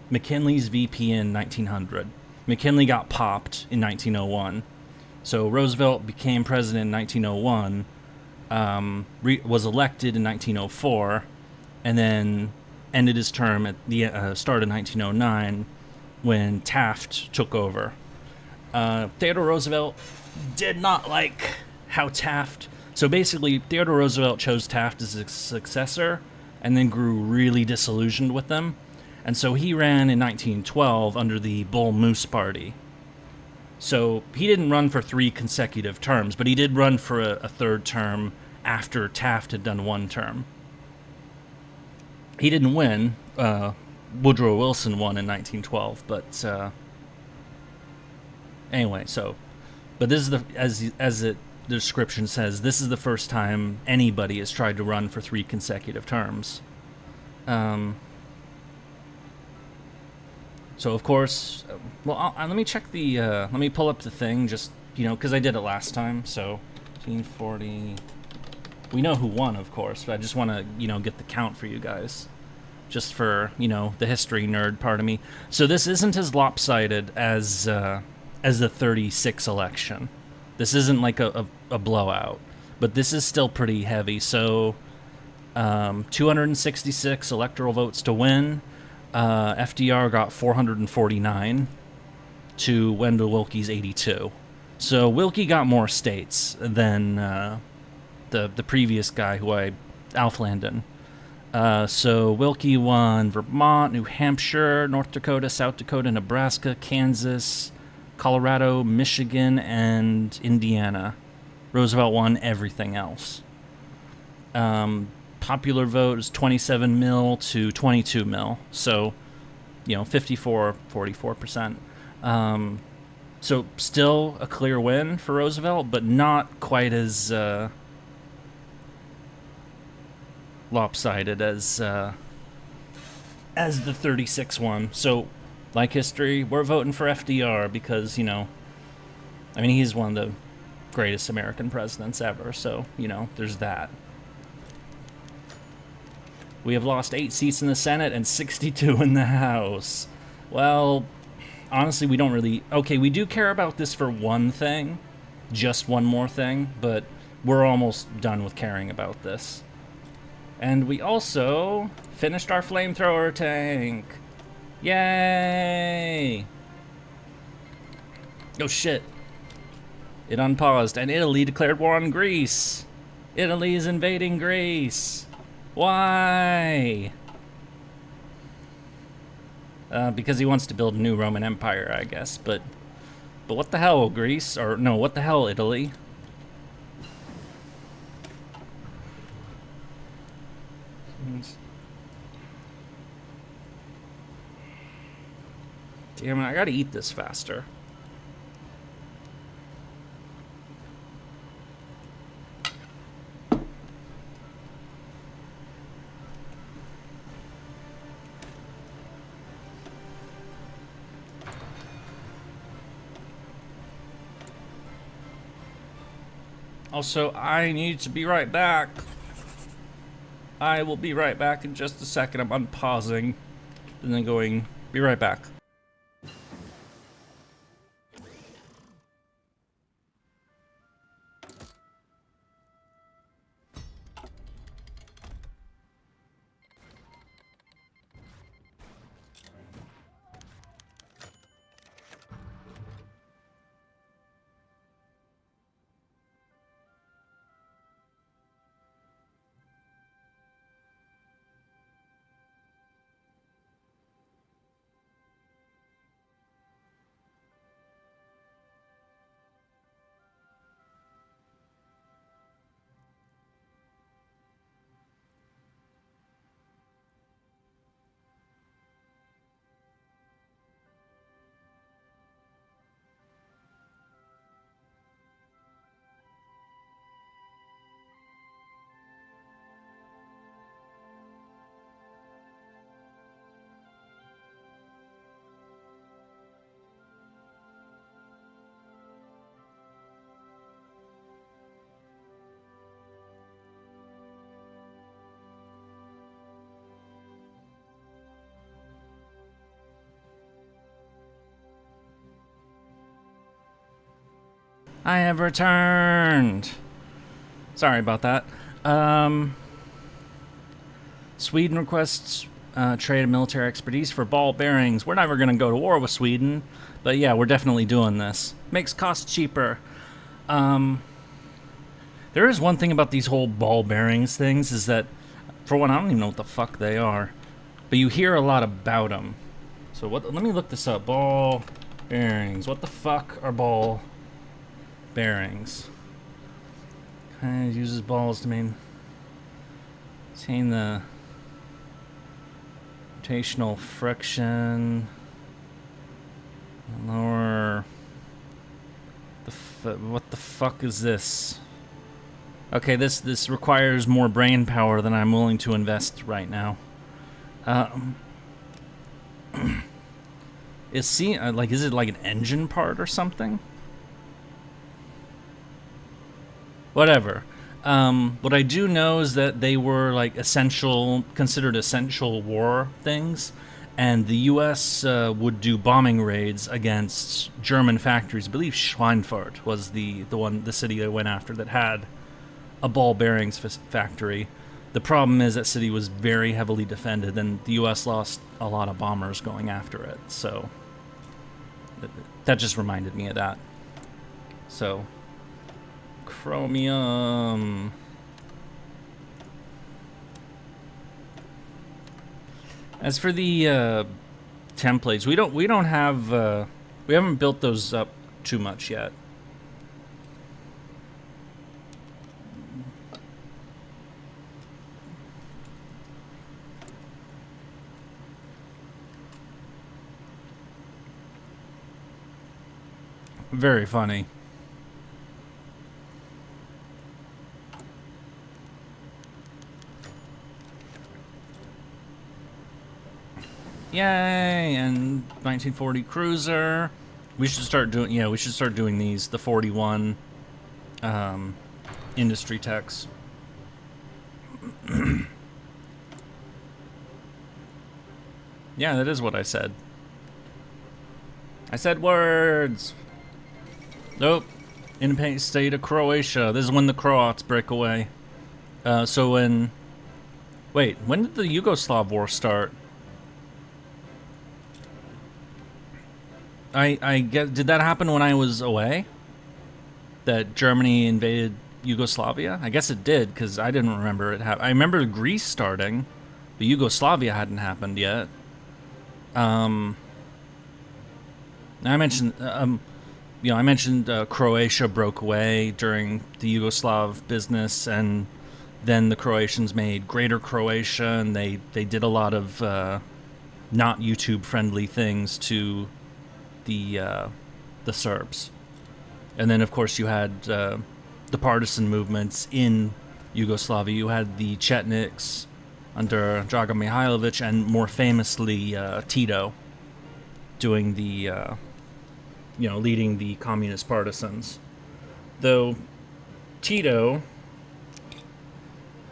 McKinley's VP in 1900. McKinley got popped in 1901. So Roosevelt became president in 1901, was elected in 1904, and then ended his term at the start of 1909 when Taft took over. Theodore Roosevelt did not like how Taft... So basically, Theodore Roosevelt chose Taft as his successor and then grew really disillusioned with them. And so he ran in 1912 under the Bull Moose Party. So he didn't run for 3 consecutive terms, but he did run for a 3rd term after Taft had done 1 term. He didn't win. Woodrow Wilson won in 1912, but anyway, so... But this is the description says, this is the first time anybody has tried to run for 3 consecutive terms. So, of course, well, let me check the, let me pull up the thing, just, you know, because I did it last time, so, 1940, we know who won, of course, but I just want to, you know, get the count for you guys, just for, you know, the history nerd part of me. So this isn't as lopsided as the 36 election. This isn't like a blowout, but this is still pretty heavy, so, 266 electoral votes to win. FDR got 449 to Wendell Willkie's 82. So Willkie got more states than the previous guy, Alf Landon. So Willkie won Vermont, New Hampshire, North Dakota, South Dakota, Nebraska, Kansas, Colorado, Michigan, and Indiana. Roosevelt won everything else. Popular vote is 27 mil to 22 mil. So, 44%. So still a clear win for Roosevelt, but not quite as lopsided as the 36 one. So, like history, we're voting for FDR because, he's one of the greatest American presidents ever. So, there's that. We have lost 8 seats in the Senate and 62 in the House. Well, honestly, we don't really... Okay, we do care about this for one thing. Just one more thing. But we're almost done with caring about this. And we also finished our flamethrower tank. Yay! Oh, shit. It unpaused, and Italy declared war on Greece. Italy is invading Greece. Why? Because he wants to build a new Roman Empire, I guess. But what the hell, Greece? Or, no, what the hell, Italy? Damn it, I gotta eat this faster. Also, I need to be right back. I will be right back in just a second. I'm unpausing and then going, be right back. I have returned. Sorry about that. Sweden requests trade and military expertise for ball bearings. We're never going to go to war with Sweden, but yeah, we're definitely doing this. Makes costs cheaper. There is one thing about these whole ball bearings things is that, for one, I don't even know what the fuck they are, but you hear a lot about them. So what? Let me look this up. Ball bearings. What the fuck are ball bearings? Kind of uses balls to maintain the rotational friction. Lower. What the fuck is this? Okay, this requires more brain power than I'm willing to invest right now. Is it like an engine part or something? Whatever. What I do know is that they were like considered essential war things, and the U.S. Would do bombing raids against German factories. I believe Schweinfurt was the city they went after that had a ball bearings factory. The problem is that city was very heavily defended, and the U.S. lost a lot of bombers going after it. So that just reminded me of that. So. Chromium. As for the templates, we don't have we haven't built those up too much yet. Very funny. Yay! And 1940 cruiser. We should start doing. Yeah, we should start doing these. The 41 industry techs. Yeah, that is what I said. I said words. Nope. Independent state of Croatia. This is when the Croats break away. So when... Wait, when did the Yugoslav war start? I get... Did that happen when I was away? That Germany invaded Yugoslavia? I guess it did, because I didn't remember it happen. I remember Greece starting, but Yugoslavia hadn't happened yet. I mentioned... I mentioned Croatia broke away during the Yugoslav business, and then the Croatians made Greater Croatia, and they did a lot of not YouTube-friendly things to the Serbs. And then, of course, you had the partisan movements in Yugoslavia. You had the Chetniks under Dragan Mihailovic, and more famously Tito doing the... leading the communist partisans. Though Tito,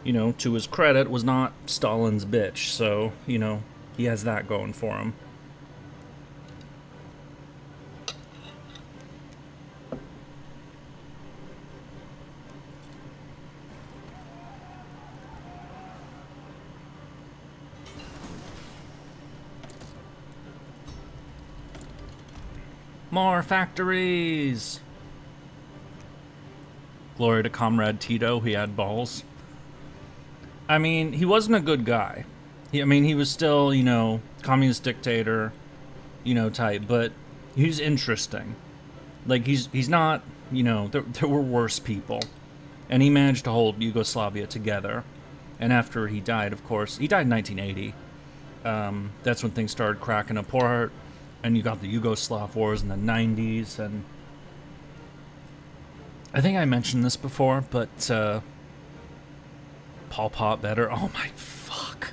to his credit, was not Stalin's bitch, so, he has that going for him. More factories! Glory to Comrade Tito, he had balls. I mean, he wasn't a good guy. He was still, communist dictator, type, but he's interesting. Like, he's not, there were worse people. And he managed to hold Yugoslavia together. And after he died, of course, he died in 1980. That's when things started cracking apart. And you got the Yugoslav wars in the 90s, and I think I mentioned this before, but Pol Pot better. Oh my fuck.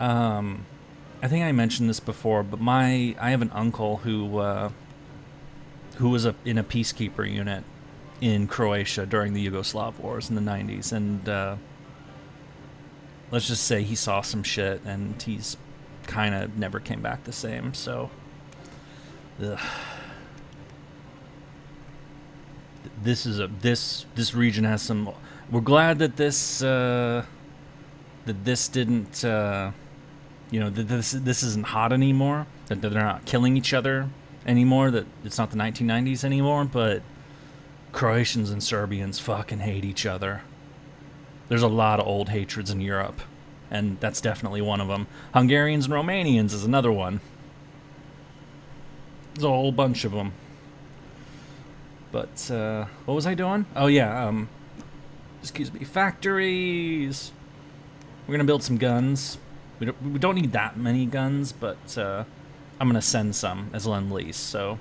I think I mentioned this before, but I have an uncle who was in a peacekeeper unit in Croatia during the Yugoslav wars in the 90s, and let's just say he saw some shit, and he's kind of never came back the same, so... Ugh. This region has some... We're glad that this didn't, that this isn't hot anymore, that they're not killing each other anymore, that it's not the 1990s anymore, but Croatians and Serbians fucking hate each other. There's a lot of old hatreds in Europe, and that's definitely one of them. Hungarians and Romanians is another one. There's a whole bunch of them. But, what was I doing? Oh, yeah, excuse me, factories! We're gonna build some guns. We don't need that many guns, but, I'm gonna send some as Lend-Lease, so,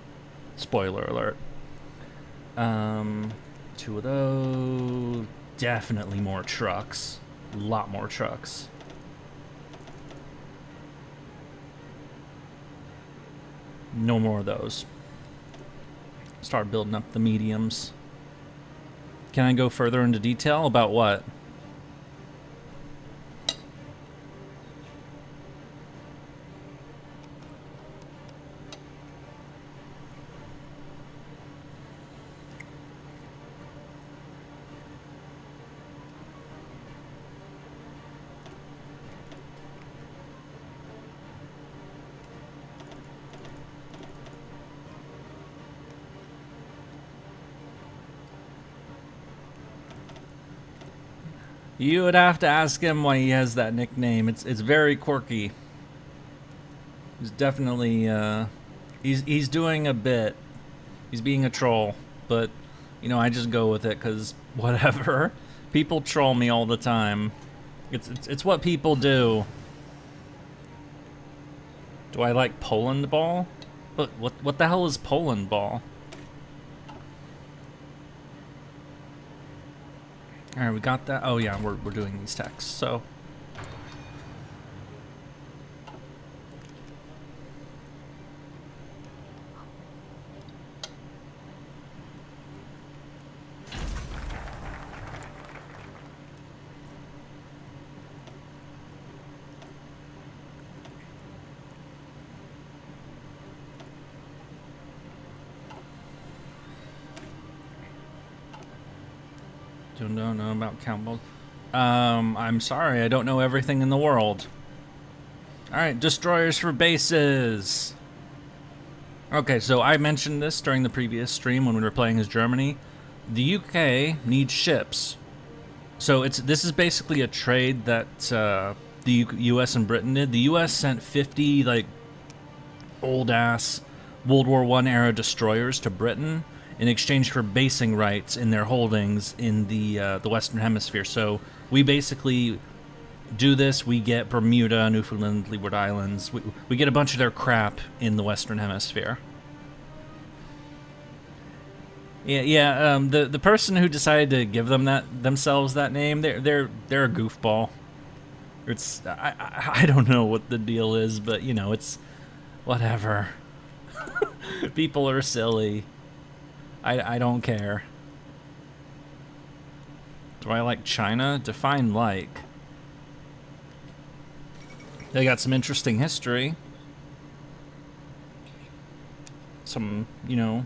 spoiler alert. 2 of those... Definitely more trucks. A lot more trucks. No more of those. Start building up the mediums. Can I go further into detail about what? You would have to ask him why he has that nickname. It's very quirky. He's definitely he's doing a bit. He's being a troll, but I just go with it because whatever. People troll me all the time. It's what people do. Do I like Poland ball? What the hell is Poland ball? All right, we got that. Oh yeah, we're doing these texts. So don't know about count balls. I'm sorry, I don't know everything in the world. All right, destroyers for bases. Okay, so I mentioned this during the previous stream when we were playing as Germany. The UK needs ships. So this is basically a trade that the US and Britain did. The US sent 50 like old-ass World War I era destroyers to Britain in exchange for basing rights in their holdings in the Western Hemisphere. So we basically do this. We get Bermuda, Newfoundland, Leeward Islands. We get a bunch of their crap in the Western Hemisphere. Yeah. The person who decided to give them themselves that name, they're a goofball. It's I don't know what the deal is, but you know, it's whatever. People are silly. I don't care. Do I like China? Define like. They got some interesting history. Some, you know.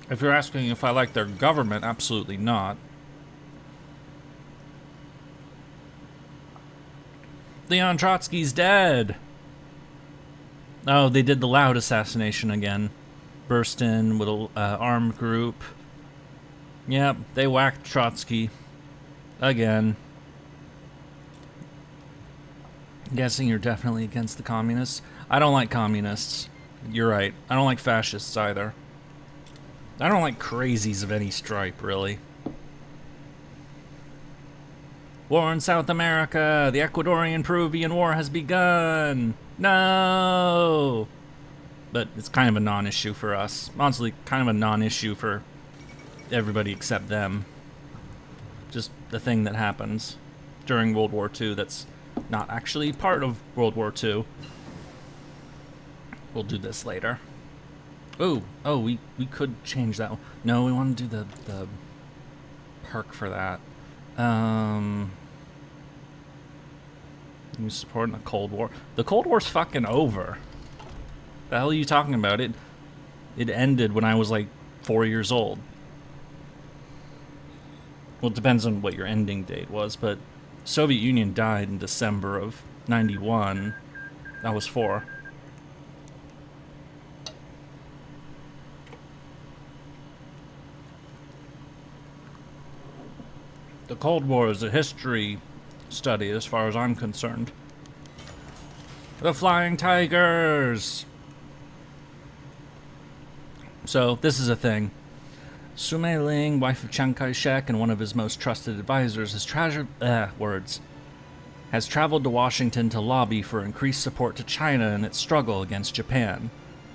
If you're asking if I like their government, absolutely not. Leon Trotsky's dead. Oh, they did the loud assassination again. Burst in with an armed group. Yep, they whacked Trotsky. Again. I'm guessing you're definitely against the communists. I don't like communists. You're right. I don't like fascists either. I don't like crazies of any stripe, really. War in South America! The Ecuadorian-Peruvian War has begun! No! But it's kind of a non-issue for us. Honestly, kind of a non-issue for everybody except them. Just the thing that happens during World War II that's not actually part of World War II. We'll do this later. Oh, we could change that one. No, we want to do the perk for that. You supporting the Cold War? The Cold War's fucking over. The hell are you talking about? It ended when I was like 4 years old. Well, it depends on what your ending date was, but Soviet Union died in December of '91. I was 4. The Cold War is a history study as far as I'm concerned. The Flying Tigers! So, this is a thing. Su Mei-ling, wife of Chiang Kai-shek and one of his most trusted advisors, has traveled to Washington to lobby for increased support to China in its struggle against Japan.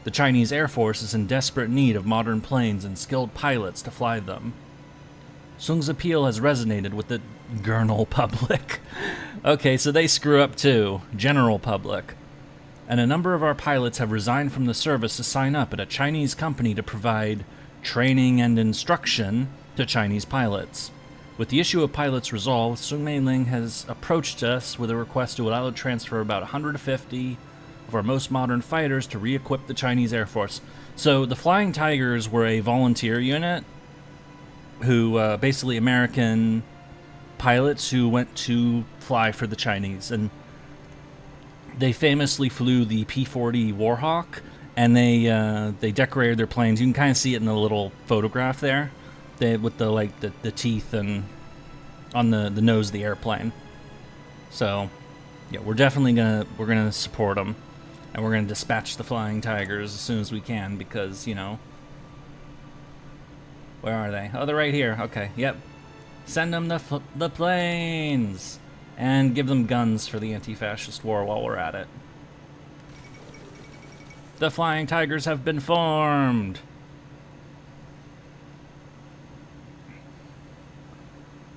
The Chinese Air Force is in desperate need of modern planes and skilled pilots to fly them. Sung's appeal has resonated with the general public. Okay, so they screw up too. General public. And a number of our pilots have resigned from the service to sign up at a Chinese company to provide training and instruction to Chinese pilots. With the issue of pilots resolved, Sung Mei-ling has approached us with a request to allow the transfer of about 150 of our most modern fighters to re-equip the Chinese Air Force. So the Flying Tigers were a volunteer unit who basically American pilots who went to fly for the Chinese, and they famously flew the P-40 Warhawk, and they decorated their planes. You can kind of see it in the little photograph there, with the teeth and on the nose of the airplane. So yeah, we're definitely gonna support them, and we're gonna dispatch the Flying Tigers as soon as we can, because, you know, where are they? Oh, they're right here. Okay, yep. Send them the planes! And give them guns for the anti-fascist war while we're at it. The Flying Tigers have been formed!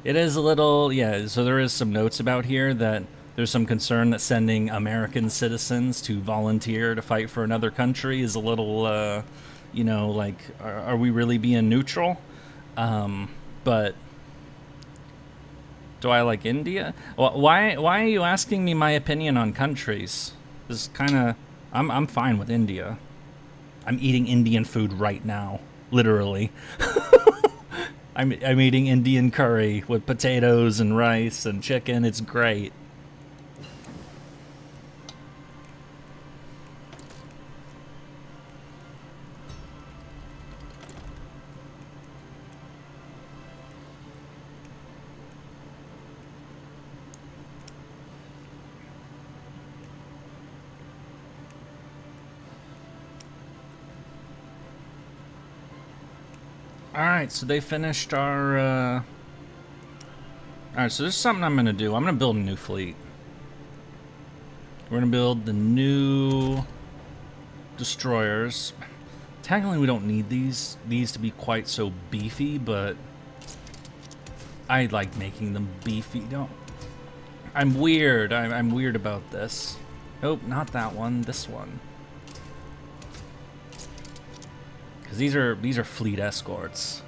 It is a little, yeah, so there is some notes about here that there's some concern that sending American citizens to volunteer to fight for another country is a little, you know, like, are we really being neutral? But do I like India? Why are you asking me my opinion on countries? This is kind of, I'm fine with India. I'm eating Indian food right now, literally. I'm eating Indian curry with potatoes and rice and chicken. It's great. Alright, so they finished our, Alright, so there's something I'm gonna do. I'm gonna build a new fleet. We're gonna build the new destroyers. Technically, we don't need these to be quite so beefy, but I like making them beefy. Don't. I'm weird. I'm weird about this. Nope, not that one. This one. Because these are fleet escorts.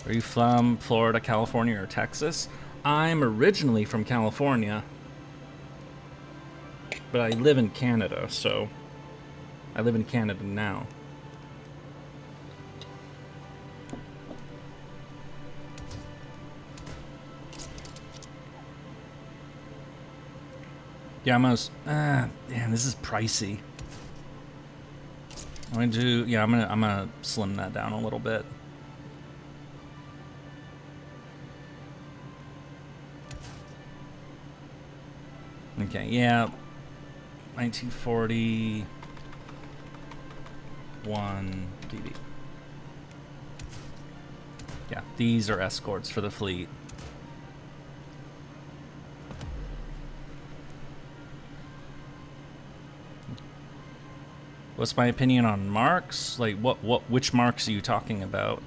Are you from Florida, California, or Texas? I'm originally from California, but I live in Canada, so I live in Canada now. Yeah, damn, this is pricey. I'm gonna do, yeah, I'm gonna slim that down a little bit. Okay, yeah, 1941 DB. Yeah, these are escorts for the fleet. What's my opinion on marks? Like, which marks are you talking about?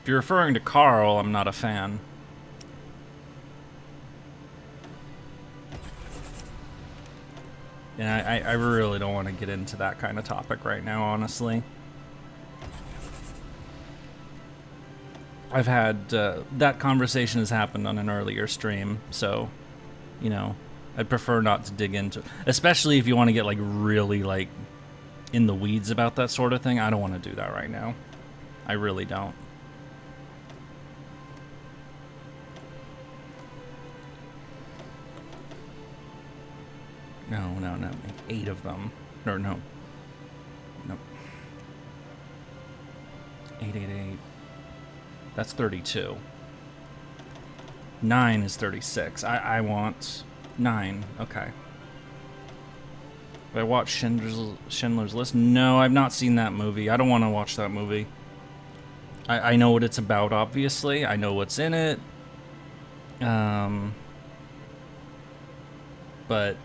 If you're referring to Carl, I'm not a fan. Yeah, I really don't want to get into that kind of topic right now, honestly. I've had, that conversation has happened on an earlier stream, so, you know, I'd prefer not to dig into it. Especially if you want to get, like, really, like, in the weeds about that sort of thing. I don't want to do that right now. I really don't. No, like 8 of them. Or no. No. 888. That's 32. 9 is 36. I want 9. Okay. Have I watched Schindler's List? No, I've not seen that movie. I don't want to watch that movie. I know what it's about, obviously. I know what's in it. But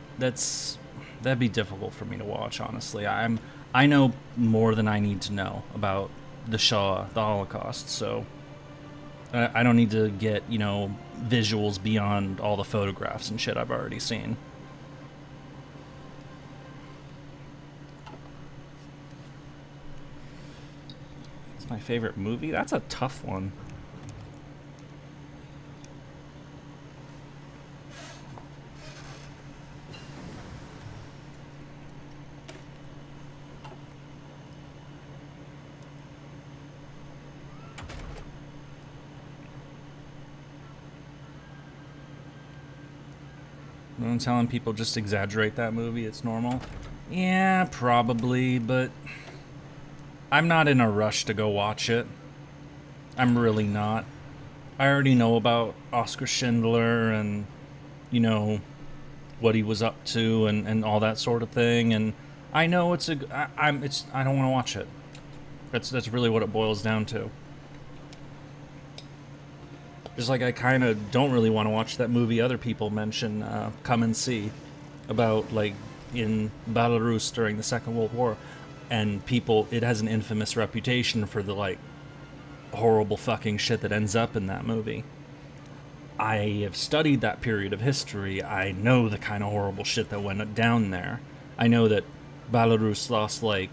that'd be difficult for me to watch, honestly. I know more than I need to know about the Shoah, the Holocaust, so I don't need to get, you know, visuals beyond all the photographs and shit I've already seen. It's my favorite movie? That's a tough one. I'm telling people just exaggerate that movie, it's normal. Yeah, probably, but I'm not in a rush to go watch it. I'm really not. I already know about Oscar Schindler and, you know, what he was up to and all that sort of thing, and I know I don't want to watch it. That's really what it boils down to. Just like I kind of don't really want to watch that movie other people mention, Come and See, about like in Belarus during the Second World War, and people, it has an infamous reputation for the like horrible fucking shit that ends up in that movie. I have studied that period of history. I know the kind of horrible shit that went down there. I know that Belarus lost like,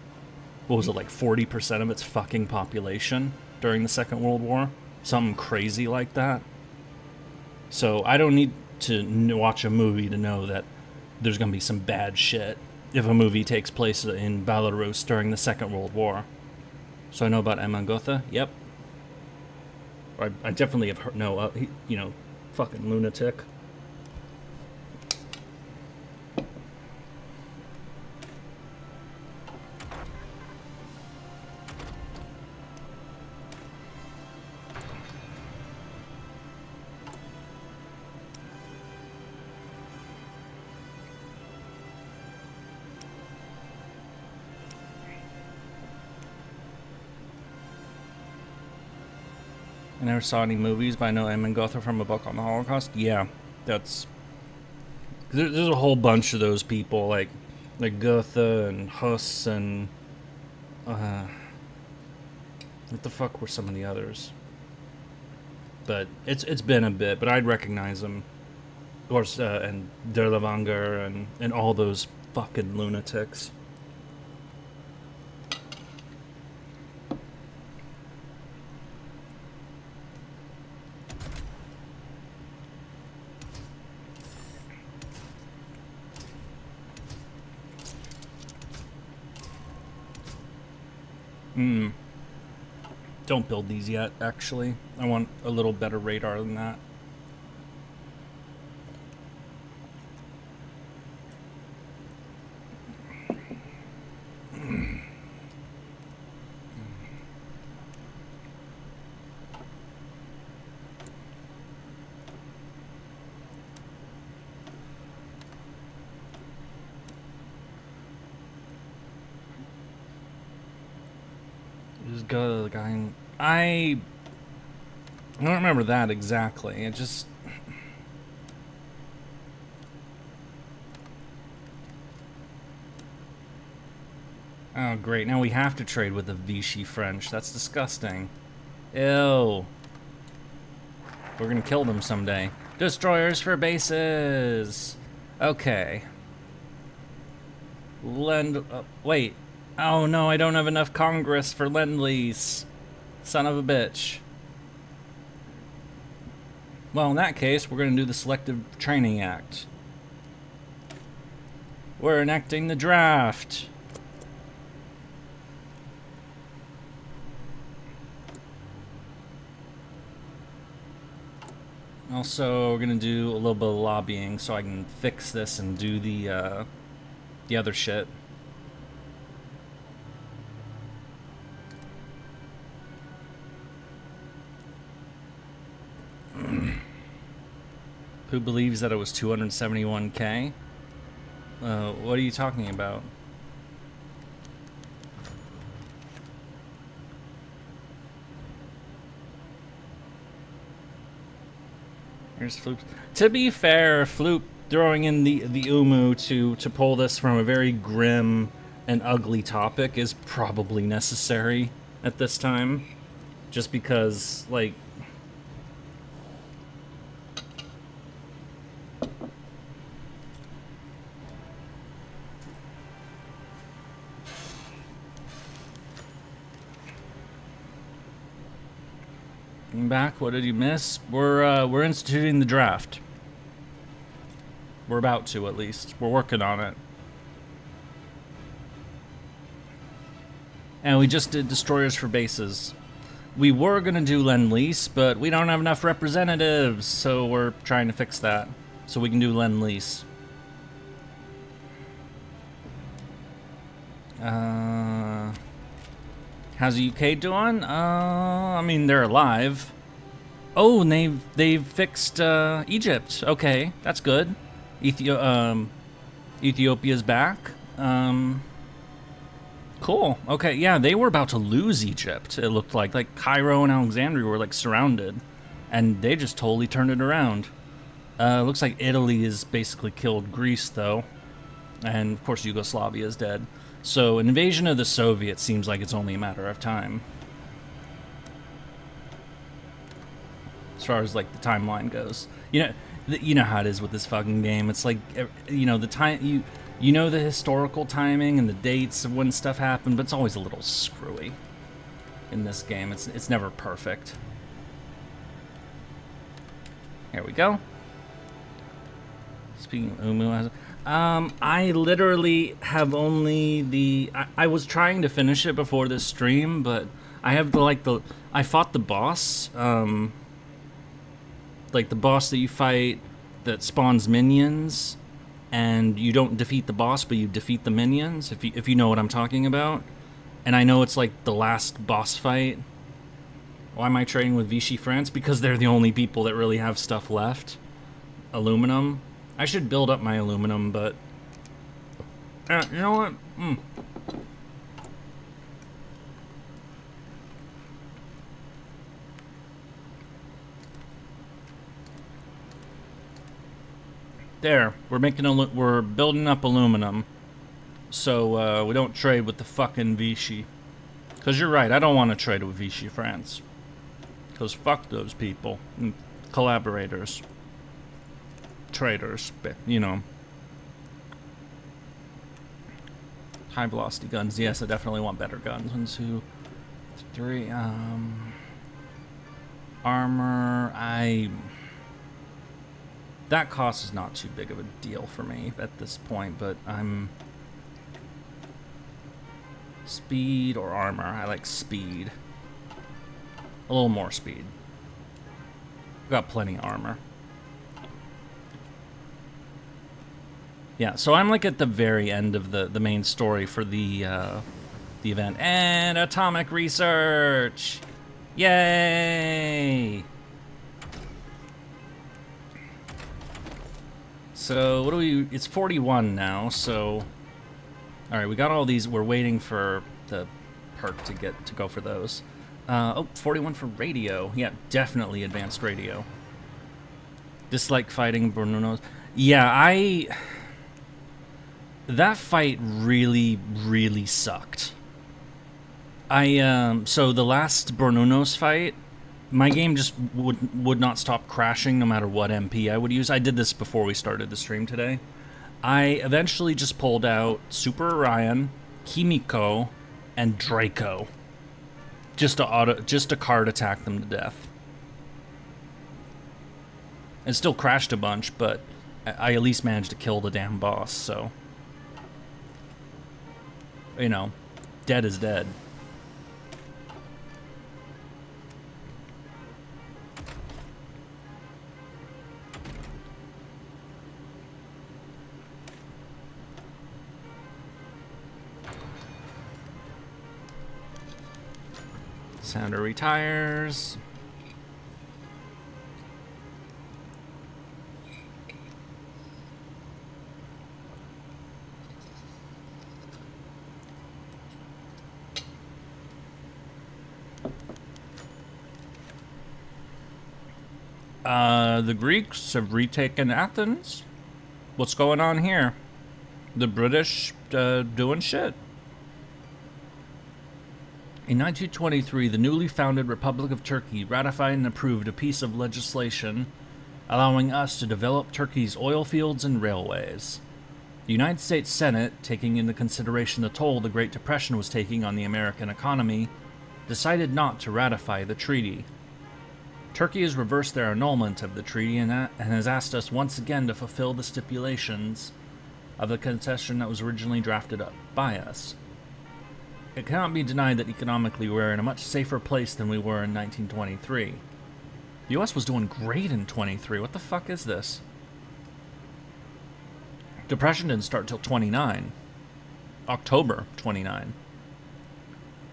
what was it, like 40% of its fucking population during the Second World War? Something crazy like that. So I don't need to watch a movie to know that there's going to be some bad shit if a movie takes place in Belarus during the Second World War. So I know about Emma Gotha? Yep. I definitely have heard, no, fucking lunatic. I never saw any movies, but I know Emma Gotha from a book on the Holocaust. Yeah, that's... There's a whole bunch of those people, like Goethe and Huss and... what the fuck were some of the others? But it's been a bit, but I'd recognize them. Of course, and Derlevanger and all those fucking lunatics. Don't build these yet, actually. I want a little better radar than that. Just go to the guy and... I don't remember that exactly. It just... Oh, great. Now we have to trade with the Vichy French. That's disgusting. Ew. We're gonna kill them someday. Destroyers for bases! Okay. Wait. Oh no, I don't have enough Congress for Lend-Lease. Son of a bitch. Well, in that case, we're gonna do the Selective Training Act. We're enacting the draft. Also, we're gonna do a little bit of lobbying so I can fix this and do the other shit. Who believes that it was 271K? What are you talking about? Here's Floop. To be fair, Floop throwing in the Umu to pull this from a very grim and ugly topic is probably necessary at this time. Just because, like... Back, what did you miss? We're instituting the draft. We're about to, at least. We're working on it. And we just did destroyers for bases. We were gonna do Lend-Lease, but we don't have enough representatives, so we're trying to fix that. So we can do Lend-Lease. How's the UK doing? I mean, they're alive. Oh, and they've fixed Egypt. Okay, that's good. Ethiopia's back. Cool. Okay, yeah, they were about to lose Egypt, it looked like. Like, Cairo and Alexandria were, like, surrounded. And they just totally turned it around. Looks like Italy has basically killed Greece, though. And, of course, Yugoslavia is dead. So, an invasion of the Soviets seems like it's only a matter of time. As far as, like, the timeline goes. You know how it is with this fucking game. It's like, you know, the time... You know the historical timing and the dates of when stuff happened, but it's always a little screwy in this game. It's never perfect. Here we go. Speaking of Umu, I literally have only the... I was trying to finish it before this stream, but I have I fought the boss, like the boss that you fight that spawns minions, and you don't defeat the boss, but you defeat the minions, if you know what I'm talking about. And I know it's like the last boss fight. Why am I trading with Vichy France? Because they're the only people that really have stuff left. Aluminum. I should build up my aluminum, but... you know what? There, we're building up aluminum, so we don't trade with the fucking Vichy. Cause you're right, I don't want to trade with Vichy France. Cause fuck those people, collaborators, traders, you know. High velocity guns, yes, I definitely want better guns. 1, 2, 3. Armor, that cost is not too big of a deal for me at this point, but I'm... Speed or armor? I like speed. A little more speed. Got plenty of armor. Yeah, so I'm like at the very end of the main story for the event. And atomic research! Yay! So, what do we... It's 41 now, so... Alright, we got all these. We're waiting for the perk to go for those. Oh, 41 for radio. Yeah, definitely advanced radio. Dislike fighting Bruno's. Yeah, that fight really, really sucked. So the last Bruno's fight... My game just would not stop crashing no matter what MP I would use. I did this before we started the stream today. I eventually just pulled out Super Orion, Kimiko, and Draco. Just to card attack them to death. It still crashed a bunch, but I at least managed to kill the damn boss, so... You know, dead is dead. Sounder retires. The Greeks have retaken Athens. What's going on here? The British doing shit. In 1923, the newly founded Republic of Turkey ratified and approved a piece of legislation allowing us to develop Turkey's oil fields and railways. The United States Senate, taking into consideration the toll the Great Depression was taking on the American economy, decided not to ratify the treaty. Turkey has reversed their annulment of the treaty and has asked us once again to fulfill the stipulations of the concession that was originally drafted up by us. It cannot be denied that economically we're in a much safer place than we were in 1923. The US was doing great in 23. What the fuck is this? Depression didn't start till 29. October 29.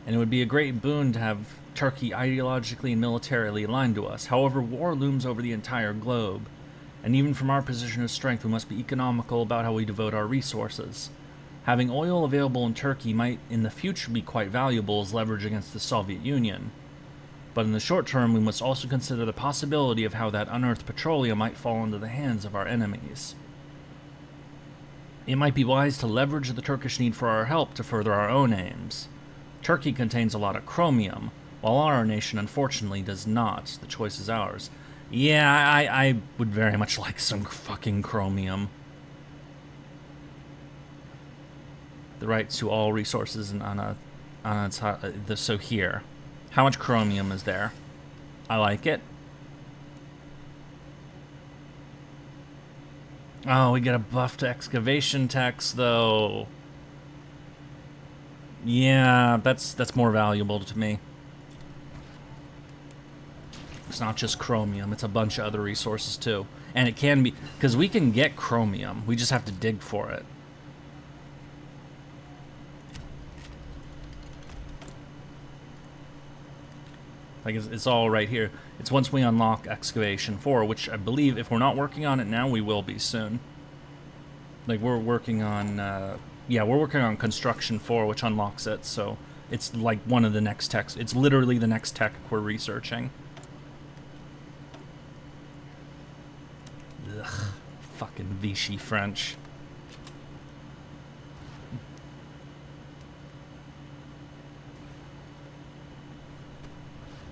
And it would be a great boon to have Turkey ideologically and militarily aligned to us. However, war looms over the entire globe, and even from our position of strength, we must be economical about how we devote our resources. Having oil available in Turkey might in the future be quite valuable as leverage against the Soviet Union. But in the short term, we must also consider the possibility of how that unearthed petroleum might fall into the hands of our enemies. It might be wise to leverage the Turkish need for our help to further our own aims. Turkey contains a lot of chromium, while our nation unfortunately does not. The choice is ours. Yeah, I would very much like some fucking chromium. The right to all resources so here. How much chromium is there? I like it. Oh, we get a buff to excavation tax, though. Yeah, that's more valuable to me. It's not just chromium, it's a bunch of other resources, too. And it can be... because we can get chromium, we just have to dig for it. Like, it's all right here. It's once we unlock Excavation 4, which I believe, if we're not working on it now, we will be soon. Like, we're working on, yeah, we're working on Construction 4, which unlocks it, so it's like one of the next techs. It's literally the next tech we're researching. Ugh, fucking Vichy French.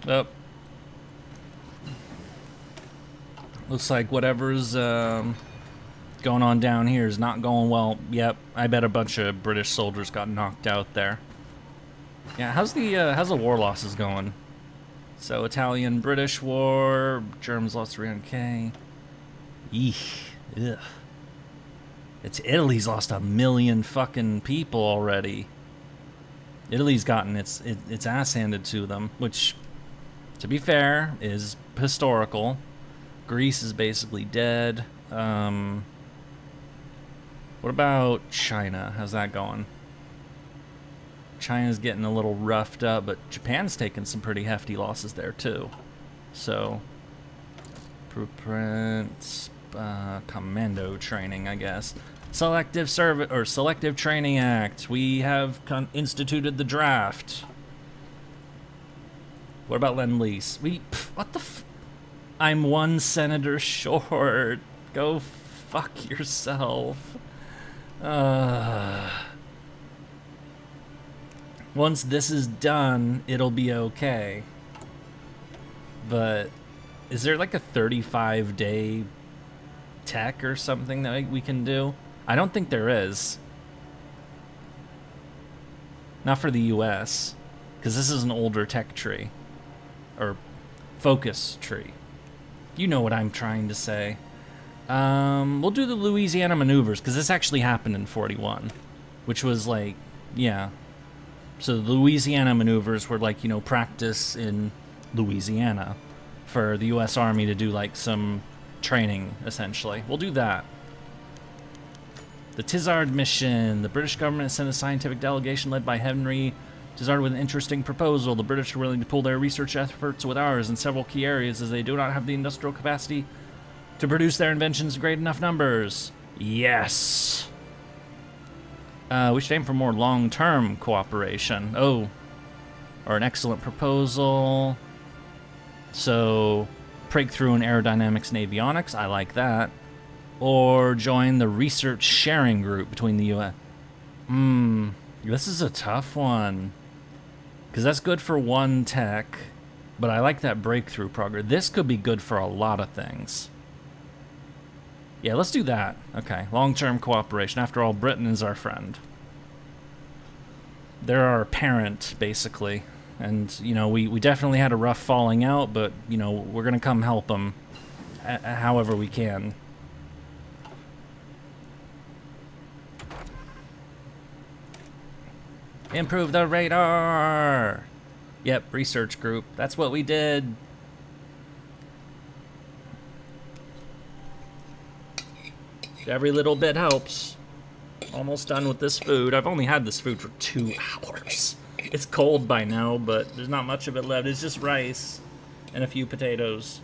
Oh. Looks like whatever's going on down here is not going well. Yep, I bet a bunch of British soldiers got knocked out there. Yeah, how's the war losses going? So Italian-British war, Germans lost 300K. Eesh, ugh. It's Italy's lost 1 million fucking people already. Italy's gotten its ass handed to them, which, to be fair, is historical. Greece is basically dead. What about China? How's that going? China's getting a little roughed up, but Japan's taking some pretty hefty losses there too. So, blueprints, commando training, I guess. Selective Training Act. We have instituted the draft. What about Lend-Lease? What the I'm 1 senator short. Go fuck yourself. Once this is done, it'll be okay. But is there like a 35-day tech or something that we can do? I don't think there is. Not for the US, because this is an older tech tree. Or focus tree. You know what I'm trying to say. We'll do the Louisiana maneuvers, because this actually happened in 41. Which was like, yeah. So the Louisiana maneuvers were like, you know, practice in Louisiana for the US Army to do like some training, essentially. We'll do that. The Tizard mission. The British government sent a scientific delegation led by Henry Tizard with an interesting proposal. The British are willing to pool their research efforts with ours in several key areas as they do not have the industrial capacity to produce their inventions in great enough numbers. Yes. We should aim for more long-term cooperation. Oh. Or an excellent proposal. So, breakthrough in aerodynamics and avionics. I like that. Or join the research sharing group between the U.S. This is a tough one. Because that's good for one tech. But I like that breakthrough progress. This could be good for a lot of things. Yeah, let's do that. Okay, long-term cooperation. After all, Britain is our friend. They're our parent, basically. And, you know, we definitely had a rough falling out, but, you know, we're going to come help them however we can. Improve the radar! Yep, research group. That's what we did. Every little bit helps. Almost done with this food. I've only had this food for 2 hours. It's cold by now, but there's not much of it left. It's just rice and a few potatoes.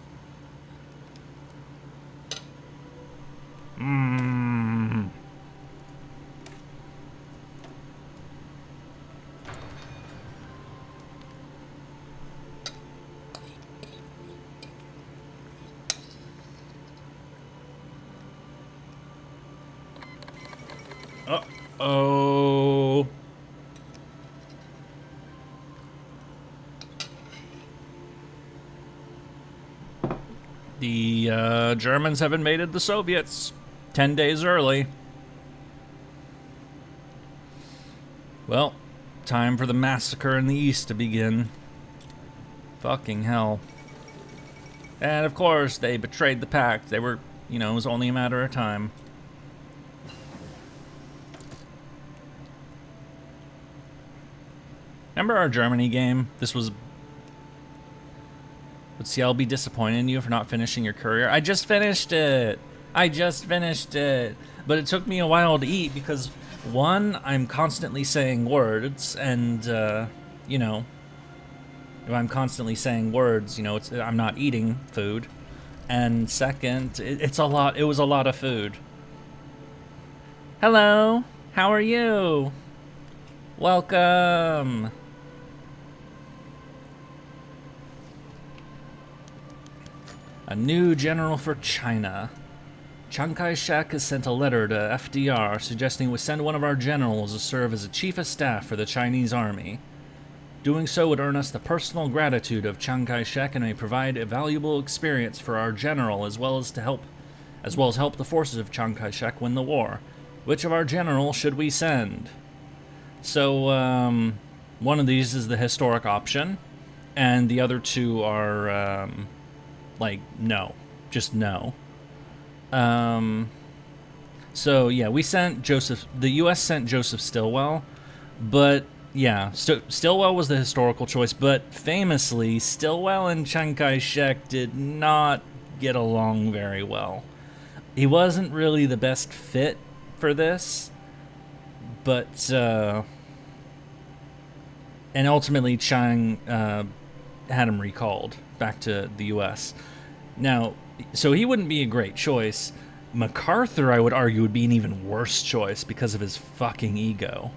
Germans have invaded the Soviets 10 days early. Well, time for the massacre in the East to begin. Fucking hell. And of course, they betrayed the pact. They were, you know, it was only a matter of time. Remember our Germany game? This was... Would CL be disappointed in you for not finishing your courier? I just finished it! I just finished it! But it took me a while to eat because, one, I'm constantly saying words, and, you know, if I'm constantly saying words, you know, I'm not eating food. And second, it was a lot of food. Hello! How are you? Welcome! A new general for China. Chiang Kai-shek has sent a letter to FDR suggesting we send one of our generals to serve as a chief of staff for the Chinese army. Doing so would earn us the personal gratitude of Chiang Kai-shek and may provide a valuable experience for our general as well as help the forces of Chiang Kai-shek win the war. Which of our generals should we send? So, one of these is the historic option, and the other two are, like, no. Just no. So, yeah, the U.S. sent Joseph Stilwell, but, yeah, Stilwell was the historical choice, but famously, Stilwell and Chiang Kai-shek did not get along very well. He wasn't really the best fit for this, but, and ultimately Chiang, had him recalled back to the U.S. Now, so he wouldn't be a great choice. MacArthur, I would argue, would be an even worse choice because of his fucking ego.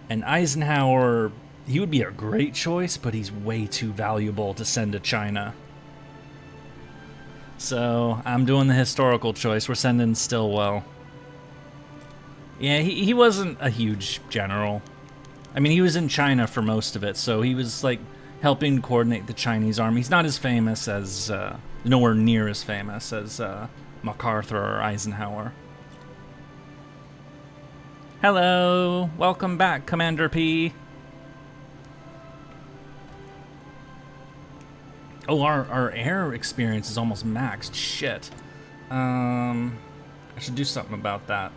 And Eisenhower, he would be a great choice, but he's way too valuable to send to China. So, I'm doing the historical choice. We're sending Stilwell. Yeah, he wasn't a huge general. I mean, he was in China for most of it, so he was, like, helping coordinate the Chinese army. He's not as famous as, nowhere near as famous as, MacArthur or Eisenhower. Hello! Welcome back, Commander P. Oh, our air experience is almost maxed. Shit. I should do something about that.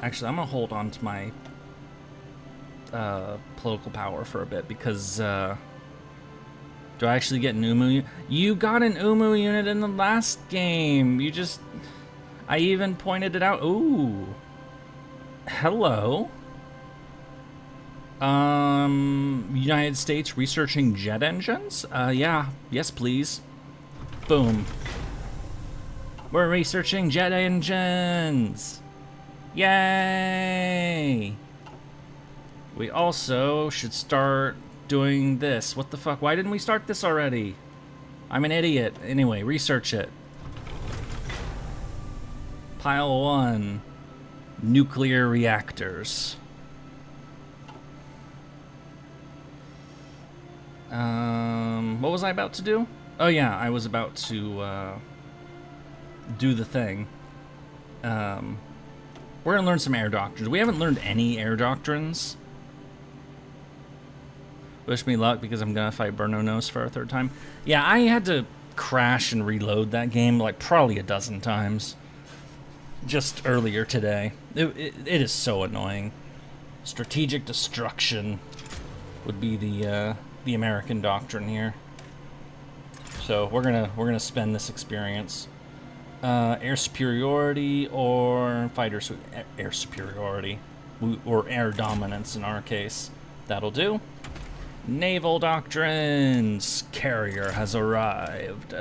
Actually, I'm gonna hold on to my political power for a bit because do I actually get an UMU unit? You got an UMU unit in the last game. I even pointed it out. Ooh. Hello. United States researching jet engines? Yeah. Yes, please. Boom. We're researching jet engines. Yay! We also should start doing this. What the fuck? Why didn't we start this already? I'm an idiot. Anyway, research it. Pile 1. Nuclear reactors. What was I about to do? Oh yeah, I was about to do the thing. We're gonna learn some air doctrines. We haven't learned any air doctrines. Wish me luck because I'm gonna fight Burno Nose for a third time. Yeah, I had to crash and reload that game like probably a dozen times. Just earlier today. It is so annoying. Strategic destruction would be the American doctrine here. So we're gonna spend this experience. Air superiority or fighter air superiority or air dominance in our case. That'll do. Naval doctrines. Carrier has arrived.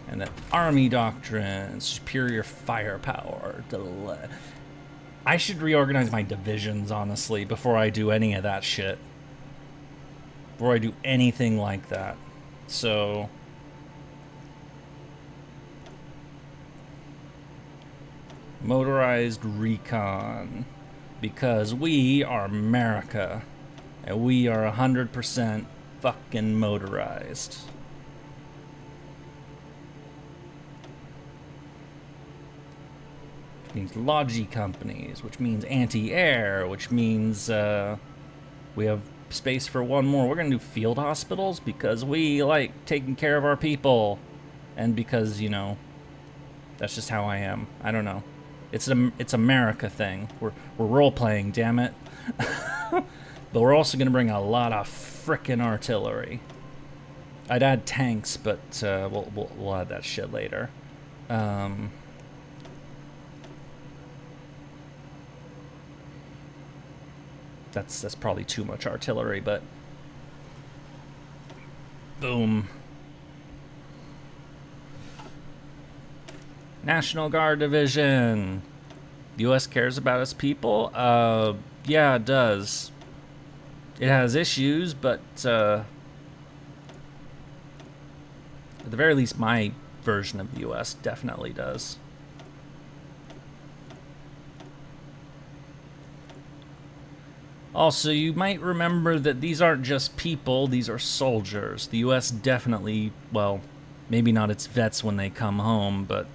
And then army doctrine, superior firepower. I should reorganize my divisions, honestly, before I do any of that shit. Before I do anything like that. So... motorized recon. Because we are Mericuh. And we are 100% fucking motorized. Which means logi companies, which means anti-air, which means we have space for one more. We're gonna do field hospitals because we like taking care of our people. And because, you know, that's just how I am. I don't know. It's a Mericuh thing. We're role-playing, damn it. But we're also going to bring a lot of frickin' artillery. I'd add tanks, but we'll add that shit later. That's probably too much artillery, but... Boom. National Guard Division. The U.S. cares about its people? Yeah, it does. It has issues, but at the very least, my version of the U.S. definitely does. Also, you might remember that these aren't just people, these are soldiers. The U.S. definitely, well, maybe not its vets when they come home, but,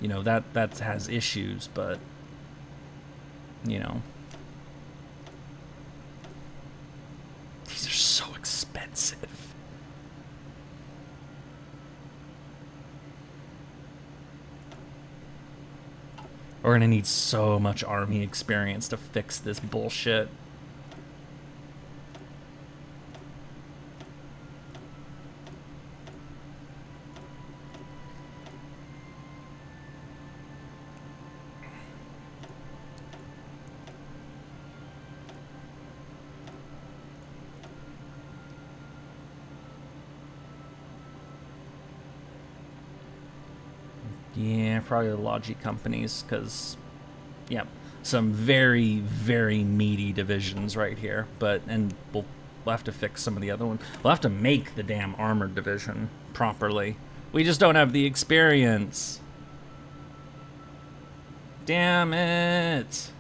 you know, that has issues, but, you know. These are so expensive. We're gonna need so much army experience to fix this bullshit. Yeah, probably the logi companies, because, yeah, some very, very meaty divisions right here. And we'll have to fix some of the other ones. We'll have to make the damn armored division properly. We just don't have the experience. Damn it.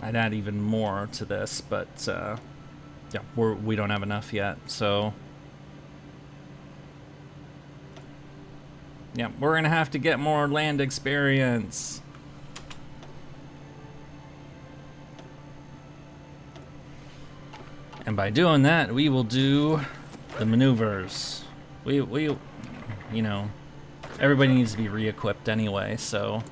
I'd add even more to this, but yeah, we don't have enough yet, so yeah, we're gonna have to get more land experience. And by doing that, we will do the maneuvers. We you know, everybody needs to be re-equipped anyway, so.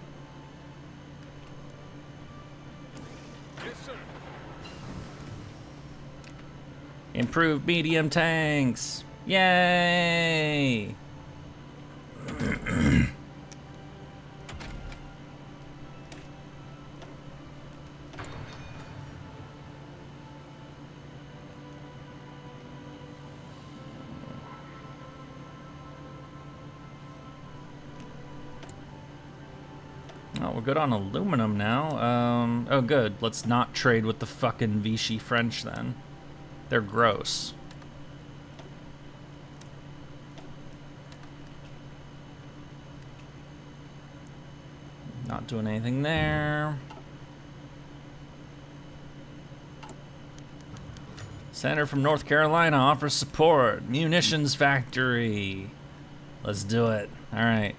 Improved medium tanks! Yay! Oh, we're good on aluminum now. Oh good, let's not trade with the fucking Vichy French then. They're gross. Not doing anything there. Senator from North Carolina offers support. Munitions factory. Let's do it. All right.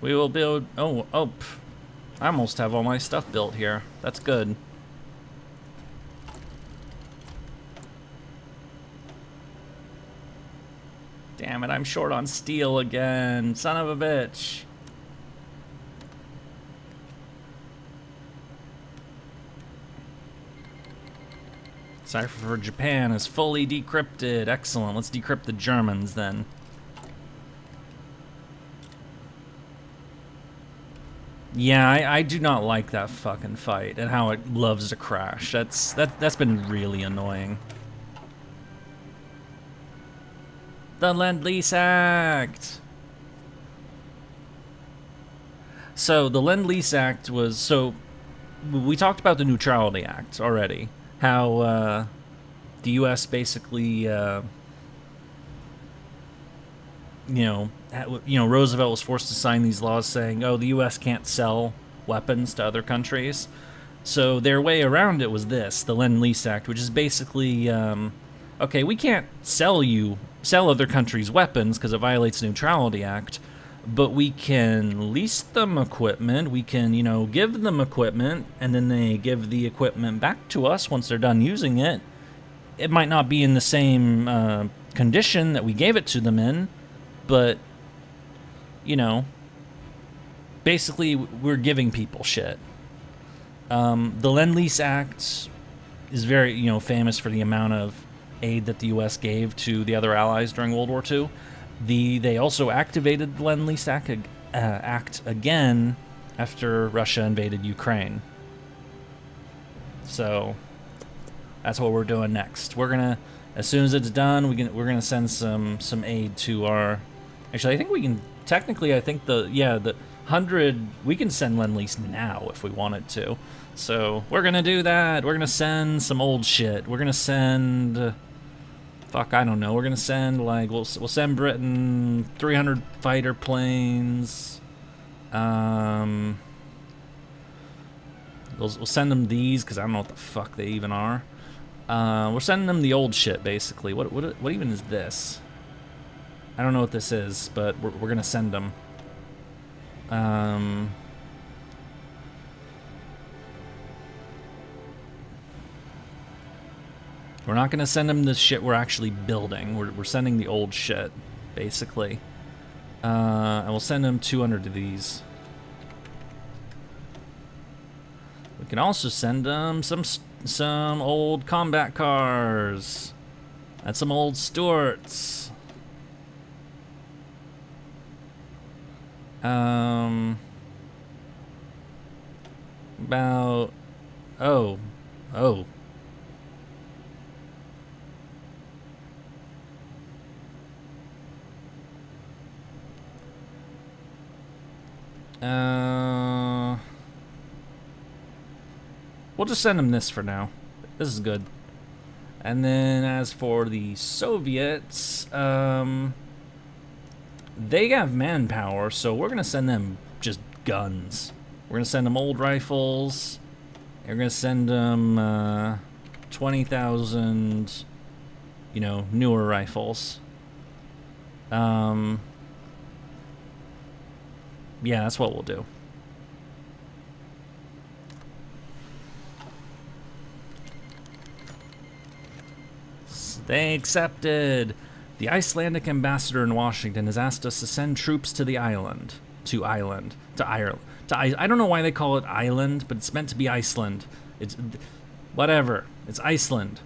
We will build. Oh. I almost have all my stuff built here. That's good. Damn it, I'm short on steel again. Son of a bitch. Cipher for Japan is fully decrypted. Excellent. Let's decrypt the Germans then. Yeah, I do not like that fucking fight and how it loves to crash. That's been really annoying. The Lend-Lease Act! So, the Lend-Lease Act was... So, we talked about the Neutrality Act already. How, the U.S. basically, Roosevelt was forced to sign these laws saying, oh, the U.S. can't sell weapons to other countries. So their way around it was this, the Lend-Lease Act, which is basically, okay, we can't sell other countries' weapons because it violates the Neutrality Act, but we can lease them equipment, we can, give them equipment, and then they give the equipment back to us once they're done using it. It might not be in the same condition that we gave it to them in, but, basically we're giving people shit. The Lend-Lease Act is very, famous for the amount of aid that the U.S. gave to the other allies during World War II. They also activated the Lend-Lease Act again after Russia invaded Ukraine. So that's what we're doing next. We're gonna, as soon as it's done, we're gonna send some aid to our. Actually, I think we can. Technically, I think the 100 we can send Lend-Lease now if we wanted to. So we're gonna do that. We're gonna send some old shit. We're gonna send. Fuck, I don't know. We're gonna send we'll send Britain 300 fighter planes. We'll send them these because I don't know what the fuck they even are. We're sending them the old shit basically. What even is this? I don't know what this is, but we're gonna send them. We're not gonna send them the shit we're actually building. We're sending the old shit, basically. And we'll send them 200 of these. We can also send them some old combat cars and some old Stuarts. About oh. We'll just send them this for now. This is good. And then as for the Soviets, they have manpower, so we're gonna send them just guns. We're gonna send them old rifles. We're gonna send them 20,000, newer rifles. Yeah, that's what we'll do. They accepted. The Icelandic ambassador in Washington has asked us to send troops to the island. To Ireland. I don't know why they call it island, but it's meant to be Iceland. It's whatever. It's Iceland.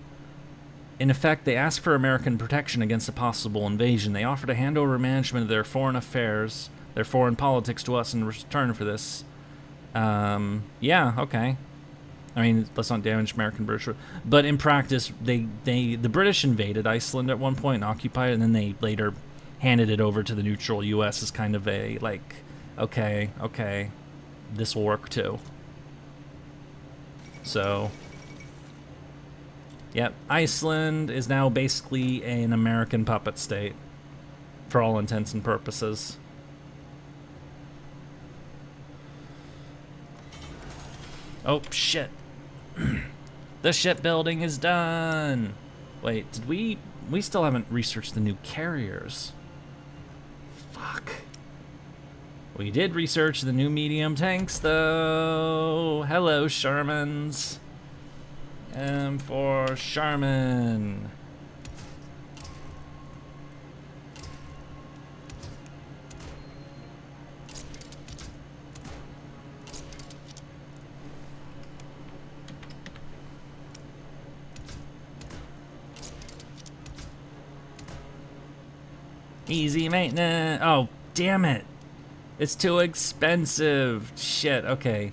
In effect, they ask for American protection against a possible invasion. They offer to hand over management of their foreign affairs, their foreign politics to us in return for this. Yeah, okay. I mean, let's not damage American British. But in practice, the British invaded Iceland at one point and occupied it, and then they later handed it over to the neutral U.S. as kind of a, okay, this will work too. So, yep, Iceland is now basically an American puppet state, for all intents and purposes. Oh, shit. The shipbuilding is done. Wait, did we still haven't researched the new carriers. Fuck. We did research the new medium tanks, though. Hello, Shermans. M for Sherman. Easy maintenance. Oh, damn it. It's too expensive. Shit, okay.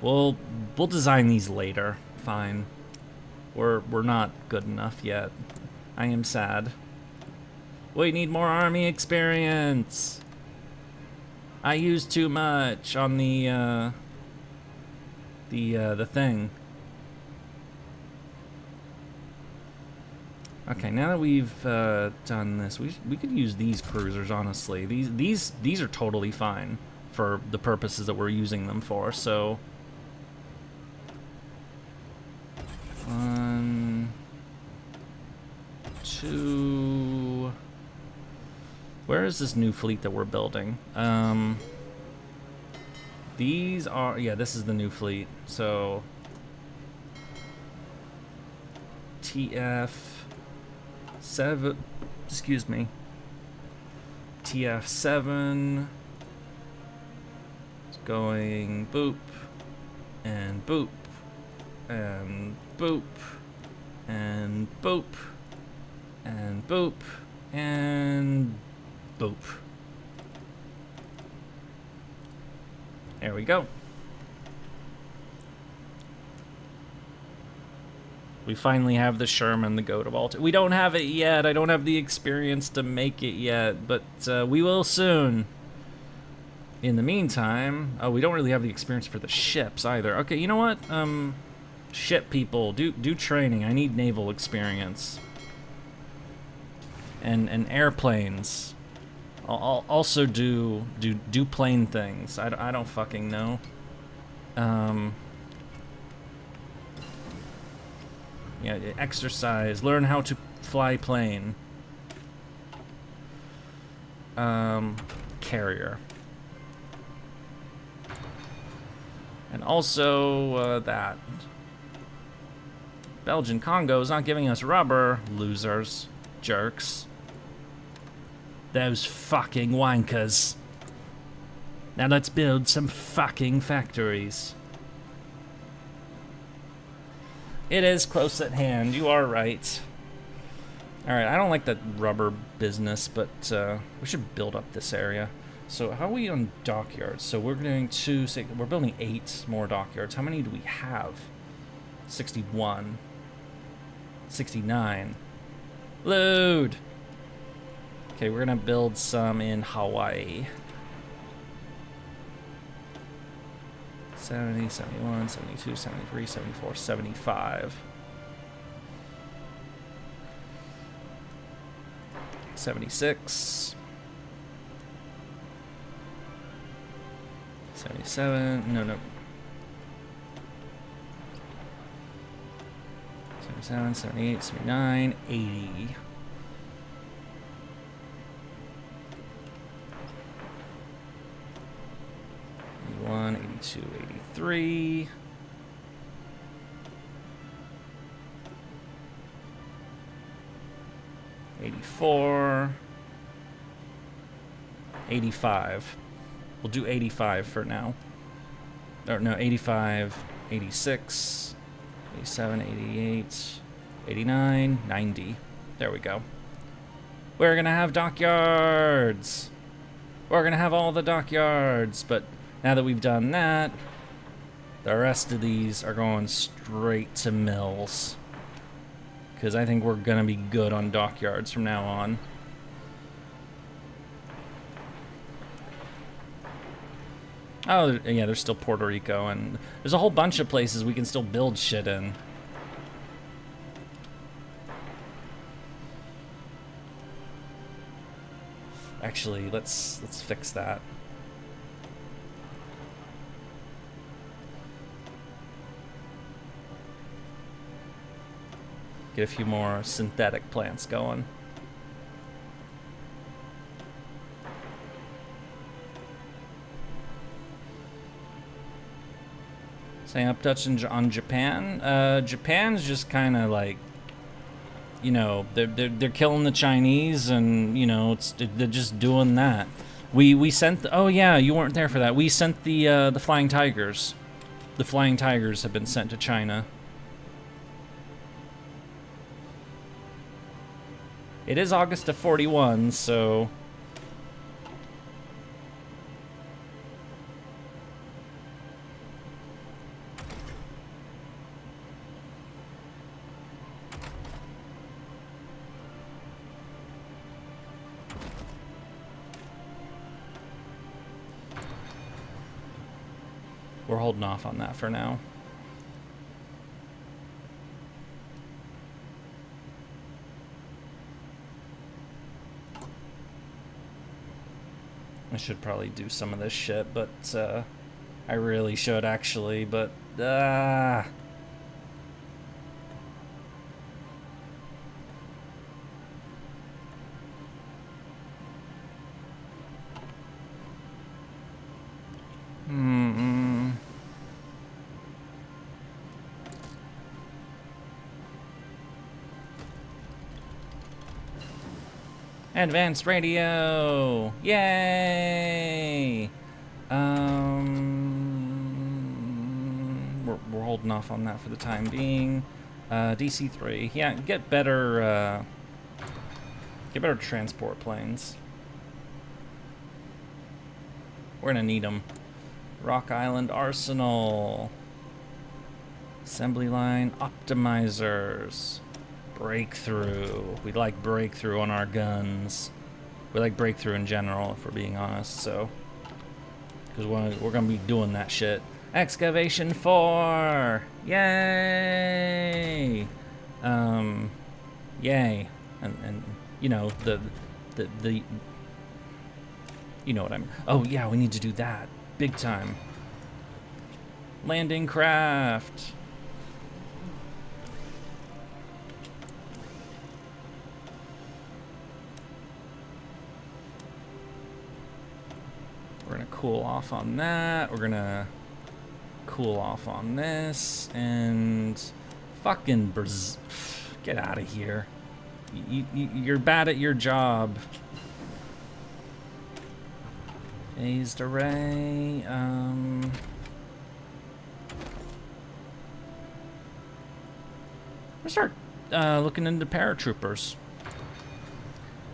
We'll design these later. Fine. We're not good enough yet. I am sad. We need more army experience. I used too much on the thing. Okay, now that we've done this, we could use these cruisers, honestly. These are totally fine for the purposes that we're using them for, so... 1, 2... Where is this new fleet that we're building? These are... Yeah, this is the new fleet, so... TF7... Excuse me. TF7... It's going boop, and boop, and boop, and boop, and boop, and boop. There we go. We finally have the Sherman, the go to Baltic. We don't have it yet. I don't have the experience to make it yet, but we will soon. In the meantime, oh, we don't really have the experience for the ships either. Okay, you know what? Ship people, do training. I need naval experience. And airplanes. I'll also do plane things. I don't fucking know. Yeah, exercise. Learn how to fly plane. Carrier. And also that. Belgian Congo is not giving us rubber. Losers. Jerks. Those fucking wankers. Now let's build some fucking factories. It is close at hand, you are right. Alright, I don't like that rubber business, but we should build up this area. So how are we on dockyards? So we're going to say we're building 8 more dockyards. How many do we have? 61. 69. Load! Okay, we're gonna build some in Hawaii. 70, 71, 72, 73, 74, 75. 76. 77, no. 77, 78, 79, 80. 81, 82, 83. 84. 85. We'll do 85 for now. Or no, 85, 86, 87, 88, 89, 90. There we go. We're gonna have dockyards. We're gonna have all the dockyards, but now that we've done that, the rest of these are going straight to mills. Because I think we're gonna be good on dockyards from now on. Oh, yeah, there's still Puerto Rico, and there's a whole bunch of places we can still build shit in. Actually, let's fix that. Get a few more synthetic plants going. Saying up touch on Japan. Japan's just kind of like, you know, they're killing the Chinese, and you know, they're just doing that. We sent oh yeah, you weren't there for that. We sent the flying tigers. The flying tigers have been sent to China. It is August of 41, so We're holding off on that for now. I should probably do some of this shit, but I really should actually, but Advanced radio! Yay! We're holding off on that for the time being. DC-3. Yeah, get better transport planes. We're gonna need them. Rock Island Arsenal. Assembly line optimizers. Breakthrough. We like breakthrough on our guns. We like breakthrough in general, if we're being honest, so. Because we're going to be doing that shit. Excavation 4! Yay! Yay. And you know, the you know what I mean. Oh, yeah, we need to do that. Big time. Landing craft. We're gonna cool off on that. We're gonna cool off on this. And fucking get out of here. You're bad at your job. Phased array. Let's start looking into paratroopers.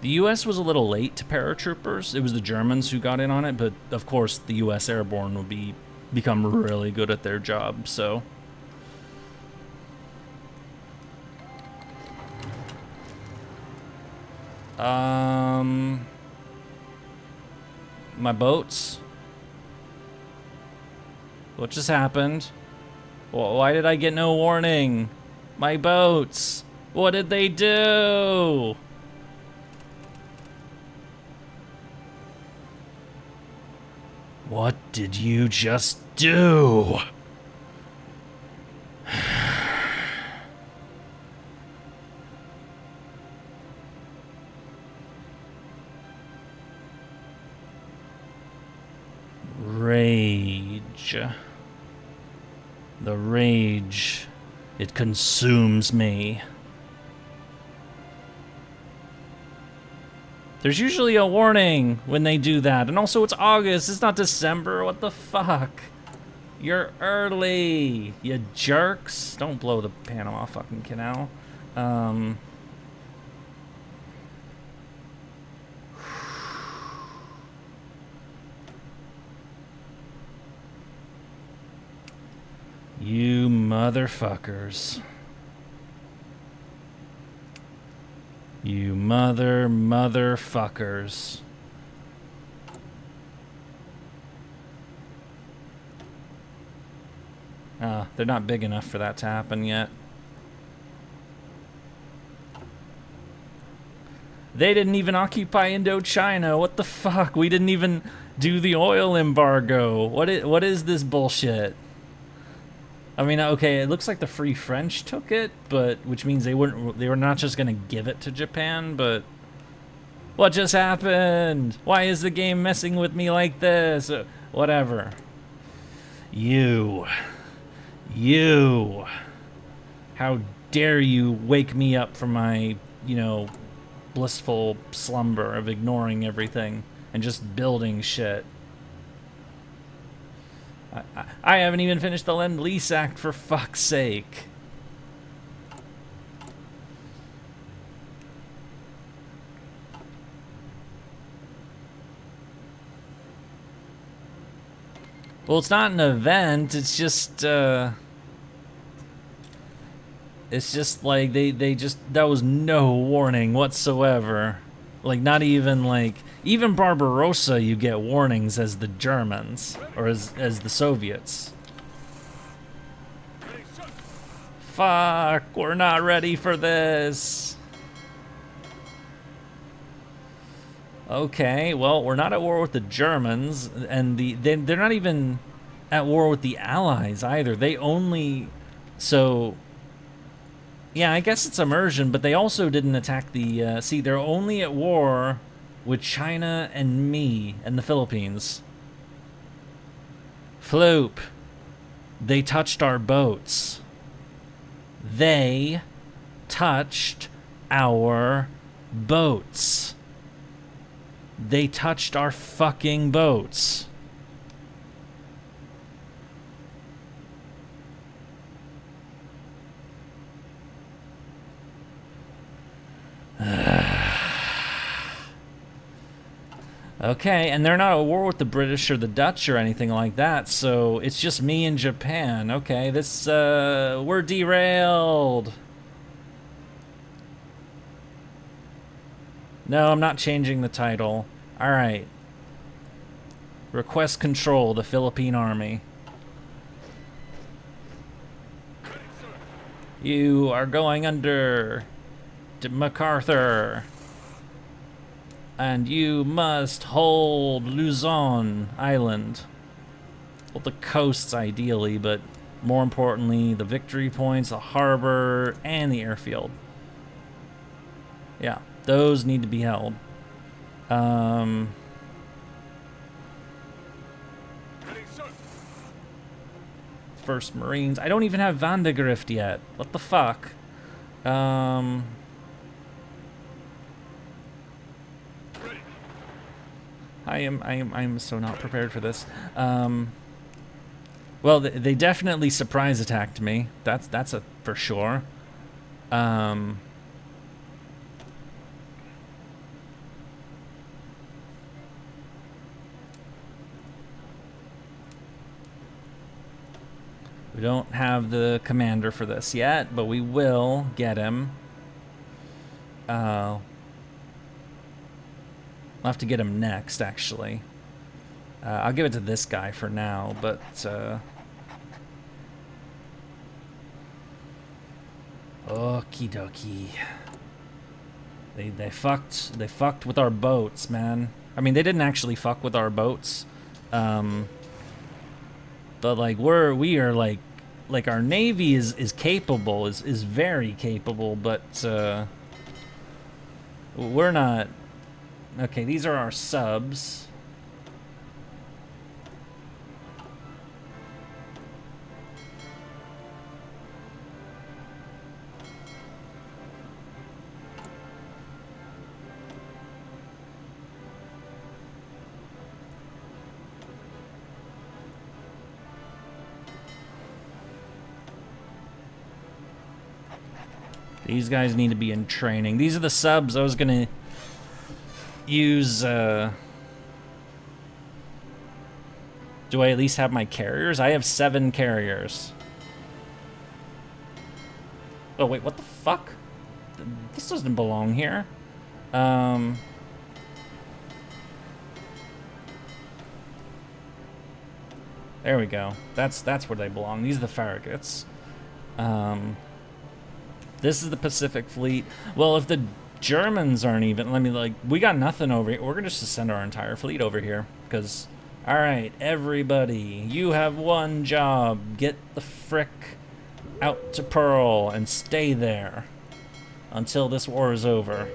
The U.S. was a little late to paratroopers. It was the Germans who got in on it, but of course the U.S. Airborne will become really good at their job, so. My boats? What just happened? Why did I get no warning? My boats! What did they do? What did you just do? Rage. The rage. It consumes me. There's usually a warning when they do that. And also, it's August. It's not December. What the fuck? You're early, you jerks. Don't blow the Panama fucking canal. You motherfuckers. You motherfuckers. They're not big enough for that to happen yet. They didn't even occupy Indochina. What the fuck? We didn't even do the oil embargo. What is this bullshit? I mean, okay, it looks like the Free French took it, but which means they were not just gonna give it to Japan, but what just happened? Why is the game messing with me like this? Whatever. You. How dare you wake me up from my, you know, blissful slumber of ignoring everything and just building shit. I haven't even finished the Lend-Lease Act, for fuck's sake. Well, it's not an event, it's just like they just, that was no warning whatsoever. Like, not even like, even Barbarossa you get warnings as the Germans, or as the Soviets. Fuck, we're not ready for this. Okay, well, we're not at war with the Germans, and they're not even at war with the Allies either. They only... So... Yeah, I guess it's immersion, but they also didn't attack the... see, they're only at war with China and me and the Philippines. Floop. They touched our boats. They touched our boats. They touched our fucking boats. Okay, and they're not at war with the British or the Dutch or anything like that, so it's just me and Japan. Okay, this, we're derailed. No, I'm not changing the title. Alright. Request control, the Philippine Army. You are going under MacArthur. And you must hold Luzon Island. Well, the coasts, ideally, but more importantly, the victory points, the harbor, and the airfield. Yeah, those need to be held. First Marines. I don't even have Van de Grift yet. What the fuck? I'm so not prepared for this. Well, they definitely surprise attacked me. That's a for sure. We don't have the commander for this yet, but we will get him. I'll have to get him next, actually. I'll give it to this guy for now, but... Okie dokie. They fucked with our boats, man. I mean, they didn't actually fuck with our boats. But like we are like our navy is capable, is very capable, but we're not. Okay, these are our subs. These guys need to be in training. These are the subs I was gonna use. Do I at least have my carriers? I have 7 carriers. Oh wait, what the fuck? This doesn't belong here. There we go. That's where they belong. These are the Farragut's. This is the Pacific Fleet. Well, if the Germans aren't even, we got nothing over here. We're gonna just send our entire fleet over here, because, all right, everybody, you have one job: get the frick out to Pearl and stay there until this war is over.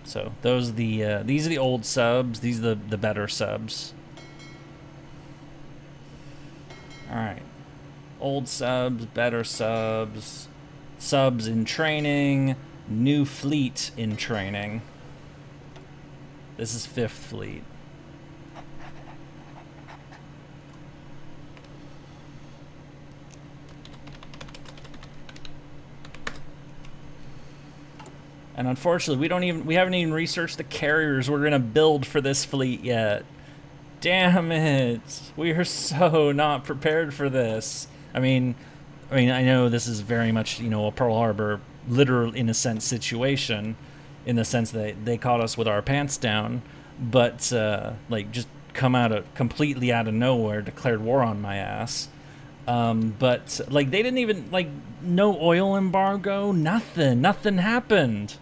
So those are these are the old subs. These are the better subs. Old subs, better subs, subs in training, new fleet in training. This is 5th Fleet. And unfortunately, we haven't even researched the carriers we're gonna build for this fleet yet. Damn it! We are so not prepared for this. I mean, I know this is very much, you know, a Pearl Harbor, literal in a sense situation, in the sense that they caught us with our pants down, but like just completely out of nowhere, declared war on my ass. But like they didn't even no oil embargo, nothing happened.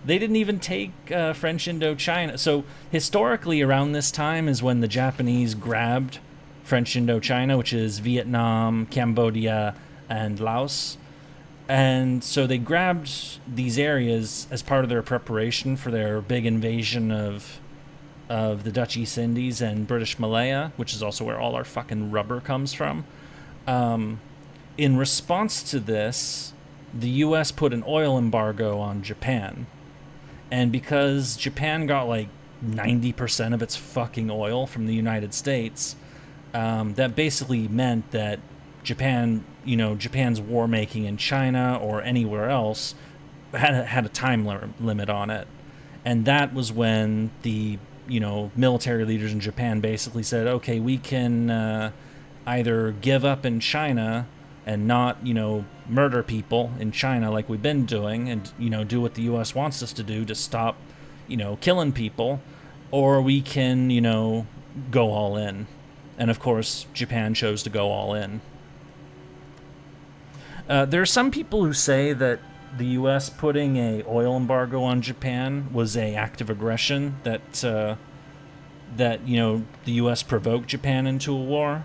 They didn't even take French Indochina. So historically, around this time is when the Japanese grabbed French Indochina, which is Vietnam, Cambodia, and Laos. And so they grabbed these areas as part of their preparation for their big invasion of the Dutch East Indies and British Malaya, which is also where all our fucking rubber comes from. In response to this, the U.S. put an oil embargo on Japan. And because Japan got like 90% of its fucking oil from the United States, that basically meant that Japan's war making in China or anywhere else had a time limit on it. And that was when the, military leaders in Japan basically said, okay, we can either give up in China and not, murder people in China like we've been doing and, do what the U.S. wants us to do to stop, killing people, or we can, go all in. And, of course, Japan chose to go all in. There are some people who say that the U.S. putting a oil embargo on Japan was a act of aggression, that the U.S. provoked Japan into a war.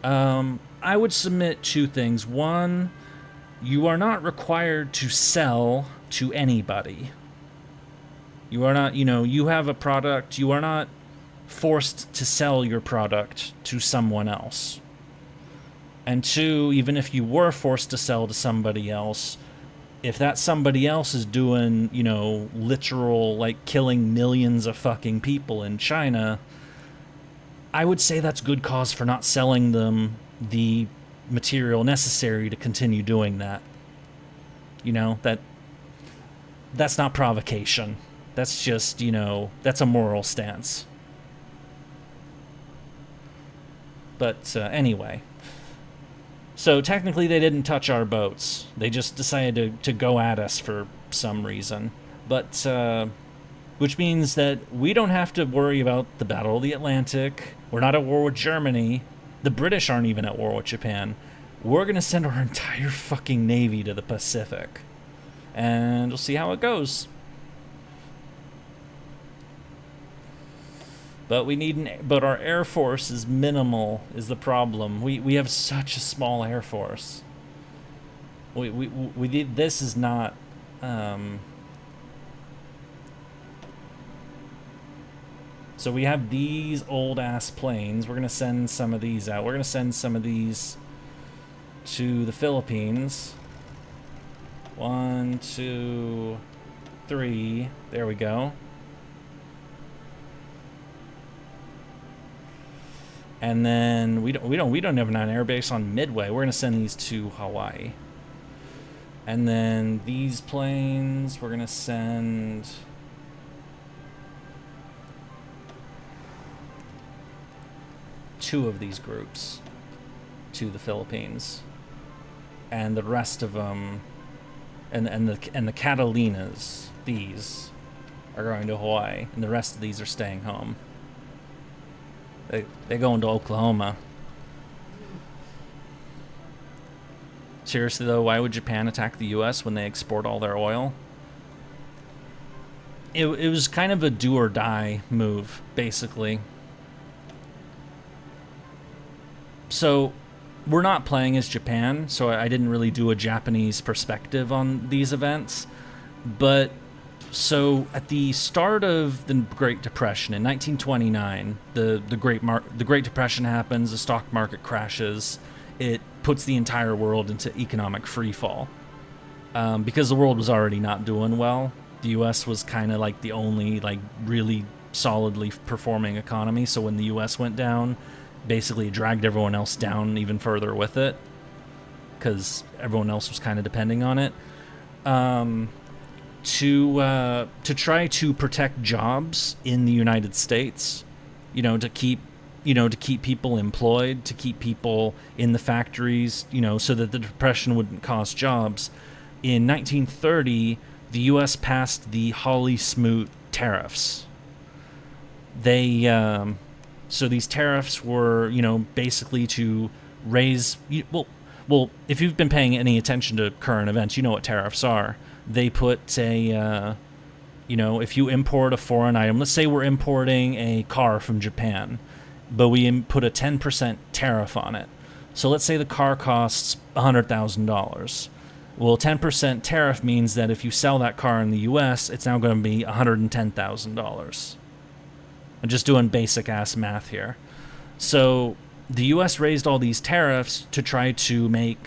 I would submit two things. One, you are not required to sell to anybody. You are not, you have a product. You are not forced to sell your product to someone else. And two, even if you were forced to sell to somebody else, if that somebody else is doing, literal, killing millions of fucking people in China, I would say that's good cause for not selling them the material necessary to continue doing that. That's not provocation. That's just, that's a moral stance. But anyway. So technically they didn't touch our boats. They just decided to go at us for some reason. But, which means that we don't have to worry about the Battle of the Atlantic. We're not at war with Germany. The British aren't even at war with Japan. We're going to send our entire fucking navy to the Pacific. And we'll see how it goes. But but our Air Force is minimal, is the problem. We have such a small Air Force. This is not... So we have these old-ass planes. We're going to send some of these out. We're going to send some of these to the Philippines. 1, 2, 3. There we go. And then we don't have an air base on Midway. We're going to send these to Hawaii. And then these planes, we're going to send... two of these groups to the Philippines, and the rest of them, and the Catalinas, these are going to Hawaii, and the rest of these are staying home. They're going to Oklahoma. Seriously though, why would Japan attack the U.S. when they export all their oil? It was kind of a do or die move, basically. So, we're not playing as Japan, so I didn't really do a Japanese perspective on these events. But, so, at the start of the Great Depression, in 1929, the Great Depression happens, the stock market crashes. it puts the entire world into economic freefall. Because the world was already not doing well, the U.S. was kind of like the only like really solidly performing economy. So when the U.S. went down, basically it dragged everyone else down even further with it, because everyone else was kind of depending on it. To try to protect jobs in the United States, to keep people employed, to keep people in the factories, so that the Depression wouldn't cost jobs. In 1930, the U.S. passed the Hawley-Smoot tariffs. So these tariffs were, basically to raise, well, if you've been paying any attention to current events, you know what tariffs are. They put if you import a foreign item, let's say we're importing a car from Japan, but we put a 10% tariff on it. So let's say the car costs $100,000. Well, 10% tariff means that if you sell that car in the U.S., it's now going to be $110,000. I'm just doing basic-ass math here. So the U.S. raised all these tariffs to try to make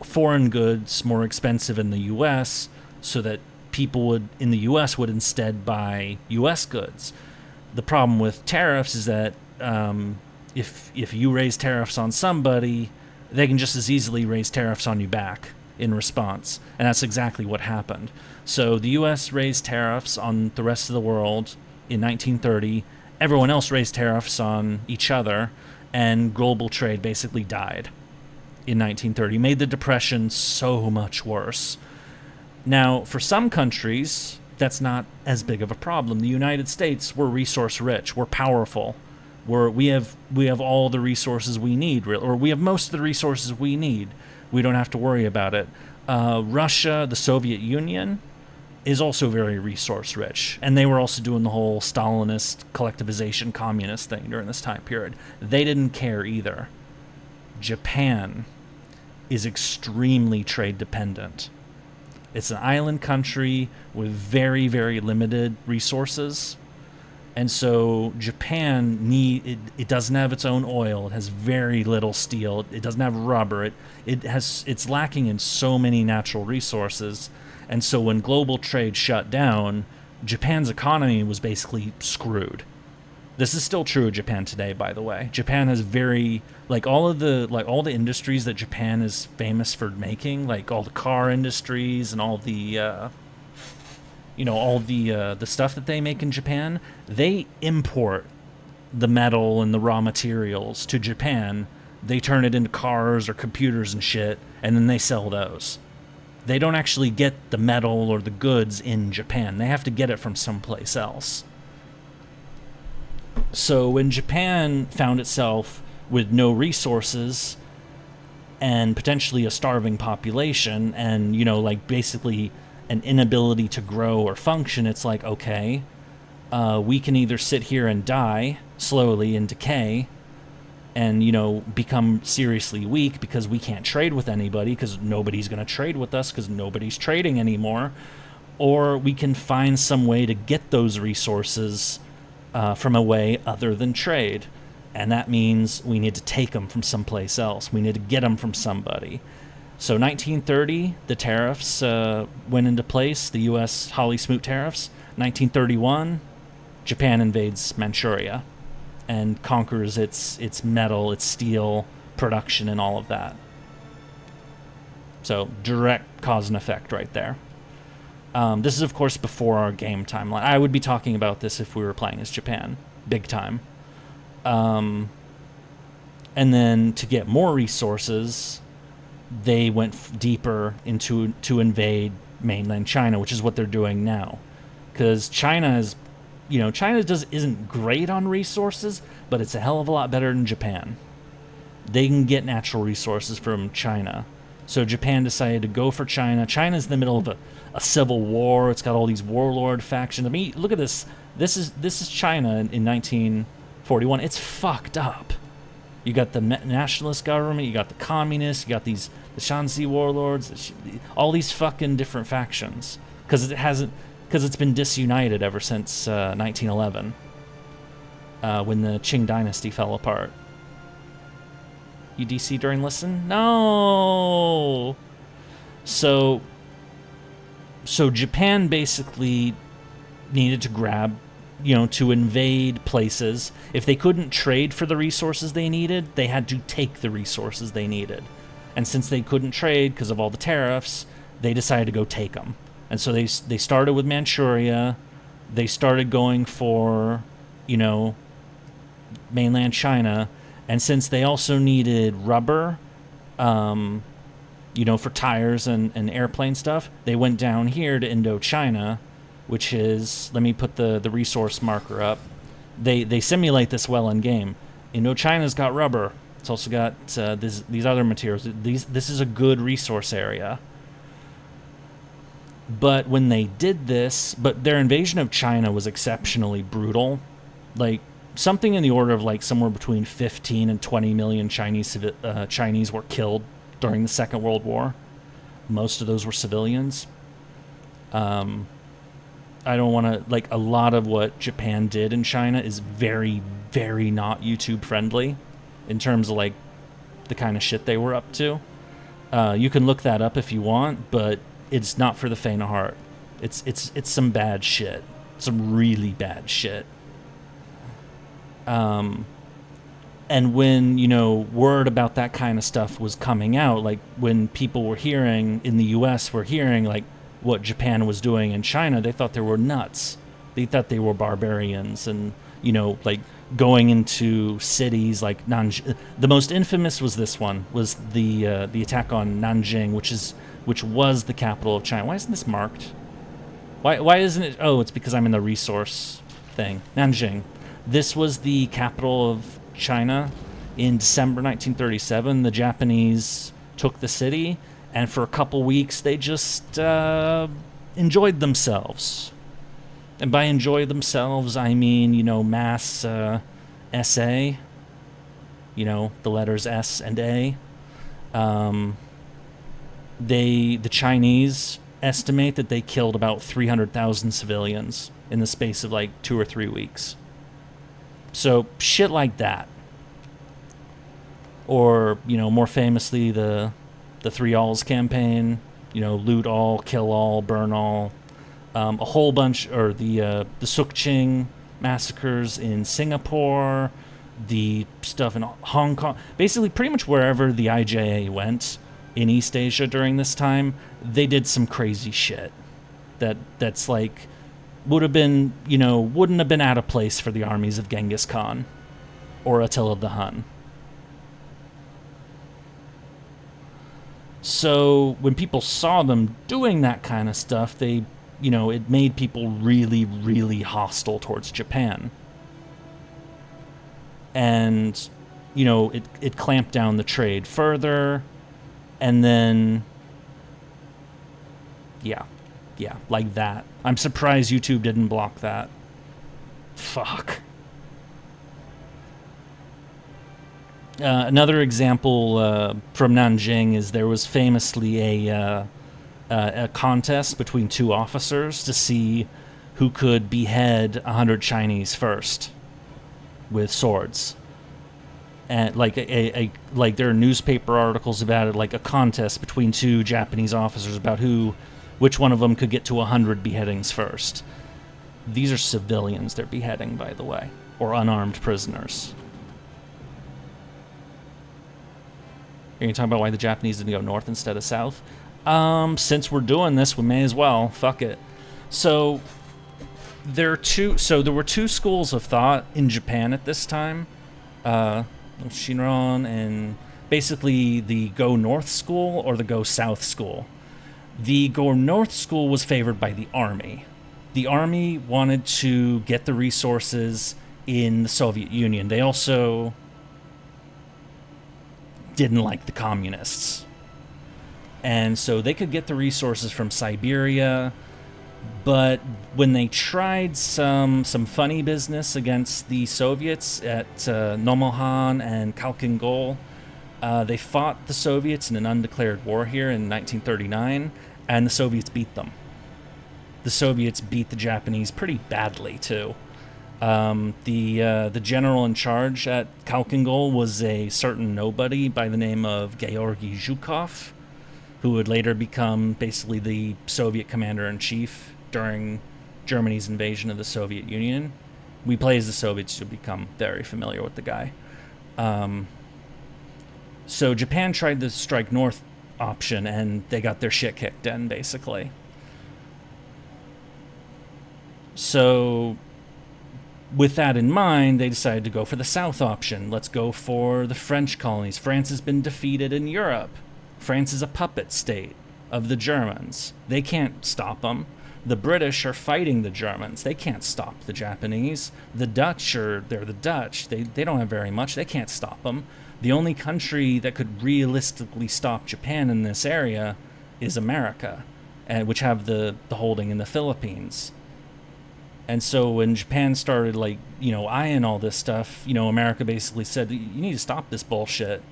foreign goods more expensive in the U.S. so that people in the U.S. would instead buy U.S. goods. The problem with tariffs is that if you raise tariffs on somebody, they can just as easily raise tariffs on you back in response. And that's exactly what happened. So the U.S. raised tariffs on the rest of the world in 1930. Everyone else raised tariffs on each other, and global trade basically died in 1930. Made the Depression so much worse. Now, for some countries, that's not as big of a problem. The United States, we're resource rich, we're powerful. We have all the resources we need, or we have most of the resources we need. We don't have to worry about it. Russia, the Soviet Union, is also very resource rich, and they were also doing the whole Stalinist collectivization communist thing during this time period. They didn't care either. Japan is extremely trade dependent. It's an island country with very, very limited resources. And so Japan it doesn't have its own oil. It has very little steel. It doesn't have rubber. It's lacking in so many natural resources. And so when global trade shut down, Japan's economy was basically screwed. This is still true of Japan today, by the way. Japan has all the industries that Japan is famous for making, like all the car industries and all the the stuff that they make in Japan, they import the metal and the raw materials to Japan. They turn it into cars or computers and shit, and then they sell those. They don't actually get the metal or the goods in Japan. They have to get it from someplace else. So when Japan found itself with no resources and potentially a starving population and, basically an inability to grow or function, it's like, okay, we can either sit here and die slowly and decay and, become seriously weak because we can't trade with anybody because nobody's going to trade with us because nobody's trading anymore, or we can find some way to get those resources from a way other than trade. And that means we need to take them from someplace else. We need to get them from somebody. So 1930, the tariffs went into place, the U.S. Hawley-Smoot tariffs. 1931, Japan invades Manchuria and conquers its metal, its steel production, and all of that. So direct cause and effect right there. This is, of course, before our game timeline. I would be talking about this if we were playing as Japan, big time. And then to get more resources, they went deeper to invade mainland China, which is what they're doing now. Because China isn't great on resources, but it's a hell of a lot better than Japan. They can get natural resources from China. So Japan decided to go for China. China's in the middle of a civil war. It's got all these warlord factions. I mean, look at this. This is China in 1941. It's fucked up. You got the nationalist government, you got the communists, you got the Shanxi warlords, all these fucking different factions. Because it's been disunited ever since 1911, when the Qing dynasty fell apart. You DC during listen? No. So Japan basically needed to grab, to invade places. If they couldn't trade for the resources they needed, they had to take the resources they needed. And since they couldn't trade because of all the tariffs, they decided to go take them. And so they started with Manchuria. They started going for, mainland China. And since they also needed rubber, for tires and airplane stuff, they went down here to Indochina, which is, let me put the resource marker up. They simulate this well in game. Indochina's got rubber. It's also got these other materials. This is a good resource area. But when they did this, their invasion of China was exceptionally brutal. Like, something in the order of like somewhere between 15 and 20 million Chinese were killed during the Second World War. Most of those were civilians. I don't want to, like, a lot of what Japan did in China is very, very not YouTube friendly in terms of like the kind of shit they were up to. You can look that up if you want, but it's not for the faint of heart. It's some bad shit. Some really bad shit. And when, word about that kind of stuff was coming out, like when people were hearing in the US were hearing like what Japan was doing in China, they thought they were nuts. They thought they were barbarians and, like going into cities like Nanjing. The most infamous was this one, was the attack on Nanjing, which was the capital of China. Why isn't this marked? Why isn't it? Oh, it's because I'm in the resource thing. Nanjing. This was the capital of China. In December 1937, the Japanese took the city, and for a couple weeks, they just enjoyed themselves. And by enjoy themselves, I mean, mass SA, the letters S and A. The Chinese estimate that they killed about 300,000 civilians in the space of like 2 or 3 weeks. So shit like that. Or, more famously, the Three Alls campaign, loot all, kill all, burn all. A whole bunch, or the Sukching massacres in Singapore, the stuff in Hong Kong. Basically, pretty much wherever the IJA went in East Asia during this time, they did some crazy shit that's like wouldn't have been out of place for the armies of Genghis Khan or Attila the Hun. So when people saw them doing that kind of stuff, they, it made people really, really hostile towards Japan. And, it clamped down the trade further. And then, yeah, like that. I'm surprised YouTube didn't block that. Fuck. Another example from Nanjing is there was famously a contest between two officers to see who could behead 100 Chinese first with swords. And like like there are newspaper articles about it, like a contest between two Japanese officers about which one of them could get to 100 beheadings first. These are civilians they're beheading, by the way, or unarmed prisoners. Are you talking about why the Japanese didn't go north instead of south? Since we're doing this, we may as well. Fuck it. So there were two schools of thought in Japan at this time. Shinran and basically the go north school or the go south school. The go north school was favored by the army. The army wanted to get the resources in the Soviet Union. They also didn't like the communists. And so they could get the resources from Siberia, but when they tried some funny business against the Soviets at Nomonhan and Khalkhin-Gol, they fought the Soviets in an undeclared war here in 1939, and the Soviets beat them. The Soviets beat the Japanese pretty badly, too. The general in charge at Kalkingol was a certain nobody by the name of Georgy Zhukov, who would later become basically the Soviet commander-in-chief during Germany's invasion of the Soviet Union. We play as the Soviets to become very familiar with the guy. So Japan tried the strike north option, and they got their shit kicked in, basically. So with that in mind, they decided to go for the south option. Let's go for the French colonies. France has been defeated in Europe. France is a puppet state of the Germans. They can't stop them. The British are fighting the Germans. They can't stop the Japanese. The Dutch they're the Dutch. They don't have very much. They can't stop them. The only country that could realistically stop Japan in this area is America, which have the holding in the Philippines. And so when Japan started, eyeing all this stuff, America basically said, you need to stop this bullshit,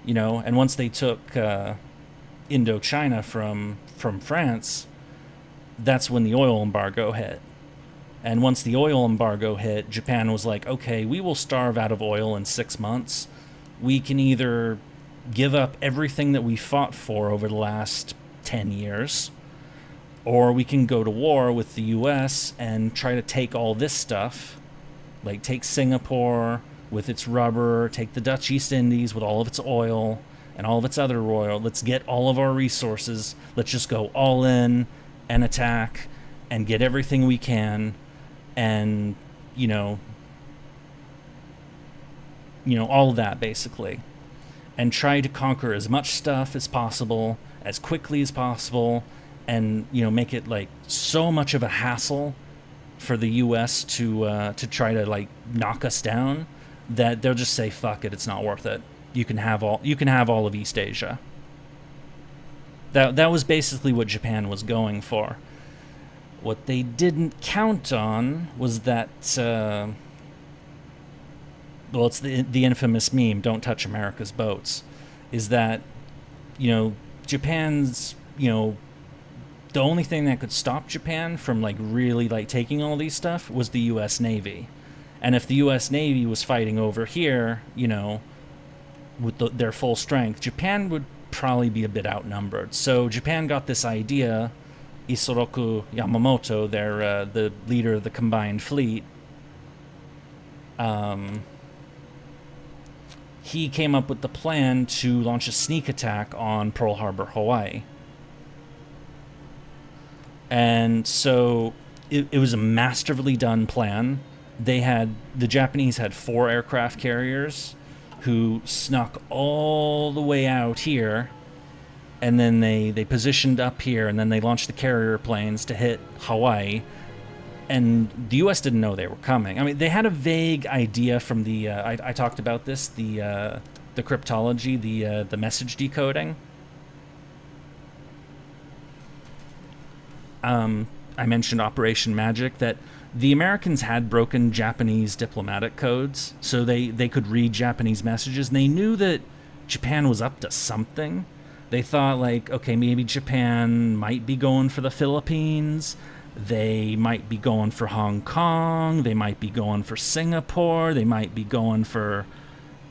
And once they took Indochina from France, that's when the oil embargo hit. And once the oil embargo hit, Japan was like, okay, we will starve out of oil in 6 months. We can either give up everything that we fought for over the last 10 years, or we can go to war with the US and try to take all this stuff, like take Singapore with its rubber, take the Dutch East Indies with all of its oil and all of its other oil. Let's get all of our resources. Let's just go all in and attack and get everything we can, and all of that basically, and try to conquer as much stuff as possible as quickly as possible, and make it like so much of a hassle for the US to try to knock us down that they'll just say fuck it, it's not worth it. You can have all of East Asia. That was basically what Japan was going for. What they didn't count on was that it's the infamous meme, don't touch America's boats, is that Japan's the only thing that could stop Japan from really taking all these stuff was the US Navy. And if the US Navy was fighting over here, with their full strength, Japan would probably be a bit outnumbered. So Japan got this idea. Isoroku Yamamoto, the leader of the combined fleet, he came up with the plan to launch a sneak attack on Pearl Harbor, Hawaii. And so it was a masterfully done plan. The Japanese had 4 aircraft carriers who snuck all the way out here, and then they positioned up here, and then they launched the carrier planes to hit Hawaii. And the U.S. didn't know they were coming. I mean, they had a vague idea from the I talked about this, the cryptology, the message decoding. I mentioned Operation Magic, that the Americans had broken Japanese diplomatic codes, so they could read Japanese messages, and they knew that Japan was up to something. They thought, okay, maybe Japan might be going for the Philippines, they might be going for Hong Kong, they might be going for Singapore, they might be going for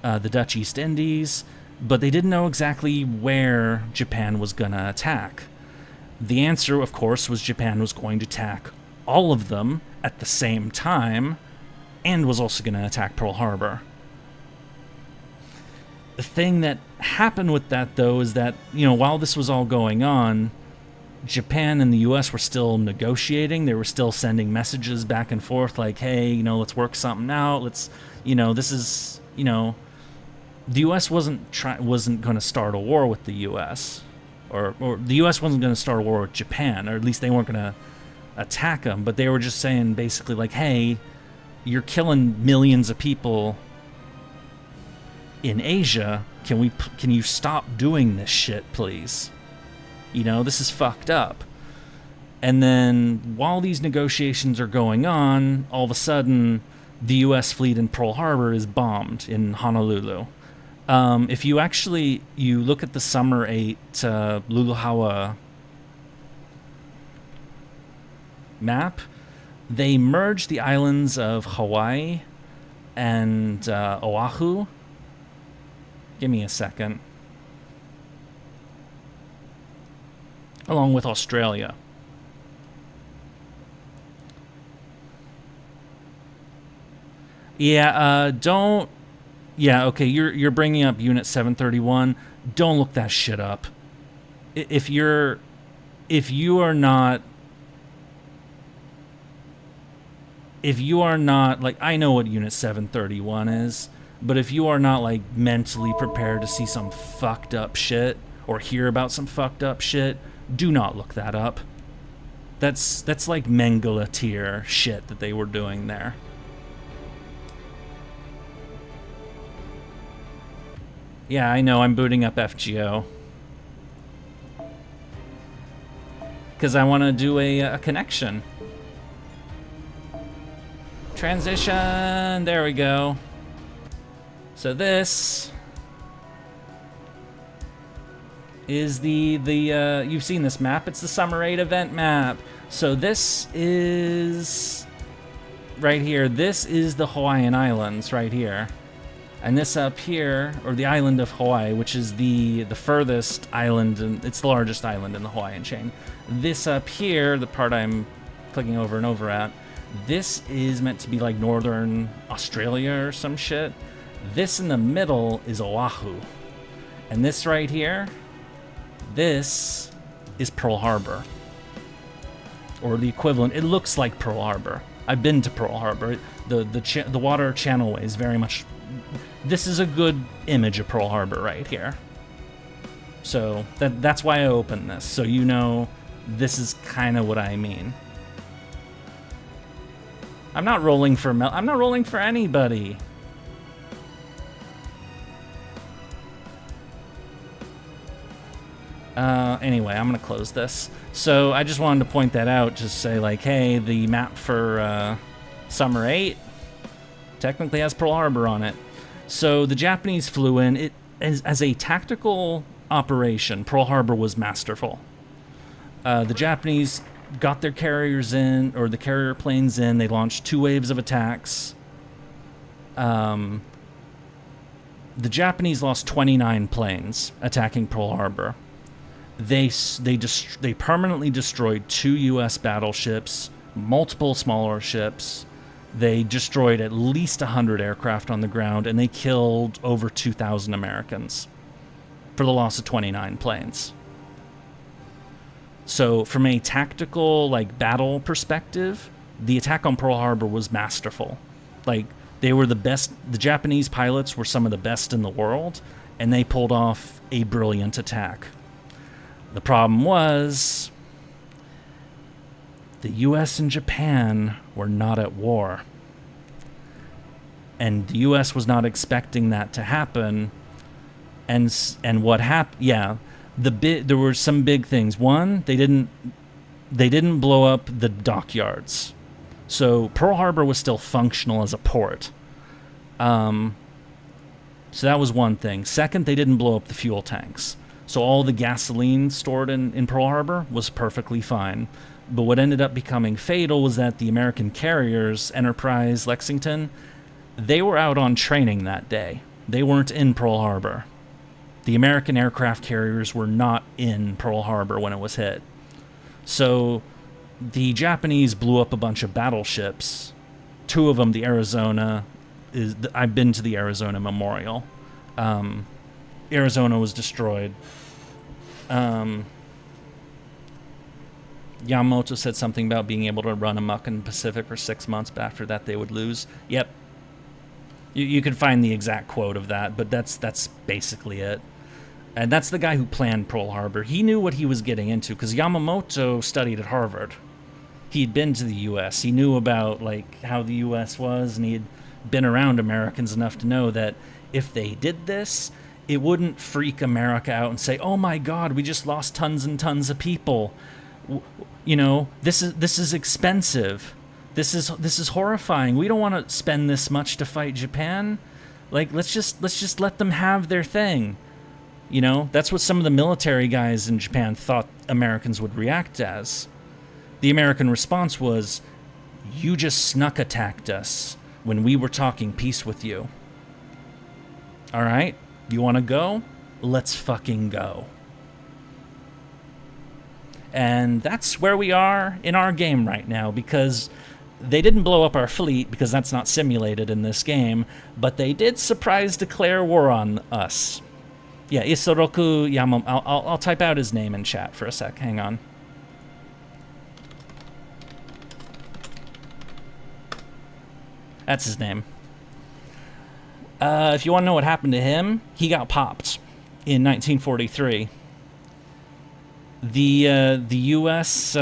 the Dutch East Indies, but they didn't know exactly where Japan was going to attack. The answer, of course, was Japan was going to attack all of them at the same time, and was also going to attack Pearl Harbor. The thing that happened with that, though, is that, while this was all going on, Japan and the U.S. were still negotiating. They were still sending messages back and forth like, hey, let's work something out. Let's, this is, the U.S. wasn't going to start a war with the U.S., or the U.S. wasn't going to start a war with Japan, or at least they weren't going to attack them, but they were just saying basically hey, you're killing millions of people in Asia. Can you stop doing this shit, please? This is fucked up. And then while these negotiations are going on, all of a sudden the U.S. fleet in Pearl Harbor is bombed in Honolulu. If you look at the Summer 8 Luluhawa map, They merged the islands of Hawaii and Oahu. Give me a second. Along with Australia. Yeah, don't... Yeah, okay, you're bringing up Unit 731. Don't look that shit up. If you are not, like, I know what Unit 731 is, but if you are not, like, mentally prepared to see some fucked up shit or hear about some fucked up shit, do not look that up. That's like Mengele tier shit that they were doing there. Yeah, I know, I'm booting up FGO. Because I want to do a connection. Transition, there we go. So this is the you've seen this map, it's the Summer 8 event map. So this is right here, this is the Hawaiian Islands right here. And this up here, or the island of Hawaii, which is the furthest island, and it's the largest island in the Hawaiian chain. This up here, the part I'm clicking over and over at, this is meant to be like northern Australia or some shit. This in the middle is Oahu. And this right here, this is Pearl Harbor. Or the equivalent, it looks like Pearl Harbor. I've been to Pearl Harbor. The water channelway is very much... This is a good image of Pearl Harbor right here. So that's why I opened this, so you know this is kind of what I mean. I'm not rolling for I'm not rolling for anybody. Anyway, I'm gonna close this. So I just wanted to point that out, just say like, hey, the map for Summer 8 technically has Pearl Harbor on it. So the Japanese flew in. It as a tactical operation, Pearl Harbor was masterful. The Japanese got their carriers in, or the carrier planes in. They launched 2 waves of attacks. The Japanese lost 29 planes attacking Pearl Harbor. They permanently destroyed 2 U.S. battleships, multiple smaller ships. They destroyed at least 100 aircraft on the ground, and they killed over 2,000 Americans for the loss of 29 planes. So from a tactical, like, battle perspective, the attack on Pearl Harbor was masterful. Like, they were the best. The Japanese pilots were some of the best in the world, and they pulled off a brilliant attack. The problem was the U.S. and Japan were not at war. And the U.S. was not expecting that to happen. And what happened? Yeah, there were some big things. One, they didn't blow up the dockyards, so Pearl Harbor was still functional as a port. So that was one thing. Second, they didn't blow up the fuel tanks, so all the gasoline stored in Pearl Harbor was perfectly fine. But what ended up becoming fatal was that the American carriers, Enterprise, Lexington, they were out on training that day. They weren't in Pearl Harbor. The American aircraft carriers were not in Pearl Harbor when it was hit. So the Japanese blew up a bunch of battleships. 2 of them, the Arizona, I've been to the Arizona Memorial. Arizona was destroyed. Yamamoto said something about being able to run amok in the Pacific for 6 months, but after that they would lose. Yep. You can find the exact quote of that, but that's basically it. And that's the guy who planned Pearl Harbor. He knew what he was getting into, because Yamamoto studied at Harvard. He'd been to the U.S. He knew about, like, how the U.S. was, and he had been around Americans enough to know that if they did this, it wouldn't freak America out and say, oh my God, we just lost tons and tons of people. You know, this is expensive. This is horrifying. We don't want to spend this much to fight Japan. Like, let's just let them have their thing. You know, that's what some of the military guys in Japan thought Americans would react as. The American response was, You just snuck attacked us when we were talking peace with you. All right? You want to go? Let's fucking go. And that's where we are in our game right now, because they didn't blow up our fleet, because that's not simulated in this game, but they did surprise declare war on us. Yeah, Isoroku Yamamoto. I'll type out his name in chat for a sec. Hang on. That's his name. If you want to know what happened to him, he got popped in 1943. The U.S.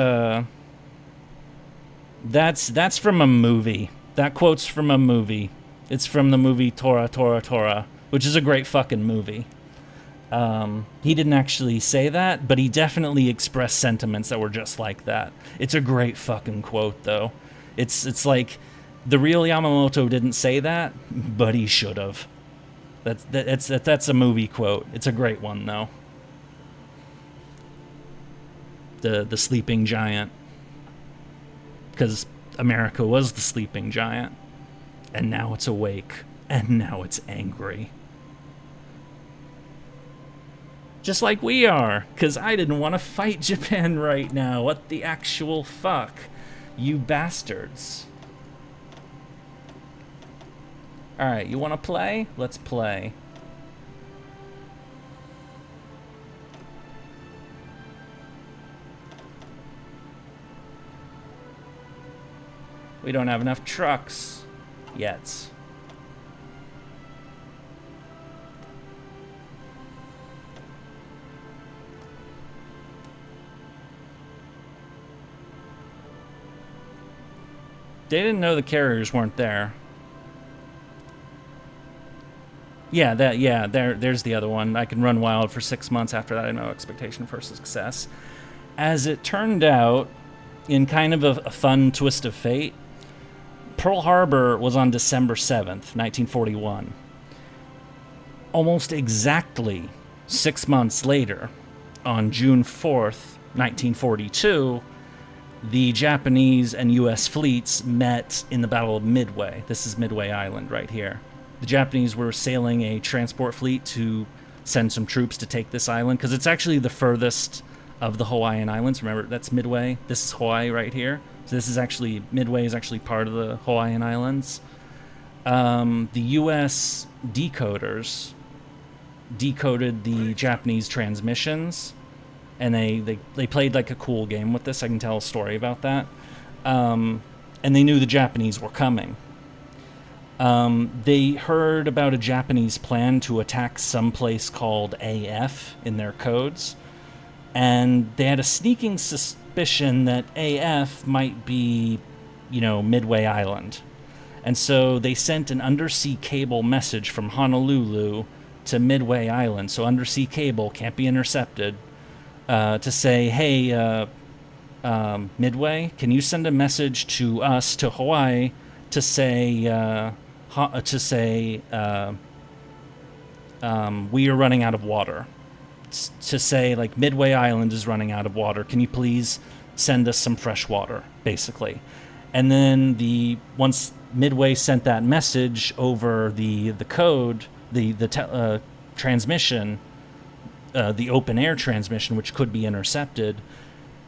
That's from a movie. That quote's from a movie. It's from the movie Tora, Tora, Tora, which is a great fucking movie. He didn't actually say that, but he definitely expressed sentiments that were just like that. It's a great fucking quote, though. It's like the real Yamamoto didn't say that, but he should have. That's a movie quote. It's a great one, though. The sleeping giant, because America was the sleeping giant, and now it's awake, and now it's angry. Just like we are, because I didn't want to fight Japan right now. What the actual fuck? You bastards. Alright, you want to play? Let's play. We don't have enough trucks yet. They didn't know the carriers weren't there. Yeah, there's the other one. I can run wild for 6 months after that. I have no expectation for success. As it turned out, in kind of a fun twist of fate, Pearl Harbor was on December 7th, 1941. Almost exactly 6 months later, on June 4th, 1942, the Japanese and U.S. fleets met in the Battle of Midway. This is Midway Island right here. The Japanese were sailing a transport fleet to send some troops to take this island, because it's actually the furthest of the Hawaiian Islands. Remember, that's Midway. This is Hawaii right here. So this is actually, Midway is actually part of the Hawaiian Islands. The U.S. decoders decoded the Japanese transmissions, and they played like a cool game with this. I can tell a story about that. And they knew the Japanese were coming. They heard about a Japanese plan to attack some place called AF in their codes, and they had a sneaking suspicion that AF might be, Midway Island. And so they sent an undersea cable message from Honolulu to Midway Island, so undersea cable can't be intercepted, to say, hey, Midway, can you send a message to us, to Hawaii, to say, we are running out of water. To say, like, Midway Island is running out of water. Can you please send us some fresh water, basically? And then once Midway sent that message over the code, the transmission, the open air transmission, which could be intercepted,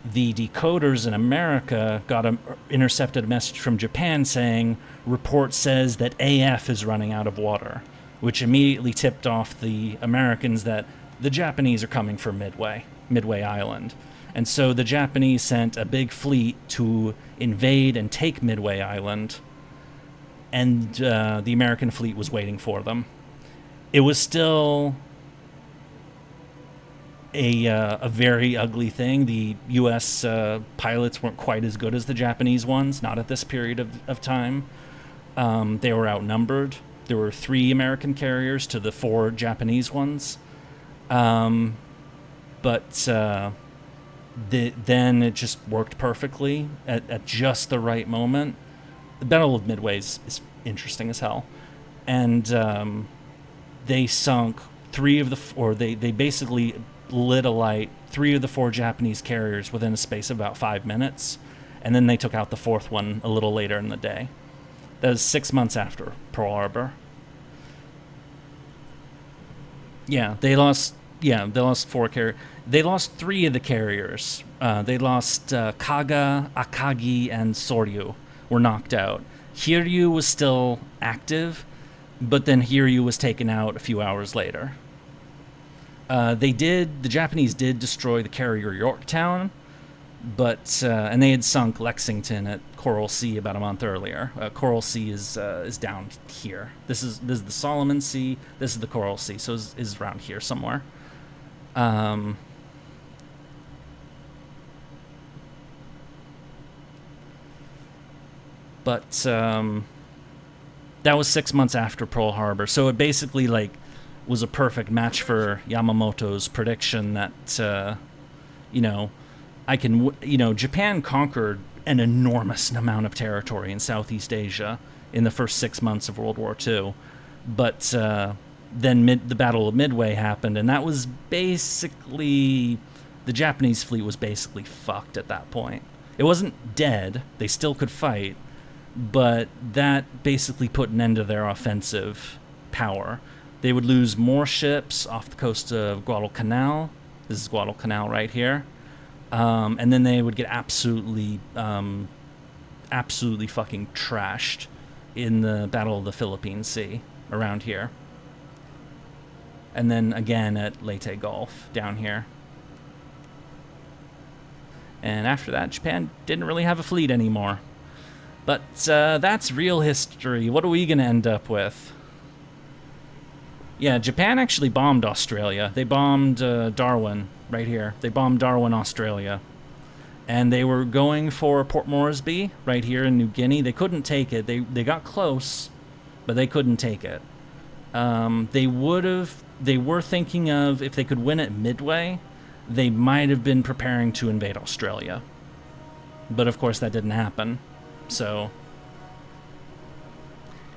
the decoders in America got an intercepted message from Japan saying, report says that AF is running out of water, which immediately tipped off the Americans that the Japanese are coming for Midway Island. And so the Japanese sent a big fleet to invade and take Midway Island, and the American fleet was waiting for them. It was still a very ugly thing. The U.S. pilots weren't quite as good as the Japanese ones, not at this period of time. They were outnumbered. There were 3 American carriers to the 4 Japanese ones. But then it just worked perfectly at just the right moment. The Battle of Midway is interesting as hell. And they sunk 3 of the... They basically lit alight 3 of the 4 Japanese carriers within a space of about 5 minutes. and then they took out the fourth one a little later in the day. That was 6 months after Pearl Harbor. Yeah, they lost four carriers. They lost three of the carriers. They lost Kaga, Akagi, and Soryu were knocked out. Hiryu was still active, but then Hiryu was taken out a few hours later. The Japanese did destroy the carrier Yorktown, but and they had sunk Lexington at Coral Sea about a month earlier. Coral Sea is down here. This is the Solomon Sea. This is the Coral Sea, so is around here somewhere. But that was 6 months after Pearl Harbor, so it basically was a perfect match for Yamamoto's prediction that Japan conquered an enormous amount of territory in Southeast Asia in the first 6 months of World War II, but then the Battle of Midway happened, and that was basically the Japanese fleet was basically fucked at that point. It wasn't dead; they still could fight. But that basically put an end to their offensive power. They would lose more ships off the coast of Guadalcanal. This is Guadalcanal right here. And then they would get absolutely fucking trashed in the Battle of the Philippine Sea around here. And then again at Leyte Gulf down here. And after that, Japan didn't really have a fleet anymore. But that's real history. What are we going to end up with? Yeah, Japan actually bombed Australia. They bombed Darwin right here. They bombed Darwin, Australia. And they were going for Port Moresby right here in New Guinea. They couldn't take it. They got close, but they couldn't take it. They were thinking of, if they could win at Midway, they might have been preparing to invade Australia. But of course that didn't happen. So,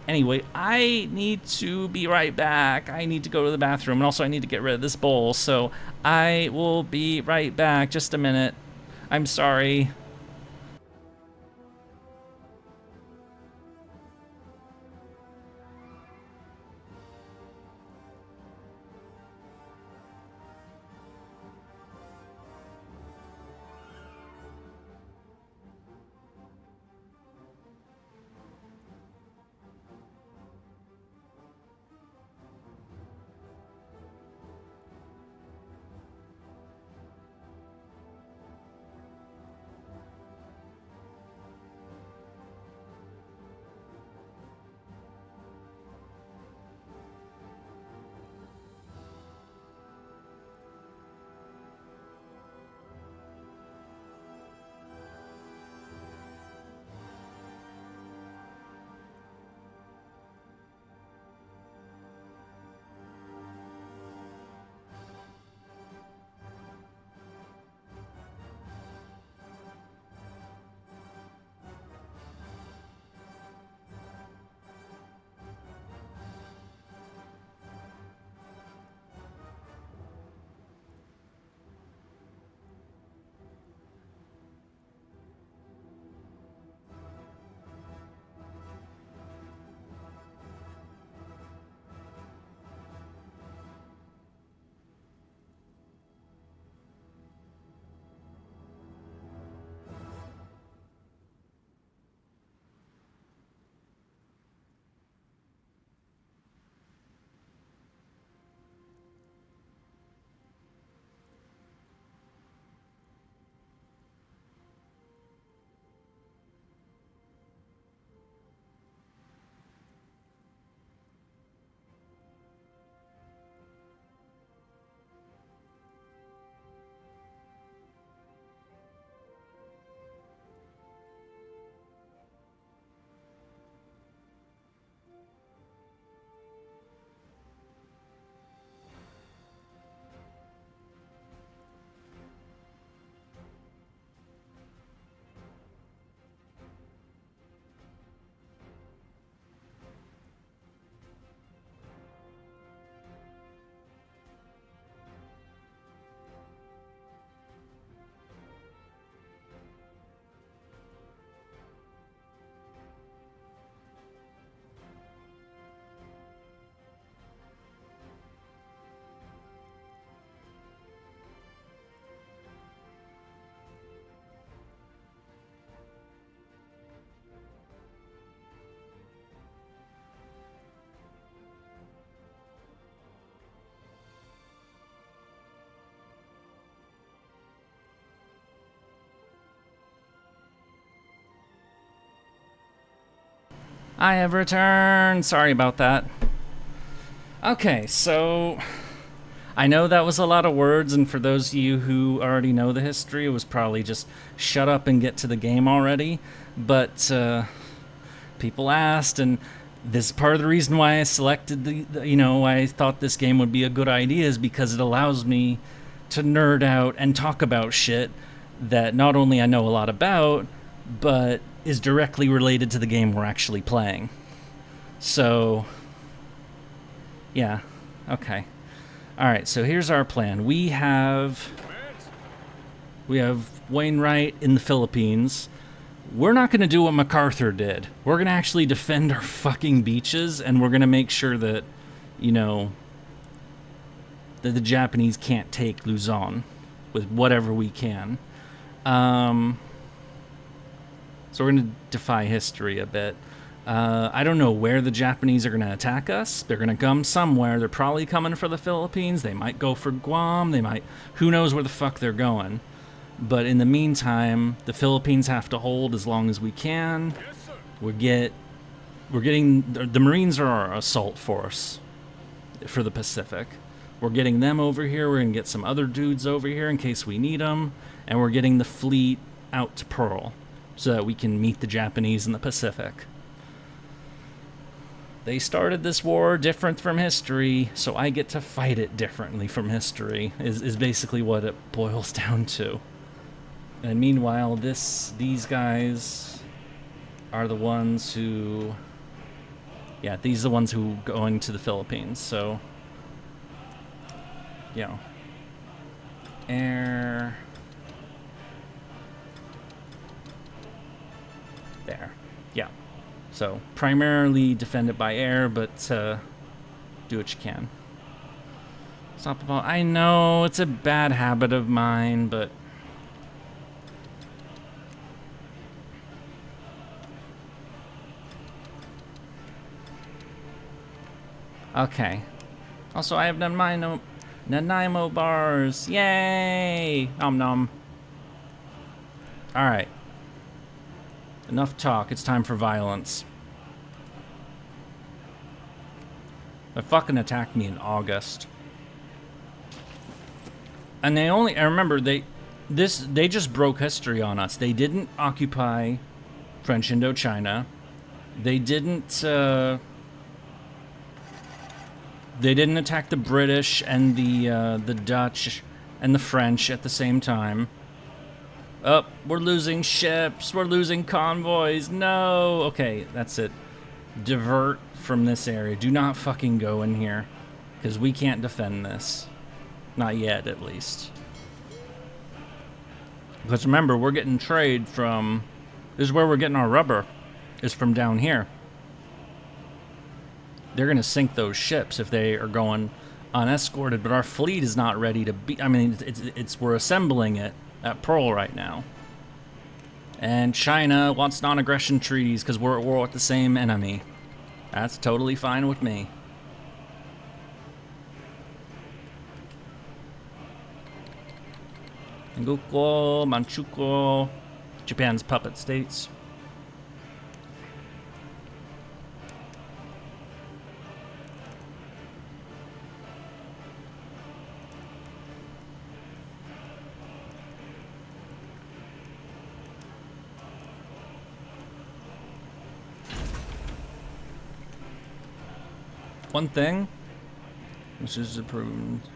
anyway, I need to be right back. I need to go to the bathroom, and also I need to get rid of this bowl. So, I will be right back. Just a minute. I'm sorry. I have returned. Sorry about that. Okay, so I know that was a lot of words, and for those of you who already know the history, it was probably just shut up and get to the game already. But people asked, and this is part of the reason why I selected why I thought this game would be a good idea, is because it allows me to nerd out and talk about shit that not only I know a lot about, but is directly related to the game we're actually playing. So, yeah, okay. Alright, so here's our plan. We have Wainwright in the Philippines. We're not going to do what MacArthur did. We're going to actually defend our fucking beaches, and we're going to make sure that, that the Japanese can't take Luzon with whatever we can. So we're going to defy history a bit. I don't know where the Japanese are going to attack us. They're going to come somewhere. They're probably coming for the Philippines. They might go for Guam. They might... Who knows where the fuck they're going. But in the meantime, the Philippines have to hold as long as we can. We're getting... The Marines are our assault force for the Pacific. We're getting them over here. We're going to get some other dudes over here in case we need them. And we're getting the fleet out to Pearl so that we can meet the Japanese in the Pacific. They started this war different from history, so I get to fight it differently from history, is basically what it boils down to. And meanwhile, these guys are the ones who... Yeah, these are the ones who are going to the Philippines, so... Air... There. Yeah. So, primarily defend it by air, but do what you can. Stop the ball. I know, it's a bad habit of mine, but... Okay. Also, I have Nanaimo bars. Yay! Nom nom. Alright. Enough talk, it's time for violence. They fucking attacked me in August. And I remember they just broke history on us. They didn't occupy French Indochina. They didn't attack the British and the Dutch and the French at the same time. Oh, we're losing ships. We're losing convoys. No. Okay, that's it. Divert from this area. Do not fucking go in here. Because we can't defend this. Not yet, at least. Because remember, we're getting trade from... This is where we're getting our rubber. Is from down here. They're going to sink those ships if they are going unescorted. But our fleet is not ready to be... I mean, we're assembling it at Pearl right now. And China wants non-aggression treaties because we're at war with the same enemy. That's totally fine with me. Nguko, Manchukuo, Japan's puppet states. One thing, which is approved.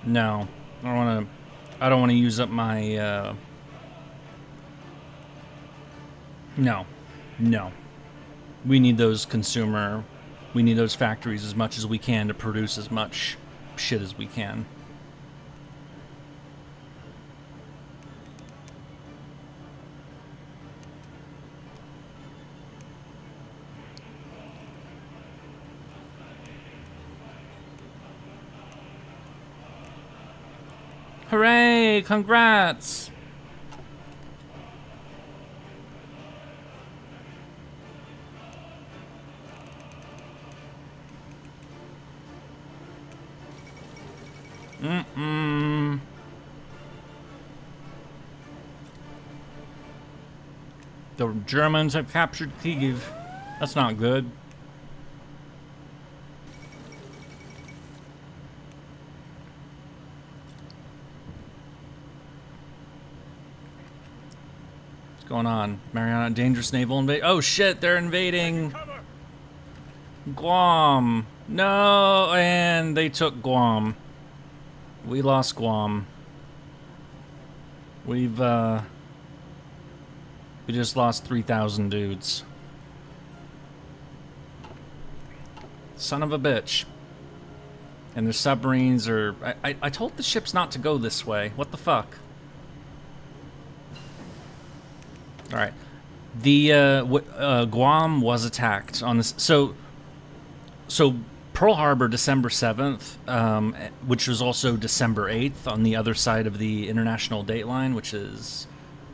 No, I don't want to use up my. No. We need those We need those factories as much as we can to produce as much shit as we can. Hooray! Congrats! Mm-mm. The Germans have captured Kyiv. That's not good. What's going on? Mariana, dangerous naval invasion. Oh shit, they're invading Cover! Guam. No, and they took Guam. We lost Guam. We just lost 3,000 dudes. Son of a bitch. And their submarines are... I told the ships not to go this way. What the fuck? Alright. The, Guam was attacked on this... So Pearl Harbor, December 7th, which was also December 8th on the other side of the international date line, which is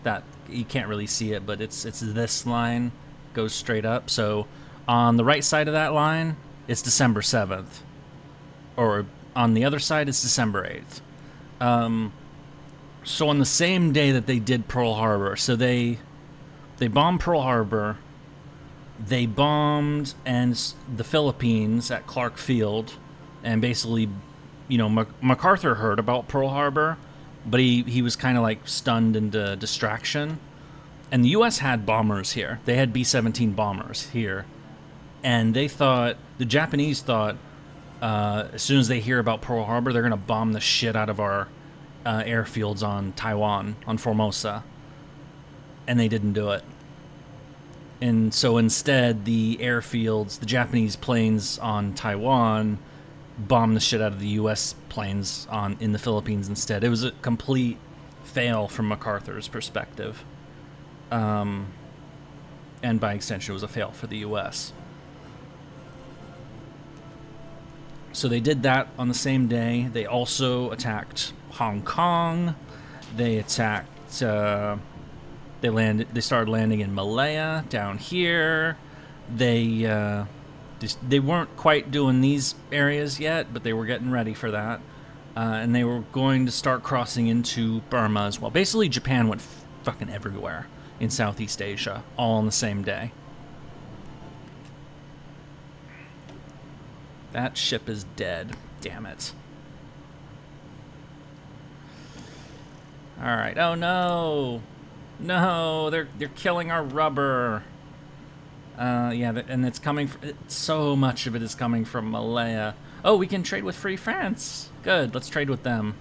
that... You can't really see it, but it's this line. Goes straight up. So on the right side of that line, it's December 7th. Or on the other side, it's December 8th. So on the same day that they did Pearl Harbor, so they bombed Pearl Harbor, they bombed the Philippines at Clark Field, and basically, you know, MacArthur heard about Pearl Harbor, but he was kind of like stunned into distraction. And the U.S. had bombers here. They had B-17 bombers here. And they thought, the Japanese thought, as soon as they hear about Pearl Harbor, they're going to bomb the shit out of our airfields on Taiwan, on Formosa. And they didn't do it. And so instead, the airfields, the Japanese planes on Taiwan, bombed the shit out of the U.S. planes in the Philippines instead. It was a complete fail from MacArthur's perspective. And by extension, it was a fail for the U.S. So they did that on the same day. They also attacked Hong Kong. They attacked... They started landing in Malaya, down here. They weren't quite doing these areas yet, but they were getting ready for that. And they were going to start crossing into Burma as well. Basically, Japan went fucking everywhere in Southeast Asia, all on the same day. That ship is dead. Damn it. Alright. Oh no! No, they're killing our rubber. Yeah, and it's coming. So much of it is coming from Malaya. Oh, we can trade with Free France. Good, let's trade with them.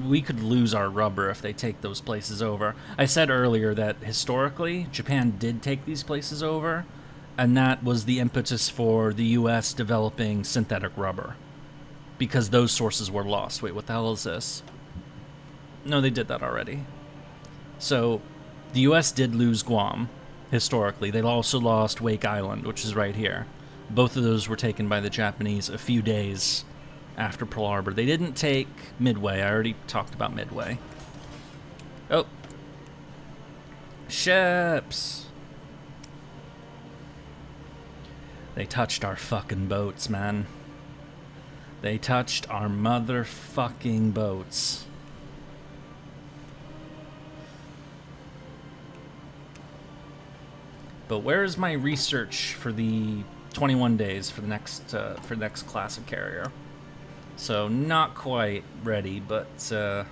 We could lose our rubber if they take those places over. I said earlier that historically, Japan did take these places over, and that was the impetus for the U.S. developing synthetic rubber, because those sources were lost. Wait, what the hell is this? No, they did that already. So, the U.S. did lose Guam, historically. They also lost Wake Island, which is right here. Both of those were taken by the Japanese a few days after Pearl Harbor. They didn't take Midway. I already talked about Midway. Oh. Ships! They touched our fucking boats, man. They touched our motherfucking boats. But where's my research for the 21 days for the next class of carrier? So not quite ready, but all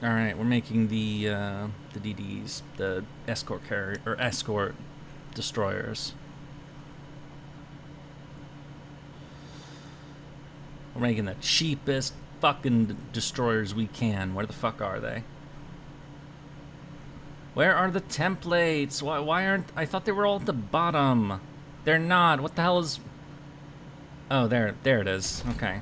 right, we're making the DDs, the escort carrier or escort destroyers. We're making the cheapest fucking destroyers we can. Where the fuck are they? Where are the templates? Why aren't... I thought they were all at the bottom. They're not. What the hell is... Oh, there it is. Okay.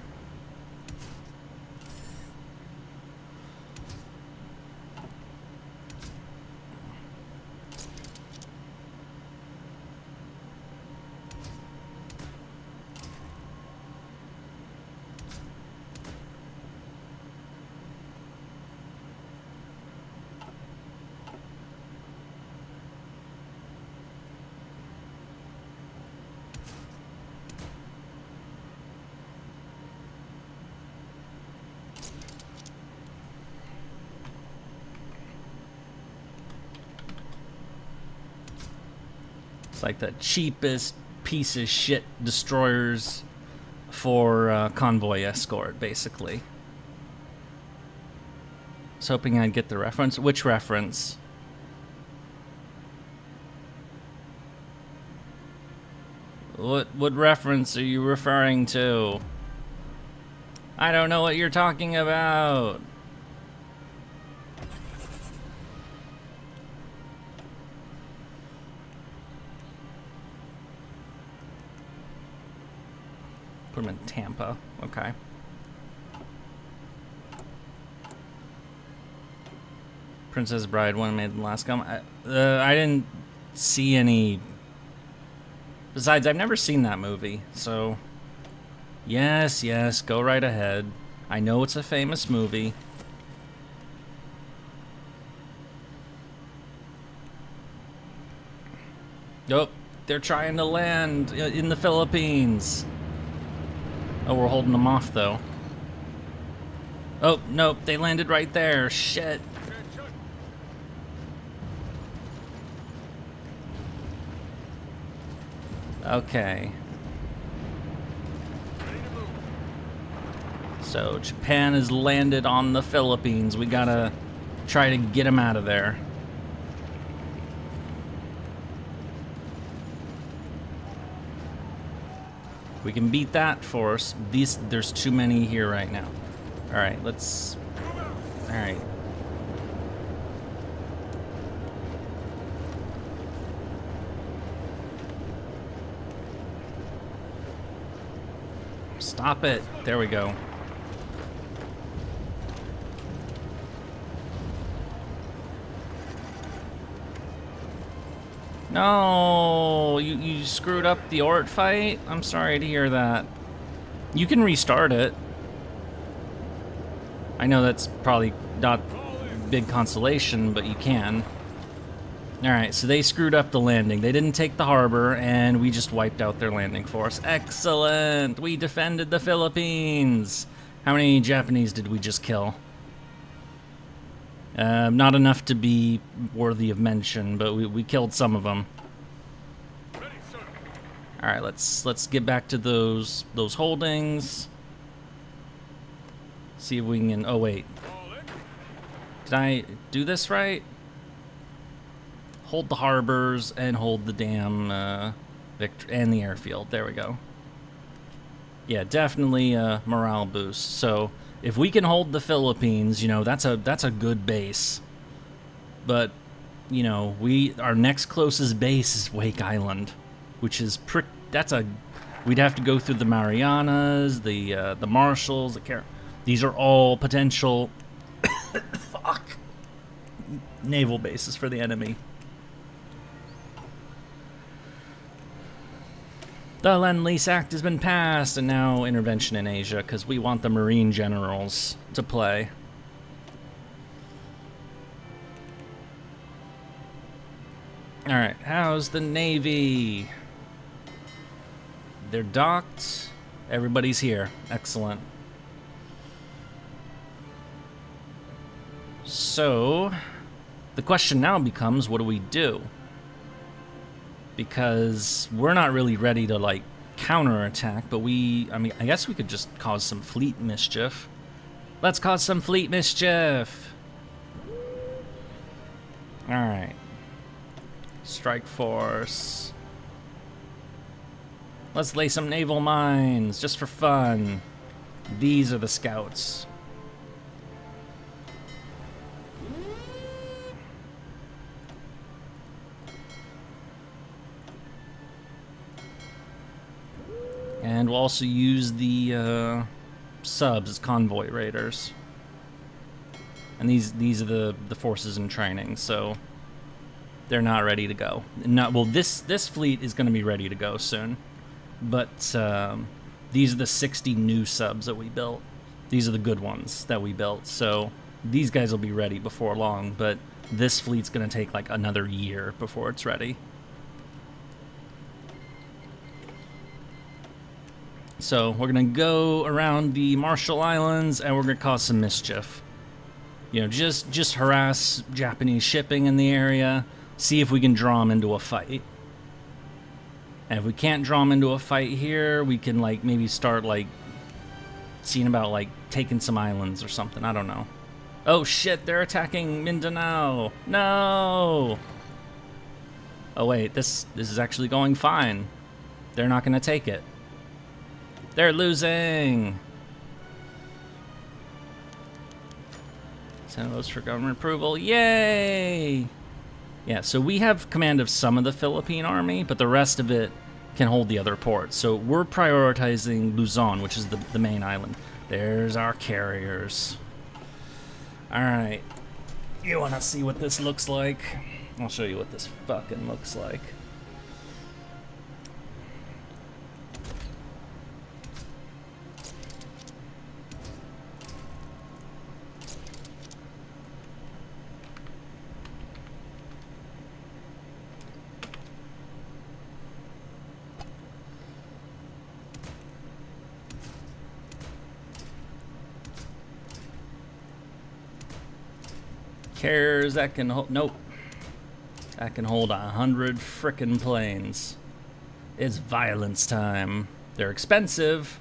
It's like the cheapest piece of shit destroyers for convoy escort, basically. I was hoping I'd get the reference. Which reference? What reference are you referring to? I don't know what you're talking about. Put him in Tampa. Okay. Princess Bride one made the last come. I didn't see any. Besides, I've never seen that movie, so yes, go right ahead. I know it's a famous movie. Nope, they're trying to land in the Philippines. Oh, we're holding them off, though. Oh, nope, they landed right there. Shit. Okay. So, Japan has landed on the Philippines. We gotta try to get them out of there. We can beat that force. There's too many here right now. Alright, let's... Alright. Stop it. There we go. No, you screwed up the Ort fight? I'm sorry to hear that. You can restart it. I know that's probably not big consolation, but you can. Alright, so they screwed up the landing. They didn't take the harbor, and we just wiped out their landing force. Excellent! We defended the Philippines! How many Japanese did we just kill? Not enough to be worthy of mention, but we killed some of them. Alright, let's get back to those holdings. See if we can... Oh, wait. Did I do this right? Hold the harbors and hold the damn and the airfield. There we go. Yeah, definitely a morale boost. So if we can hold the Philippines, you know, that's a good base. But you know, our next closest base is Wake Island, which is we'd have to go through the Marianas, the Marshalls, these are all potential naval bases for the enemy. The Lend-Lease Act has been passed, and now intervention in Asia, because we want the Marine generals to play. Alright, how's the Navy? They're docked. Everybody's here. Excellent. So, the question now becomes, what do we do? Because we're not really ready to, like, counterattack, but I guess we could just cause some fleet mischief. Let's cause some fleet mischief! Alright. Strike force. Let's lay some naval mines, just for fun. These are the scouts. And we'll also use the subs as convoy raiders. And these are the forces in training, so they're not ready to go. This fleet is going to be ready to go soon. But these are the 60 new subs that we built. These are the good ones that we built. So these guys will be ready before long, but this fleet's going to take like another year before it's ready. So we're gonna go around the Marshall Islands and we're gonna cause some mischief. You know, just harass Japanese shipping in the area, see if we can draw them into a fight. And if we can't draw them into a fight here, we can, like, maybe start, like, seeing about, like, taking some islands or something. I don't know. Oh, shit, they're attacking Mindanao. No! Oh, wait, this is actually going fine. They're not going to take it. They're losing! Send those for government approval. Yay! Yeah, so we have command of some of the Philippine army, but the rest of it can hold the other ports. So we're prioritizing Luzon, which is the main island. There's our carriers. Alright. You want to see what this looks like? I'll show you what this fucking looks like. Carriers that can hold, nope. That can hold 100 frickin' planes. It's violence time. They're expensive,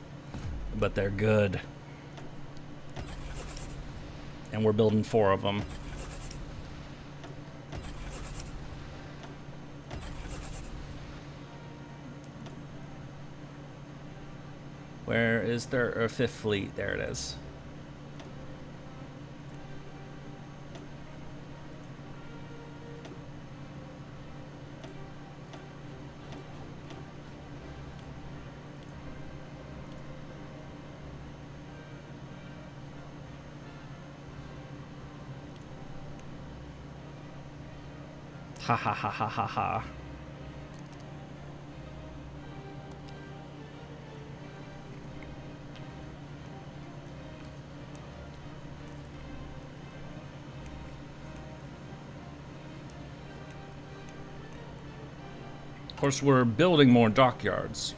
but they're good. And we're building 4 of them. Where is their 5th fleet? There it is. Ha ha ha ha ha ha. Of course, we're building more dockyards,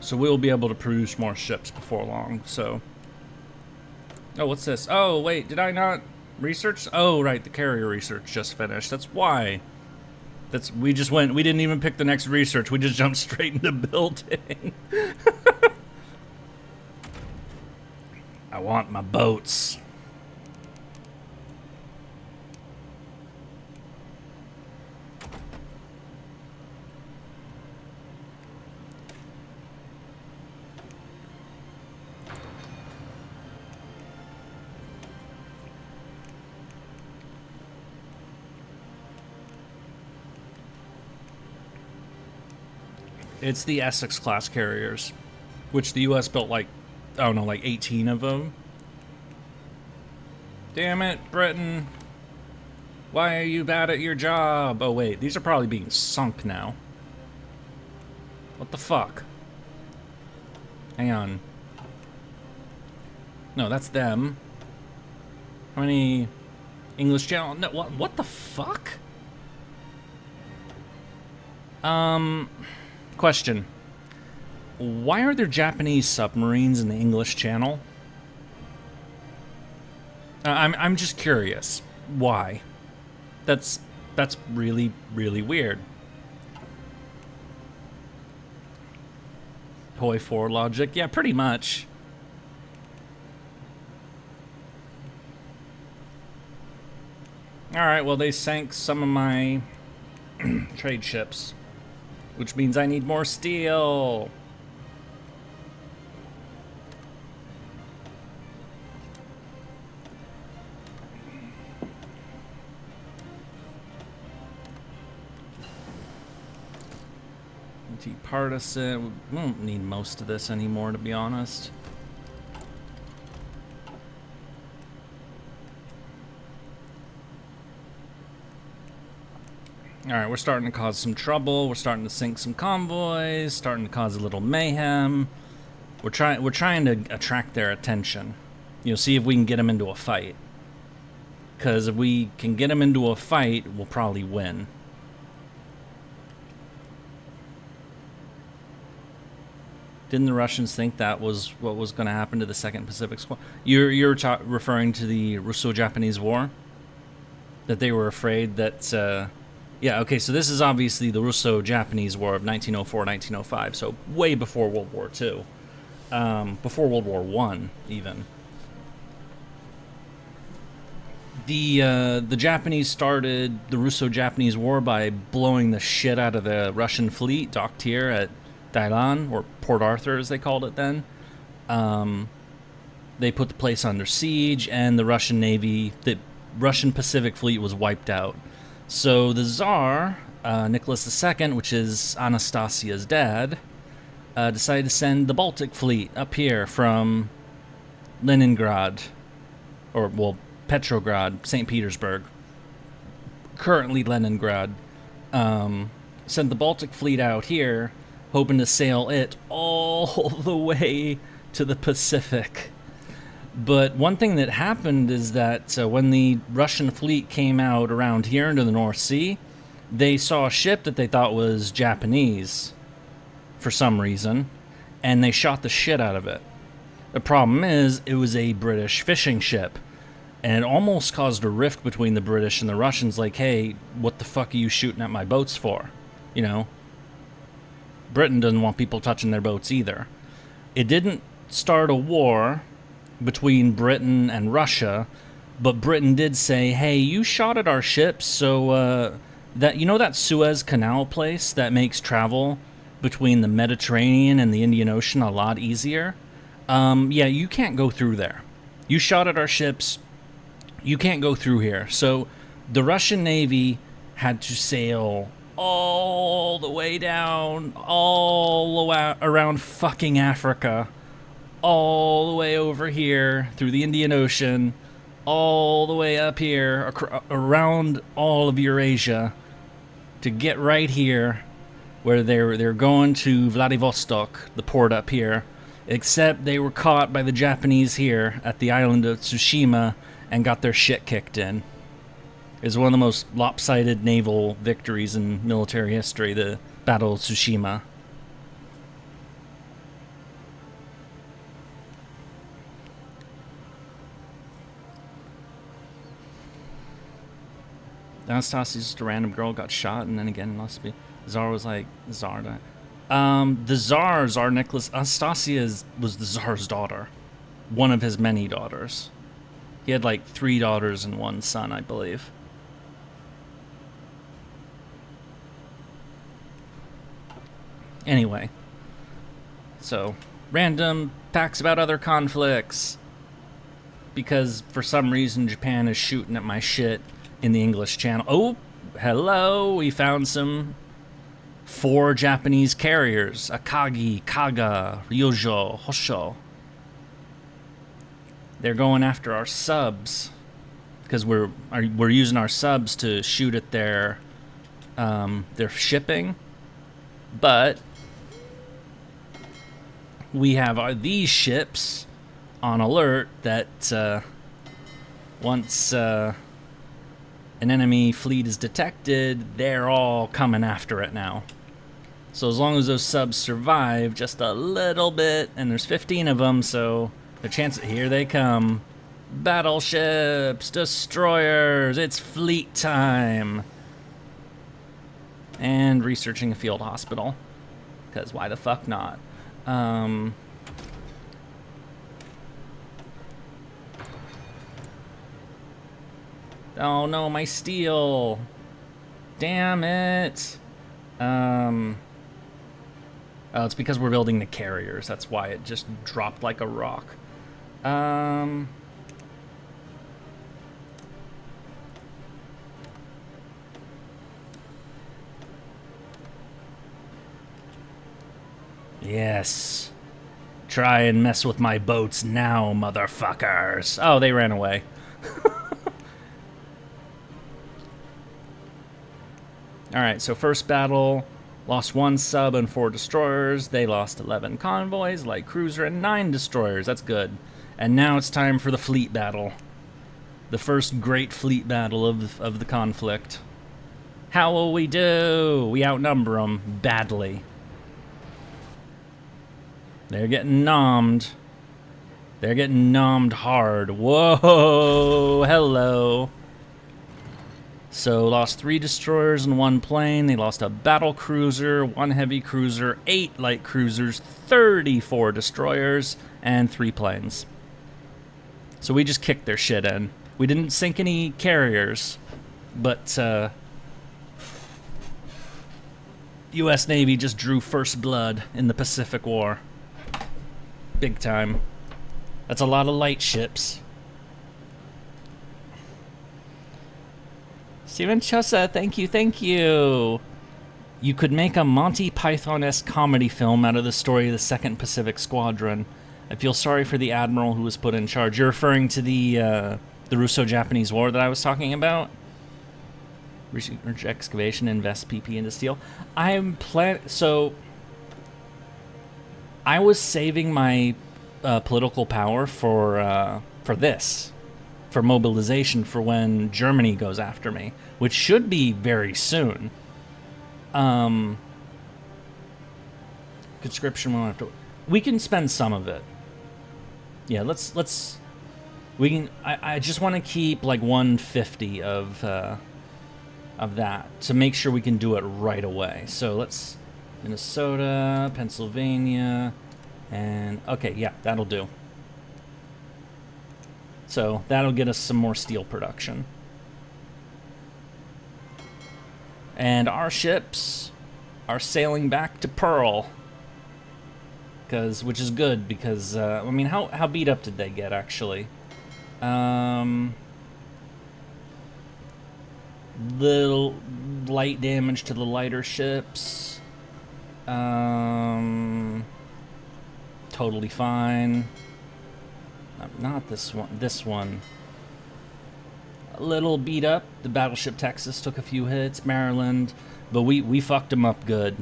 so we'll be able to produce more ships before long. So, oh, what's this? Oh, wait, did I not research? Oh, right, the carrier research just finished. That's why. We didn't even pick the next research. We just jumped straight into building. I want my boats. It's the Essex class carriers, which the U.S. built like, I don't know, like 18 of them. Damn it, Britain. Why are you bad at your job? Oh wait, these are probably being sunk now. What the fuck? Hang on. No, that's them. How many English channel? No, what the fuck? Question. Why are there Japanese submarines in the English Channel? I'm just curious. Why? That's really, really weird. Hoi 4 logic? Yeah, pretty much. Alright, well they sank some of my trade ships. Which means I need more steel. Anti-partisan. We won't need most of this anymore, to be honest. Alright, we're starting to cause some trouble. We're starting to sink some convoys, starting to cause a little mayhem. We're trying to attract their attention. You know, see if we can get them into a fight. Because if we can get them into a fight, we'll probably win. Didn't the Russians think that was what was going to happen to the Second Pacific Squad? You're referring to the Russo-Japanese War? That they were afraid that Yeah, okay, so this is obviously the Russo-Japanese War of 1904-1905, so way before World War II. Before World War I, even. The Japanese started the Russo-Japanese War by blowing the shit out of the Russian fleet docked here at Dailan, or Port Arthur as they called it then. They put the place under siege, and the Russian Navy, the Russian Pacific Fleet was wiped out. So the Tsar, Nicholas II, which is Anastasia's dad, decided to send the Baltic Fleet up here from Leningrad, or, well, Petrograd, St. Petersburg, currently Leningrad, sent the Baltic Fleet out here, hoping to sail it all the way to the Pacific. But one thing that happened is that when the Russian fleet came out around here into the North Sea, they saw a ship that they thought was Japanese for some reason, and they shot the shit out of it. The problem is, it was a British fishing ship, and it almost caused a rift between the British and the Russians, like, hey, what the fuck are you shooting at my boats for? You know? Britain doesn't want people touching their boats either. It didn't start a war between Britain and Russia, but Britain did say, hey, you shot at our ships, so that, you know, that Suez Canal place that makes travel between the Mediterranean and the Indian Ocean a lot easier? Yeah, you can't go through there. You shot at our ships, you can't go through here. So the Russian Navy had to sail all the way down, all the way around fucking Africa, all the way over here through the Indian Ocean, all the way up here around all of Eurasia to get right here where they're going to Vladivostok, the port up here. Except they were caught by the Japanese here at the island of Tsushima and got their shit kicked in. It's one of the most lopsided naval victories in military history, the Battle of Tsushima. Anastasia's just a random girl, got shot, and then again, must be. Tsar was like, Tsar died. The Tsar Nicholas, Anastasia was the Tsar's daughter. One of his many daughters. He had like 3 daughters and 1 son, I believe. Anyway. So, random facts about other conflicts. Because for some reason Japan is shooting at my shit in the English Channel. Oh, hello, we found some 4 Japanese carriers. Akagi, Kaga, Ryujo, Hosho. They're going after our subs. Because we're using our subs to shoot at their shipping. But we have these ships on alert that once an enemy fleet is detected, they're all coming after it now. So as long as those subs survive just a little bit, and there's 15 of them, so the chance, here they come. Battleships, destroyers, it's fleet time. And researching a field hospital, because why the fuck not? Oh no, my steel. Damn it. Oh, it's because we're building the carriers. That's why it just dropped like a rock. Yes. Try and mess with my boats now, motherfuckers. Oh, they ran away. Alright, so first battle, lost 1 sub and 4 destroyers. They lost 11 convoys, light cruiser, and 9 destroyers. That's good. And now it's time for the fleet battle. The first great fleet battle of the conflict. How will we do? We outnumber them badly. They're getting nommed. They're getting nommed hard. Whoa, hello. So lost 3 destroyers and 1 plane. They lost a battle cruiser, 1 heavy cruiser, 8 light cruisers, 34 destroyers, and 3 planes. So we just kicked their shit in. We didn't sink any carriers, but U.S. Navy just drew first blood in the Pacific War. Big time. That's a lot of light ships. Steven Chosa, thank you, thank you. You could make a Monty Python-esque comedy film out of the story of the 2nd Pacific Squadron. I feel sorry for the admiral who was put in charge. You're referring to the Russo-Japanese War that I was talking about? Research excavation, invest PP into steel. So I was saving my political power for this. For mobilization for when Germany goes after me, which should be very soon. Conscription, we'll have to. We can spend some of it. Yeah, let's. We can. I just want to keep like 150 of that to make sure we can do it right away. So let's Minnesota, Pennsylvania, and okay, yeah, that'll do. So that'll get us some more steel production. And our ships are sailing back to Pearl. Which is good, because, I mean, how beat up did they get, actually? Little light damage to the lighter ships. Totally fine. Not this one. This one. A little beat up. The battleship Texas took a few hits. Maryland. But we fucked them up good.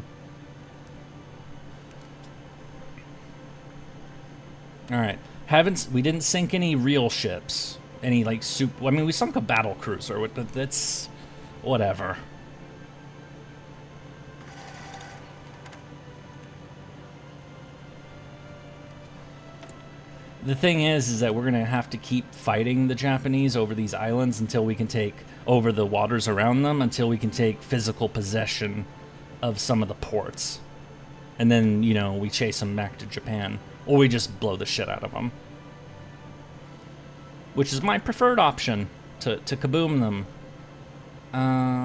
Alright. We didn't sink any real ships. Any, like, I mean, we sunk a battle cruiser. But that's... whatever. The thing is that we're going to have to keep fighting the Japanese over these islands until we can take over the waters around them, until we can take physical possession of some of the ports. And then, you know, we chase them back to Japan. Or we just blow the shit out of them. Which is my preferred option, to kaboom them.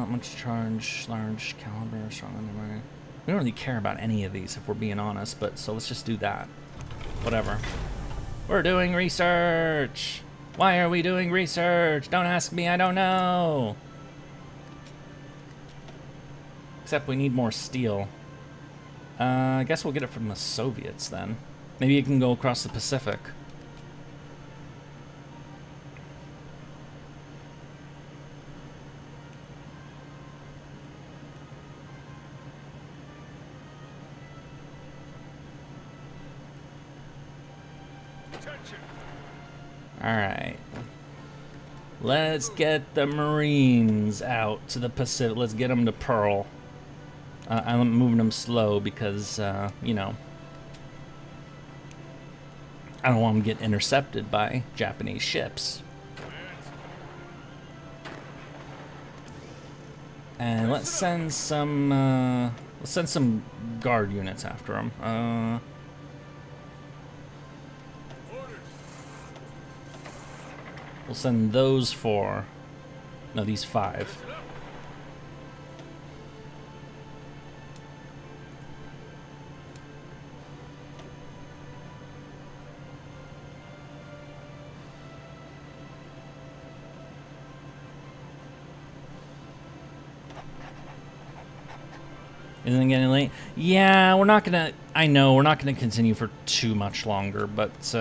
Much charge, large caliber, strong. We don't really care about any of these, if we're being honest, but so let's just do that. Whatever. We're doing research! Why are we doing research? Don't ask me, I don't know! Except we need more steel. I guess we'll get it from the Soviets then. Maybe it can go across the Pacific. Alright. Let's get the Marines out to the Pacific. Let's get them to Pearl. I'm moving them slow because, you know, I don't want them to get intercepted by Japanese ships. And let's send some guard units after them. We'll send those 4. No, these 5. Isn't it getting late? Yeah, we're not gonna... I know, we're not gonna continue for too much longer, but,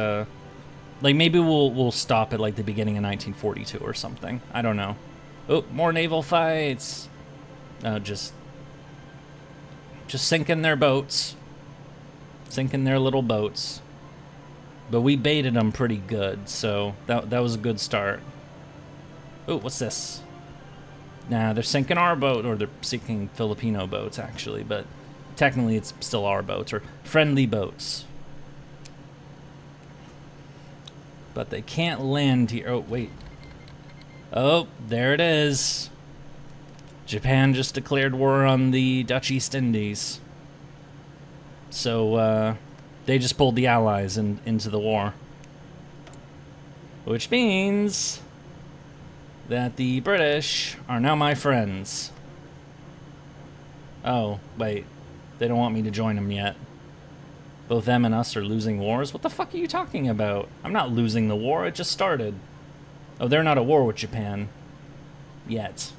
like, maybe we'll stop at, like, the beginning of 1942 or something. I don't know. Oh, more naval fights! Just sinking their boats. Sinking their little boats. But we baited them pretty good, so that was a good start. Oh, what's this? Nah, they're sinking our boat, or they're sinking Filipino boats, actually, but technically it's still our boats, or friendly boats. But they can't land here. Oh, wait. Oh, there it is. Japan just declared war on the Dutch East Indies. So, they just pulled the Allies into the war. Which means that the British are now my friends. Oh, wait. They don't want me to join them yet. Both them and us are losing wars? What the fuck are you talking about? I'm not losing the war, it just started. Oh, they're not at war with Japan. Yet.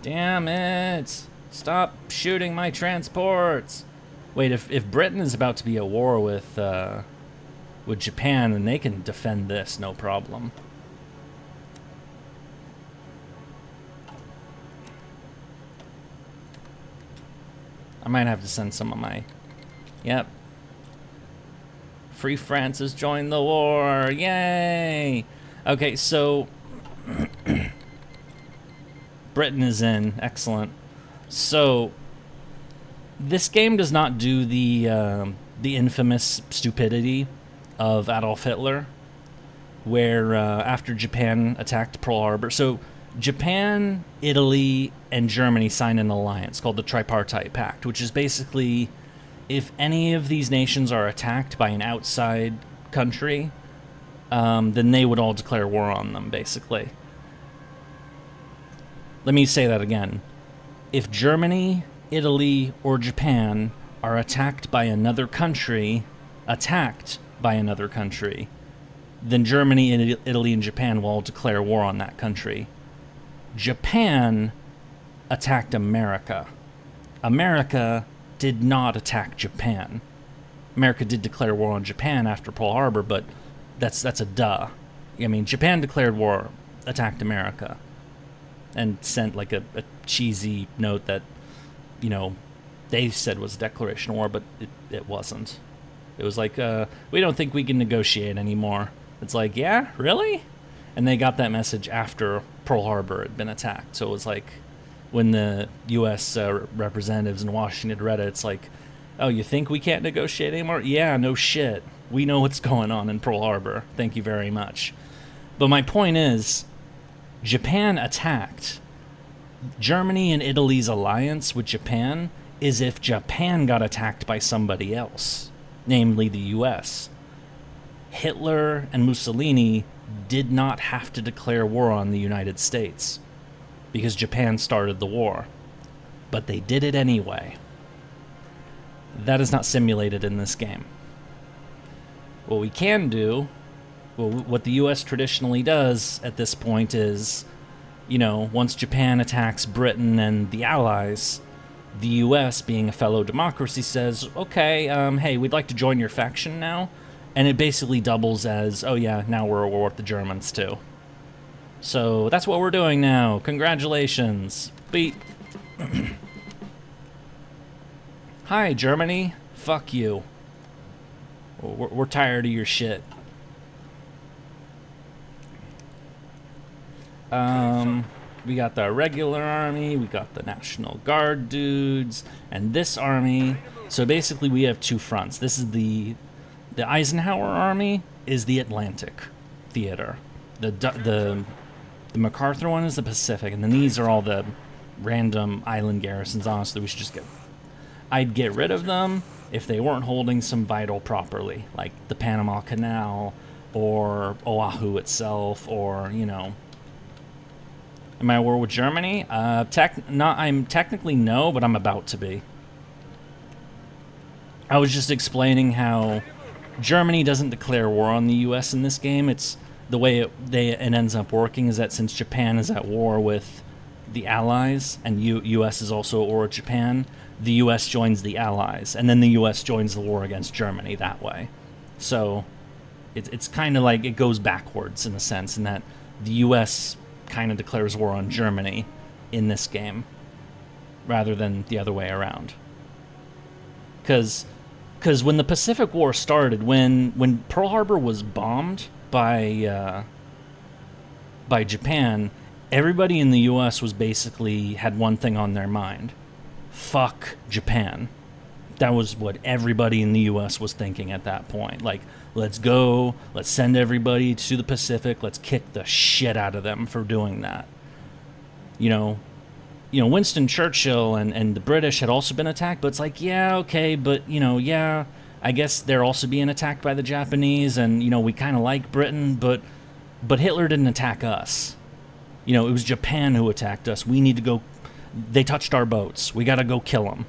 Damn it! Stop shooting my transports! Wait, if Britain is about to be at war with Japan, then they can defend this, no problem. I might have to send some of my... Yep. Free France has joined the war! Yay! Okay, so... Britain is in. Excellent. So... This game does not do the infamous stupidity of Adolf Hitler, where after Japan attacked Pearl Harbor... So, Japan, Italy, and Germany signed an alliance called the Tripartite Pact, which is basically if any of these nations are attacked by an outside country, then they would all declare war on them, basically. Let me say that again. If Germany, Italy, or Japan are attacked by another country, then Germany, Italy, and Japan will all declare war on that country. Japan attacked America. America did not attack Japan. America did declare war on Japan after Pearl Harbor, but that's a duh. I mean, Japan declared war, attacked America, and sent like a cheesy note that, you know, they said was a declaration of war, but it wasn't. It was like, we don't think we can negotiate anymore. It's like, yeah, really? And they got that message after Pearl Harbor had been attacked. So it was like, when the U.S. Representatives in Washington read it, it's like, oh, you think we can't negotiate anymore? Yeah, no shit. We know what's going on in Pearl Harbor. Thank you very much. But my point is, Japan attacked. Germany and Italy's alliance with Japan is if Japan got attacked by somebody else, namely the U.S. Hitler and Mussolini did not have to declare war on the United States because Japan started the war. But they did it anyway. That is not simulated in this game. What we can do, what the U.S. traditionally does at this point is, you know, once Japan attacks Britain and the Allies, the U.S., being a fellow democracy, says, okay, hey, we'd like to join your faction now. And it basically doubles as, oh yeah, now we're at war with the Germans too. So that's what we're doing now. Congratulations. Beat. Hi, Germany. Fuck you. We're tired of your shit. We got the regular army, we got the National Guard dudes, and this army. So basically we have two fronts. This is the Eisenhower army is the Atlantic theater. The MacArthur one is the Pacific, and then these are all the random island garrisons. Honestly, we should just I'd get rid of them if they weren't holding some vital properly, like the Panama Canal or Oahu itself, or, you know. Am I at war with Germany? I'm technically no, but I'm about to be. I was just explaining how Germany doesn't declare war on the U.S. in this game. It's the way it ends up working is that since Japan is at war with the Allies and U.S. is also at war with Japan, the U.S. joins the Allies, and then the U.S. joins the war against Germany that way. So it's kind of like it goes backwards in a sense, in that the U.S. kind of declares war on Germany in this game rather than the other way around. Because when the Pacific War started, when Pearl Harbor was bombed by Japan, everybody in the U.S. was basically had one thing on their mind: fuck Japan. That was what everybody in the U.S. was thinking at that point. Like, let's go, let's send everybody to the Pacific, let's kick the shit out of them for doing that. You know, Winston Churchill and the British had also been attacked, but it's like, yeah, okay, but, yeah, I guess they're also being attacked by the Japanese, and, we kind of like Britain, but Hitler didn't attack us. It was Japan who attacked us. We need to go, they touched our boats. We got to go kill them.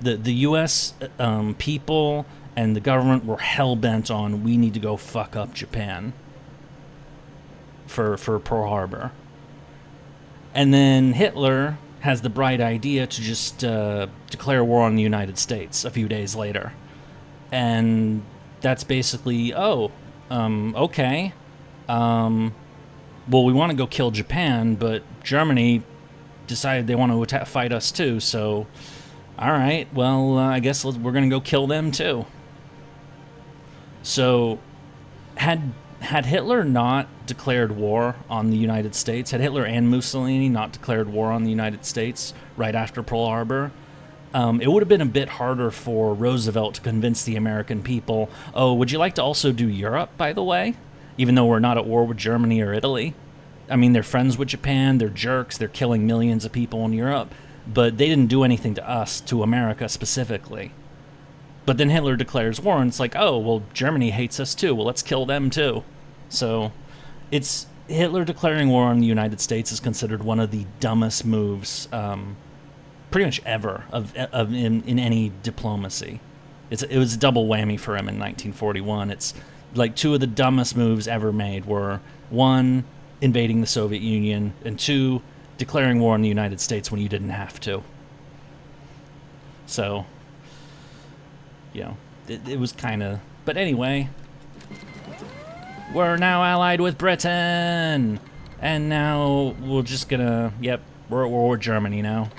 The U.S. People and the government were hell-bent on, we need to go fuck up Japan for Pearl Harbor. And then Hitler has the bright idea to just declare war on the United States a few days later. And that's basically, okay. Well, we want to go kill Japan, but Germany decided they want to fight us too, so all right, well, I guess we're going to go kill them too. So had Hitler not declared war on the United States, had Hitler and Mussolini not declared war on the United States right after Pearl Harbor, it would have been a bit harder for Roosevelt to convince the American people, oh, would you like to also do Europe, by the way? Even though we're not at war with Germany or Italy. I mean, they're friends with Japan, they're jerks, they're killing millions of people in Europe, but they didn't do anything to us, to America specifically. But then Hitler declares war, and it's like, oh, well, Germany hates us too, well, let's kill them too. So, it's Hitler declaring war on the United States is considered one of the dumbest moves, pretty much ever, in any diplomacy. It was a double whammy for him in 1941. It's like two of the dumbest moves ever made were, one, invading the Soviet Union, and two, declaring war on the United States when you didn't have to. So, it was kind of... But anyway, we're now allied with Britain! And now we're just gonna... Yep, we're at war with Germany now.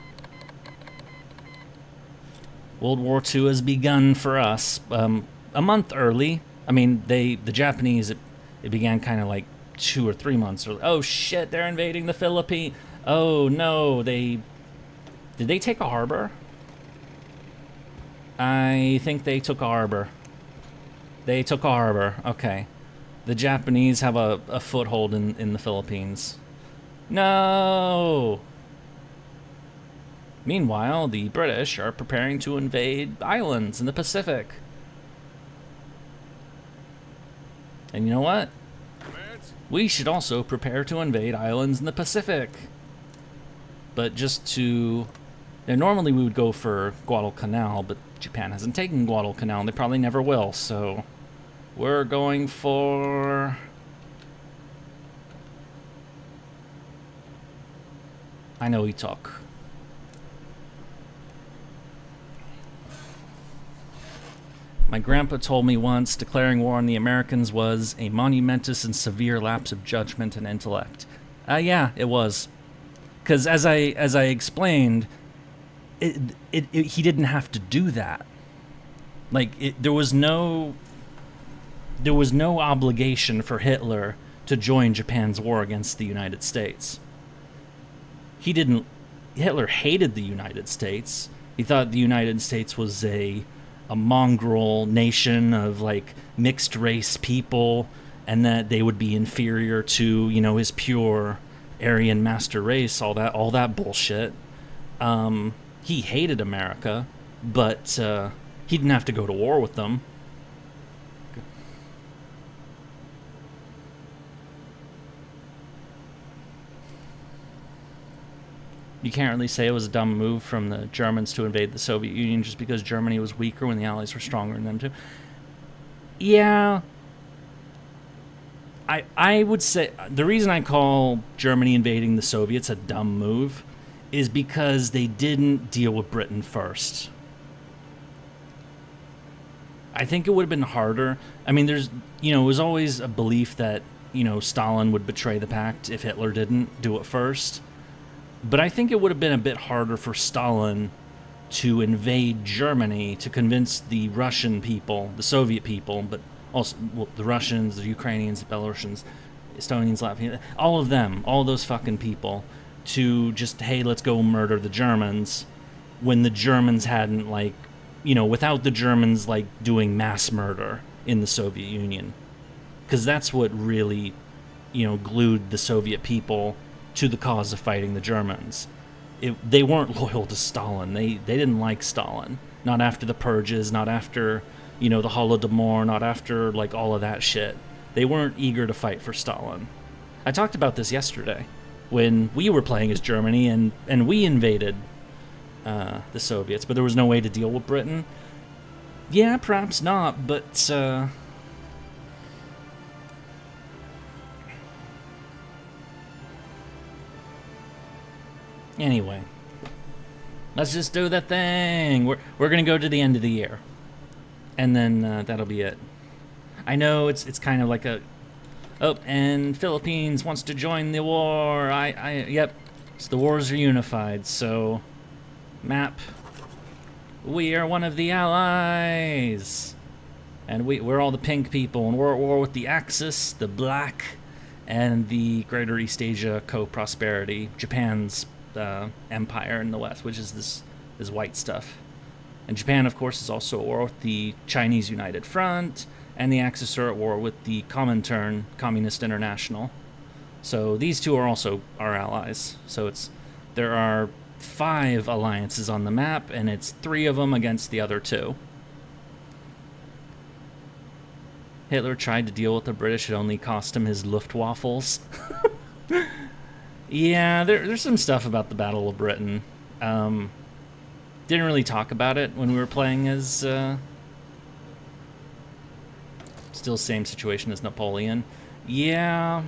World War II has begun for us. A month early. I mean, the Japanese, it began kind of like 2 or 3 months early. Oh shit, they're invading the Philippines. Oh no, did they take a harbor? I think they took a harbor. They took a harbor, okay. The Japanese have a foothold in the Philippines. No! Meanwhile, the British are preparing to invade islands in the Pacific. And you know what? Commands? We should also prepare to invade islands in the Pacific. But just to... Now, normally we would go for Guadalcanal, but Japan hasn't taken Guadalcanal, and they probably never will, so... We're going for... I know he took. My grandpa told me once declaring war on the Americans was a monumentous and severe lapse of judgment and intellect. Yeah, it was. Because as I explained, he didn't have to do that. Like, there was no obligation for Hitler to join Japan's war against the United States. Hitler hated the United States. He thought the United States was a mongrel nation of like mixed race people, and that they would be inferior to, his pure Aryan master race, all that bullshit. He hated America, but he didn't have to go to war with them. You can't really say it was a dumb move from the Germans to invade the Soviet Union just because Germany was weaker when the Allies were stronger than them too. Yeah. I would say the reason I call Germany invading the Soviets a dumb move is because they didn't deal with Britain first. I think it would have been harder. I mean, it was always a belief that, Stalin would betray the pact if Hitler didn't do it first. But I think it would have been a bit harder for Stalin to invade Germany to convince the Russian people, the Soviet people, but also the Russians, the Ukrainians, the Belarusians, Estonians, Latvians, all of them, all those fucking people, to just, hey, let's go murder the Germans. when the Germans hadn't, like, without the Germans, like, doing mass murder in the Soviet Union. Because that's what really, glued the Soviet people to the cause of fighting the Germans. They weren't loyal to Stalin. They didn't like Stalin. Not after the purges, not after, the Holodomor, not after, like, all of that shit. They weren't eager to fight for Stalin. I talked about this yesterday when we were playing as Germany and we invaded the Soviets, but there was no way to deal with Britain. Yeah, perhaps not, but anyway, let's just do the thing. We're gonna go to the end of the year, and then that'll be it. I know it's kind of like a and Philippines wants to join the war. Yep, so the wars are unified. So map, we are one of the allies, and we're all the pink people, and we're at war with the Axis, the black, and the Greater East Asia Co-Prosperity, Japan's empire in the west, which is this white stuff. And Japan, of course, is also at war with the Chinese United Front, and the Axis are at war with the Comintern, Communist International. So these two are also our allies. So there are 5 alliances on the map, and it's 3 of them against the other 2. Hitler tried to deal with the British. It only cost him his Luftwaffles. Yeah, there's some stuff about the Battle of Britain. Didn't really talk about it when we were playing as... Still same situation as Napoleon. Yeah.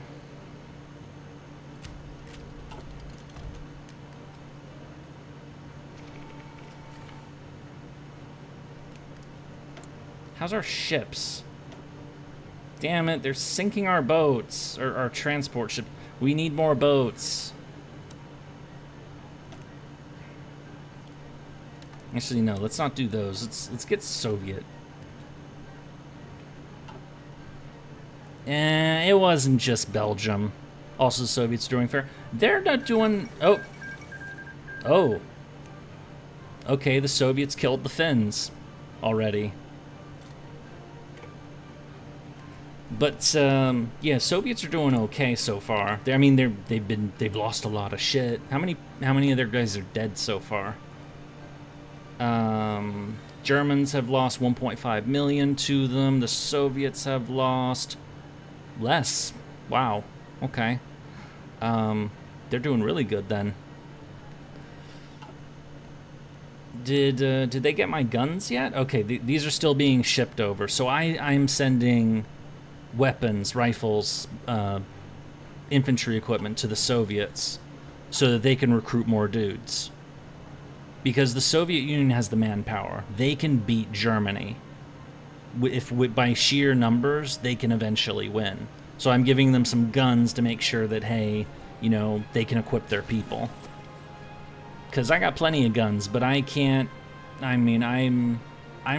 How's our ships? Damn it, they're sinking our boats. Or our transport ship. We need more boats. Actually, no, let's not do those. Let's get Soviet. It wasn't just Belgium. Also, the Soviets doing fair. They're not doing... Oh. Okay, the Soviets killed the Finns already. But yeah, Soviets are doing okay so far. They've lost a lot of shit. How many of their guys are dead so far? Germans have lost 1.5 million to them. The Soviets have lost less. Wow. Okay. They're doing really good then. Did they get my guns yet? Okay, these are still being shipped over. So I'm sending weapons, rifles, infantry equipment to the Soviets so that they can recruit more dudes. Because the Soviet Union has the manpower. They can beat Germany. If by sheer numbers, they can eventually win. So I'm giving them some guns to make sure that, hey, they can equip their people. Because I got plenty of guns, but I can't... I'm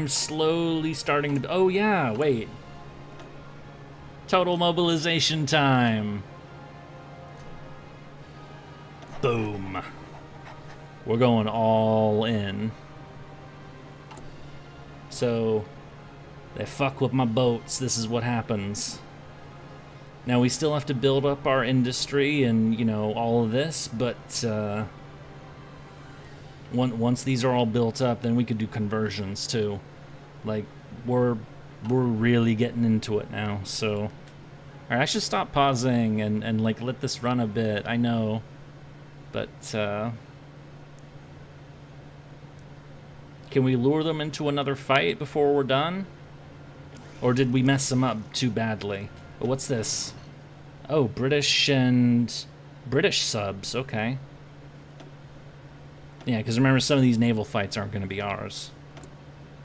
slowly starting to... Oh, yeah, wait. Total mobilization time. Boom. We're going all in. So, they fuck with my boats. This is what happens. Now, we still have to build up our industry and, all of this, but once these are all built up, then we could do conversions, too. Like, we're really getting into it now, so... Alright, I should stop pausing and like, let this run a bit, I know. But, can we lure them into another fight before we're done? Or did we mess them up too badly? Oh, what's this? Oh, British subs, okay. Yeah, because remember, some of these naval fights aren't going to be ours.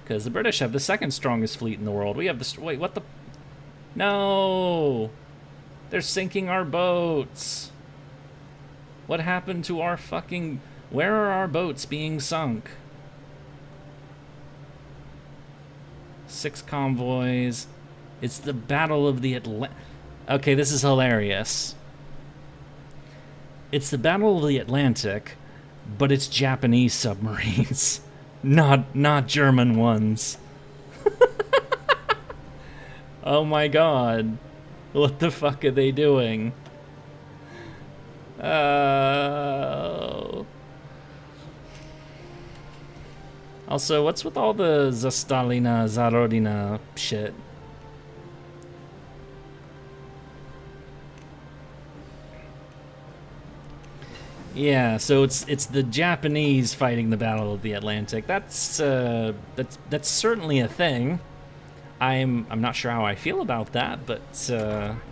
Because the British have the 2nd strongest fleet in the world. We have the... Wait, what the... No! They're sinking our boats! What happened to our fucking... Where are our boats being sunk? 6 convoys. It's the Battle of the Atlantic. Okay, this is hilarious. It's the Battle of the Atlantic, but it's Japanese submarines, not German ones. Oh my god. What the fuck are they doing? Also, what's with all the Zastalina, Zarodina shit? Yeah, so it's the Japanese fighting the Battle of the Atlantic. That's certainly a thing. I'm not sure how I feel about that, but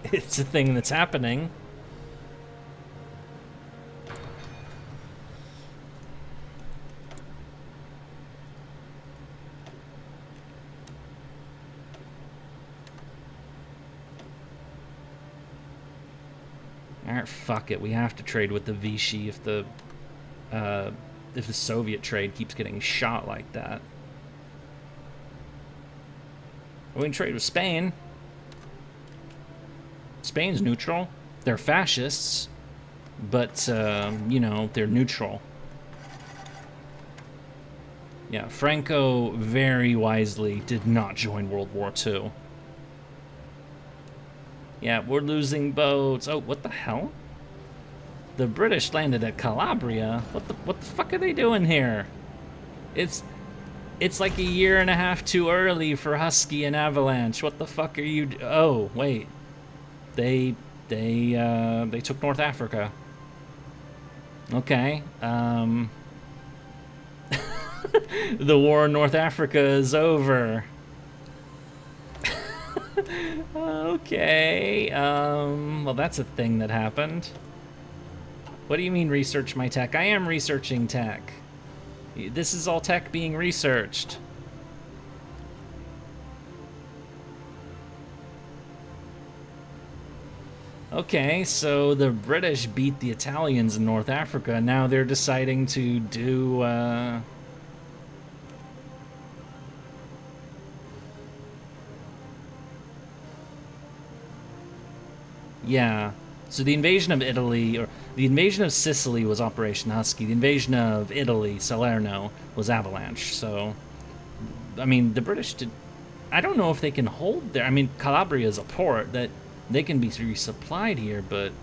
it's a thing that's happening. Alright, fuck it. We have to trade with the Vichy if the Soviet trade keeps getting shot like that. We can trade with Spain. Spain's neutral. They're fascists, but you know, they're neutral. Yeah, Franco very wisely did not join World War II. Yeah, we're losing boats. Oh, what the hell? The British landed at Calabria. What the fuck are they doing here? It's like a year and a half too early for Husky and Avalanche. What the fuck are you? Oh, wait. They took North Africa. Okay. The war in North Africa is over. Okay. Well, that's a thing that happened. What do you mean research my tech? I am researching tech. This is all tech being researched. Okay, so the British beat the Italians in North Africa. Now they're deciding to do, yeah. So the invasion of Italy, or the invasion of Sicily was Operation Husky. The invasion of Italy, Salerno, was Avalanche. So, I mean, the British did... I don't know if they can hold there. I mean, Calabria is a port that they can be resupplied here, but...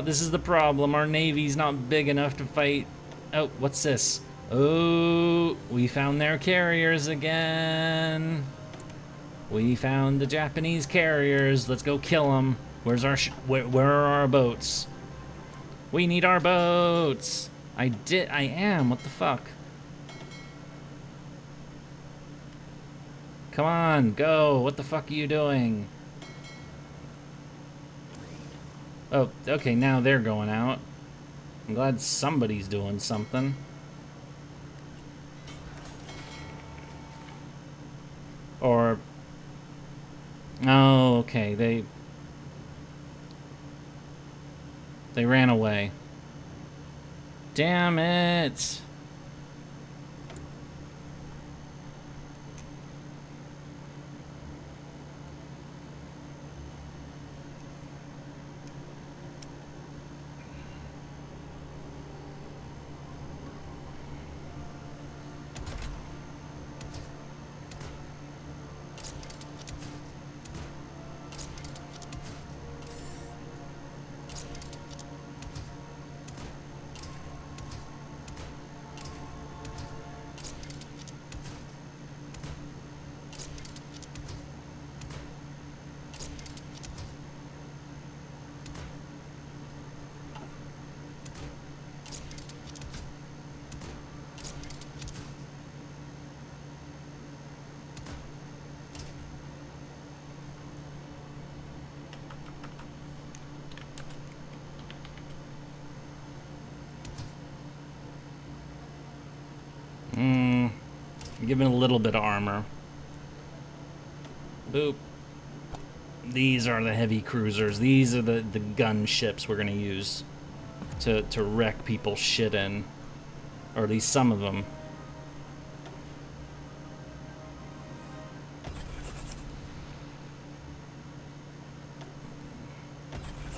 this is the problem. Our navy's not big enough to fight... Oh, what's this? Oh, we found their carriers again. We found the Japanese carriers. Let's go kill them. Where's our where are our boats? We need our boats. I am. What the fuck? Come on, go. What the fuck are you doing? Oh, okay, now they're going out. I'm glad somebody's doing something. Or... Oh, okay, they ran away. Damn it! Give it a little bit of armor. Boop. These are the heavy cruisers. These are the gun ships we're gonna use to wreck people's shit in. Or at least some of them.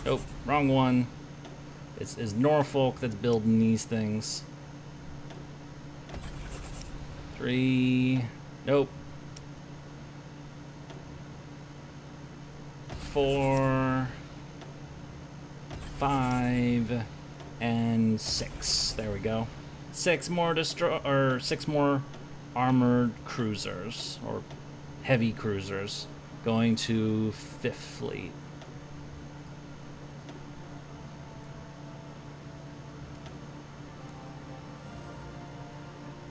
Oh, wrong one. It's Norfolk that's building these things. 3. Nope. 4. 5. And 6. There we go. 6 more six more armored cruisers, or heavy cruisers, going to 5th Fleet.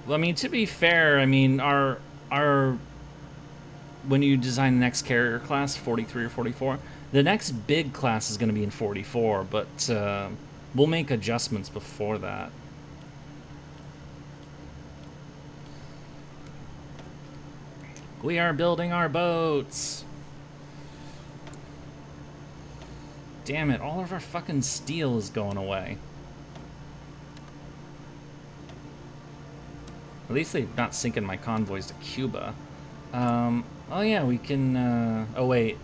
Well, I mean, to be fair, I mean, our when you design the next carrier class, 43 or 44, the next big class is going to be in 44, but we'll make adjustments before that. We are building our boats. Damn it, all of our fucking steel is going away. At least they're not sinking my convoys to Cuba. Oh yeah, we can, oh wait.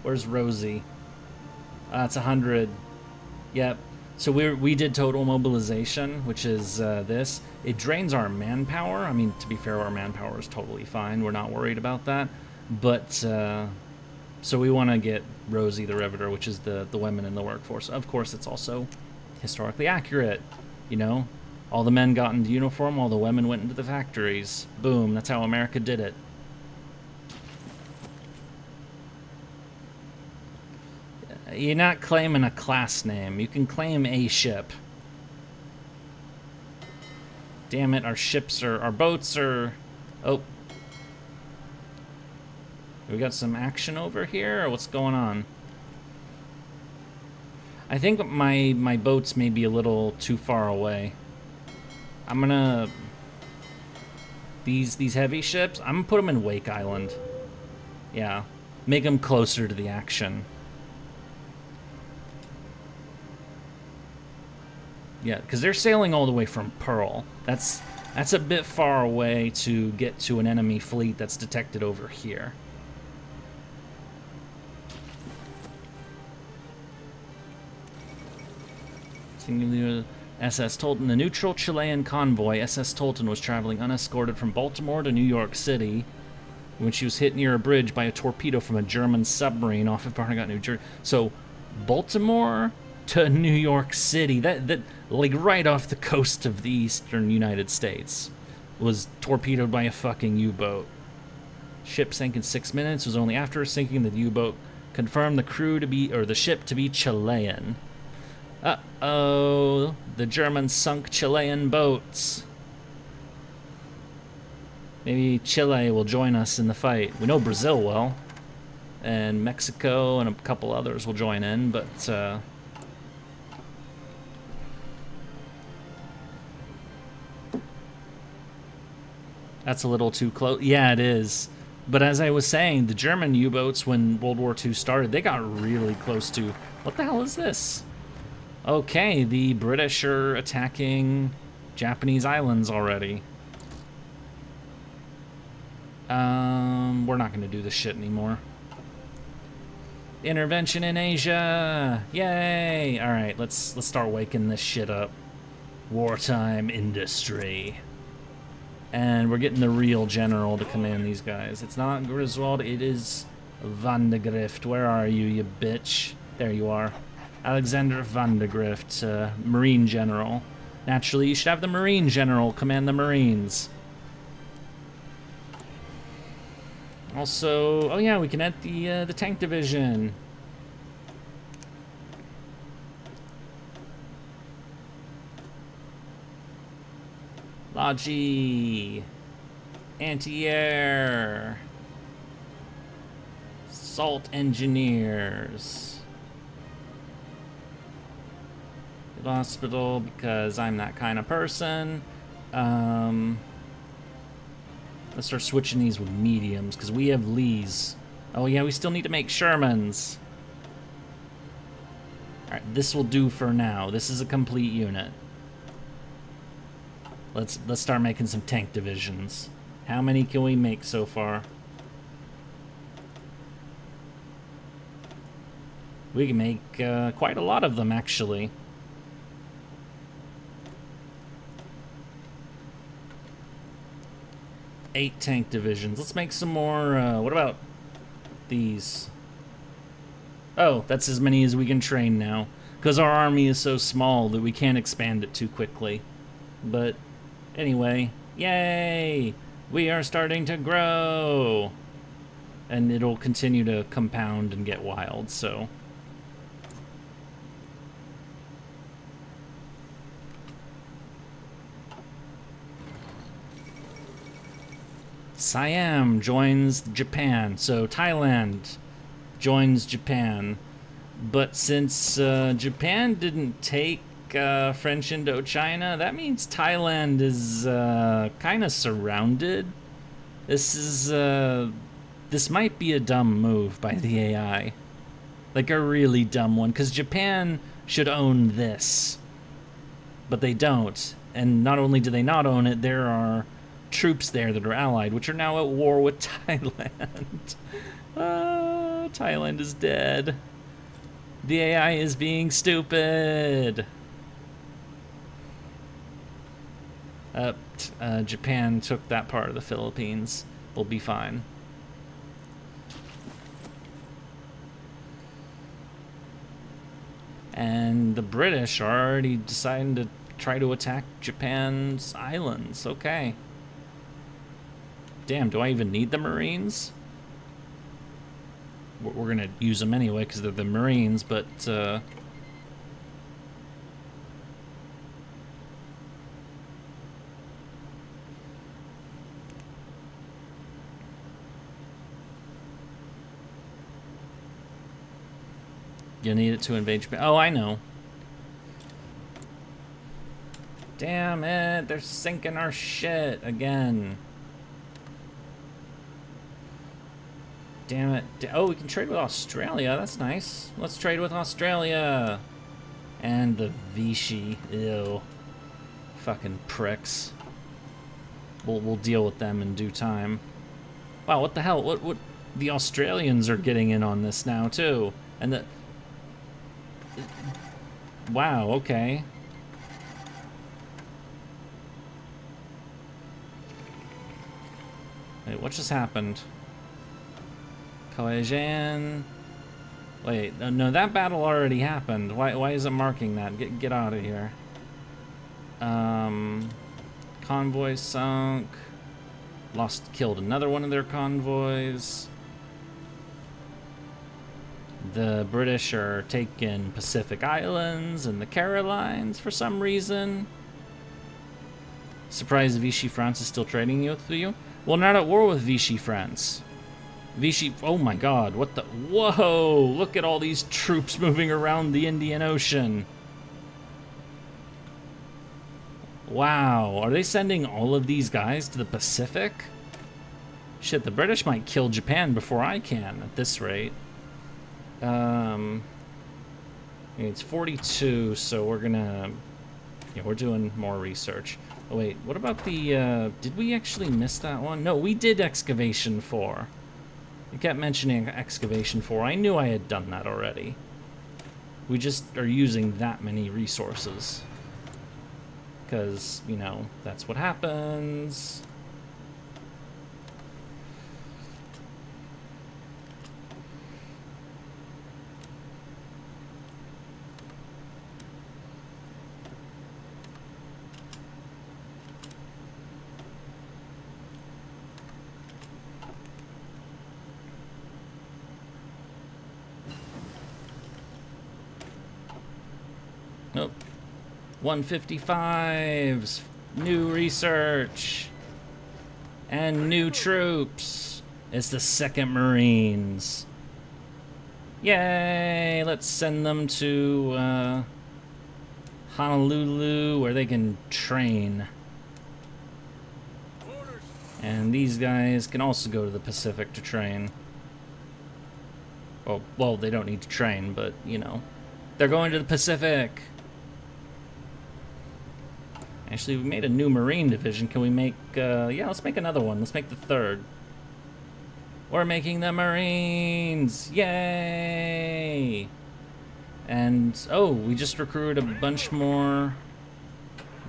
Where's Rosie? It's 100. Yep. So we did total mobilization, which is this. It drains our manpower. I mean, to be fair, our manpower is totally fine. We're not worried about that. But, so we want to get Rosie the Riveter, which is the women in the workforce. Of course, it's also historically accurate, you know? All the men got into uniform, all the women went into the factories. Boom, that's how America did it. You're not claiming a class name. You can claim a ship. Damn it, our boats are... Oh. We got some action over here, or what's going on? I think my boats may be a little too far away. I'm gonna... These heavy ships, I'm gonna put them in Wake Island. Yeah. Make them closer to the action. Yeah, because they're sailing all the way from Pearl. That's a bit far away to get to an enemy fleet that's detected over here. Singular SS Tolton. The neutral Chilean convoy, SS Tolton, was traveling unescorted from Baltimore to New York City when she was hit near a bridge by a torpedo from a German submarine off of Barnegat, New Jersey. So, Baltimore to New York City, that like right off the coast of the eastern United States, was torpedoed by a fucking U-boat. Ship sank in 6 minutes. It was only after sinking that the U-boat confirmed the crew to be, or the ship to be, Chilean. Uh-oh, the Germans sunk Chilean boats. Maybe Chile will join us in the fight. We know Brazil will, and Mexico and a couple others will join in, but that's a little too close. Yeah, it is. But as I was saying, the German U-boats, when World War II started, they got really close to... What the hell is this? Okay, the British are attacking Japanese islands already. We're not going to do this shit anymore. Intervention in Asia! Yay! Alright, let's start waking this shit up. Wartime industry. And we're getting the real general to command these guys. It's not Griswold, it is Van de Grift. Where are you, you bitch? There you are. Alexander Van de Grift, Marine General. Naturally, you should have the Marine General command the Marines. Also, oh yeah, we can add the tank division. Logi, anti-air, salt engineers. Hospital, because I'm that kind of person. Let's start switching these with mediums, because we have Lees. Oh yeah, we still need to make Shermans. Alright, this will do for now. This is a complete unit. Let's start making some tank divisions. How many can we make so far? We can make quite a lot of them, actually. 8 tank divisions. Let's make some more, what about these? Oh, that's as many as we can train now. Because our army is so small that we can't expand it too quickly. But anyway, yay! We are starting to grow! And it'll continue to compound and get wild, so... Siam joins Japan, so Thailand joins Japan. But since Japan didn't take French Indochina, that means Thailand is kind of surrounded. This might be a dumb move by the AI. Like a really dumb one, because Japan should own this. But they don't. And not only do they not own it, there are troops there that are allied, which are now at war with Thailand. Thailand is dead. The AI is being stupid. Japan took that part of the Philippines. We'll be fine. And the British are already deciding to try to attack Japan's islands. Okay. Damn, do I even need the Marines? We're gonna use them anyway because they're the Marines, but you need it to invade Japan. Oh, I know. Damn it, they're sinking our shit again. Damn it. Oh, we can trade with Australia. That's nice. Let's trade with Australia. And the Vichy. Ew. Fucking pricks. We'll deal with them in due time. Wow, what the hell? What? The Australians are getting in on this now, too. And the... Wow, okay. Wait, what just happened? Cohesion. Wait, no, that battle already happened. Why is it marking that? Get out of here. Convoy sunk. Killed another one of their convoys. The British are taking Pacific Islands and the Carolines for some reason. Surprised Vichy France is still trading with you? Well, not at war with Vichy France. Vichy, oh my god, what the, whoa, look at all these troops moving around the Indian Ocean. Wow, are they sending all of these guys to the Pacific? Shit, the British might kill Japan before I can at this rate. It's 42, so we're gonna, yeah, we're doing more research. Oh wait, what about the, did we actually miss that one? No, we did excavation 4. You kept mentioning excavation 4. I knew I had done that already. We just are using that many resources. Because, you know, that's what happens. Nope. 155s. New research. And new troops. It's the 2nd Marines. Yay! Let's send them to Honolulu where they can train. And these guys can also go to the Pacific to train. Oh, well, they don't need to train, but, you know. They're going to the Pacific. Actually, we made a new Marine division. Can we make, yeah, let's make another one. Let's make the 3rd. We're making the Marines! Yay! And, oh, we just recruited a bunch more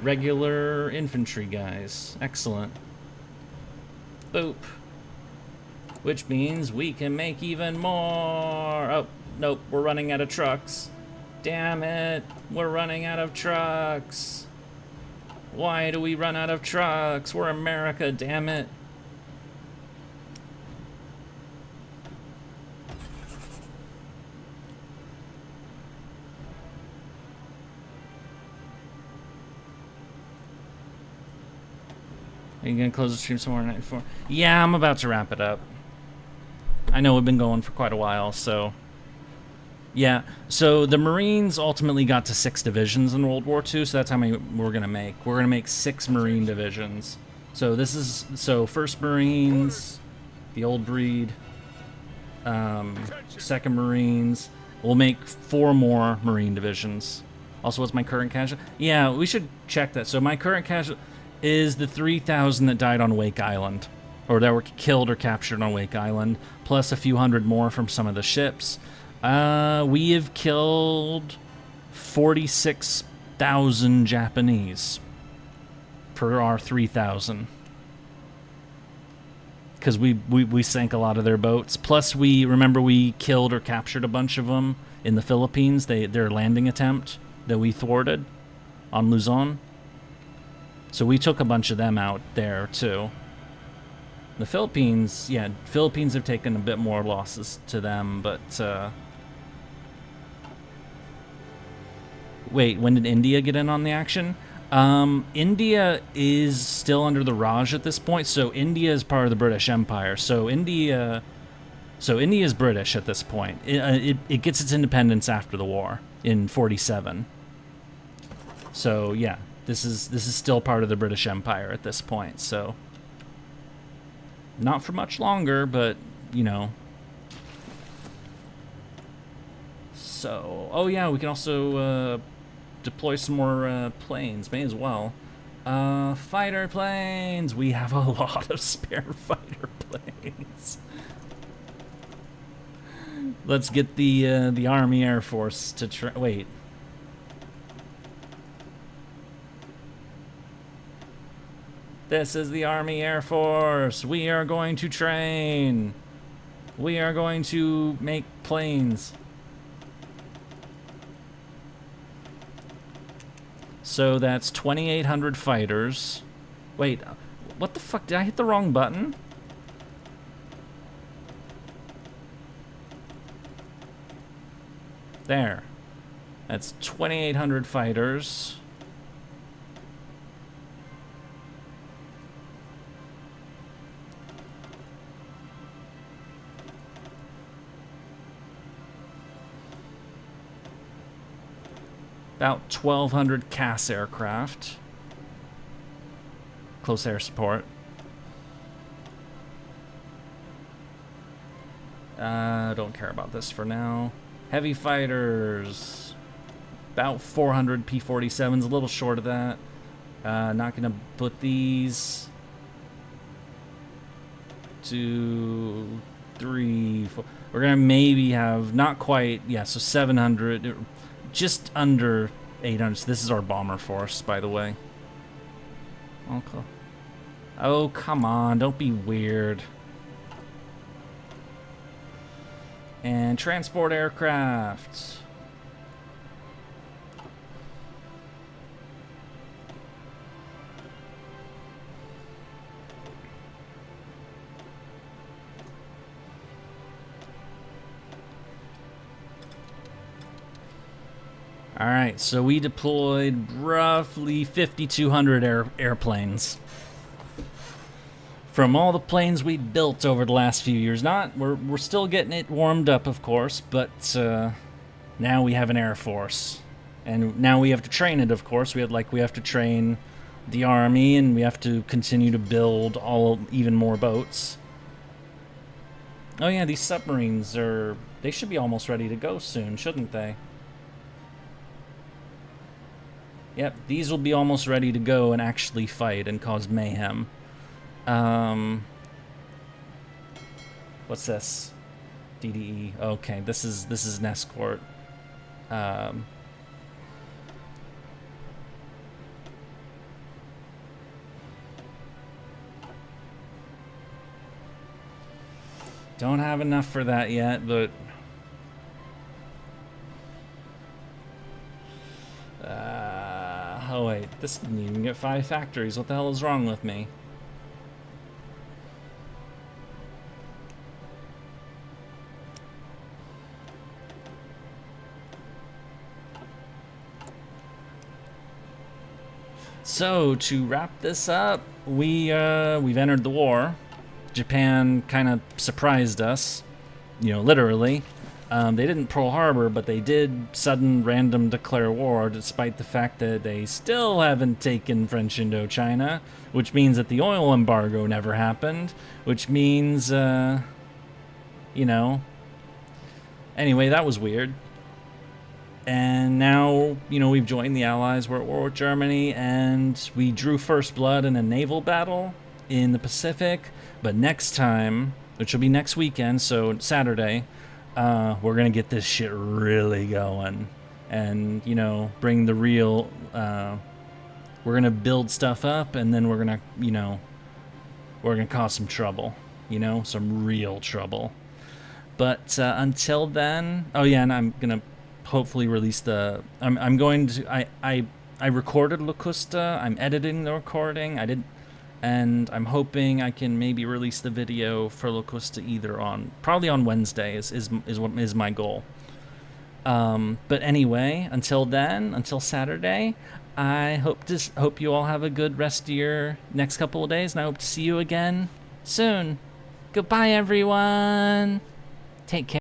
regular infantry guys. Excellent. Boop. Which means we can make even more. Oh, nope, we're running out of trucks. Damn it, we're running out of trucks. Why do we run out of trucks? We're America, damn it. Are you gonna close the stream somewhere in 94? Yeah, I'm about to wrap it up. I know we've been going for quite a while, so... Yeah, so the Marines ultimately got to 6 divisions in World War II, so that's how many we're gonna make. We're gonna make 6 Marine divisions. So this is... So, 1st Marines, the old breed, 2nd Marines. We'll make 4 more Marine divisions. Also, what's my current casualty? Yeah, we should check that. So my current casualty is the 3,000 that died on Wake Island, or that were killed or captured on Wake Island, plus a few hundred more from some of the ships. We have killed 46,000 Japanese for our 3,000. Because we sank a lot of their boats. Plus, remember we killed or captured a bunch of them in the Philippines, their landing attempt that we thwarted on Luzon. So we took a bunch of them out there, too. The Philippines, yeah, Philippines have taken a bit more losses to them, but, Wait, when did India get in on the action? India is still under the Raj at this point, so India is part of the British Empire. So India is British at this point. It gets its independence after the war in 47. So yeah, this is still part of the British Empire at this point. So not for much longer, but you know. So oh yeah, we can also deploy some more planes. May as well. Fighter planes. We have a lot of spare fighter planes. Let's get the Army Air Force to wait. This is the Army Air Force. We are going to train. We are going to make planes. So that's 2,800 fighters. Wait, what the fuck? Did I hit the wrong button? There. That's 2,800 fighters. About 1,200 CAS aircraft. Close air support. Don't care about this for now. Heavy fighters. About 400 P-47s, a little short of that. Not gonna put these. 2, 3, 4. We're gonna maybe have, not quite, yeah, so 700. Just under 800. So this is our bomber force, by the way. Okay. Oh, come on. Don't be weird. And transport aircraft. Alright, so we deployed roughly 5,200 airplanes. From all the planes we built over the last few years. We're still getting it warmed up, of course, but now we have an Air Force. And now we have to train it, of course. We have to train the Army, and we have to continue to build even more boats. Oh yeah, these submarines they should be almost ready to go soon, shouldn't they? Yep, these will be almost ready to go and actually fight and cause mayhem. What's this? DDE. Okay, this is an escort. Don't have enough for that yet, but... oh wait, this didn't even get 5 factories. What the hell is wrong with me? So, to wrap this up, we've entered the war. Japan kind of surprised us, you know, literally. They didn't Pearl Harbor, but they did sudden random declare war, despite the fact that they still haven't taken French Indochina, which means that the oil embargo never happened, which means, you know... Anyway, that was weird. And now, you know, we've joined the Allies, we're at war with Germany, and we drew first blood in a naval battle in the Pacific. But next time, which will be next weekend, so Saturday, we're gonna get this shit really going. And, you know, bring the real, we're gonna build stuff up, and then we're gonna, you know, we're gonna cause some trouble, you know, some real trouble. But until then, oh yeah, and I'm gonna hopefully release the, I'm going to, I recorded Locusta, I'm editing the recording, and I'm hoping I can maybe release the video for Locusta either on, probably on Wednesday is what is my goal. But anyway, until then, until Saturday, I hope you all have a good rest of your next couple of days, and I hope to see you again soon. Goodbye, everyone. Take care.